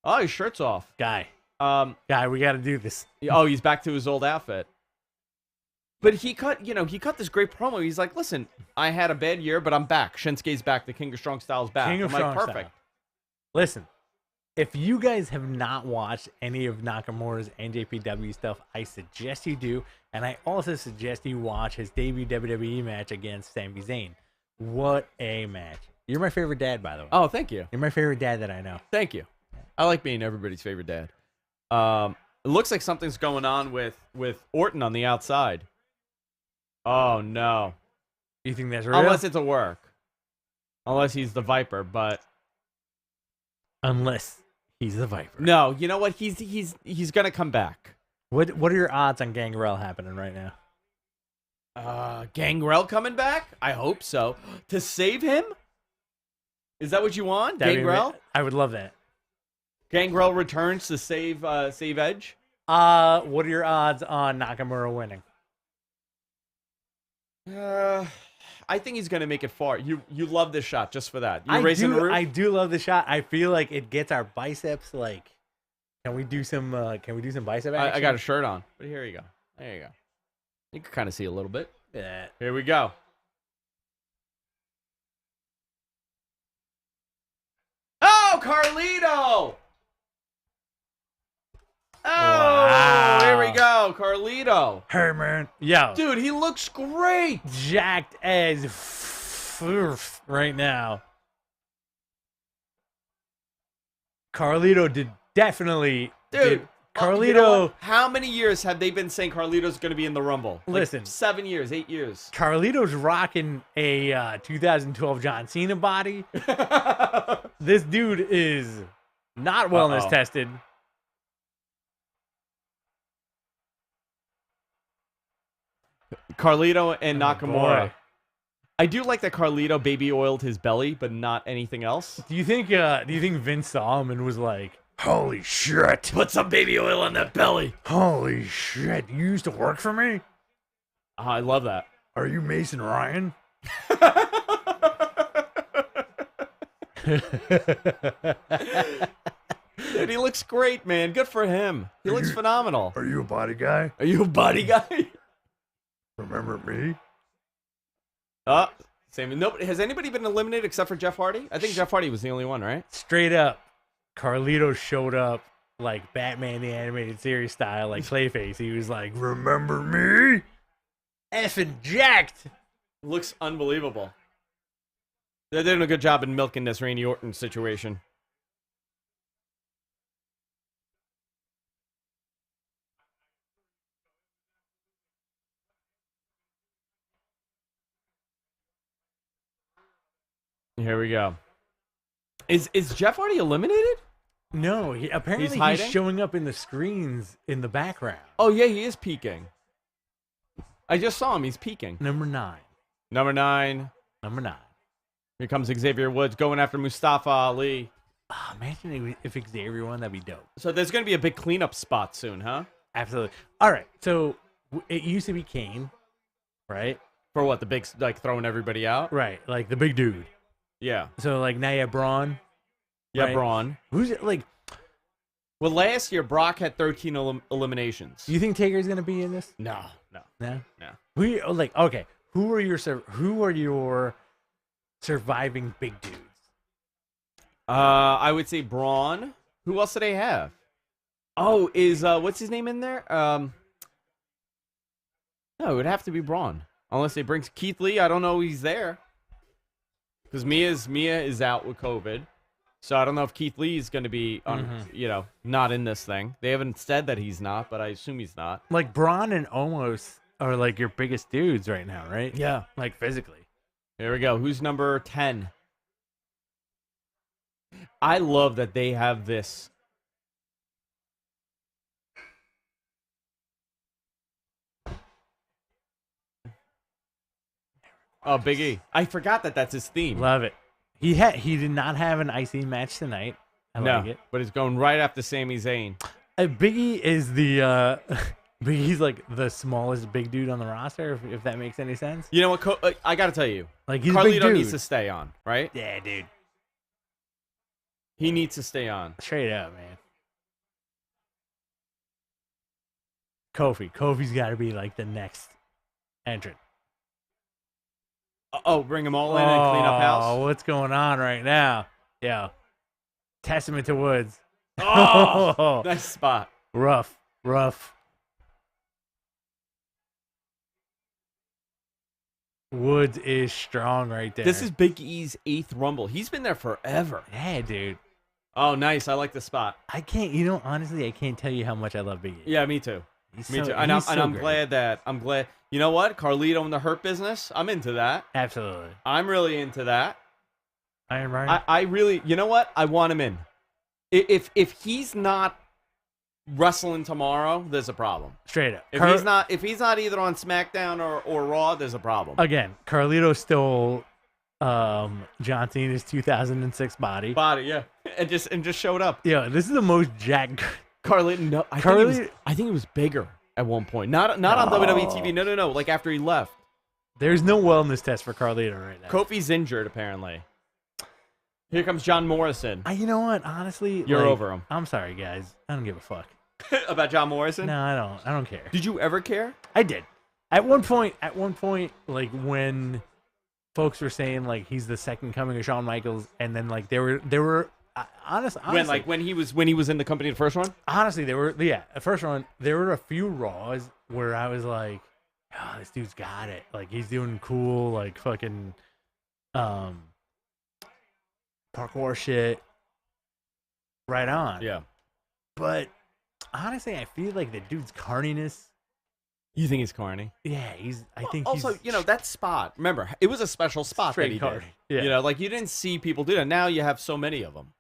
oh, his shirt's off. Guy, we got to do this. Oh, he's back to his old outfit. But he cut this great promo. He's like, listen, I had a bad year, but I'm back. Shinsuke's back. The King of Strong Style's back. King of I'm like, Strong perfect. Style. Listen, if you guys have not watched any of Nakamura's NJPW stuff, I suggest you do. And I also suggest you watch his debut WWE match against Sami Zayn. What a match. You're my favorite dad, by the way. Oh, thank you. You're my favorite dad that I know. Thank you. I like being everybody's favorite dad. It looks like something's going on with Orton on the outside. Oh, no. You think that's real? Unless it's a work. Unless he's the Viper, but... Unless he's the Viper. No, you know what? He's going to come back. What are your odds on Gangrel happening right now? Gangrel coming back? I hope so. To save him? Is that what you want? Gangrel? I would love that. Gangrel returns to save Edge? What are your odds on Nakamura winning? I think he's going to make it far. You love this shot just for that. You're raising the roof? I do love the shot. I feel like it gets our biceps like. Can we do some bicep action? I got a shirt on. But here you go. There you go. You can kind of see a little bit. Yeah. Here we go. Oh, Carlito! Oh, wow. Here we go, Carlito. Hey, man. Yo. Dude, he looks great. Jacked as right now. Carlito did definitely. Dude, Carlito. You know what? How many years have they been saying Carlito's going to be in the Rumble? Listen. 7 years, 8 years. Carlito's rocking a 2012 John Cena body. This dude is not wellness tested. Carlito and Nakamura. Boy. I do like that Carlito baby oiled his belly, but not anything else. Do you think Vince saw him and was like, "Holy shit! Put some baby oil on that belly." Holy shit! You used to work for me? I love that. Are you Mason Ryan? Dude, he looks great, man. Good for him. He looks phenomenal. Are you a body guy? Are you a body guy? Remember me? Same. Nobody has anybody been eliminated except for Jeff Hardy? I think Jeff Hardy was the only one, right? Straight up, Carlito showed up like Batman the Animated Series style, like Clayface. He was like, "Remember me?" Effing jacked. Looks unbelievable. They're doing a good job in milking this Randy Orton situation. Here we go. Is Jeff already eliminated? No, apparently he's showing up in the screens in the background. Oh yeah, he is peeking. I just saw him. He's peeking. Number 9. Number 9. Number 9. Here comes Xavier Woods going after Mustafa Ali. Oh, imagine if Xavier won, that'd be dope. So there's going to be a big cleanup spot soon, huh? Absolutely. All right. So it used to be Kane, right? For what? The big, like, throwing everybody out? Right. Like the big dude. Yeah. So, like, now you have Braun. Yeah, right? Braun. Who's, like... Well, last year, Brock had 13 eliminations. You think Taker's going to be in this? No. Okay. Who are your surviving big dudes? I would say Braun. Who else do they have? Oh, is what's his name in there? No, it would have to be Braun. Unless they bring Keith Lee. I don't know he's there. Because Mia is out with COVID. So I don't know if Keith Lee is going to be not in this thing. They haven't said that he's not, but I assume he's not. Like Braun and Omos are like your biggest dudes right now, right? Yeah. Like physically. Here we go. Who's number 10? I love that they have this. Oh, Big E. I forgot that that's his theme. Love it. He did not have an IC match tonight. I like it. But it's going right after Sami Zayn. Big E is the Big E's like the smallest big dude on the roster, if that makes any sense. You know what? I got to tell you. Like he's Carlito needs to stay on, right? Yeah, dude. He needs to stay on. Straight up, man. Kofi's got to be like the next entrant. Oh, bring them all in and clean up house. Oh, what's going on right now? Yeah. Testament to Woods. Oh, nice spot. Rough. Woods is strong right there. This is Big E's 8th Rumble. He's been there forever. Yeah, dude. Oh, nice. I like the spot. Honestly, I can't tell you how much I love Big E. Yeah, me too. Me too. And I'm glad. You know what? Carlito in the Hurt Business. I'm into that. Absolutely. I'm really into that. Iron Ryan. I really, you know what? I want him in. If he's not wrestling tomorrow, there's a problem. Straight up. If he's not either on SmackDown or Raw, there's a problem. Again, Carlito stole John Cena's 2006 body. Yeah. And just showed up. Yeah, this is the most jacked Carlito. No, I think it was bigger at one point. Not on WWE TV. No. Like after he left. There's no wellness test for Carlito right now. Kofi's injured apparently. Here comes John Morrison. You know what? Honestly, you're over him. I'm sorry, guys. I don't give a fuck about John Morrison. No, I don't. I don't care. Did you ever care? I did. At one point, like when folks were saying like he's the second coming of Shawn Michaels, and then like there were honestly when he was in the company the first one. Honestly, the first one there were a few Raws where I was like, oh, this dude's got it. Like he's doing cool, like fucking parkour shit. Right on. Yeah. But honestly, I feel like the dude's carniness. You think he's corny? Yeah, I think also, that spot. Remember, it was a special spot that he did. Yeah. Like you didn't see people do that. Now you have so many of them.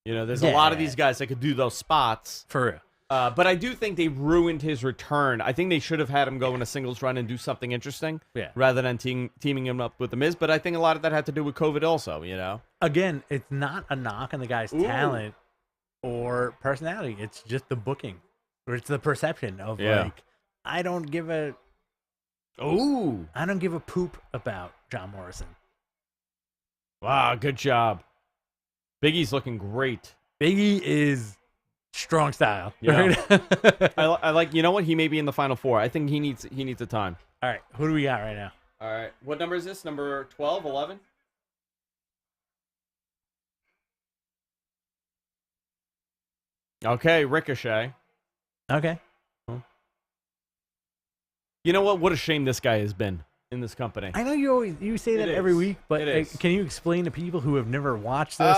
There's a lot of these guys that could do those spots. For real. But I do think they ruined his return. I think they should have had him go in a singles run and do something interesting. Yeah. Rather than teaming him up with The Miz. But I think a lot of that had to do with COVID also, Again, it's not a knock on the guy's talent or personality. It's just the booking. Or it's the perception of like, I don't give a poop about John Morrison. Wow, good job. Big E's looking great. Big E is strong style. Yeah. I like. You know what? He may be in the final 4. I think he needs a time. All right, who do we got right now? All right, what number is this? Number 12, 11? Okay, Ricochet. Okay. You know what? What a shame this guy has been in this company. I know you say that every week, but can you explain to people who have never watched this?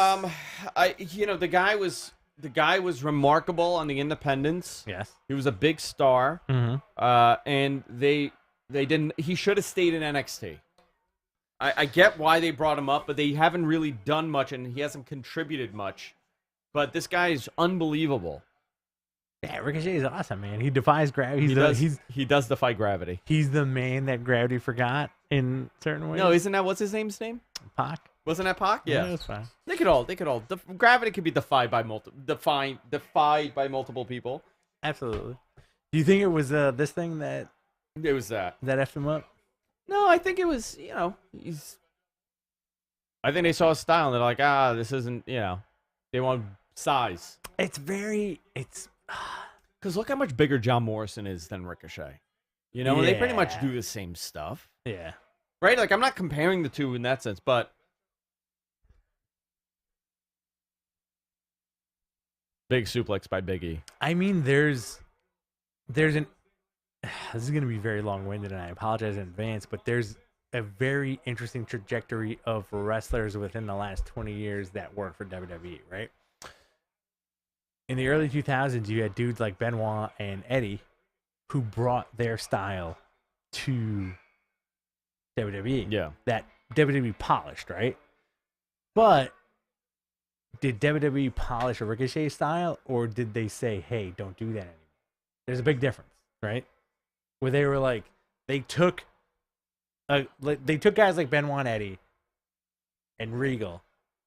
The guy was remarkable on the independents. Yes. He was a big star. Mm-hmm. And they didn't. He should have stayed in NXT. I get why they brought him up, but they haven't really done much, and he hasn't contributed much. But this guy is unbelievable. Yeah, Ricochet is awesome, man. He defies gravity. He does defy gravity. He's the man that gravity forgot in certain ways. No, isn't that what's his name's name? Pac. Wasn't that Pac? Yeah, that's fine. They could all. Gravity could be defied by multiple people. Absolutely. Do you think it was this thing that it was that effed him up? No, I think it was. I think they saw his style and they're like, this isn't. They want size. It's because look how much bigger John Morrison is than Ricochet. And they pretty much do the same stuff. Yeah. Right? Like, I'm not comparing the two in that sense, but big suplex by Big E. I mean, there's an this is going to be very long-winded, and I apologize in advance, but there's a very interesting trajectory of wrestlers within the last 20 years that work for WWE, right? In the early 2000s, you had dudes like Benoit and Eddie who brought their style to WWE. Yeah. That WWE polished, right? But did WWE polish a Ricochet style, or did they say, hey, don't do that anymore? There's a big difference, right? Where they were like, they took guys like Benoit and Eddie and Regal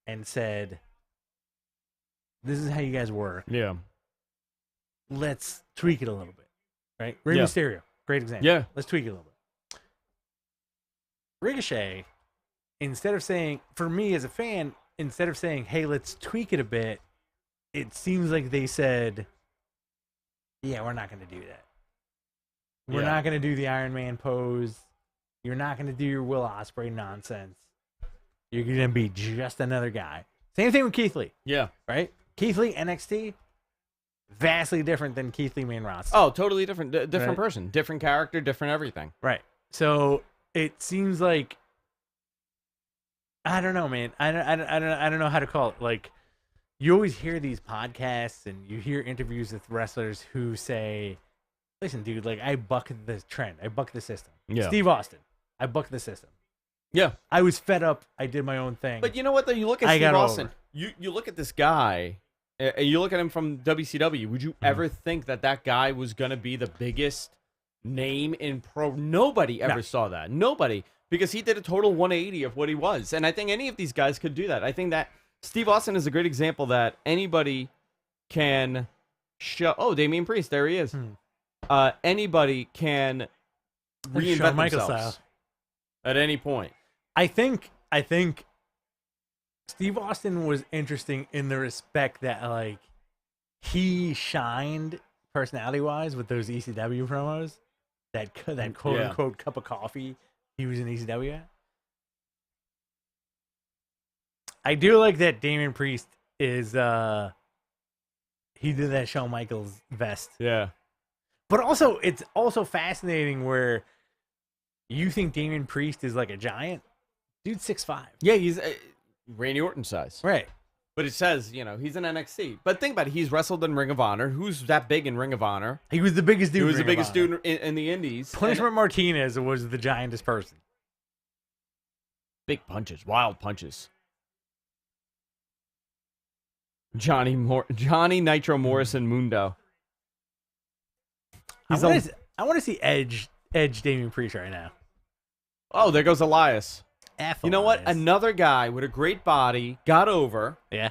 and said, this is how you guys work. Yeah. Let's tweak it a little bit, right? Rey Mysterio, great example. Yeah. Let's tweak it a little bit. Ricochet, instead of saying, for me as a fan, instead of saying, hey, let's tweak it a bit, it seems like they said, yeah, we're not going to do that. We're not going to do the Iron Man pose. You're not going to do your Will Ospreay nonsense. You're going to be just another guy. Same thing with Keith Lee. Yeah. Right? Keith Lee, NXT, vastly different than Keith Lee main roster. Oh, totally different. Different person. Different character, different everything. Right. So it seems like, I don't know, man. I don't know how to call it. Like, you always hear these podcasts and you hear interviews with wrestlers who say, listen, dude, like, I buck the trend. I buck the system. Yeah. Steve Austin, I buck the system. Yeah. I was fed up. I did my own thing. But you know what, though? You look at Steve Austin. You look at this guy, and you look at him from WCW. Would you ever think that guy was going to be the biggest name in pro? Nobody ever saw that. Nobody. Because he did a total 180 of what he was. And I think any of these guys could do that. I think that Steve Austin is a great example that anybody can show. Oh, Damian Priest, there he is. Anybody can reinvent themselves style at any point. I think Steve Austin was interesting in the respect that, like, he shined personality-wise with those ECW promos. That quote-unquote cup of coffee he was in ECW at. I do like that Damian Priest is he did that Shawn Michaels vest. Yeah. But also, it's also fascinating where you think Damian Priest is like a giant. Dude's 6'5". Yeah, he's Randy Orton size. Right. But it says, he's in NXT. But think about it. He's wrestled in Ring of Honor. Who's that big in Ring of Honor? He was the biggest dude. He was the biggest dude in the Indies. Punishment Martinez was the giantest person. Big punches. Wild punches. Johnny Nitro Morrison Mundo. I want to see Edge Damian Priest right now. Oh, there goes Elias. You know what? Another guy with a great body got over. Yeah.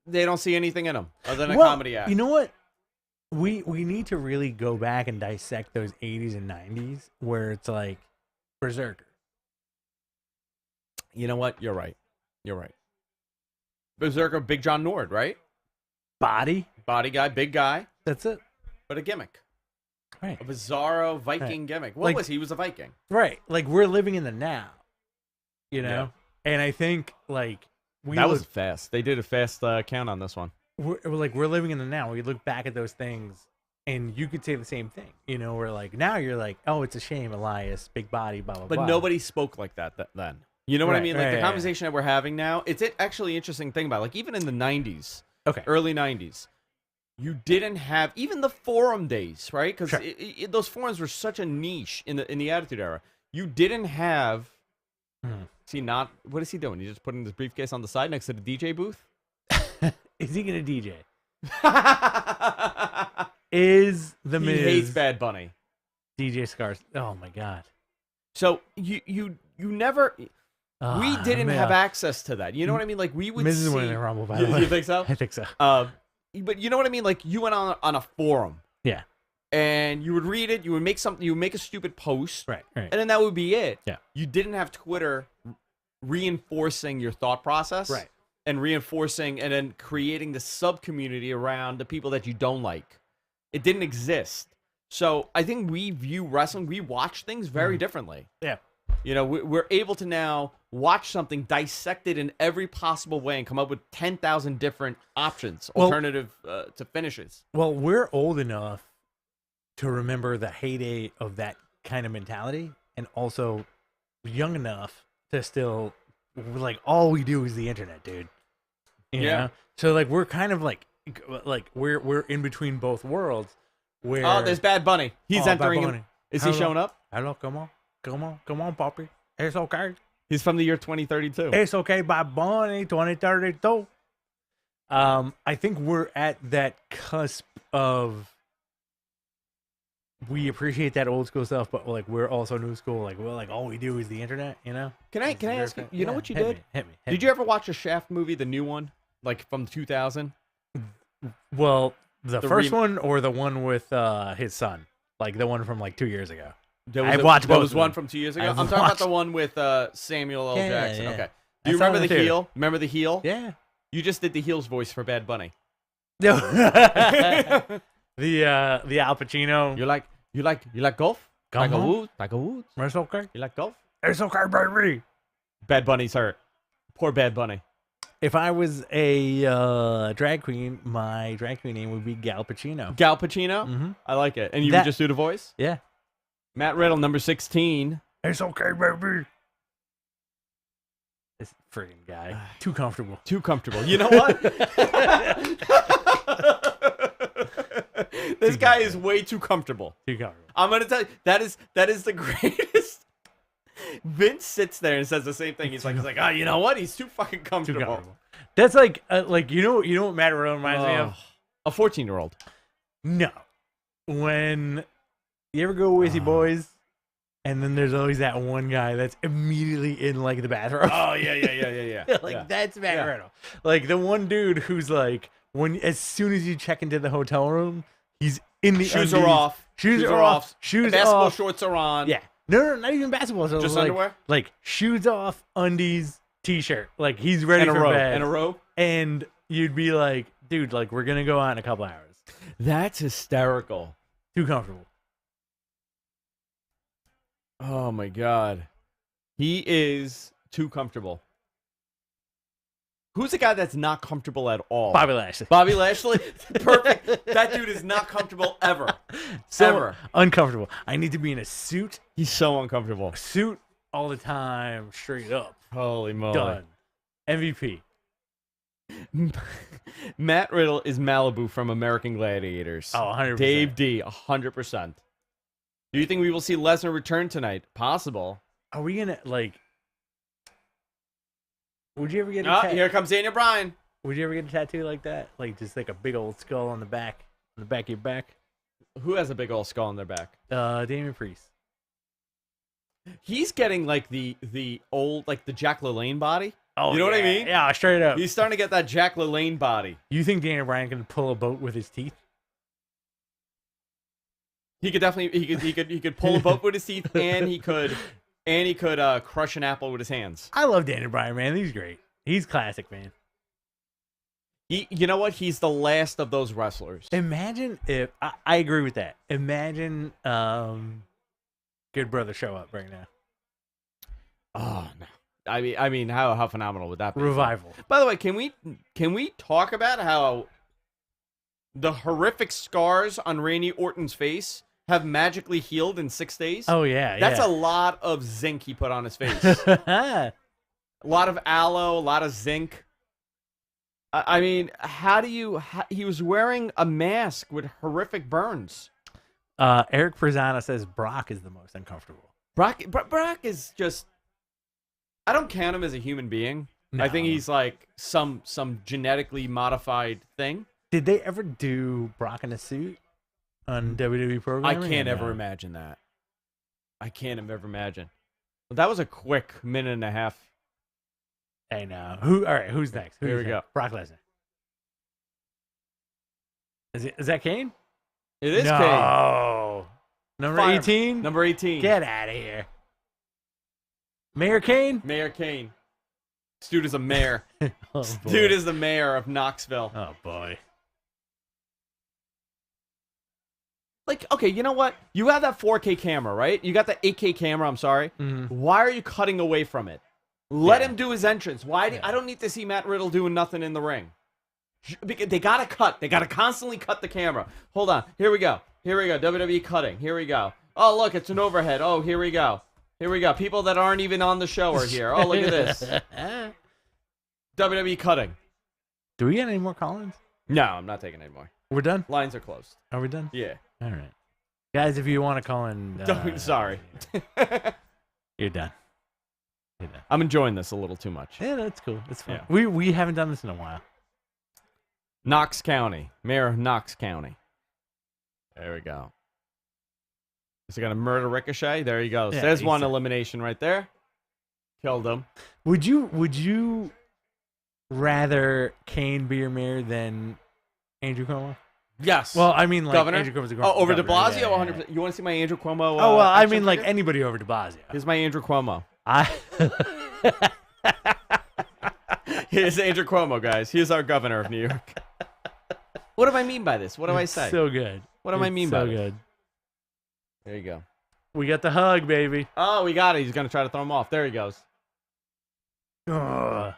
They don't see anything in him other than a comedy act. You know what? We need to really go back and dissect those 80s and 90s where it's like Berserker. You know what? You're right. Berserker, Big John Nord, right? Body guy, big guy. That's it. But a gimmick. Right. A bizarro Viking gimmick. What was he? He was a Viking. Right. Like, we're living in the now. Yeah. And I think, like, that was fast. They did a fast count on this one. We're living in the now. We look back at those things, and you could say the same thing. We're like, now you're like, oh, it's a shame, Elias, big body, blah, blah, blah. But nobody spoke like that then. You know what I mean? Like, the conversation that we're having now, it's actually interesting thing about, like, even in the 90s, early 90s, you didn't have even the forum days, right? Because those forums were such a niche in the Attitude Era. you didn't have. Hmm. What is he doing? He's just putting his briefcase on the side next to the DJ booth. Is he gonna DJ? Is the Miz? He hates Bad Bunny. DJ Scars. Oh my god. So you never. We didn't have access to that. You know what I mean? Like we would. Miz is see, winning the Rumble. By the way, you think so? I think so. But you know what I mean? Like you went on a forum. Yeah. And you would read it. You would make something. You would make a stupid post. Right. And then that would be it. Yeah. You didn't have Twitter reinforcing your thought process. Right. And reinforcing and then creating the sub community around the people that you don't like. It didn't exist. So I think we view wrestling. We watch things very differently. Yeah. You know, we're able to now watch something, dissect it in every possible way, and come up with 10,000 different options, alternative to finishes. Well, we're old enough to remember the heyday of that kind of mentality, and also young enough to still, like, all we do is the internet, dude. You know? So, like, we're kind of like we're in between both worlds. Where there's Bad Bunny. He's entering. Bad Bunny. Is he showing up? Hello, come on, Poppy. It's okay. He's from the year 2032. It's okay, Bad Bunny, 2032. I think we're at that cusp of we appreciate that old school stuff, but like we're also new school. Like we're like all we do is the internet, you know? Can I ask you? You know what you hit did? Me, hit me. Did you ever watch a Shaft movie, the new one, like from 2000? Well, the first one or the one with his son, like the one from like 2 years ago. I watched both. There was one from 2 years ago. I'm talking about the one with Samuel L. Jackson. Yeah. Okay. Do you remember the heel? Remember the heel? Yeah. You just did the heel's voice for Bad Bunny. No. the Al Pacino. You like golf? Tiger Woods. It's okay. You like golf? It's okay, baby. Bad Bunny's hurt. Poor Bad Bunny. If I was a drag queen, my drag queen name would be Gal Pacino. Gal Pacino? Mm-hmm. I like it. And you would just do the voice? Yeah. Matt Riddle, number 16. It's okay, baby. This friggin' guy. Too comfortable. Too comfortable. You know what? This guy is way too comfortable. Too comfortable. I'm gonna tell you that is the greatest. Vince sits there and says the same thing. He's like, oh, you know what? He's too fucking comfortable. Too comfortable. That's like you know what Matt Riddle reminds me of? A 14-year-old. No. When you ever go Wizzy Boys, and then there's always that one guy that's immediately in like the bathroom. Oh yeah. That's Matt Riddle. Like the one dude who's like as soon as you check into the hotel room, he's in the shoes undies. are off. Shoes are off. Shoes basketball shorts are on. Yeah. No, not even basketball. So just like, underwear. Like shoes off, undies, t-shirt. Like he's ready for bed. And a robe. And you'd be like, dude, like we're gonna go out in a couple hours. That's hysterical. Too comfortable. Oh my god, he is too comfortable. Who's the guy that's not comfortable at all? Bobby Lashley. Bobby Lashley? Perfect. That dude is not comfortable ever. Ever. Uncomfortable. I need to be in a suit. He's so uncomfortable. A suit all the time, straight up. Holy moly. Done. MVP. Matt Riddle is Malibu from American Gladiators. Oh, 100%. Dave D, 100%. Do you think we will see Lesnar return tonight? Possible. Are we going to, like... Would you ever get a tattoo? Here comes Daniel Bryan. Would you ever get a tattoo like that? Like just like a big old skull on the back of your back? Who has a big old skull on their back? Damian Priest. He's getting like the old, like the Jack LaLanne body. Oh, you know what I mean? Yeah, straight up. He's starting to get that Jack LaLanne body. You think Daniel Bryan can pull a boat with his teeth? He could definitely he could pull a boat with his teeth, and he could crush an apple with his hands. I love Daniel Bryan, man. He's great. He's classic, man. You know what? He's the last of those wrestlers. Imagine if I agree with that. Imagine Good Brother show up right now. Oh no! I mean, how phenomenal would that be? Revival. By the way, can we talk about how the horrific scars on Randy Orton's face have magically healed in 6 days? Oh yeah, that's a lot of zinc he put on his face. A lot of aloe, a lot of zinc. I mean, he was wearing a mask with horrific burns. Eric Prezana says Brock is the most uncomfortable. Brock is just. I don't count him as a human being. No. I think he's like some genetically modified thing. Did they ever do Brock in a suit on WWE I programming? can't ever imagine that. I can't ever imagine. But that was a quick minute and a half. Hey, now all right, who's next? Here we go. Brock Lesnar. Is that Kane? It is Kane. No. Number Fire. 18? Number 18. Get out of here. Mayor Kane? Mayor Kane. This dude is a mayor. Oh, This boy. dude is the mayor of Knoxville. Oh, boy. Like, okay, you know what? You have that 4K camera, right? You got the 8K camera, I'm sorry. Mm-hmm. Why are you cutting away from it? Let Yeah. him do his entrance. Why? I don't need to see Matt Riddle doing nothing in the ring. Because they got to cut. They got to constantly cut the camera. Hold on. Here we go. WWE cutting. Here we go. Oh, look, it's an overhead. Oh, here we go. People that aren't even on the show are here. Oh, look at this. WWE cutting. Do we get any more call-ins? No, I'm not taking any more. We're done? Lines are closed. Are we done? Yeah. All right. Guys, if you want to call in... Sorry. You're done. I'm enjoying this a little too much. Yeah, that's cool. That's fun. Yeah. We haven't done this in a while. Knox County. Mayor of Knox County. There we go. Is he going to murder Ricochet? There he goes. Yeah, There's he's one a- elimination right there. Killed him. Would you rather Kane be your mayor than Andrew Cuomo? Yes. Well, I mean, like, Governor? Andrew Cuomo's a Oh, over De governor. Blasio? Yeah, yeah, 100%. You want to see my Andrew Cuomo? Oh, well, I action mean, like, figure? anybody over De Blasio. Here's my Andrew Cuomo. I... Here's Andrew Cuomo, guys. He's our governor of New York. What do I mean by this? What do I say? So good. What do I mean by so this? good. There you go. We got the hug, baby. Oh, we got it. He's going to try to throw him off. There he goes. Ugh. All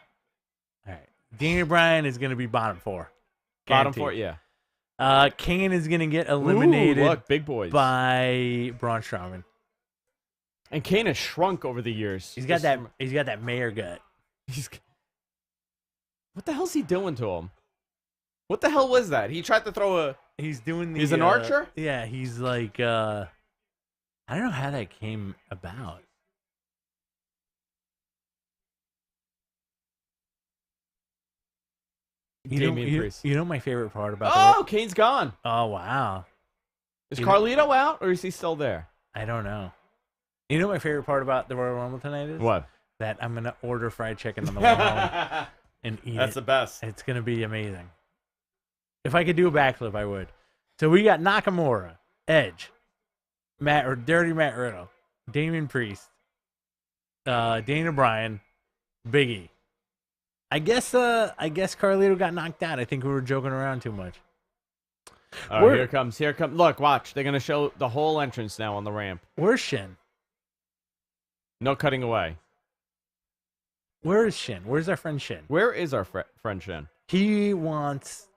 right. Daniel Bryan is going to be bottom 4. Bottom Guaranteed. 4, yeah. Kane is going to get eliminated Ooh, look, big boys. by Braun Strowman. And Kane has shrunk over the years. He's got that mayor gut. What the hell's he doing to him? What the hell was that? He tried to throw a... He's doing the... He's an archer? Yeah, he's like... I don't know how that came about. Damian Priest. You know my favorite part about Oh, Kane's gone. Oh, wow. Is Carlito out, or is he still there? I don't know. You know my favorite part about the Royal Rumble tonight is? What? That I'm going to order fried chicken on the way home and eat That's it. the best. It's going to be amazing. If I could do a backflip, I would. So we got Nakamura, Edge, Dirty Matt Riddle, Damian Priest, Daniel Bryan, Big E. I guess Carlito got knocked out. I think we were joking around too much. Oh, here comes. Look, watch. They're going to show the whole entrance now on the ramp. Where's Shin? No cutting away. Where is Shin? Where's our friend Shin? Where is our friend Shin? He wants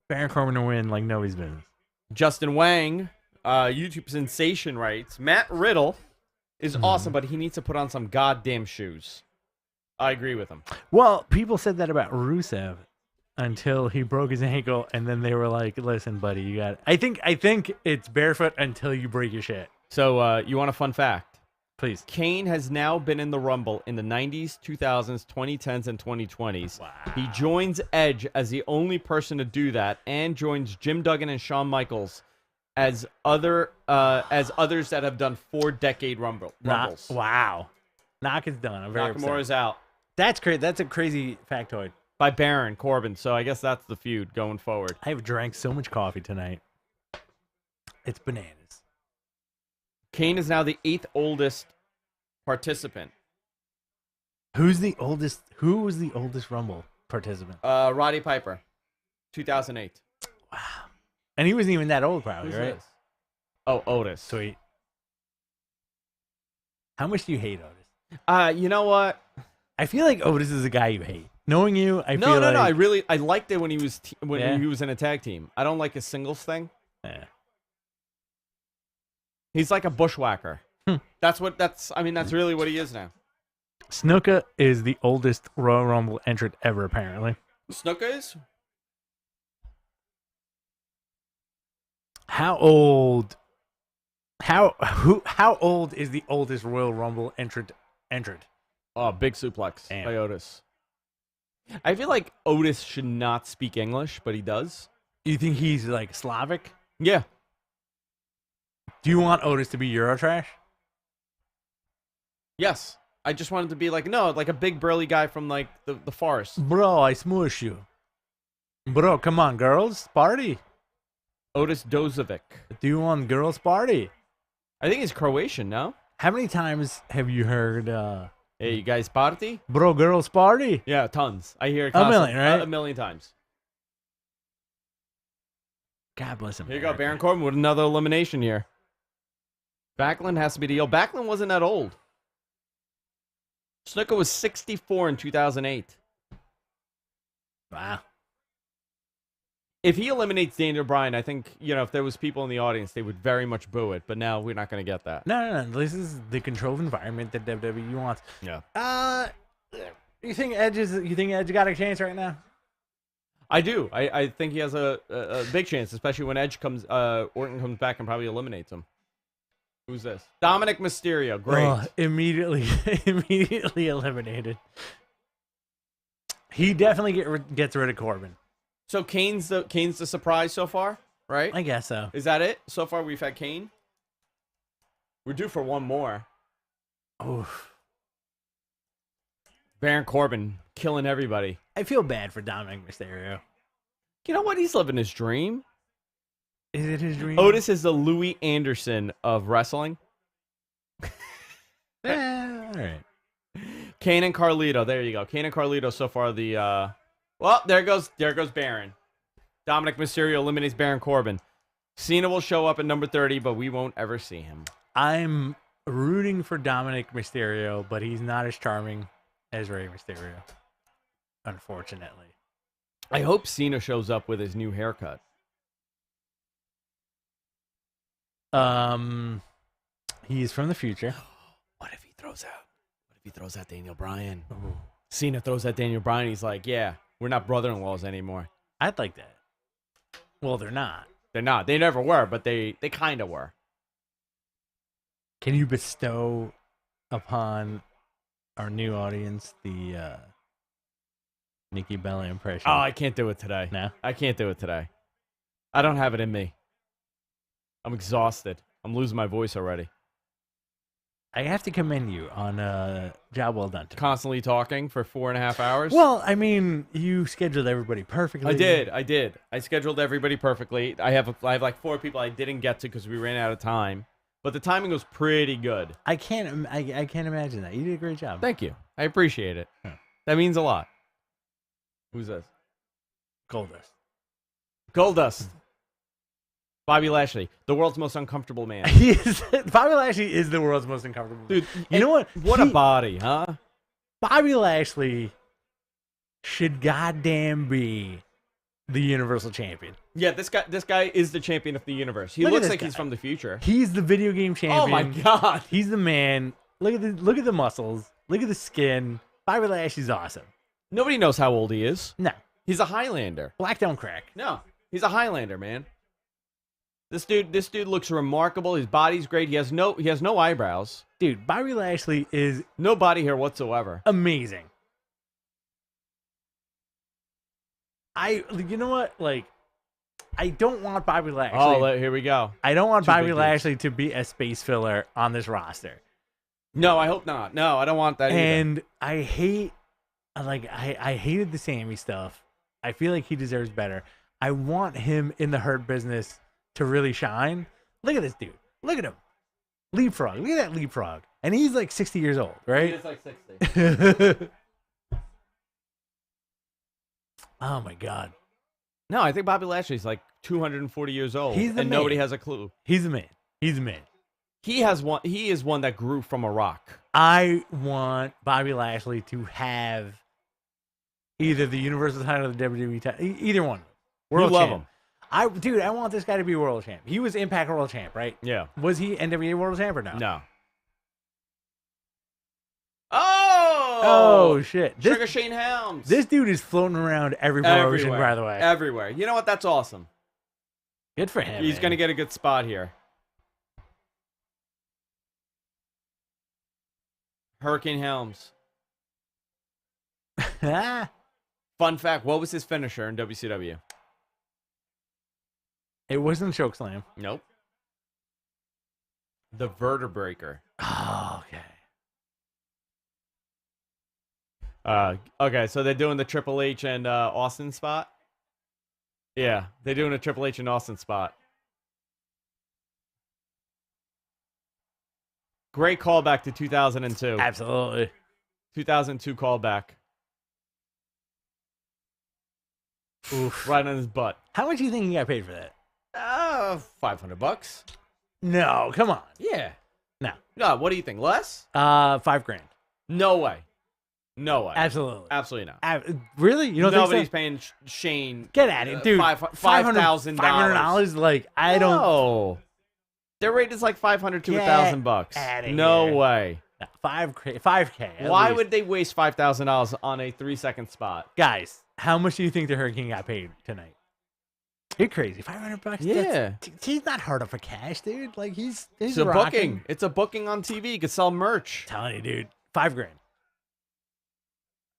Baron Corbin to win like nobody's business. Justin Wang, YouTube sensation, writes, Matt Riddle is awesome, but he needs to put on some goddamn shoes. I agree with him. Well, people said that about Rusev until he broke his ankle, and then they were like, "Listen, buddy, you got it." I think it's barefoot until you break your shit. So, you want a fun fact? Please. Kane has now been in the Rumble in the 90s, 2000s, 2010s, and 2020s. Wow. He joins Edge as the only person to do that, and joins Jim Duggan and Shawn Michaels as others that have done 4-decade Rumbles. Wow. Knock is done. I'm very upset. Nakamura's out. That's great. That's a crazy factoid. By Baron Corbin, so I guess that's the feud going forward. I have drank so much coffee tonight. It's bananas. Kane is now the 8th oldest participant. Who was the oldest Rumble participant? Roddy Piper, 2008. Wow. And he wasn't even that old, probably, Who's right? this? Oh, Otis. Sweet. How much do you hate Otis? You know what? I feel like Otis is a guy you hate. Knowing you, I No. feel like... I liked it when he was he was in a tag team. I don't like his singles thing. Yeah. He's like a bushwhacker. That's really what he is now. Snuka is the oldest Royal Rumble entrant ever, apparently. Snuka is? How old How old is the oldest Royal Rumble entrant? Oh, big suplex by Otis. I feel like Otis should not speak English, but he does. You think he's like Slavic? Yeah. Do you want Otis to be Eurotrash? Yes. I just wanted to be like a big burly guy from like the forest. Bro, I smoosh you. Bro, come on, girls, party. Otis Dozovic. Do you want girls party? I think he's Croatian, no? How many times have you heard hey, you guys party? Bro, girls party? Yeah, tons. I hear it a million, right? A million times. God bless him. Here you go, Baron Corbin with another elimination here. Backlund has to be the deal. Backlund wasn't that old. Snuka was 64 in 2008. Wow. If he eliminates Daniel Bryan, I think, if there was people in the audience, they would very much boo it. But now we're not going to get that. No. This is the controlled environment that WWE wants. Yeah. You think Edge got a chance right now? I do. I think he has a big chance, especially when Orton comes back and probably eliminates him. Who's this? Dominic Mysterio. Great. Oh, immediately eliminated. He definitely gets rid of Corbin. So Kane's the surprise so far, right? I guess so. Is that it? So far we've had Kane. We're due for one more. Oof. Baron Corbin killing everybody. I feel bad for Dominic Mysterio. You know what? He's living his dream. Is it his dream? Otis is the Louis Anderson of wrestling. All right. Kane and Carlito. There you go. Kane and Carlito so far the well, there goes Baron. Dominic Mysterio eliminates Baron Corbin. Cena will show up at number 30, but we won't ever see him. I'm rooting for Dominic Mysterio, but he's not as charming as Rey Mysterio, unfortunately. I hope Cena shows up with his new haircut. He's from the future. What if he throws out Daniel Bryan? Ooh. Cena throws out Daniel Bryan. He's like, yeah, we're not brother-in-laws anymore. I'd like that. Well, they're not. They're not. They never were, but they kind of were. Can you bestow upon our new audience the Nikki Bella impression? Oh, I can't do it today. No? I can't do it today. I don't have it in me. I'm exhausted. I'm losing my voice already. I have to commend you on a job well done. Constantly talking for 4.5 hours. Well, I mean, you scheduled everybody perfectly. I did. I scheduled everybody perfectly. I have like 4 people I didn't get to because we ran out of time. But the timing was pretty good. I can't imagine that. You did a great job. Thank you. I appreciate it. Yeah. That means a lot. Who's this? Goldust. Bobby Lashley, the world's most uncomfortable man. Bobby Lashley is the world's most uncomfortable man. Dude, you know what? What a body, huh? Bobby Lashley should goddamn be the Universal Champion. Yeah, this guy is the champion of the universe. He looks like he's from the future. He's the video game champion. Oh my god. He's the man. Look at the muscles. Look at the skin. Bobby Lashley's awesome. Nobody knows how old he is. No. He's a Highlander. Black don't crack. No. He's a Highlander, man. This dude looks remarkable. His body's great. He has no eyebrows. Dude, Bobby Lashley is no body hair whatsoever. Amazing. You know what? Like, I don't want Bobby Lashley. Oh, here we go. I don't want Bobby Lashley to be a space filler on this roster. No, I hope not. No, I don't want that and either. I hated the Sammy stuff. I feel like he deserves better. I want him in the Hurt Business to really shine. Look at this dude. Look at him. Leapfrog. Look at that leapfrog. And he's like 60 years old, right? He is like 60. Oh my God. No, I think Bobby Lashley's like 240 years old. And nobody has a clue. He's the man. He's the man. He is one that grew from a rock. I want Bobby Lashley to have either the Universal title or the WWE title. Either one. World champ. Love him. I want this guy to be world champ. He was Impact World Champ, right? Yeah. Was he NWA World Champ or no? No. Oh shit! Sugar Shane Helms. This dude is floating around every promotion, by the way. Everywhere. You know what? That's awesome. Good for him. He's going to get a good spot here. Hurricane Helms. Fun fact, what was his finisher in WCW? It wasn't chokeslam. Nope. The Vertebreaker. Oh, okay. Okay, so they're doing the Triple H and Austin spot? Yeah, they're doing a Triple H and Austin spot. Great callback to 2002. Absolutely. 2002 callback. Oof. Right on his butt. How much do you think he got paid for that? $500. No, come on. Yeah. No. No, what do you think? Less? $5,000. No way. No way. Absolutely. Absolutely not. Really? You don't Nobody's think so? paying Shane. Get at it, dude. $5,000. $500? Like, I don't. No. Their rate is like $500 to Get $1,000. outta No here. way. No, 5K. Why would they waste $5,000 on a 3-second spot? Guys, how much do you think the Hurricane got paid tonight? You're crazy. $500? Yeah. He's not hard up for cash, dude. Like, he's It's a rocking. booking. It's a booking on TV. You could sell merch. Telling you, dude. $5,000.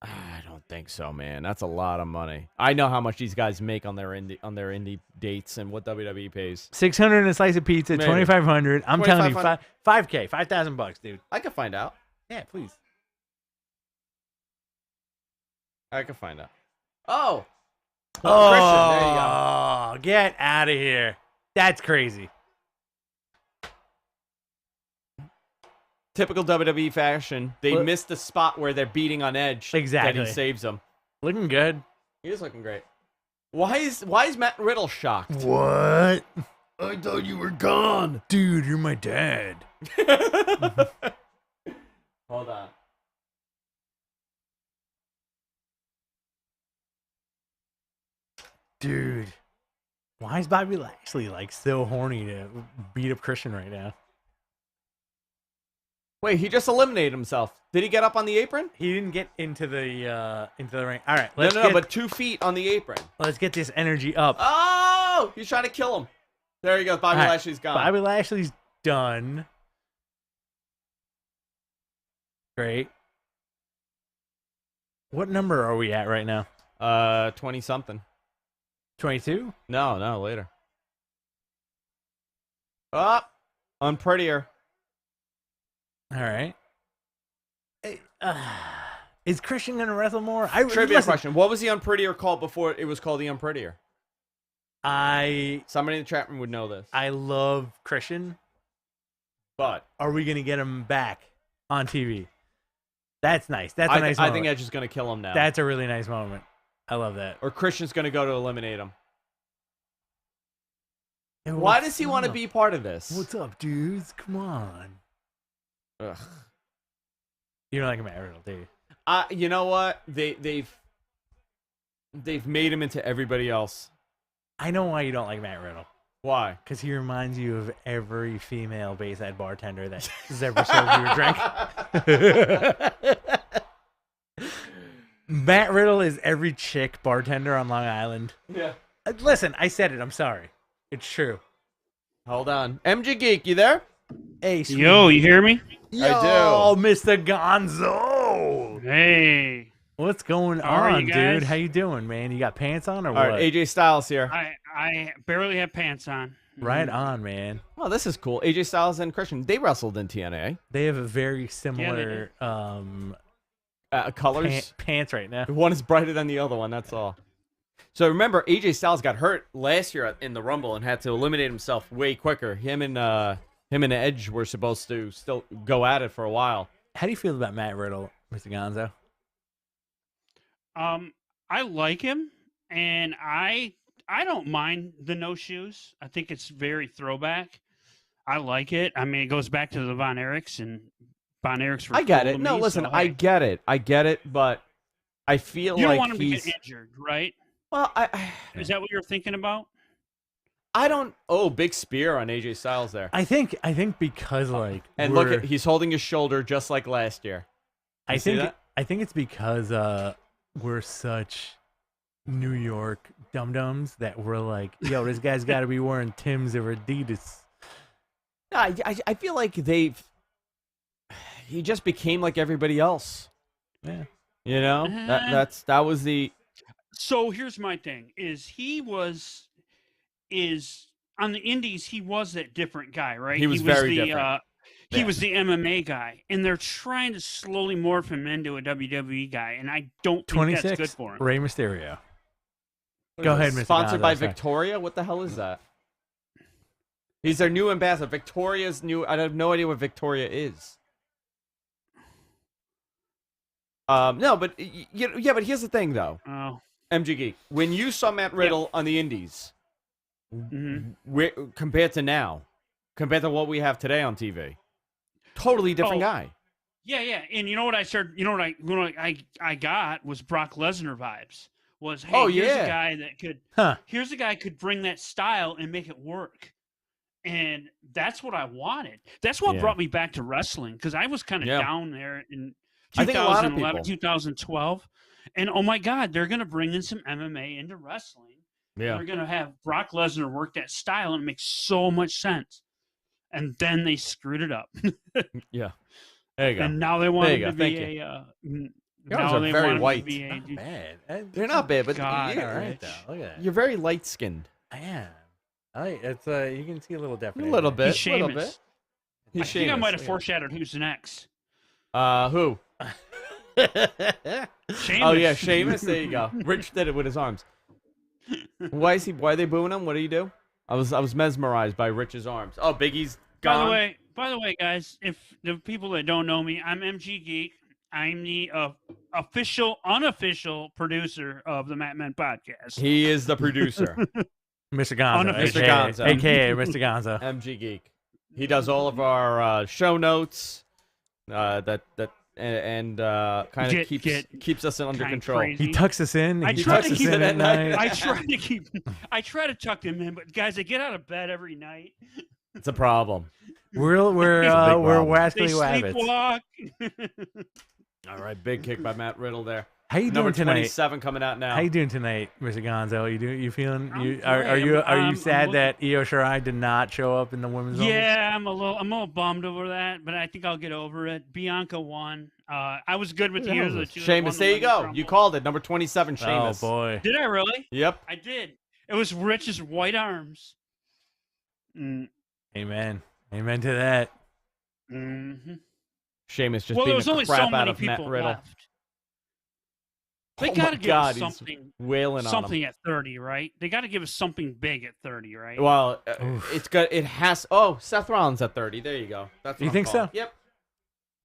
I don't think so, man. That's a lot of money. I know how much these guys make on their indie dates and what WWE pays. $600 and a slice of pizza, Maybe. $2,500. I'm telling you, 2,500. $5K, $5,000, dude. I could find out. Yeah, please. I could find out. Oh. Oh, Christian, there you go. Get out of here. That's crazy. Typical WWE fashion. They missed the spot where they're beating on Edge. Exactly. That he saves them. Looking good. He is looking great. Why is Matt Riddle shocked? What? I thought you were gone. Dude, you're my dad. Hold on. Dude. Why is Bobby Lashley like so horny to beat up Christian right now? Wait, he just eliminated himself. Did he get up on the apron? He didn't get into the ring. All right, No, but 2 feet on the apron. Let's get this energy up. Oh, he's trying to kill him. There he goes. Bobby Lashley's gone. Bobby Lashley's done. Great. What number are we at right now? 20 something. 22? No, later. Up. Unprettier. All right. Hey, is Christian going to wrestle more? Trivia question. What was the Unprettier called before it was called the Unprettier? Somebody in the chat room would know this. I love Christian. But are we going to get him back on TV? That's nice. That's a nice moment. I think Edge is going to kill him now. That's a really nice moment. I love that. Or Christian's going to go to eliminate him. Hey, why does he want to be part of this? What's up, dudes? Come on. Ugh. You don't like Matt Riddle, do you? You know what? They've made him into everybody else. I know why you don't like Matt Riddle. Why? Because he reminds you of every female Bayside bartender that has ever served you a drink. Matt Riddle is every chick bartender on Long Island. Yeah. Listen, I said it. I'm sorry. It's true. Hold on. MG Geek, you there? Hey, sweet. Yo, you hear me? Yo, I do. Mr. Gonzo. Hey. What's going How are on, you dude? guys? How you doing, man? You got pants on or All what? right, AJ Styles here. I barely have pants on. Right on, man. Oh, this is cool. AJ Styles and Christian, they wrestled in TNA. They have a very similar Colors. pants right now. One is brighter than the other one, that's all. So remember, AJ Styles got hurt last year in the Rumble and had to eliminate himself way quicker. Him and Edge were supposed to still go at it for a while. How do you feel about Matt Riddle, Mr. Gonzo? I like him, and I don't mind the no shoes. I think it's very throwback. I like it. I mean, it goes back to the Von Erichs, and Von Erichs. I get it. No, listen, I get it. I get it, but I feel you like don't want him he's to get injured, right? Well, is that what you're thinking about? I don't. Oh, big spear on AJ Styles there. I think because and look at he's holding his shoulder just like last year. I think it's because we're such New York dum-dums that we're like, yo, this guy's got to be wearing Tim's or Adidas. I feel like they've he just became like everybody else. Yeah. You know, that was the. So here's my thing: is on the Indies he was that different guy, right? He was very different. He was the MMA guy, and they're trying to slowly morph him into a WWE guy, and I don't think that's good for him. Rey Mysterio. Go ahead, Mr. Sponsored by Gonzalez. Victoria? What the hell is that? He's their new ambassador. Victoria's new. I have no idea what Victoria is. No, but but here's the thing, though. Oh. MG Geek, when you saw Matt Riddle on the Indies, compared to now, compared to what we have today on TV, totally different guy. Yeah, and you know what I started? You know what I got was Brock Lesnar vibes. Here's a guy that could. Here's a guy could bring that style and make it work. And that's what I wanted. That's what brought me back to wrestling, because I was kind of down there in 2011, 2012. And oh my God, they're going to bring in some MMA into wrestling. Yeah. They're going to have Brock Lesnar work that style, and it makes so much sense. And then they screwed it up. Yeah. There you go. And now they want him to be Yours are very white. Not bad. They're not bad, but God, all right, though. Look at that. You're very light skinned. I am. It's you can see a little definition. A little bit. He's Sheamus. A little bit. I think I might have foreshadowed who's next. Who? Sheamus. Oh yeah, Sheamus. There you go. Rich did it with his arms. Why are they booing him? What do you do? I was mesmerized by Rich's arms. Oh, Biggie's gone. By the way, guys, if the people that don't know me, I'm MG Geek. I'm the unofficial producer of the Matt Men podcast. He is the producer. Mr. Gonzo, aka Mr. Gonzo. MG Geek. He does all of our show notes. Kind of keeps us under control. Crazy. He tucks us in. I try to keep it at night. I try to tuck him in, but guys, they get out of bed every night. It's a problem. We're wascally wabbits. Sleepwalk. All right, big kick by Matt Riddle there. How you Number doing tonight? 27 coming out now. How you doing tonight, Mr. Gonzo? You feeling? Are you sad that Io Shirai did not show up in the women's? Yeah, I'm a little bummed over that, but I think I'll get over it. Bianca won. I was good with the other two. Sheamus, there you go. You called it. Number 27, Sheamus. Oh boy, did I really? Yep, I did. It was Rich's white arms. Amen. Amen to that. Mm-hmm. Sheamus just beating the crap out of Matt Riddle. Left. They got to give us something, wailing something at 30, right? They got to give us something big at 30, right? Well, it's good. It has. Oh, Seth Rollins at 30. There you go. That's what you think so? Yep.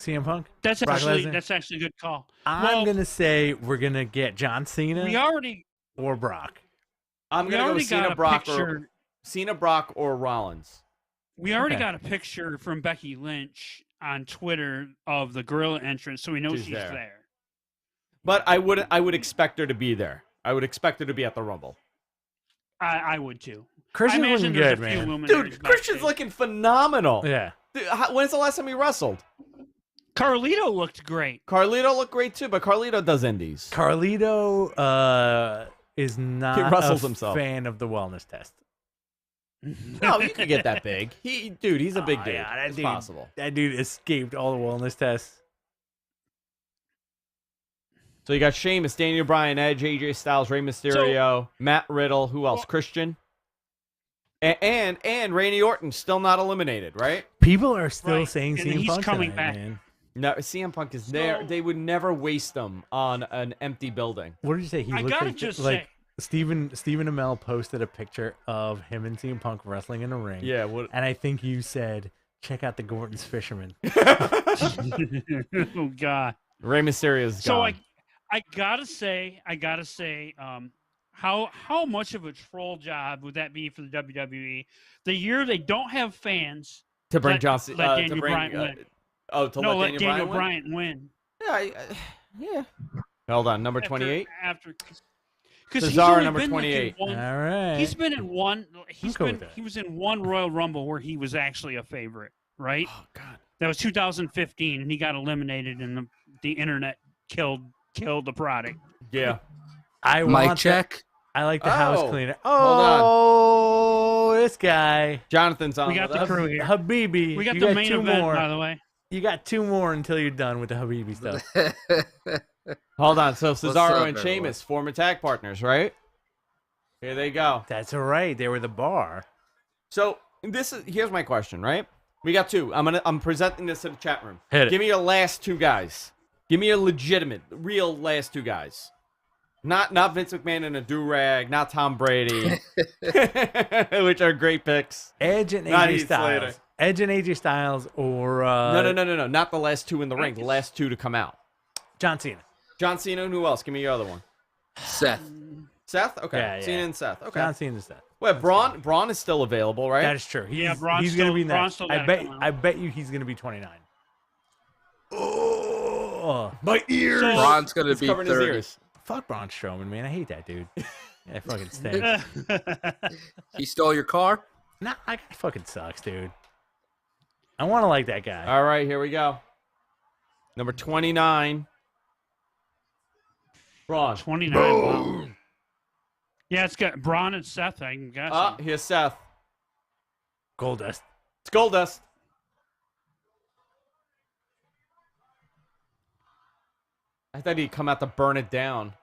CM Punk. That's actually a good call. I'm gonna say we're gonna get John Cena. Or Brock. I'm gonna go Cena, Brock, or Rollins. We already got a picture from Becky Lynch on Twitter of the gorilla entrance, so we know she's there. But I would expect her to be there. I would expect her to be at the Rumble. I would too. Christian's looking good, man. Dude, Christian's looking phenomenal. Yeah. Dude, when's the last time he wrestled? Carlito looked great. Carlito looked great too, but Carlito does indies. Carlito is not a fan of the wellness test. No, you could get that big. He's a big dude. Yeah, it's possible. That dude escaped all the wellness tests. So you got Sheamus, Daniel Bryan, Edge, AJ Styles, Rey Mysterio, Matt Riddle. Who else? Christian. And Randy Orton still not eliminated, right? People are still saying CM Punk coming back. Man. No, CM Punk is there. They would never waste them on an empty building. What did you say? He looked like Stephen Amell posted a picture of him and CM Punk wrestling in a ring. Yeah, and I think you said, "Check out the Gordon's Fisherman." Oh God, Rey Mysterio's gone. So I gotta say, how much of a troll job would that be for the WWE? The year they don't have fans to bring Johnson, let Daniel Bryan win. Let Daniel Bryan win. Yeah. Hold on, number 28. Because Cesaro, number 28. All right. He's been in one. He was in one Royal Rumble where he was actually a favorite, right? Oh God. That was 2015, and he got eliminated, and the internet killed the product. Yeah. Mic check. I like the house cleaner. Oh, this guy. Jonathan's on. We got the crew here. Habibi. We got the main event, by the way. You got 2 more until you're done with the Habibi stuff. Hold on. So Cesaro up, and everyone? Sheamus, former tag partners, right? Here they go. That's all right. They were the bar. So here's my question, right? We got 2. I'm presenting this to the chat room. Hit it. Give me your last 2 guys. Give me your legitimate, real last 2 guys. Not Vince McMahon in a do-rag, not Tom Brady, which are great picks. Edge and Not AJ Heath Styles. Slater. Edge and AJ Styles or No. Not the last 2 in the ring. The last 2 to come out. John Cena. John Cena and who else? Give me your other one. Seth. Seth? Okay. Yeah, yeah. Cena and Seth. Okay. John Cena and Seth. Wait, Braun is still available, right? That is true. Braun's he's gonna still- be Braun's next. still I gotta bet. come out. I bet you he's gonna be 29. Oh, my ears. Braun's gonna He's be covering his 30. ears. fuck Braun Strowman, man. I hate that dude. Yeah, fucking stinks. He stole your car? Nah, that guy fucking sucks, dude. I want to like that guy. All right, here we go. Number 29. Braun. 29. Wow. Yeah, it's got Braun and Seth, I can guess. Here's Seth. Goldust. It's Goldust. I thought he'd come out to burn it down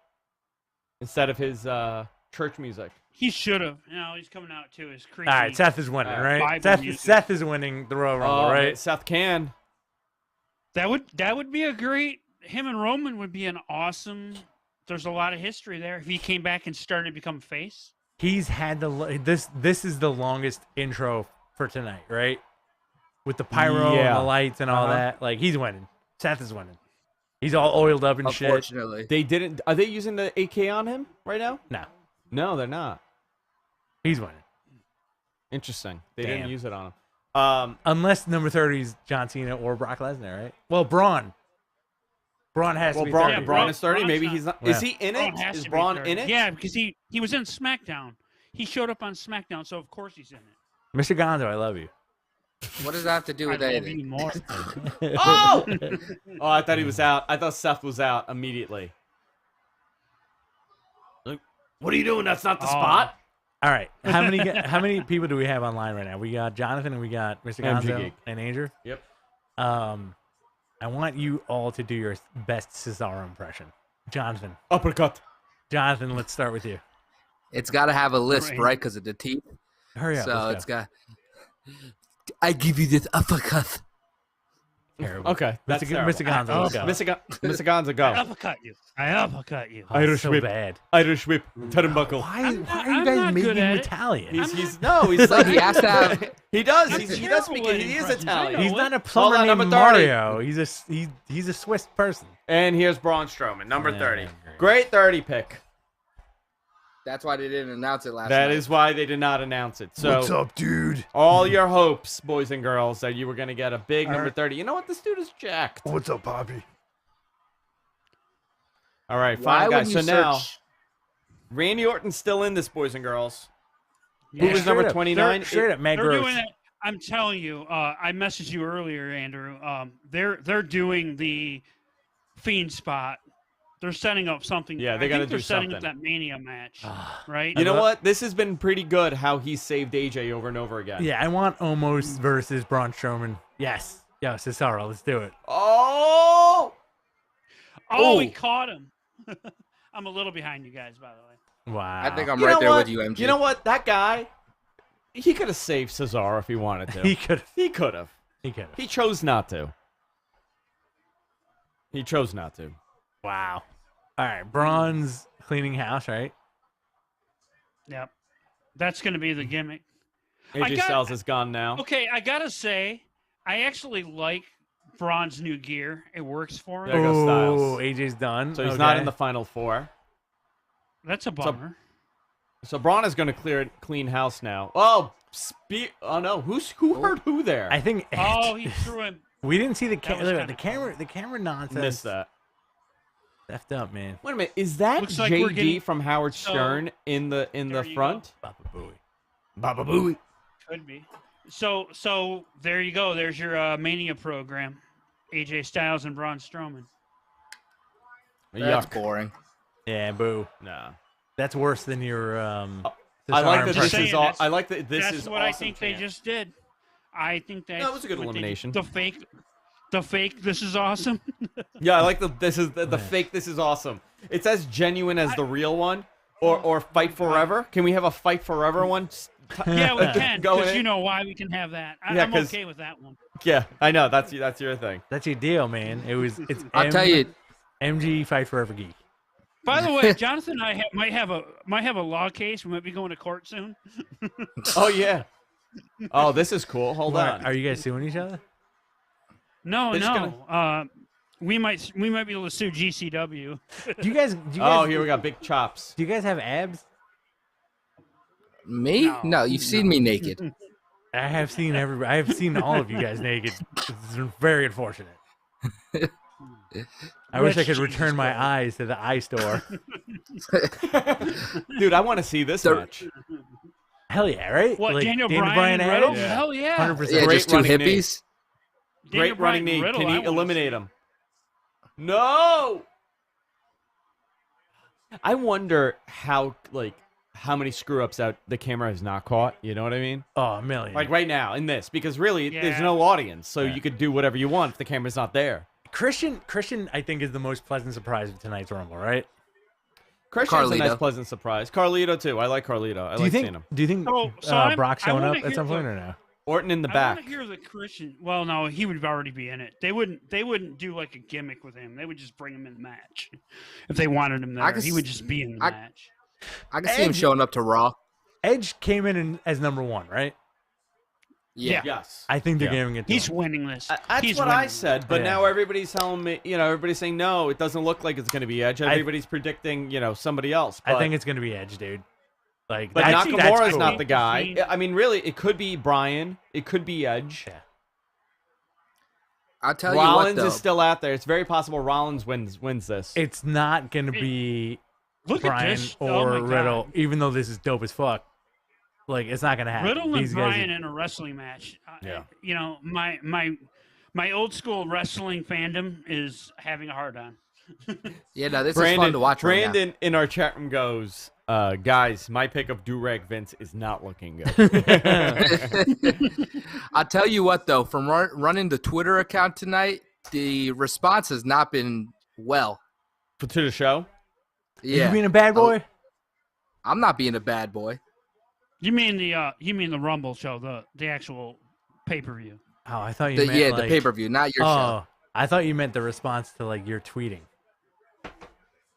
instead of his church music. He should have. No, he's coming out too. His creepy. All right, Seth is winning, right? Bible music. Seth is winning the Royal Rumble, right? Seth can. That would be a great. Him and Roman would be an awesome. There's a lot of history there. If he came back and started to become face. He's had this is the longest intro for tonight, right? With the pyro and the lights and all that. Like, he's winning. Seth is winning. He's all oiled up and shit. Unfortunately. They didn't. Are they using the AK on him right now? No. No, they're not. He's winning. Interesting. They Damn. didn't use it on him. Unless number 30 is John Cena or Brock Lesnar, right? Well, Braun. Braun has to be 30. Braun is 30. Maybe Braun's he's not. Yeah. Is he in it? Has Is to be Braun 30. in it? Yeah, because he was in SmackDown. He showed up on SmackDown, so of course he's in it. Mr. Gonzo, I love you. What does that have to do with I love anything? you more. Oh! Oh, I thought he was out. I thought Seth was out immediately. Like, what are you doing? That's not the spot. All right. How many people do we have online right now? We got Jonathan and we got Mr. MG Gonzo Geek. and Andrew. Yep. I want you all to do your best Cesaro impression. Jonathan. Uppercut. Jonathan, let's start with you. It's got to have a lisp, Right. right? Because of the teeth. Hurry up. So let's it's go. got. I give you this uppercut. Terrible. Okay. That's Mr. Gonzo, let's go. Mr. Gonzo, go. I uppercut you. I uppercut you. Irish so whip. bad. Irish whip. Turnbuckle. Why are you I'm guys not making good him at it. Italian? He's like He has to have. he does. I'm He does terrible speak. at He is impressions. I Italian. know He's it. not a plumber on, named number 30. Mario. He's a Swiss person. And here's Braun Strowman, number Yeah, 30. great. Great 30 pick. That's why they didn't announce it last That night. is why they did not announce it. So up, dude? all your hopes, boys and girls, that you were going to get a big All number right. 30. You know what? This dude is jacked. What's up, Poppy? All right, Why fine, would guys. you So now, search? Randy Orton's still in this, boys and girls. Yeah. Who was Straight number up. 29? Straight up, Matt They're Gross. doing it. I'm telling you. I messaged you earlier, Andrew. They're doing the Fiend spot. They're setting up something. Yeah, they I gotta think they're do setting up something. that Mania match, right? You know what? This has been pretty good how he saved AJ over and over again. Yeah, I want Omos versus Braun Strowman. Yes. Yo, Cesaro, let's do it. Oh! Oh, he Ooh. caught him. I'm a little behind you guys, by the way. Wow. I think I'm You right know there what? with you, MG. You know what? That guy, he could have saved Cesaro if he wanted to. He could. He could have. He could. He chose not to. He chose not to. Wow. All right, Braun's cleaning house, right? Yep. That's going to be the gimmick. AJ Styles is gone now. Okay, I gotta say, I actually like Braun's new gear. It works for him. There goes Styles. Oh, AJ's done. So he's not Okay. in the final four. That's a bummer. So Braun is going to clean house now. Oh, no! Who heard who there? I think. Oh, he threw him. We didn't see the That was camera. kinda The camera nonsense. missed that. Effed up, man. Wait a minute, is that Looks like we're JD getting- from Howard So, Stern in the there you front? Baba Booey. Baba Booey. Could be. So there you go. There's your Mania program. AJ Styles and Braun Strowman. That's Yuck. boring. Yeah, boo. Nah. That's worse than your. I Cesaro like that impression. this saying, is all. that's- I like that this That's is what I awesome think they chant. just did. I think that No, it was a good elimination. The fake The fake. This is awesome. Yeah, I like the fake. This is awesome. It's as genuine as the real one, or Fight Forever. Can we have a Fight Forever one? Yeah, we can. Go Because in. you know why we can have that. Yeah, I'm okay with that one. Yeah, I know. That's your thing. That's your deal, man. It's I'll tell you. MG Fight Forever Geek. By the way, Jonathan and I might have a law case. We might be going to court soon. Oh yeah. Oh, this is cool. Hold on. Are you guys suing each other? No, They're just no. We might be able to sue GCW. Do you guys? Oh, here we got big chops. Do you guys have abs? Me? No, you've seen me naked. I have seen I have seen all of you guys naked. It's very unfortunate. I wish I could return my eyes to the eye store. Dude, I want to see this match. Hell yeah, right? What, like Daniel Bryan Edge? Riddle? Hell yeah. 100%. Yeah, Great just two running knee. hippies. Great running knee. Riddle, Can I he wanna eliminate see. him? No. I wonder how many screw ups that the camera has not caught. You know what I mean? Oh, a million. Like right now in this, because really there's Yeah. no audience, so you could do whatever you want if the camera's not there. Christian, I think, is the most pleasant surprise of tonight's Rumble, right? Christian's a nice, Carlito. pleasant surprise. Carlito too. I like Carlito. I like seeing him. Do you think So Brock's I showing wanna up at hear some point the- or no? Orton in the I back. want to hear the Christian. Well, no, he would already be in it. They wouldn't do like a gimmick with him. They would just bring him in the match. If they wanted him there, he would just be in the match. I can see him showing up to Raw. Edge came in as number one, right? Yeah. Yes. I think they're giving it to He's him. winning this. That's He's what I winning. said, but Yeah. now everybody's telling me, everybody's saying no, it doesn't look like it's going to be Edge. Everybody's predicting, somebody else. I but- think it's going to be Edge, dude. Like, But that's Nakamura's cool. not the guy. I mean, really, it could be Brian. It could be Edge. Yeah. I'll tell Rollins you what, though. is still out there. It's very possible Rollins wins this. It's not going to be Look at Brian this. or Oh my God. Riddle, even though this is dope as fuck. Like, it's not going to happen. Riddle and These guys Bryan in a wrestling match. Yeah. My old school wrestling fandom is having a hard on. Yeah, no, this is fun to watch right now. Brandon in our chat room goes, guys, my pick of Durag Vince is not looking good. I'll tell you what, though, from running the Twitter account tonight, the response has not been well. To the show? Yeah. You being a bad boy? I'm not being a bad boy. You mean the Rumble show, the actual pay-per-view? Oh, I thought you meant the pay-per-view, not your show. I thought you meant the response to, like, your tweeting.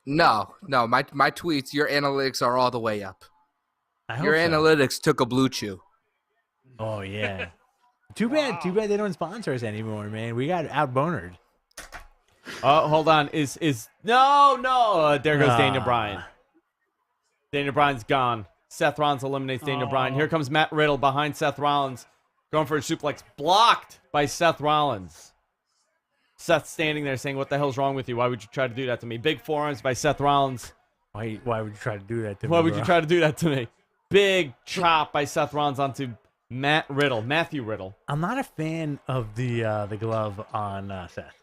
No, my tweets, your analytics are all the way up. Your hope so. analytics took a blue chew. Oh, yeah. Too bad they don't sponsor us anymore, man. We got outbonered. Hold on. No. There goes Daniel Bryan. Daniel Bryan's gone. Seth Rollins eliminates Daniel Bryan. Here comes Matt Riddle behind Seth Rollins. Going for a suplex. Blocked by Seth Rollins. Seth standing there saying, what the hell's wrong with you? Why would you try to do that to me? Big forearms by Seth Rollins. Why would you try to do that to me? Why would you try to do that to me? Big chop by Seth Rollins onto Matthew Riddle. I'm not a fan of the glove on Seth.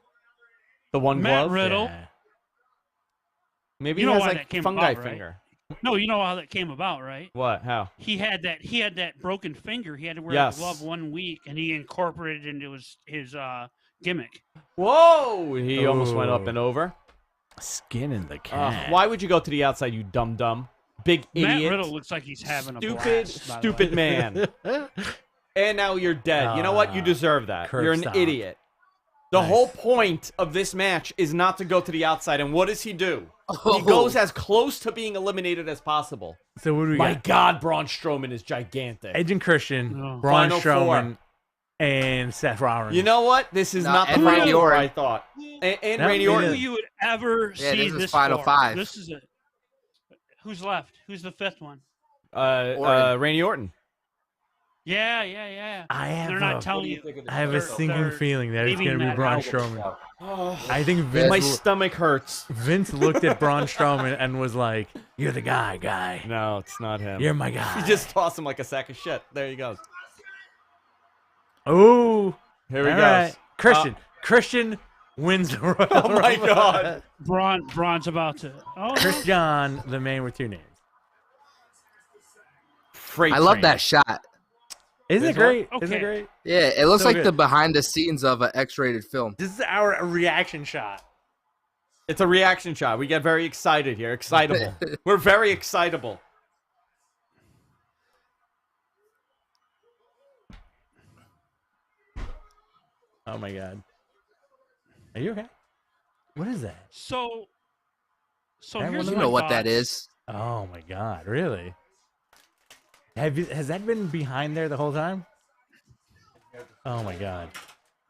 The one Matt glove? Riddle. Yeah. Maybe You he know has why like that came fungi about, right? finger. No, you know how that came about, right? What? How? He had that broken finger. He had to wear Yes. a glove 1 week, and he incorporated it into his gimmick. Whoa! He almost went up Ooh. and over. Skin in the cat. Why would you go to the outside, you dumb? Big Matt idiot. Riddle looks like he's having a Stupid, blast, by the stupid way. man. And now you're dead. You know what? You deserve that. curb You're an stomp. idiot. The whole point of this match is not to go to the outside. And what does he do? He goes as close to being eliminated as possible. So what do we My got? God, Braun Strowman is gigantic. Edge and Christian, Oh. Braun Final Strowman, four. and Seth Rollins. You know what? This is No, not the and final Randy four Orton. I thought. And No, Randy it Orton. Who you would ever Yeah, see this is this Final for? Five. This is it. Who's left? Who's the fifth one? Orton. Randy Orton. Yeah. I have They're not a- telling you. I have a sinking they're feeling that it's leaving going to be that Braun out. Strowman. I think Vince, My stomach hurts. Vince looked at Braun Strowman and was like, "You're the guy. No, it's not him. You're my guy." You just toss him like a sack of shit. There he goes. Oh, Here he all goes. right. Christian wins the Royal Oh my Rumble. God. Braun's about to. Oh, Christian, the man with two names. Freight I love train. that shot. Isn't it great? Okay. Isn't it great? Yeah, it looks So like good. the behind the scenes of an X-rated film. This is our reaction shot. It's a reaction shot. We get very excited here. Excitable. We're very excitable. Oh my god. Are you okay? What is that? So That here's one- You my know what that thoughts. is? Oh my god, really? Has that been behind there the whole time? Oh my god.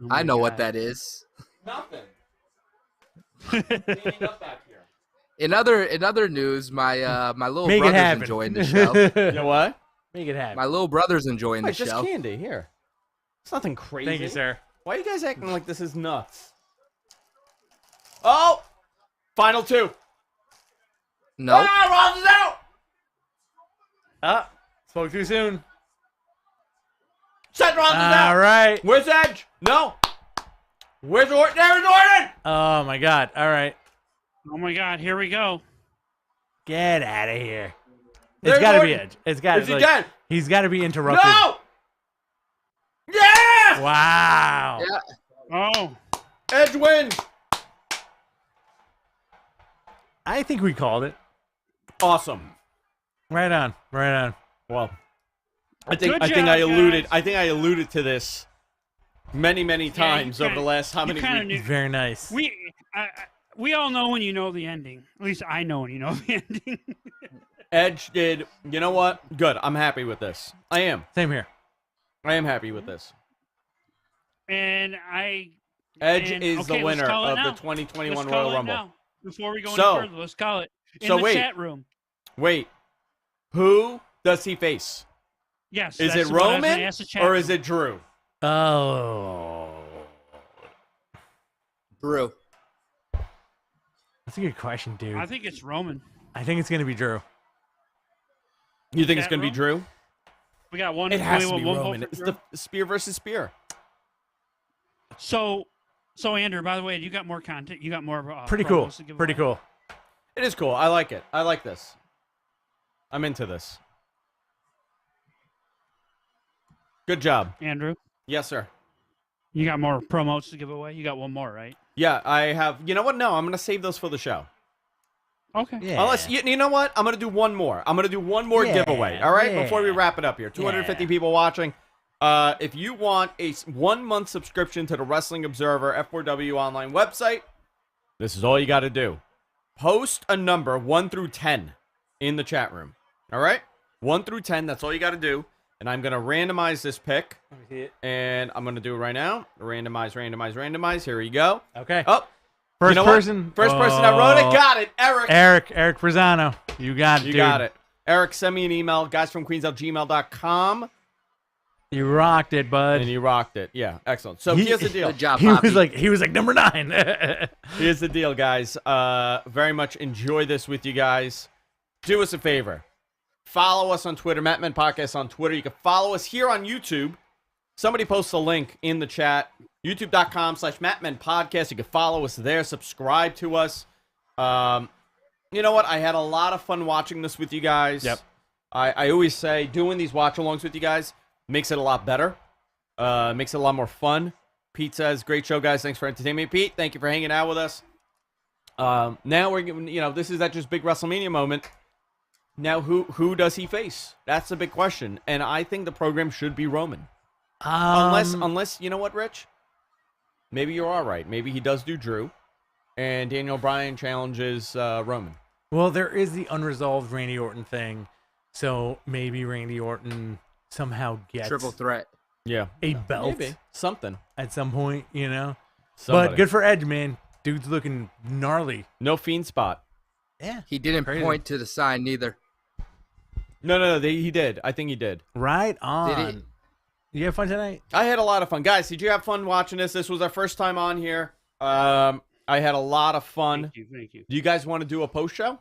Oh my I know what God. that is. Nothing. Cleaning up back here. In other news, my my little Make it brother's happen. enjoying the show. You know what? Make it happen. My little brother's enjoying the Wait, just show. candy here. It's nothing crazy. Thank you, sir. Why are you guys acting like this is nuts? Oh! Final two. No. Ah, Rollins is out! Ah, spoke too soon. Seth Rollins is out! All right. Where's Edge? No. Where's Orton? There's Orton! Oh my god. All right. Oh my God! Here we go. Get out of here. There's It's got to be Orton. Edge. It's got Is he to dead? He's got to be interrupted. No! Yeah! Wow. Yeah. Oh, Edge wins. I think we called it. Awesome. Right on. Right on. Well, I think Good I think job, I alluded. guys. I think I alluded to this many times over the last how many kinda weeks. knew- Very nice. we all know when you know the ending. At least I know when you know the ending. Edge did. You know what? Good. I'm happy with this. I am. Same here. I am happy with this. and Edge and- is okay, the let's winner call it of the now. 2021 Let's call Royal it Rumble. now. Before we go So- any further, let's call it in so the wait. chat room. Wait. Who does he face? Yes. Is that's it what I was gonna Roman ask the chat or is room. it Drew? Oh. Brew. That's a good question, dude. I think it's Roman. I think it's going to be Drew. You think it's Chat going to be room? Drew? We got one. It has we to be want one vote Roman. for It's Drew? the spear versus spear. So Andrew, by the way, you got more content. You got more. Pretty cool. promos to give Pretty away. cool. It is cool. I like it. I like this. I'm into this. Good job. Andrew, Yes, sir. you got more promos to give away. You got one more, right? Yeah, I have. You know what? No, I'm going to save those for the show. Okay. Yeah. Unless, you know what? I'm going to do one more. I'm going to do one more Yeah, giveaway. All right? yeah. Before we wrap it up here. 250 Yeah. people watching. If you want a 1-month subscription to the Wrestling Observer F4W online website, this is all you got to do. Post a number 1 through 10 in the chat room. All right? 1 through 10. That's all you got to do. And I'm going to randomize this pick. Let me see it. And I'm going to do it right now. Randomize. Here we go. Okay. Oh. First You know what? person. First person that wrote it. Oh. Got it. Eric. Eric Frisano. You got it, You dude. got it. Eric, send me an email, guysfromqueens@gmail.com. You rocked it, bud. And you rocked it. Yeah, excellent. So here's the deal. Good job, He Poppy. was like number 9. Here's the deal, guys. Very much enjoy this with you guys. Do us a favor. Follow us on Twitter, Matt Men Podcast on Twitter. You can follow us here on YouTube. Somebody posts a link in the chat. YouTube.com/Matt Men Podcast. You can follow us there. Subscribe to us. You know what? I had a lot of fun watching this with you guys. Yep. I always say doing these watch-alongs with you guys makes it a lot better. Makes it a lot more fun. Pete says, great show, guys. Thanks for entertaining me. Pete, thank you for hanging out with us. Now we're giving, this is that just big WrestleMania moment. Now, who does he face? That's the big question. And I think the program should be Roman. Unless, you know what, Rich? Maybe you're all right. Maybe he does do Drew. And Daniel Bryan challenges Roman. Well, there is the unresolved Randy Orton thing. So maybe Randy Orton somehow gets Triple threat. Yeah. a belt Maybe. Something. at some point, Somebody. But good for Edge, man. Dude's looking gnarly. No Fiend spot. Yeah. He didn't Crazy. point to the sign neither. No, he did. I think he did. Right on. Did You have fun tonight? I had a lot of fun. Guys, did you have fun watching this? This was our first time on here. I had a lot of fun. Thank you. Do you guys want to do a post show?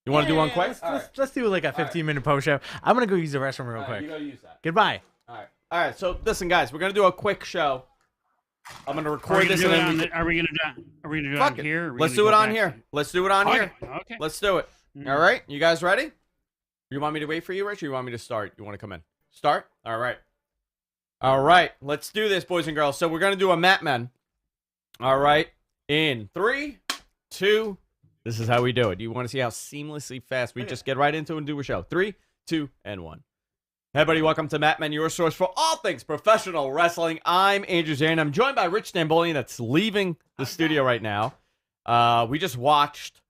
You want to do one quick? Let's do like a 15-minute post show. I'm going to go use the restroom real quick. You go use that. Goodbye. All right. So listen, guys, we're gonna do a quick show. I'm gonna Are record we this gonna and do then it on? Are we gonna do it fuck on it. here? Or are we Let's gonna do it go on back here. to- Let's do it on here. Okay. Let's do it. All right. You guys ready? You want me to wait for you, Rich, or you want me to start? You want to come in? Start? All right. All right, let's do this, boys and girls. So we're going to do a Mat Men. All right, in 3, 2, this is how we do it. You want to see how seamlessly fast we just get right into it and do a show. 3, 2, and 1. Hey, everybody, welcome to Mat Men, your source for all things professional wrestling. I'm Andrew Zarian. I'm joined by Rich Stambolian that's leaving the studio right now. We just watched,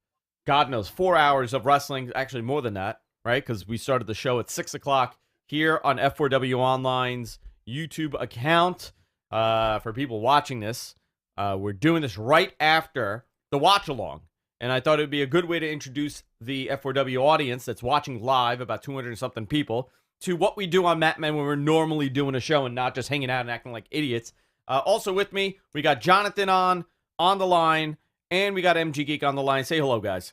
God knows, 4 hours of wrestling. Actually, more than that, right? Because we started the show at 6 o'clock here on F4WOnline's YouTube account. For people watching this, we're doing this right after the watch along, and I thought it would be a good way to introduce the F4W audience that's watching live, about 200 and something people, to what we do on Mat Men when we're normally doing a show and not just hanging out and acting like idiots. Also with me, we got Jonathan on the line, and we got MG Geek on the line. Say hello, guys.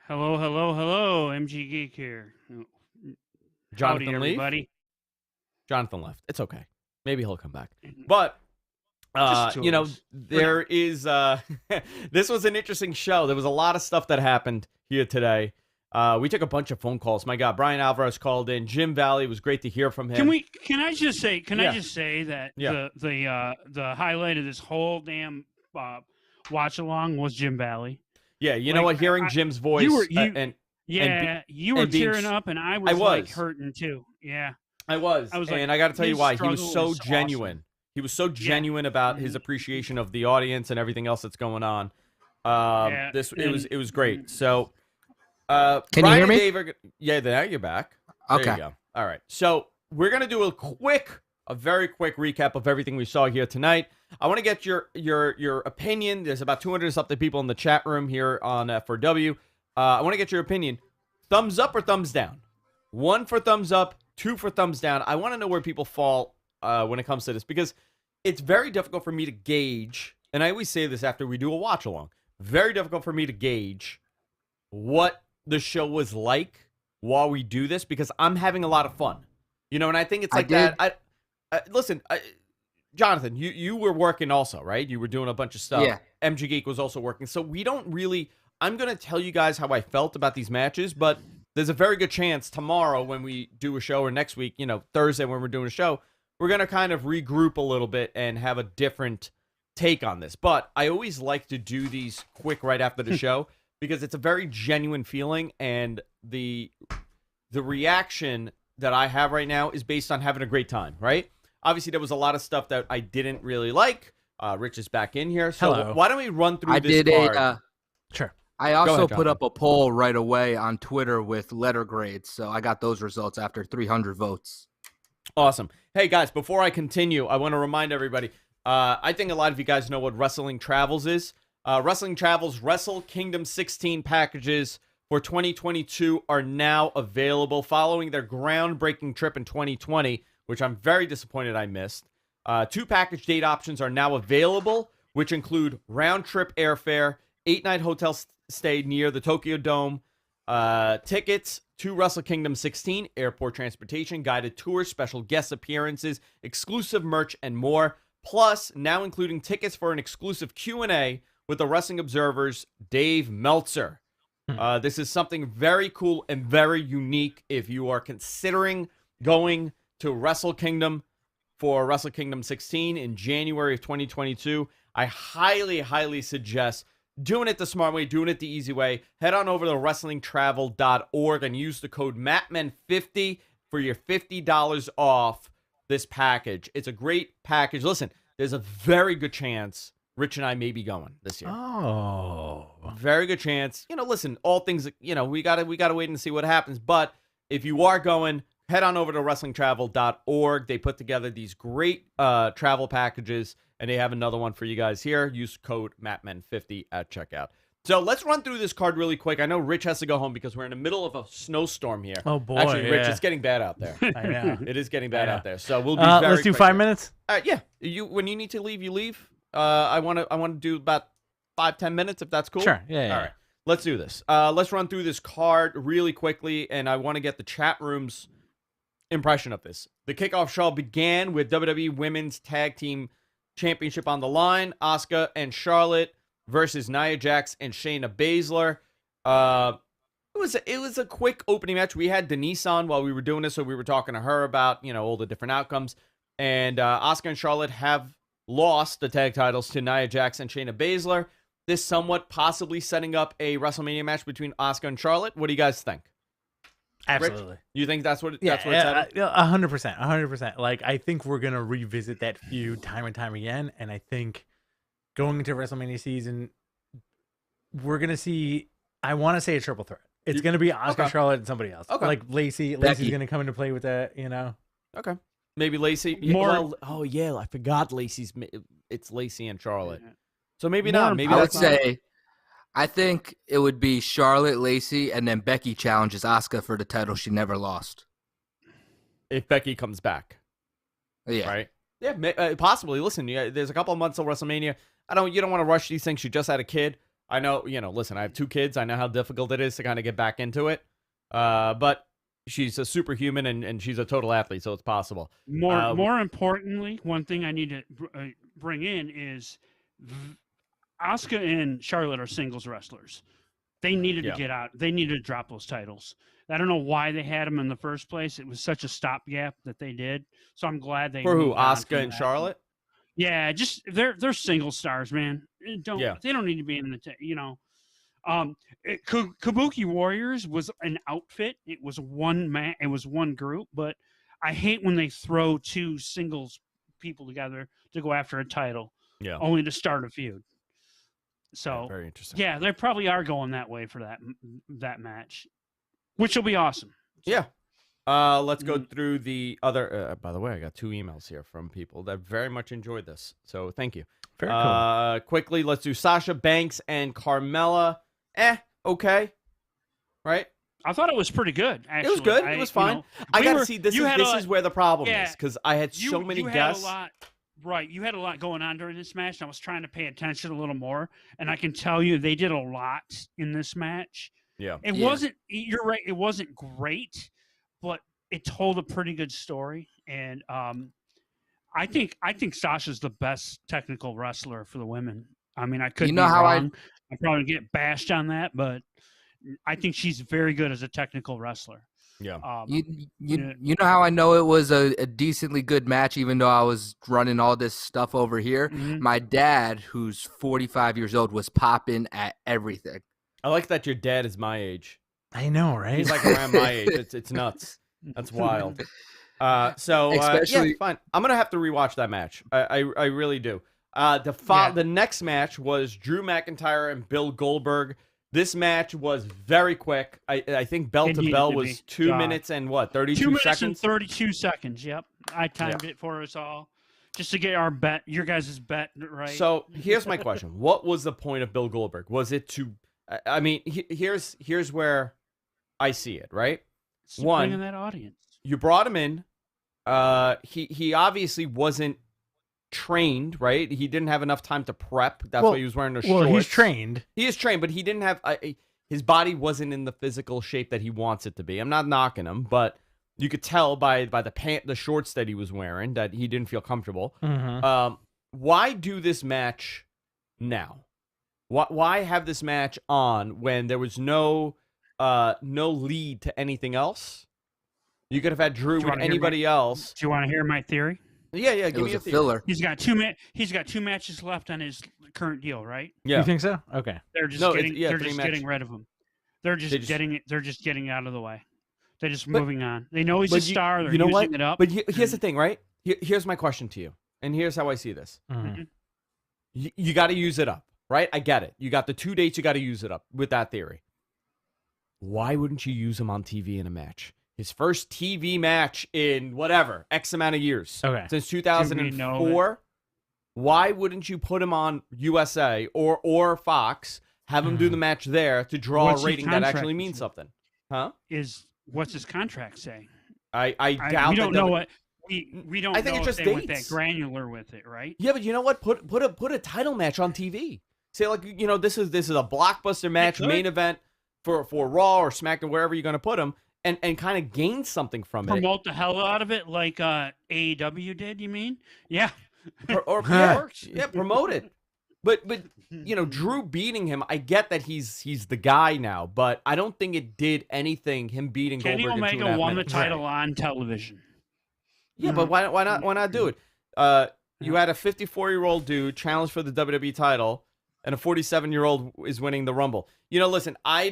Hello, hello, hello. MG Geek here. Jonathan Howdy, leave? everybody. Jonathan left. It's okay. Maybe he'll come back. But, there is, this was an interesting show. There was a lot of stuff that happened here today. We took a bunch of phone calls. My God, Brian Alvarez called in. Jim Valley, it was great to hear from him. Can I just say that the highlight of this whole damn watch along was Jim Valley. Yeah, you know what? Hearing Jim's voice you were being tearing up, and I was like hurting too. Yeah, I was like, and I got to tell you why. He was so was genuine. awesome. He was so genuine about his appreciation of the audience and everything else that's going on. It was great. So, can Brian you hear me? and Dave yeah, there you're back. Okay. There you go. All right. So we're gonna do a very quick recap of everything we saw here tonight. I want to get your opinion. There's about 200 something people in the chat room here on F4W. I want to get your opinion. Thumbs up or thumbs down? 1 for thumbs up, 2 for thumbs down. I want to know where people fall when it comes to this, because it's very difficult for me to gauge, and I always say this after we do a watch along, very difficult for me to gauge what the show was like while we do this, because I'm having a lot of fun. You know, and I think it's like that. Listen, Jonathan, you were working also, right? You were doing a bunch of stuff. Yeah. MG Geek was also working. So we don't really, I'm going to tell you guys how I felt about these matches, but there's a very good chance tomorrow when we do a show, or next week, Thursday when we're doing a show, we're going to kind of regroup a little bit and have a different take on this. But I always like to do these quick right after the show because it's a very genuine feeling, and the reaction that I have right now is based on having a great time, right? Obviously, there was a lot of stuff that I didn't really like. Rich is back in here. So Hello. Why don't we run through this card? Sure. I also ahead, put up a poll right away on Twitter with letter grades, so I got those results after 300 votes. Awesome. Hey, guys, before I continue, I want to remind everybody, I think a lot of you guys know what Wrestling Travels is. Wrestling Travels Wrestle Kingdom 16 packages for 2022 are now available following their groundbreaking trip in 2020, which I'm very disappointed I missed. 2 package date options are now available, which include round-trip airfare, 8-night hotel stay near the Tokyo Dome, tickets to Wrestle Kingdom 16, airport transportation, guided tours, special guest appearances, exclusive merch, and more. Plus, now including tickets for an exclusive Q&A with the Wrestling Observer's Dave Meltzer. This is something very cool and very unique if you are considering going to Wrestle Kingdom for Wrestle Kingdom 16 in January of 2022. I highly, highly suggest doing it the smart way, doing it the easy way. Head on over to WrestlingTravel.org and use the code MATMEN50 for your $50 off this package. It's a great package. Listen, there's a very good chance Rich and I may be going this year. Oh. Very good chance. Listen, all things, we gotta wait and see what happens. But if you are going, head on over to WrestlingTravel.org. They put together these great travel packages, and they have another one for you guys here. Use code MATMEN50 at checkout. So let's run through this card really quick. I know Rich has to go home because we're in the middle of a snowstorm here. Oh, boy. Actually, Rich, yeah. it's getting bad out there. I know. It is getting bad out there. So we'll be very let's do quick 5 here. minutes? Yeah. When you need to leave, you leave. I want to do about 5-10 minutes if that's cool. Sure. Yeah. All right. Let's do this. Let's run through this card really quickly, and I want to get the chat room's impression of this. The kickoff show began with WWE Women's Tag Team Championship on the line. Asuka and Charlotte versus Nia Jax and Shayna Baszler. It was a quick opening match. We had Denise on while we were doing this, so we were talking to her about, all the different outcomes. And Asuka and Charlotte have lost the tag titles to Nia Jax and Shayna Baszler. This somewhat possibly setting up a WrestleMania match between Asuka and Charlotte. What do you guys think? Absolutely. Rich, you think that's what? Yeah, that's what it's at? 100%. Like, I think we're gonna revisit that feud time and time again, and I think going into WrestleMania season, we're gonna see. I want to say a triple threat. It's gonna be Asuka, Charlotte, and somebody else. Okay. Like Lacey. Lacey's gonna come into play with that. Okay. Maybe Lacey. Oh yeah, I forgot Lacey's. It's Lacey and Charlotte. So maybe not. Maybe I would say. I think it would be Charlotte, Lacey, and then Becky challenges Asuka for the title she never lost. If Becky comes back. Yeah. Right? Yeah, possibly. Listen, there's a couple of months of WrestleMania. You don't want to rush these things. She just had a kid. I know, listen, I have 2 kids. I know how difficult it is to kind of get back into it. But she's a superhuman and she's a total athlete, so it's possible. More importantly, one thing I need to bring in is Asuka and Charlotte are singles wrestlers. They needed to get out. They needed to drop those titles. I don't know why they had them in the first place. It was such a stopgap that they did. So I'm glad they. For who? Asuka and Charlotte? Yeah, just they're single stars, man. They don't need to be in the Kabuki Warriors was an outfit. It was one man. It was one group. But I hate when they throw 2 singles people together to go after a title. Yeah. Only to start a feud. So very interesting. Yeah, they probably are going that way for that match, which will be awesome. Yeah. Let's go through the other. By the way, I got 2 emails here from people that very much enjoyed this. So thank you. Very cool. Quickly, let's do Sasha Banks and Carmella. Okay. Right? I thought it was pretty good, actually. It was good. It was fine. I got to see this. This is where the problem is because I had so many guests. Right, you had a lot going on during this match. And I was trying to pay attention a little more, and I can tell you they did a lot in this match. Yeah, it wasn't. You're right. It wasn't great, but it told a pretty good story. And I think Sasha's the best technical wrestler for the women. I mean, I could be wrong. I probably get bashed on that, but I think she's very good as a technical wrestler. Yeah. You know how I know it was a decently good match, even though I was running all this stuff over here? Mm-hmm. My dad, who's 45 years old, was popping at everything. I like that your dad is my age. I know, right? He's like around my age. It's nuts. That's wild. Especially fine. I'm gonna have to rewatch that match. I really do. The next match was Drew McIntyre and Bill Goldberg. This match was very quick. I think bell to bell was 2 minutes and 32 seconds? 2 minutes and 32 seconds. Yep. I timed it for us all just to get your guys' bet right. So here's my question. What was the point of Bill Goldberg? Was it to, I mean, here's where I see it, right? Bringing that audience. You brought him in. He obviously wasn't trained, right? He didn't have enough time to prep. That's why he was wearing the shorts. Well, he's trained. He is trained, but he didn't have his body wasn't in the physical shape that he wants it to be. I'm not knocking him, but you could tell by the shorts that he was wearing that he didn't feel comfortable. Mm-hmm. Why do this match now? Why have this match on when there was no lead to anything else? You could have had Drew with anybody else. Do you want to hear my theory? Yeah. Give me a filler. He's got 2 matches left on his current deal, right? Yeah. You think so? Okay. They're just getting rid of him. They're just getting out of the way. They're just moving on. They know he's a star. They're using it up. But here's the thing, right? Here's my question to you, and here's how I see this. Mm-hmm. You got to use it up, right? I get it. You got the 2 dates. You got to use it up with that theory. Why wouldn't you use him on TV in a match? His first TV match in whatever, X amount of years. Okay. Since 2004. Why wouldn't you put him on USA or Fox, have him do the match there to draw a rating that actually means something? Huh? What's his contract say? I doubt we don't know what we don't I think know it's just if they went that granular with it, right? Yeah, but you know what? Put a title match on TV. Say this is a blockbuster match, main event for Raw or SmackDown, wherever you're gonna put him. And kind of gain something from it. Promote the hell out of it like AEW did, you mean? Yeah. Promote it. But Drew beating him, I get that he's the guy now, but I don't think it did anything. Him beating Kenny Goldberg in 2.5 Omega won the minutes. title on television. Yeah, but why not do it? You had a 54-year-old dude challenge for the WWE title, and a 47-year-old is winning the Rumble. Listen, I'm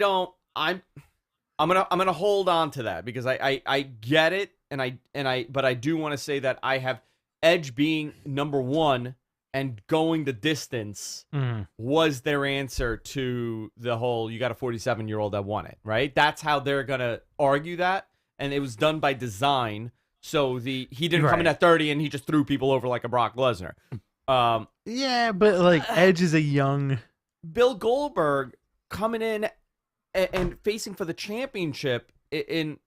gonna hold on to that because I get it, but I do want to say that I have Edge being number one and going the distance was their answer to the whole you got a 47-year-old that won it, right? That's how they're gonna argue that, and it was done by design. So he didn't come in at 30 and he just threw people over like a Brock Lesnar. Yeah, but like Edge is a young Bill Goldberg coming in and facing for the championship and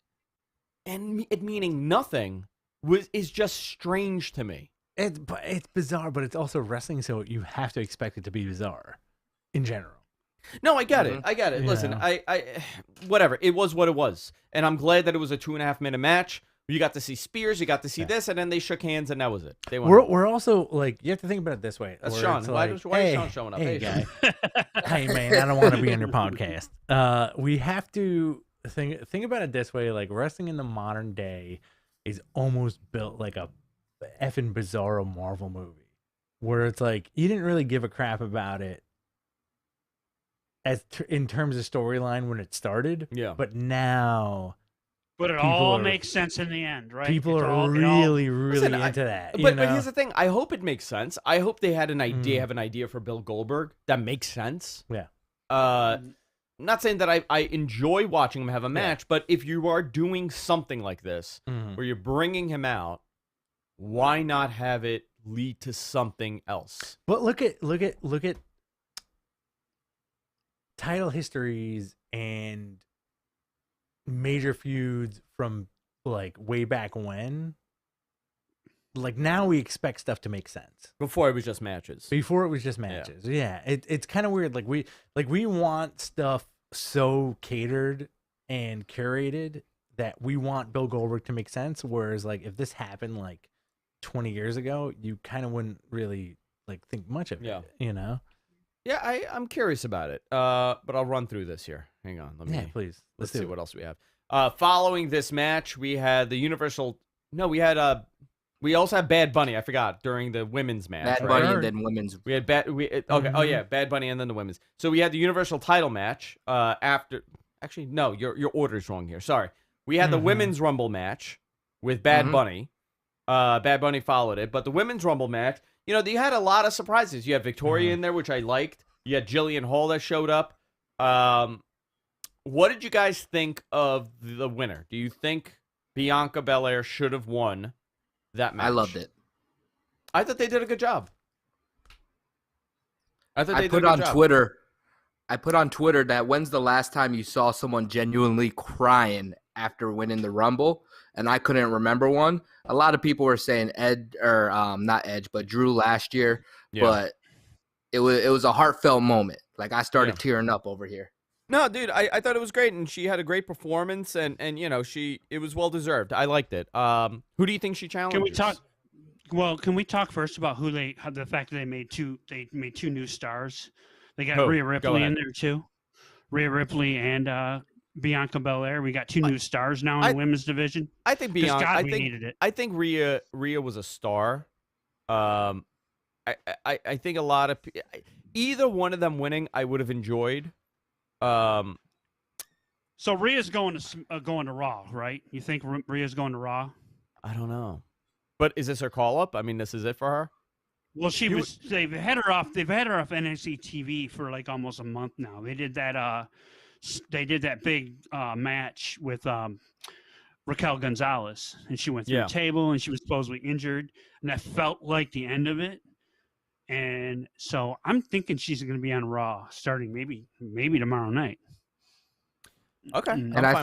it meaning nothing is just strange to me. It's bizarre, but it's also wrestling, so you have to expect it to be bizarre in general. No, I get it. I get it. Yeah. Listen, I whatever. It was what it was, and I'm glad that it was a 2.5 minute match. You got to see Spears, you got to see this, and then they shook hands, and that was it. They won. We're also like you have to think about it this way. That's where Sean. it's Why like, is hey, Sean showing up? Hey, Hey, guy. Hey, man, I don't want to be on your podcast. We have to think about it this way. Like wrestling in the modern day is almost built like a effing bizarro Marvel movie, where it's like you didn't really give a crap about it in terms of storyline when it started. Yeah, but now. But it all makes sense in the end, right? People are really into that. But here's the thing. I hope it makes sense. I hope they had an idea, have an idea for Bill Goldberg that makes sense. Yeah. Not saying that I enjoy watching him have a match, but if you are doing something like this, where you're bringing him out, why not have it lead to something else? But look at title histories and major feuds from like way back when. Like now we expect stuff to make sense. Before it was just matches. Yeah. It's kind of weird. Like we want stuff so catered and curated that we want Bill Goldberg to make sense. Whereas like if this happened like 20 years ago, you kind of wouldn't really like think much of it. Yeah, I'm curious about it. But I'll run through this here. Hang on. Please. Let's see what else we have. Following this match, we had the Universal. No, we had we also had Bad Bunny. I forgot during the women's match. Bad Bunny and then women's. We had Oh yeah, Bad Bunny and then the women's. So we had the Universal title match. After actually no, your order's wrong here. Sorry. We had the women's Rumble match with Bad Bunny. Bad Bunny followed it, but the women's Rumble match. They had a lot of surprises. You had Victoria in there, which I liked. You had Jillian Hall that showed up. What did you guys think of the winner? Do you think Bianca Belair should have won that match? I loved it. I thought they did a good job. I put on Twitter that when's the last time you saw someone genuinely crying after winning the Rumble? And I couldn't remember one. A lot of people were saying not Edge, but Drew last year. Yeah. But it was a heartfelt moment. Like I started tearing up over here. No, dude, I thought it was great, and she had a great performance, and it was well deserved. I liked it. Who do you think she challenged? Can we talk first about the fact that they made two new stars? They got Rhea Ripley in there too. Rhea Ripley and Bianca Belair. We got two new stars now in the women's division. I think Bianca. We needed it. I think Rhea was a star. I think a lot of either one of them winning, I would have enjoyed. So Rhea's going to Raw, right? You think Rhea's going to Raw? I don't know, but is this her call up? I mean, this is it for her. Well, they've had her off NXT TV for like almost a month now. They did that. They did that big match with Raquel Gonzalez, and she went through the table, and she was supposedly injured, and that felt like the end of it. And so I'm thinking she's going to be on Raw starting maybe tomorrow night. Okay, and I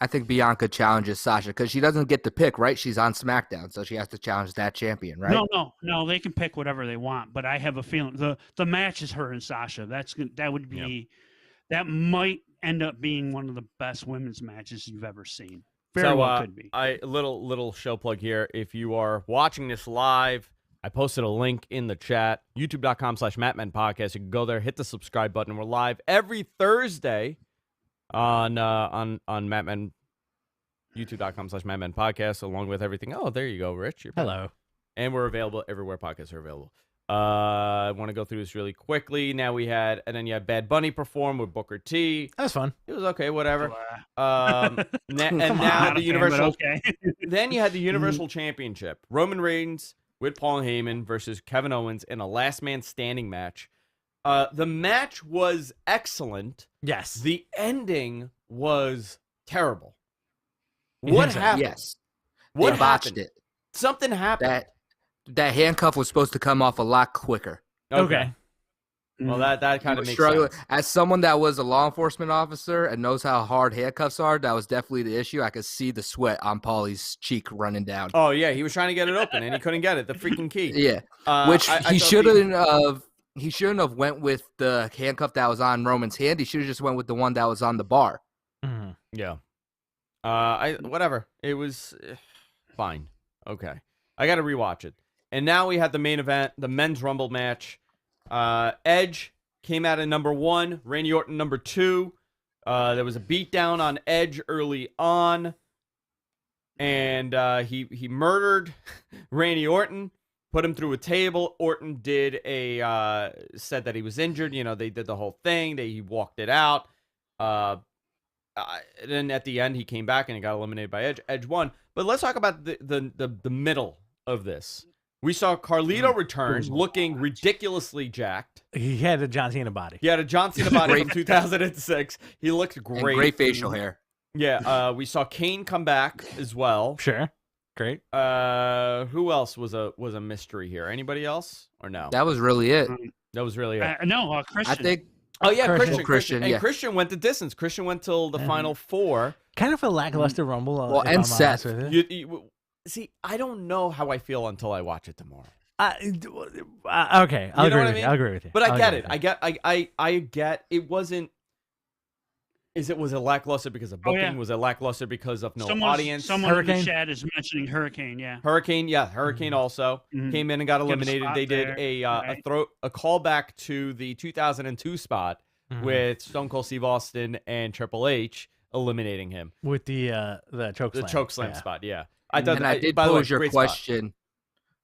think Bianca challenges Sasha because she doesn't get to pick, right? She's on SmackDown, so she has to challenge that champion, right? No, they can pick whatever they want, but I have a feeling the match is her and Sasha. That might end up being one of the best women's matches you've ever seen. Very well could be. Little show plug here. If you are watching this live, I posted a link in the chat, youtube.com/MattMenPodcast. You can go there, hit the subscribe button. We're live every Thursday on MattMen, youtube.com/MattMenPodcast, along with everything. Oh, there you go, Rich. You're back. Hello. And we're available everywhere podcasts are available. I want to go through this really quickly. Now and then you had Bad Bunny perform with Booker T. That was fun. It was okay, whatever. And now the Universal. Okay. Then you had the Universal Championship. Roman Reigns with Paul Heyman versus Kevin Owens in a last man standing match. The match was excellent. Yes. The ending was terrible. What happened? Yes. What They botched happened? it. Something happened. That handcuff was supposed to come off a lot quicker. Okay. Well, that kind of makes sense. As someone that was a law enforcement officer and knows how hard handcuffs are, that was definitely the issue. I could see the sweat on Paulie's cheek running down. Oh yeah, he was trying to get it open and he couldn't get it. The freaking key. Yeah, which he shouldn't have. He shouldn't have went with the handcuff that was on Roman's hand. He should have just went with the one that was on the bar. Mm-hmm. Yeah. Whatever. It was fine. Okay. I got to rewatch it. And now we had the main event, the men's Rumble match. Edge came out at number 1, Randy Orton number 2. There was a beatdown on Edge early on, and he murdered Randy Orton, put him through a table. Orton did said that he was injured. You know, they did the whole thing. He walked it out. Then at the end, he came back and he got eliminated by Edge. Edge won. But let's talk about the middle of this. We saw Carlito return looking ridiculously jacked. He had a John Cena body. He had a John Cena body from 2006. He looked great. And great facial hair. Yeah. We saw Kane come back as well. Sure. Great. Who else was a mystery here? Anybody else or no? That was really it. That was really it. No, Christian. I think. Oh yeah, Christian. And Christian went the distance. Christian went till the final 4. Kind of a lackluster Rumble. Well, and Seth. See, I don't know how I feel until I watch it tomorrow. Okay, I'll agree with you. I'll agree with you. But I get it. I get it wasn't. Was it lackluster because of booking? Oh, yeah. Was it lackluster because of no audience? Someone in the chat is mentioning Hurricane. Yeah. Hurricane also came in and got eliminated. They did a callback to the 2002 spot with Stone Cold Steve Austin and Triple H eliminating him with the chokeslam spot. Yeah. I did pose your question.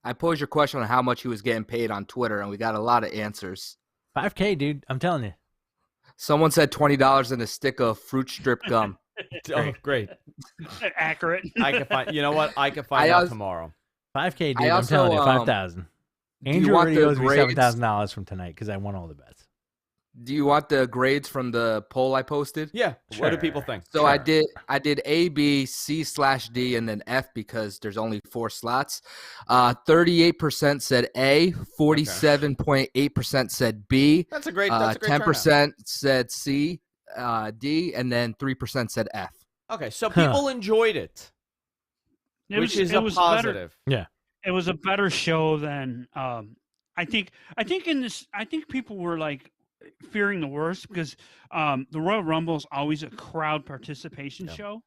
I posed your question on how much he was getting paid on Twitter, and we got a lot of answers. $5K, dude. I'm telling you. Someone said $20 and a stick of fruit strip gum. Oh, great. Accurate. I can find. You know what? I can find out tomorrow. $5K, dude. I'm telling you, 5,000. Andrew already owes me $7,000 from tonight because I won all the bets. Do you want the grades from the poll I posted? Yeah. Sure. What do people think? So I did A, B, C/D, and then F because there's only 4 slots. 38% said A, 47.8% said B. That's a great 10% said C, D, and then 3% said F. Okay, so people enjoyed it, which is a positive. Yeah. It was a better show than I think people were like fearing the worst because the Royal Rumble is always a crowd participation show.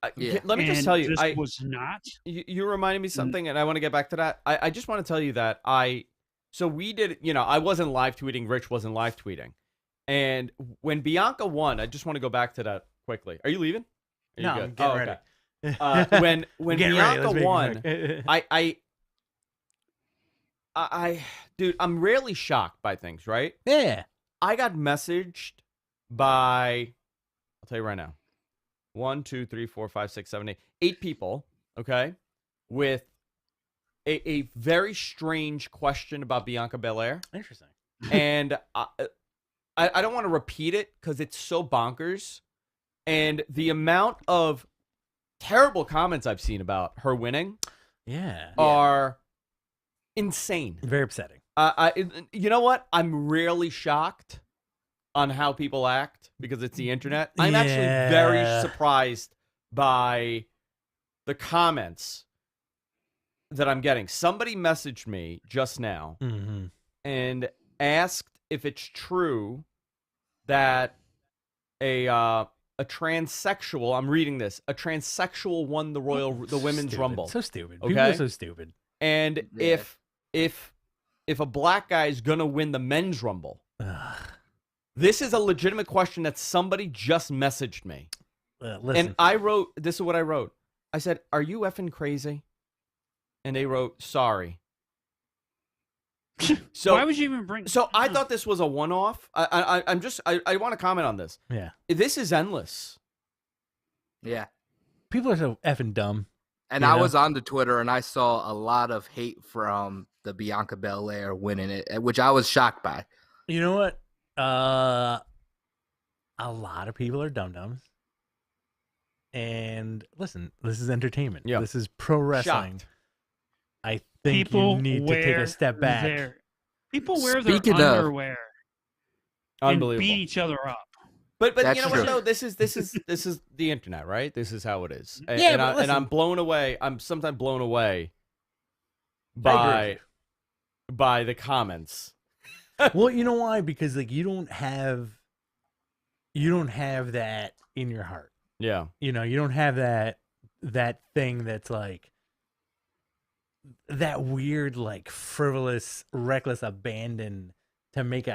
Let me just tell you, this was not. You reminded me something, and I want to get back to that. I just want to tell you that so we did, I wasn't live tweeting. Rich wasn't live tweeting. And when Bianca won, I just want to go back to that quickly. Are you leaving? Are you good? I'm getting ready. When Bianca won, dude, I'm rarely shocked by things, right? Yeah. I got messaged by, I'll tell you right now, 1, 2, 3, 4, 5, 6, 7, 8 people, okay, with a very strange question about Bianca Belair. Interesting. And I don't want to repeat it because it's so bonkers. And the amount of terrible comments I've seen about her winning are insane. Very upsetting. You know what? I'm rarely shocked on how people act because it's the internet. I'm actually very surprised by the comments that I'm getting. Somebody messaged me just now and asked if it's true that a transsexual, I'm reading this, a transsexual won the Women's Rumble. So stupid. Okay? People are so stupid. And if if a black guy is gonna win the men's rumble. This is a legitimate question that somebody just messaged me. Listen. And I wrote, this is what I wrote. I said, "Are you effing crazy?" And they wrote, "Sorry." So why would you even bring? So I thought this was a one-off. I want to comment on this. Yeah. This is endless. Yeah. People are so effing dumb. And I was on the Twitter and I saw a lot of hate from the Bianca Belair winning it, which I was shocked by. You know what? A lot of people are dum-dums. And listen, this is entertainment. Yeah. This is pro wrestling. Shocked. I think People you need to take a step back. People wear Speaking their of- underwear and Unbelievable. beat each other up. But That's you know true. what? No, this is the internet, right? This is how it is. And, Yeah, and, but and listen. I'm blown away. I'm sometimes blown away I by the comments. Well, you know why? Because like you don't have that in your heart. Yeah. You know, you don't have that thing that's like that weird, like frivolous, reckless abandon to make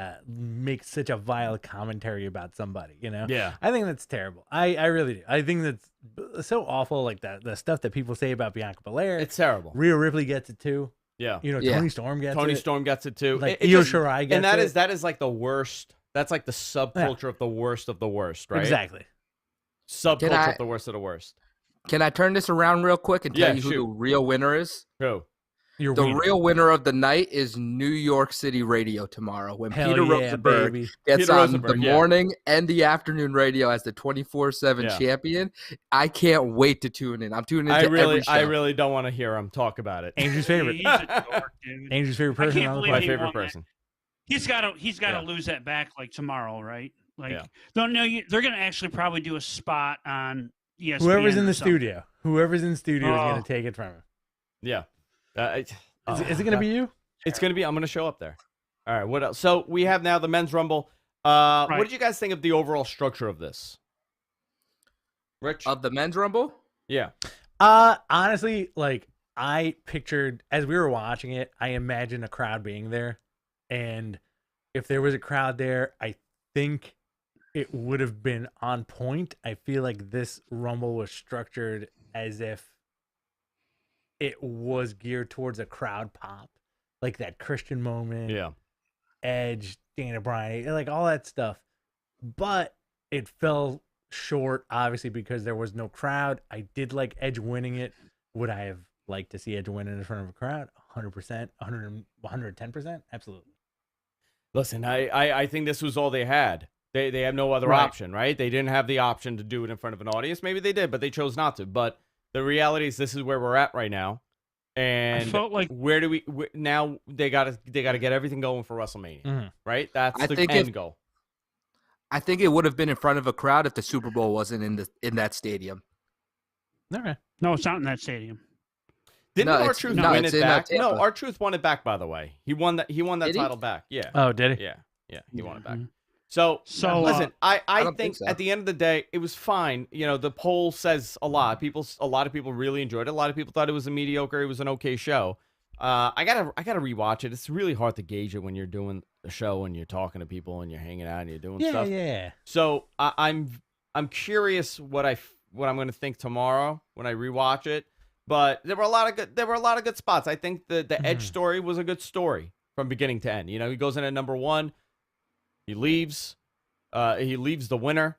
such a vile commentary about somebody, you know? Yeah. I think that's terrible. I really do. I think that's so awful, like the stuff that people say about Bianca Belair. It's terrible. Rhea Ripley gets it too. Yeah. You know, Yeah. Tony Storm gets it. Tony Storm gets it too. Like It Io just- Shirai gets and that it. is like the worst. That's like the subculture of the worst, right? Exactly. Subculture I- of the worst of the worst. Can I turn this around real quick and tell Yeah, you who shoot. the real winner is? Who? You're The winning. real winner of the night is New York City radio tomorrow when Hell Peter yeah, Rosenberg baby. gets Peter on Rosenberg, the yeah. morning and the afternoon radio as the 24/7 Yeah. champion. I can't wait to tune in. I'm tuning I into every show. really don't want to hear him talk about it. Andrew's favorite. He's a dork, dude. Andrew's favorite I person. can't on the believe My podcast. he favorite won that. person. He's got to Yeah. lose that back like tomorrow, right? Like, Yeah. don't know. They're going to actually probably do a spot on ESPN. Whoever's in or the something. studio. Whoever's in the studio is Oh. going to take it from him. Yeah. Is it going to be you? It's going to be. I'm going to show up there. All right. What else? So we have now the men's rumble. What Right. did you guys think of the overall structure of this? Rich? Of the men's rumble? Yeah. Honestly, like I pictured as we were watching it, I imagined a crowd being there, and if there was a crowd there, I think it would have been on point. I feel like this rumble was structured as if it was geared towards a crowd pop, like that Christian moment, Yeah. Edge, Dana Bryan, like all that stuff. But it fell short, obviously, because there was no crowd. I did like Edge winning it. Would I have liked to see Edge win in front of a crowd? 100%, 110%? Absolutely. Listen, I think this was all they had. They have no other Right. option, right? They didn't have the option to do it in front of an audience. Maybe they did, but they chose not to. But the reality is this is where we're at right now. And I felt like where do we now they got to get everything going for WrestleMania, Mhm. right? That's I the think end goal. I think it would have been in front of a crowd if the Super Bowl wasn't in that stadium. Okay. No, it's not in that stadium. Didn't No, R-Truth no, win it's it in, back? Tampa. No, R-Truth won it back, by the way. He won that Did he? title back. Yeah. Oh, did he? Yeah. He won it back. Mhm. So So, listen, I don't think think so. at the end of the day, it was fine. You know, the poll says a lot. A lot of people really enjoyed it. A lot of people thought it was a mediocre. It was an okay show. I gotta rewatch it. It's really hard to gauge it when you're doing a show and you're talking to people and you're hanging out and you're doing Yeah, stuff. yeah. So I'm curious what I'm going to think tomorrow when I rewatch it. But there were a lot of good spots. I think the Edge story was a good story from beginning to end. You know, he goes in at number 1, he leaves the winner.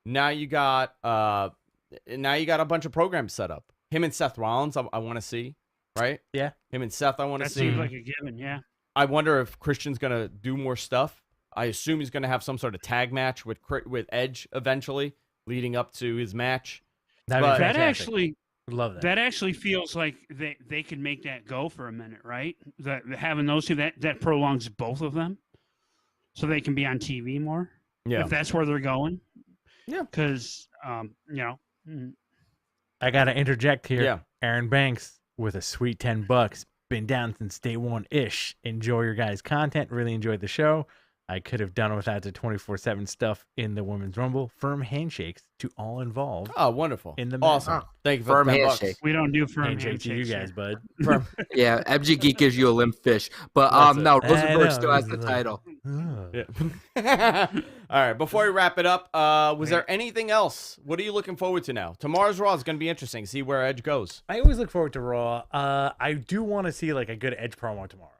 Now you got a bunch of programs set up. Him and Seth Rollins, I want to see, right? Yeah. Him and Seth, I want to That see. seems like a given, yeah. I wonder if Christian's gonna do more stuff. I assume he's gonna have some sort of tag match with Edge eventually, leading up to his match. That'd But- be That fantastic. actually Would love that. that actually feels like they could make that go for a minute, right? That having those two that prolongs both of them, so they can be on TV more. Yeah. If that's where they're going. Yeah. Because I got to interject here. Yeah. Aaron Banks with a sweet $10. Been down since day one ish. Enjoy your guys' content. Really enjoyed the show. I could have done without the 24/7 stuff in the Women's Rumble. Firm handshakes to all involved. Oh, wonderful. In the awesome. match. Thank you for Firm the $10. handshake. We don't do firm Handshake to you handshakes guys, here. bud. Firm. Yeah, MG Geek gives you a limp fish. But That's it. no, I Rosenberg know, still has this the is like- title. Yeah. All right. Before we wrap it up, was there anything else? What are you looking forward to now? Tomorrow's Raw is going to be interesting. See where Edge goes. I always look forward to Raw. I do want to see like a good Edge promo tomorrow,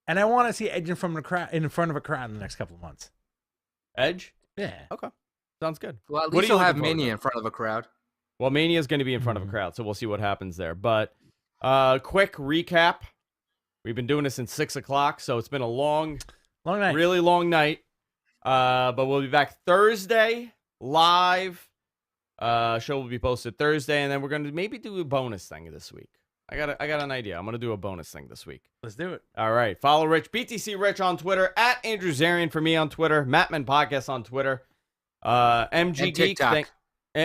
and I want to see Edge in front of a crowd in the next couple of months. Edge? Yeah. Okay. Sounds good. Well, at What are least you he'll have looking forward to? Mania in front of a crowd. Well, Mania is going to be in front of a crowd, so we'll see what happens there. But quick recap. We've been doing this since 6 o'clock, so it's been a long night. Really long night. But we'll be back Thursday live. Show will be posted Thursday, and then we're going to maybe do a bonus thing this week. I got an idea. I'm going to do a bonus thing this week. Let's do it. All right. Follow Rich, BTC Rich on Twitter, at Andrew Zarian for me on Twitter, Mattman Podcast on Twitter, MG And Geek. TikTok.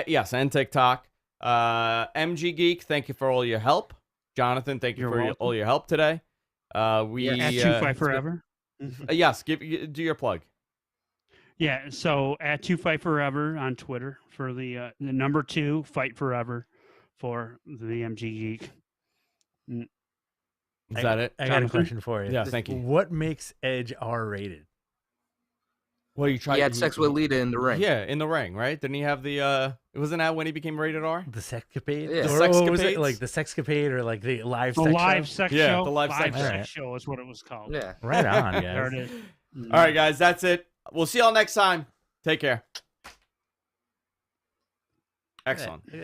Yes, and TikTok. MG Geek, thank you for all your help. Jonathan, thank you You're for welcome. all your help today. At Two Fight Forever. Yes, do your plug. Yeah, so at 2 Fight Forever on Twitter for the number 2 Fight Forever for the MG Geek. Is that it? I got a question for you. Yeah, thank you. What makes Edge R-rated? Well, you tried. He had sex with Lita in the ring. Yeah, in the ring, right? Didn't he have the? Wasn't that when he became rated R? The sexcapade? Yeah. Or was Sexcapades? it like the sexcapade or like the live The sex live show? sex Yeah, show. the live sex sex show. show is what it was called. Yeah. Right on, There guys. it is. All right, guys, that's it. We'll see y'all next time. Take care. Excellent. Yeah.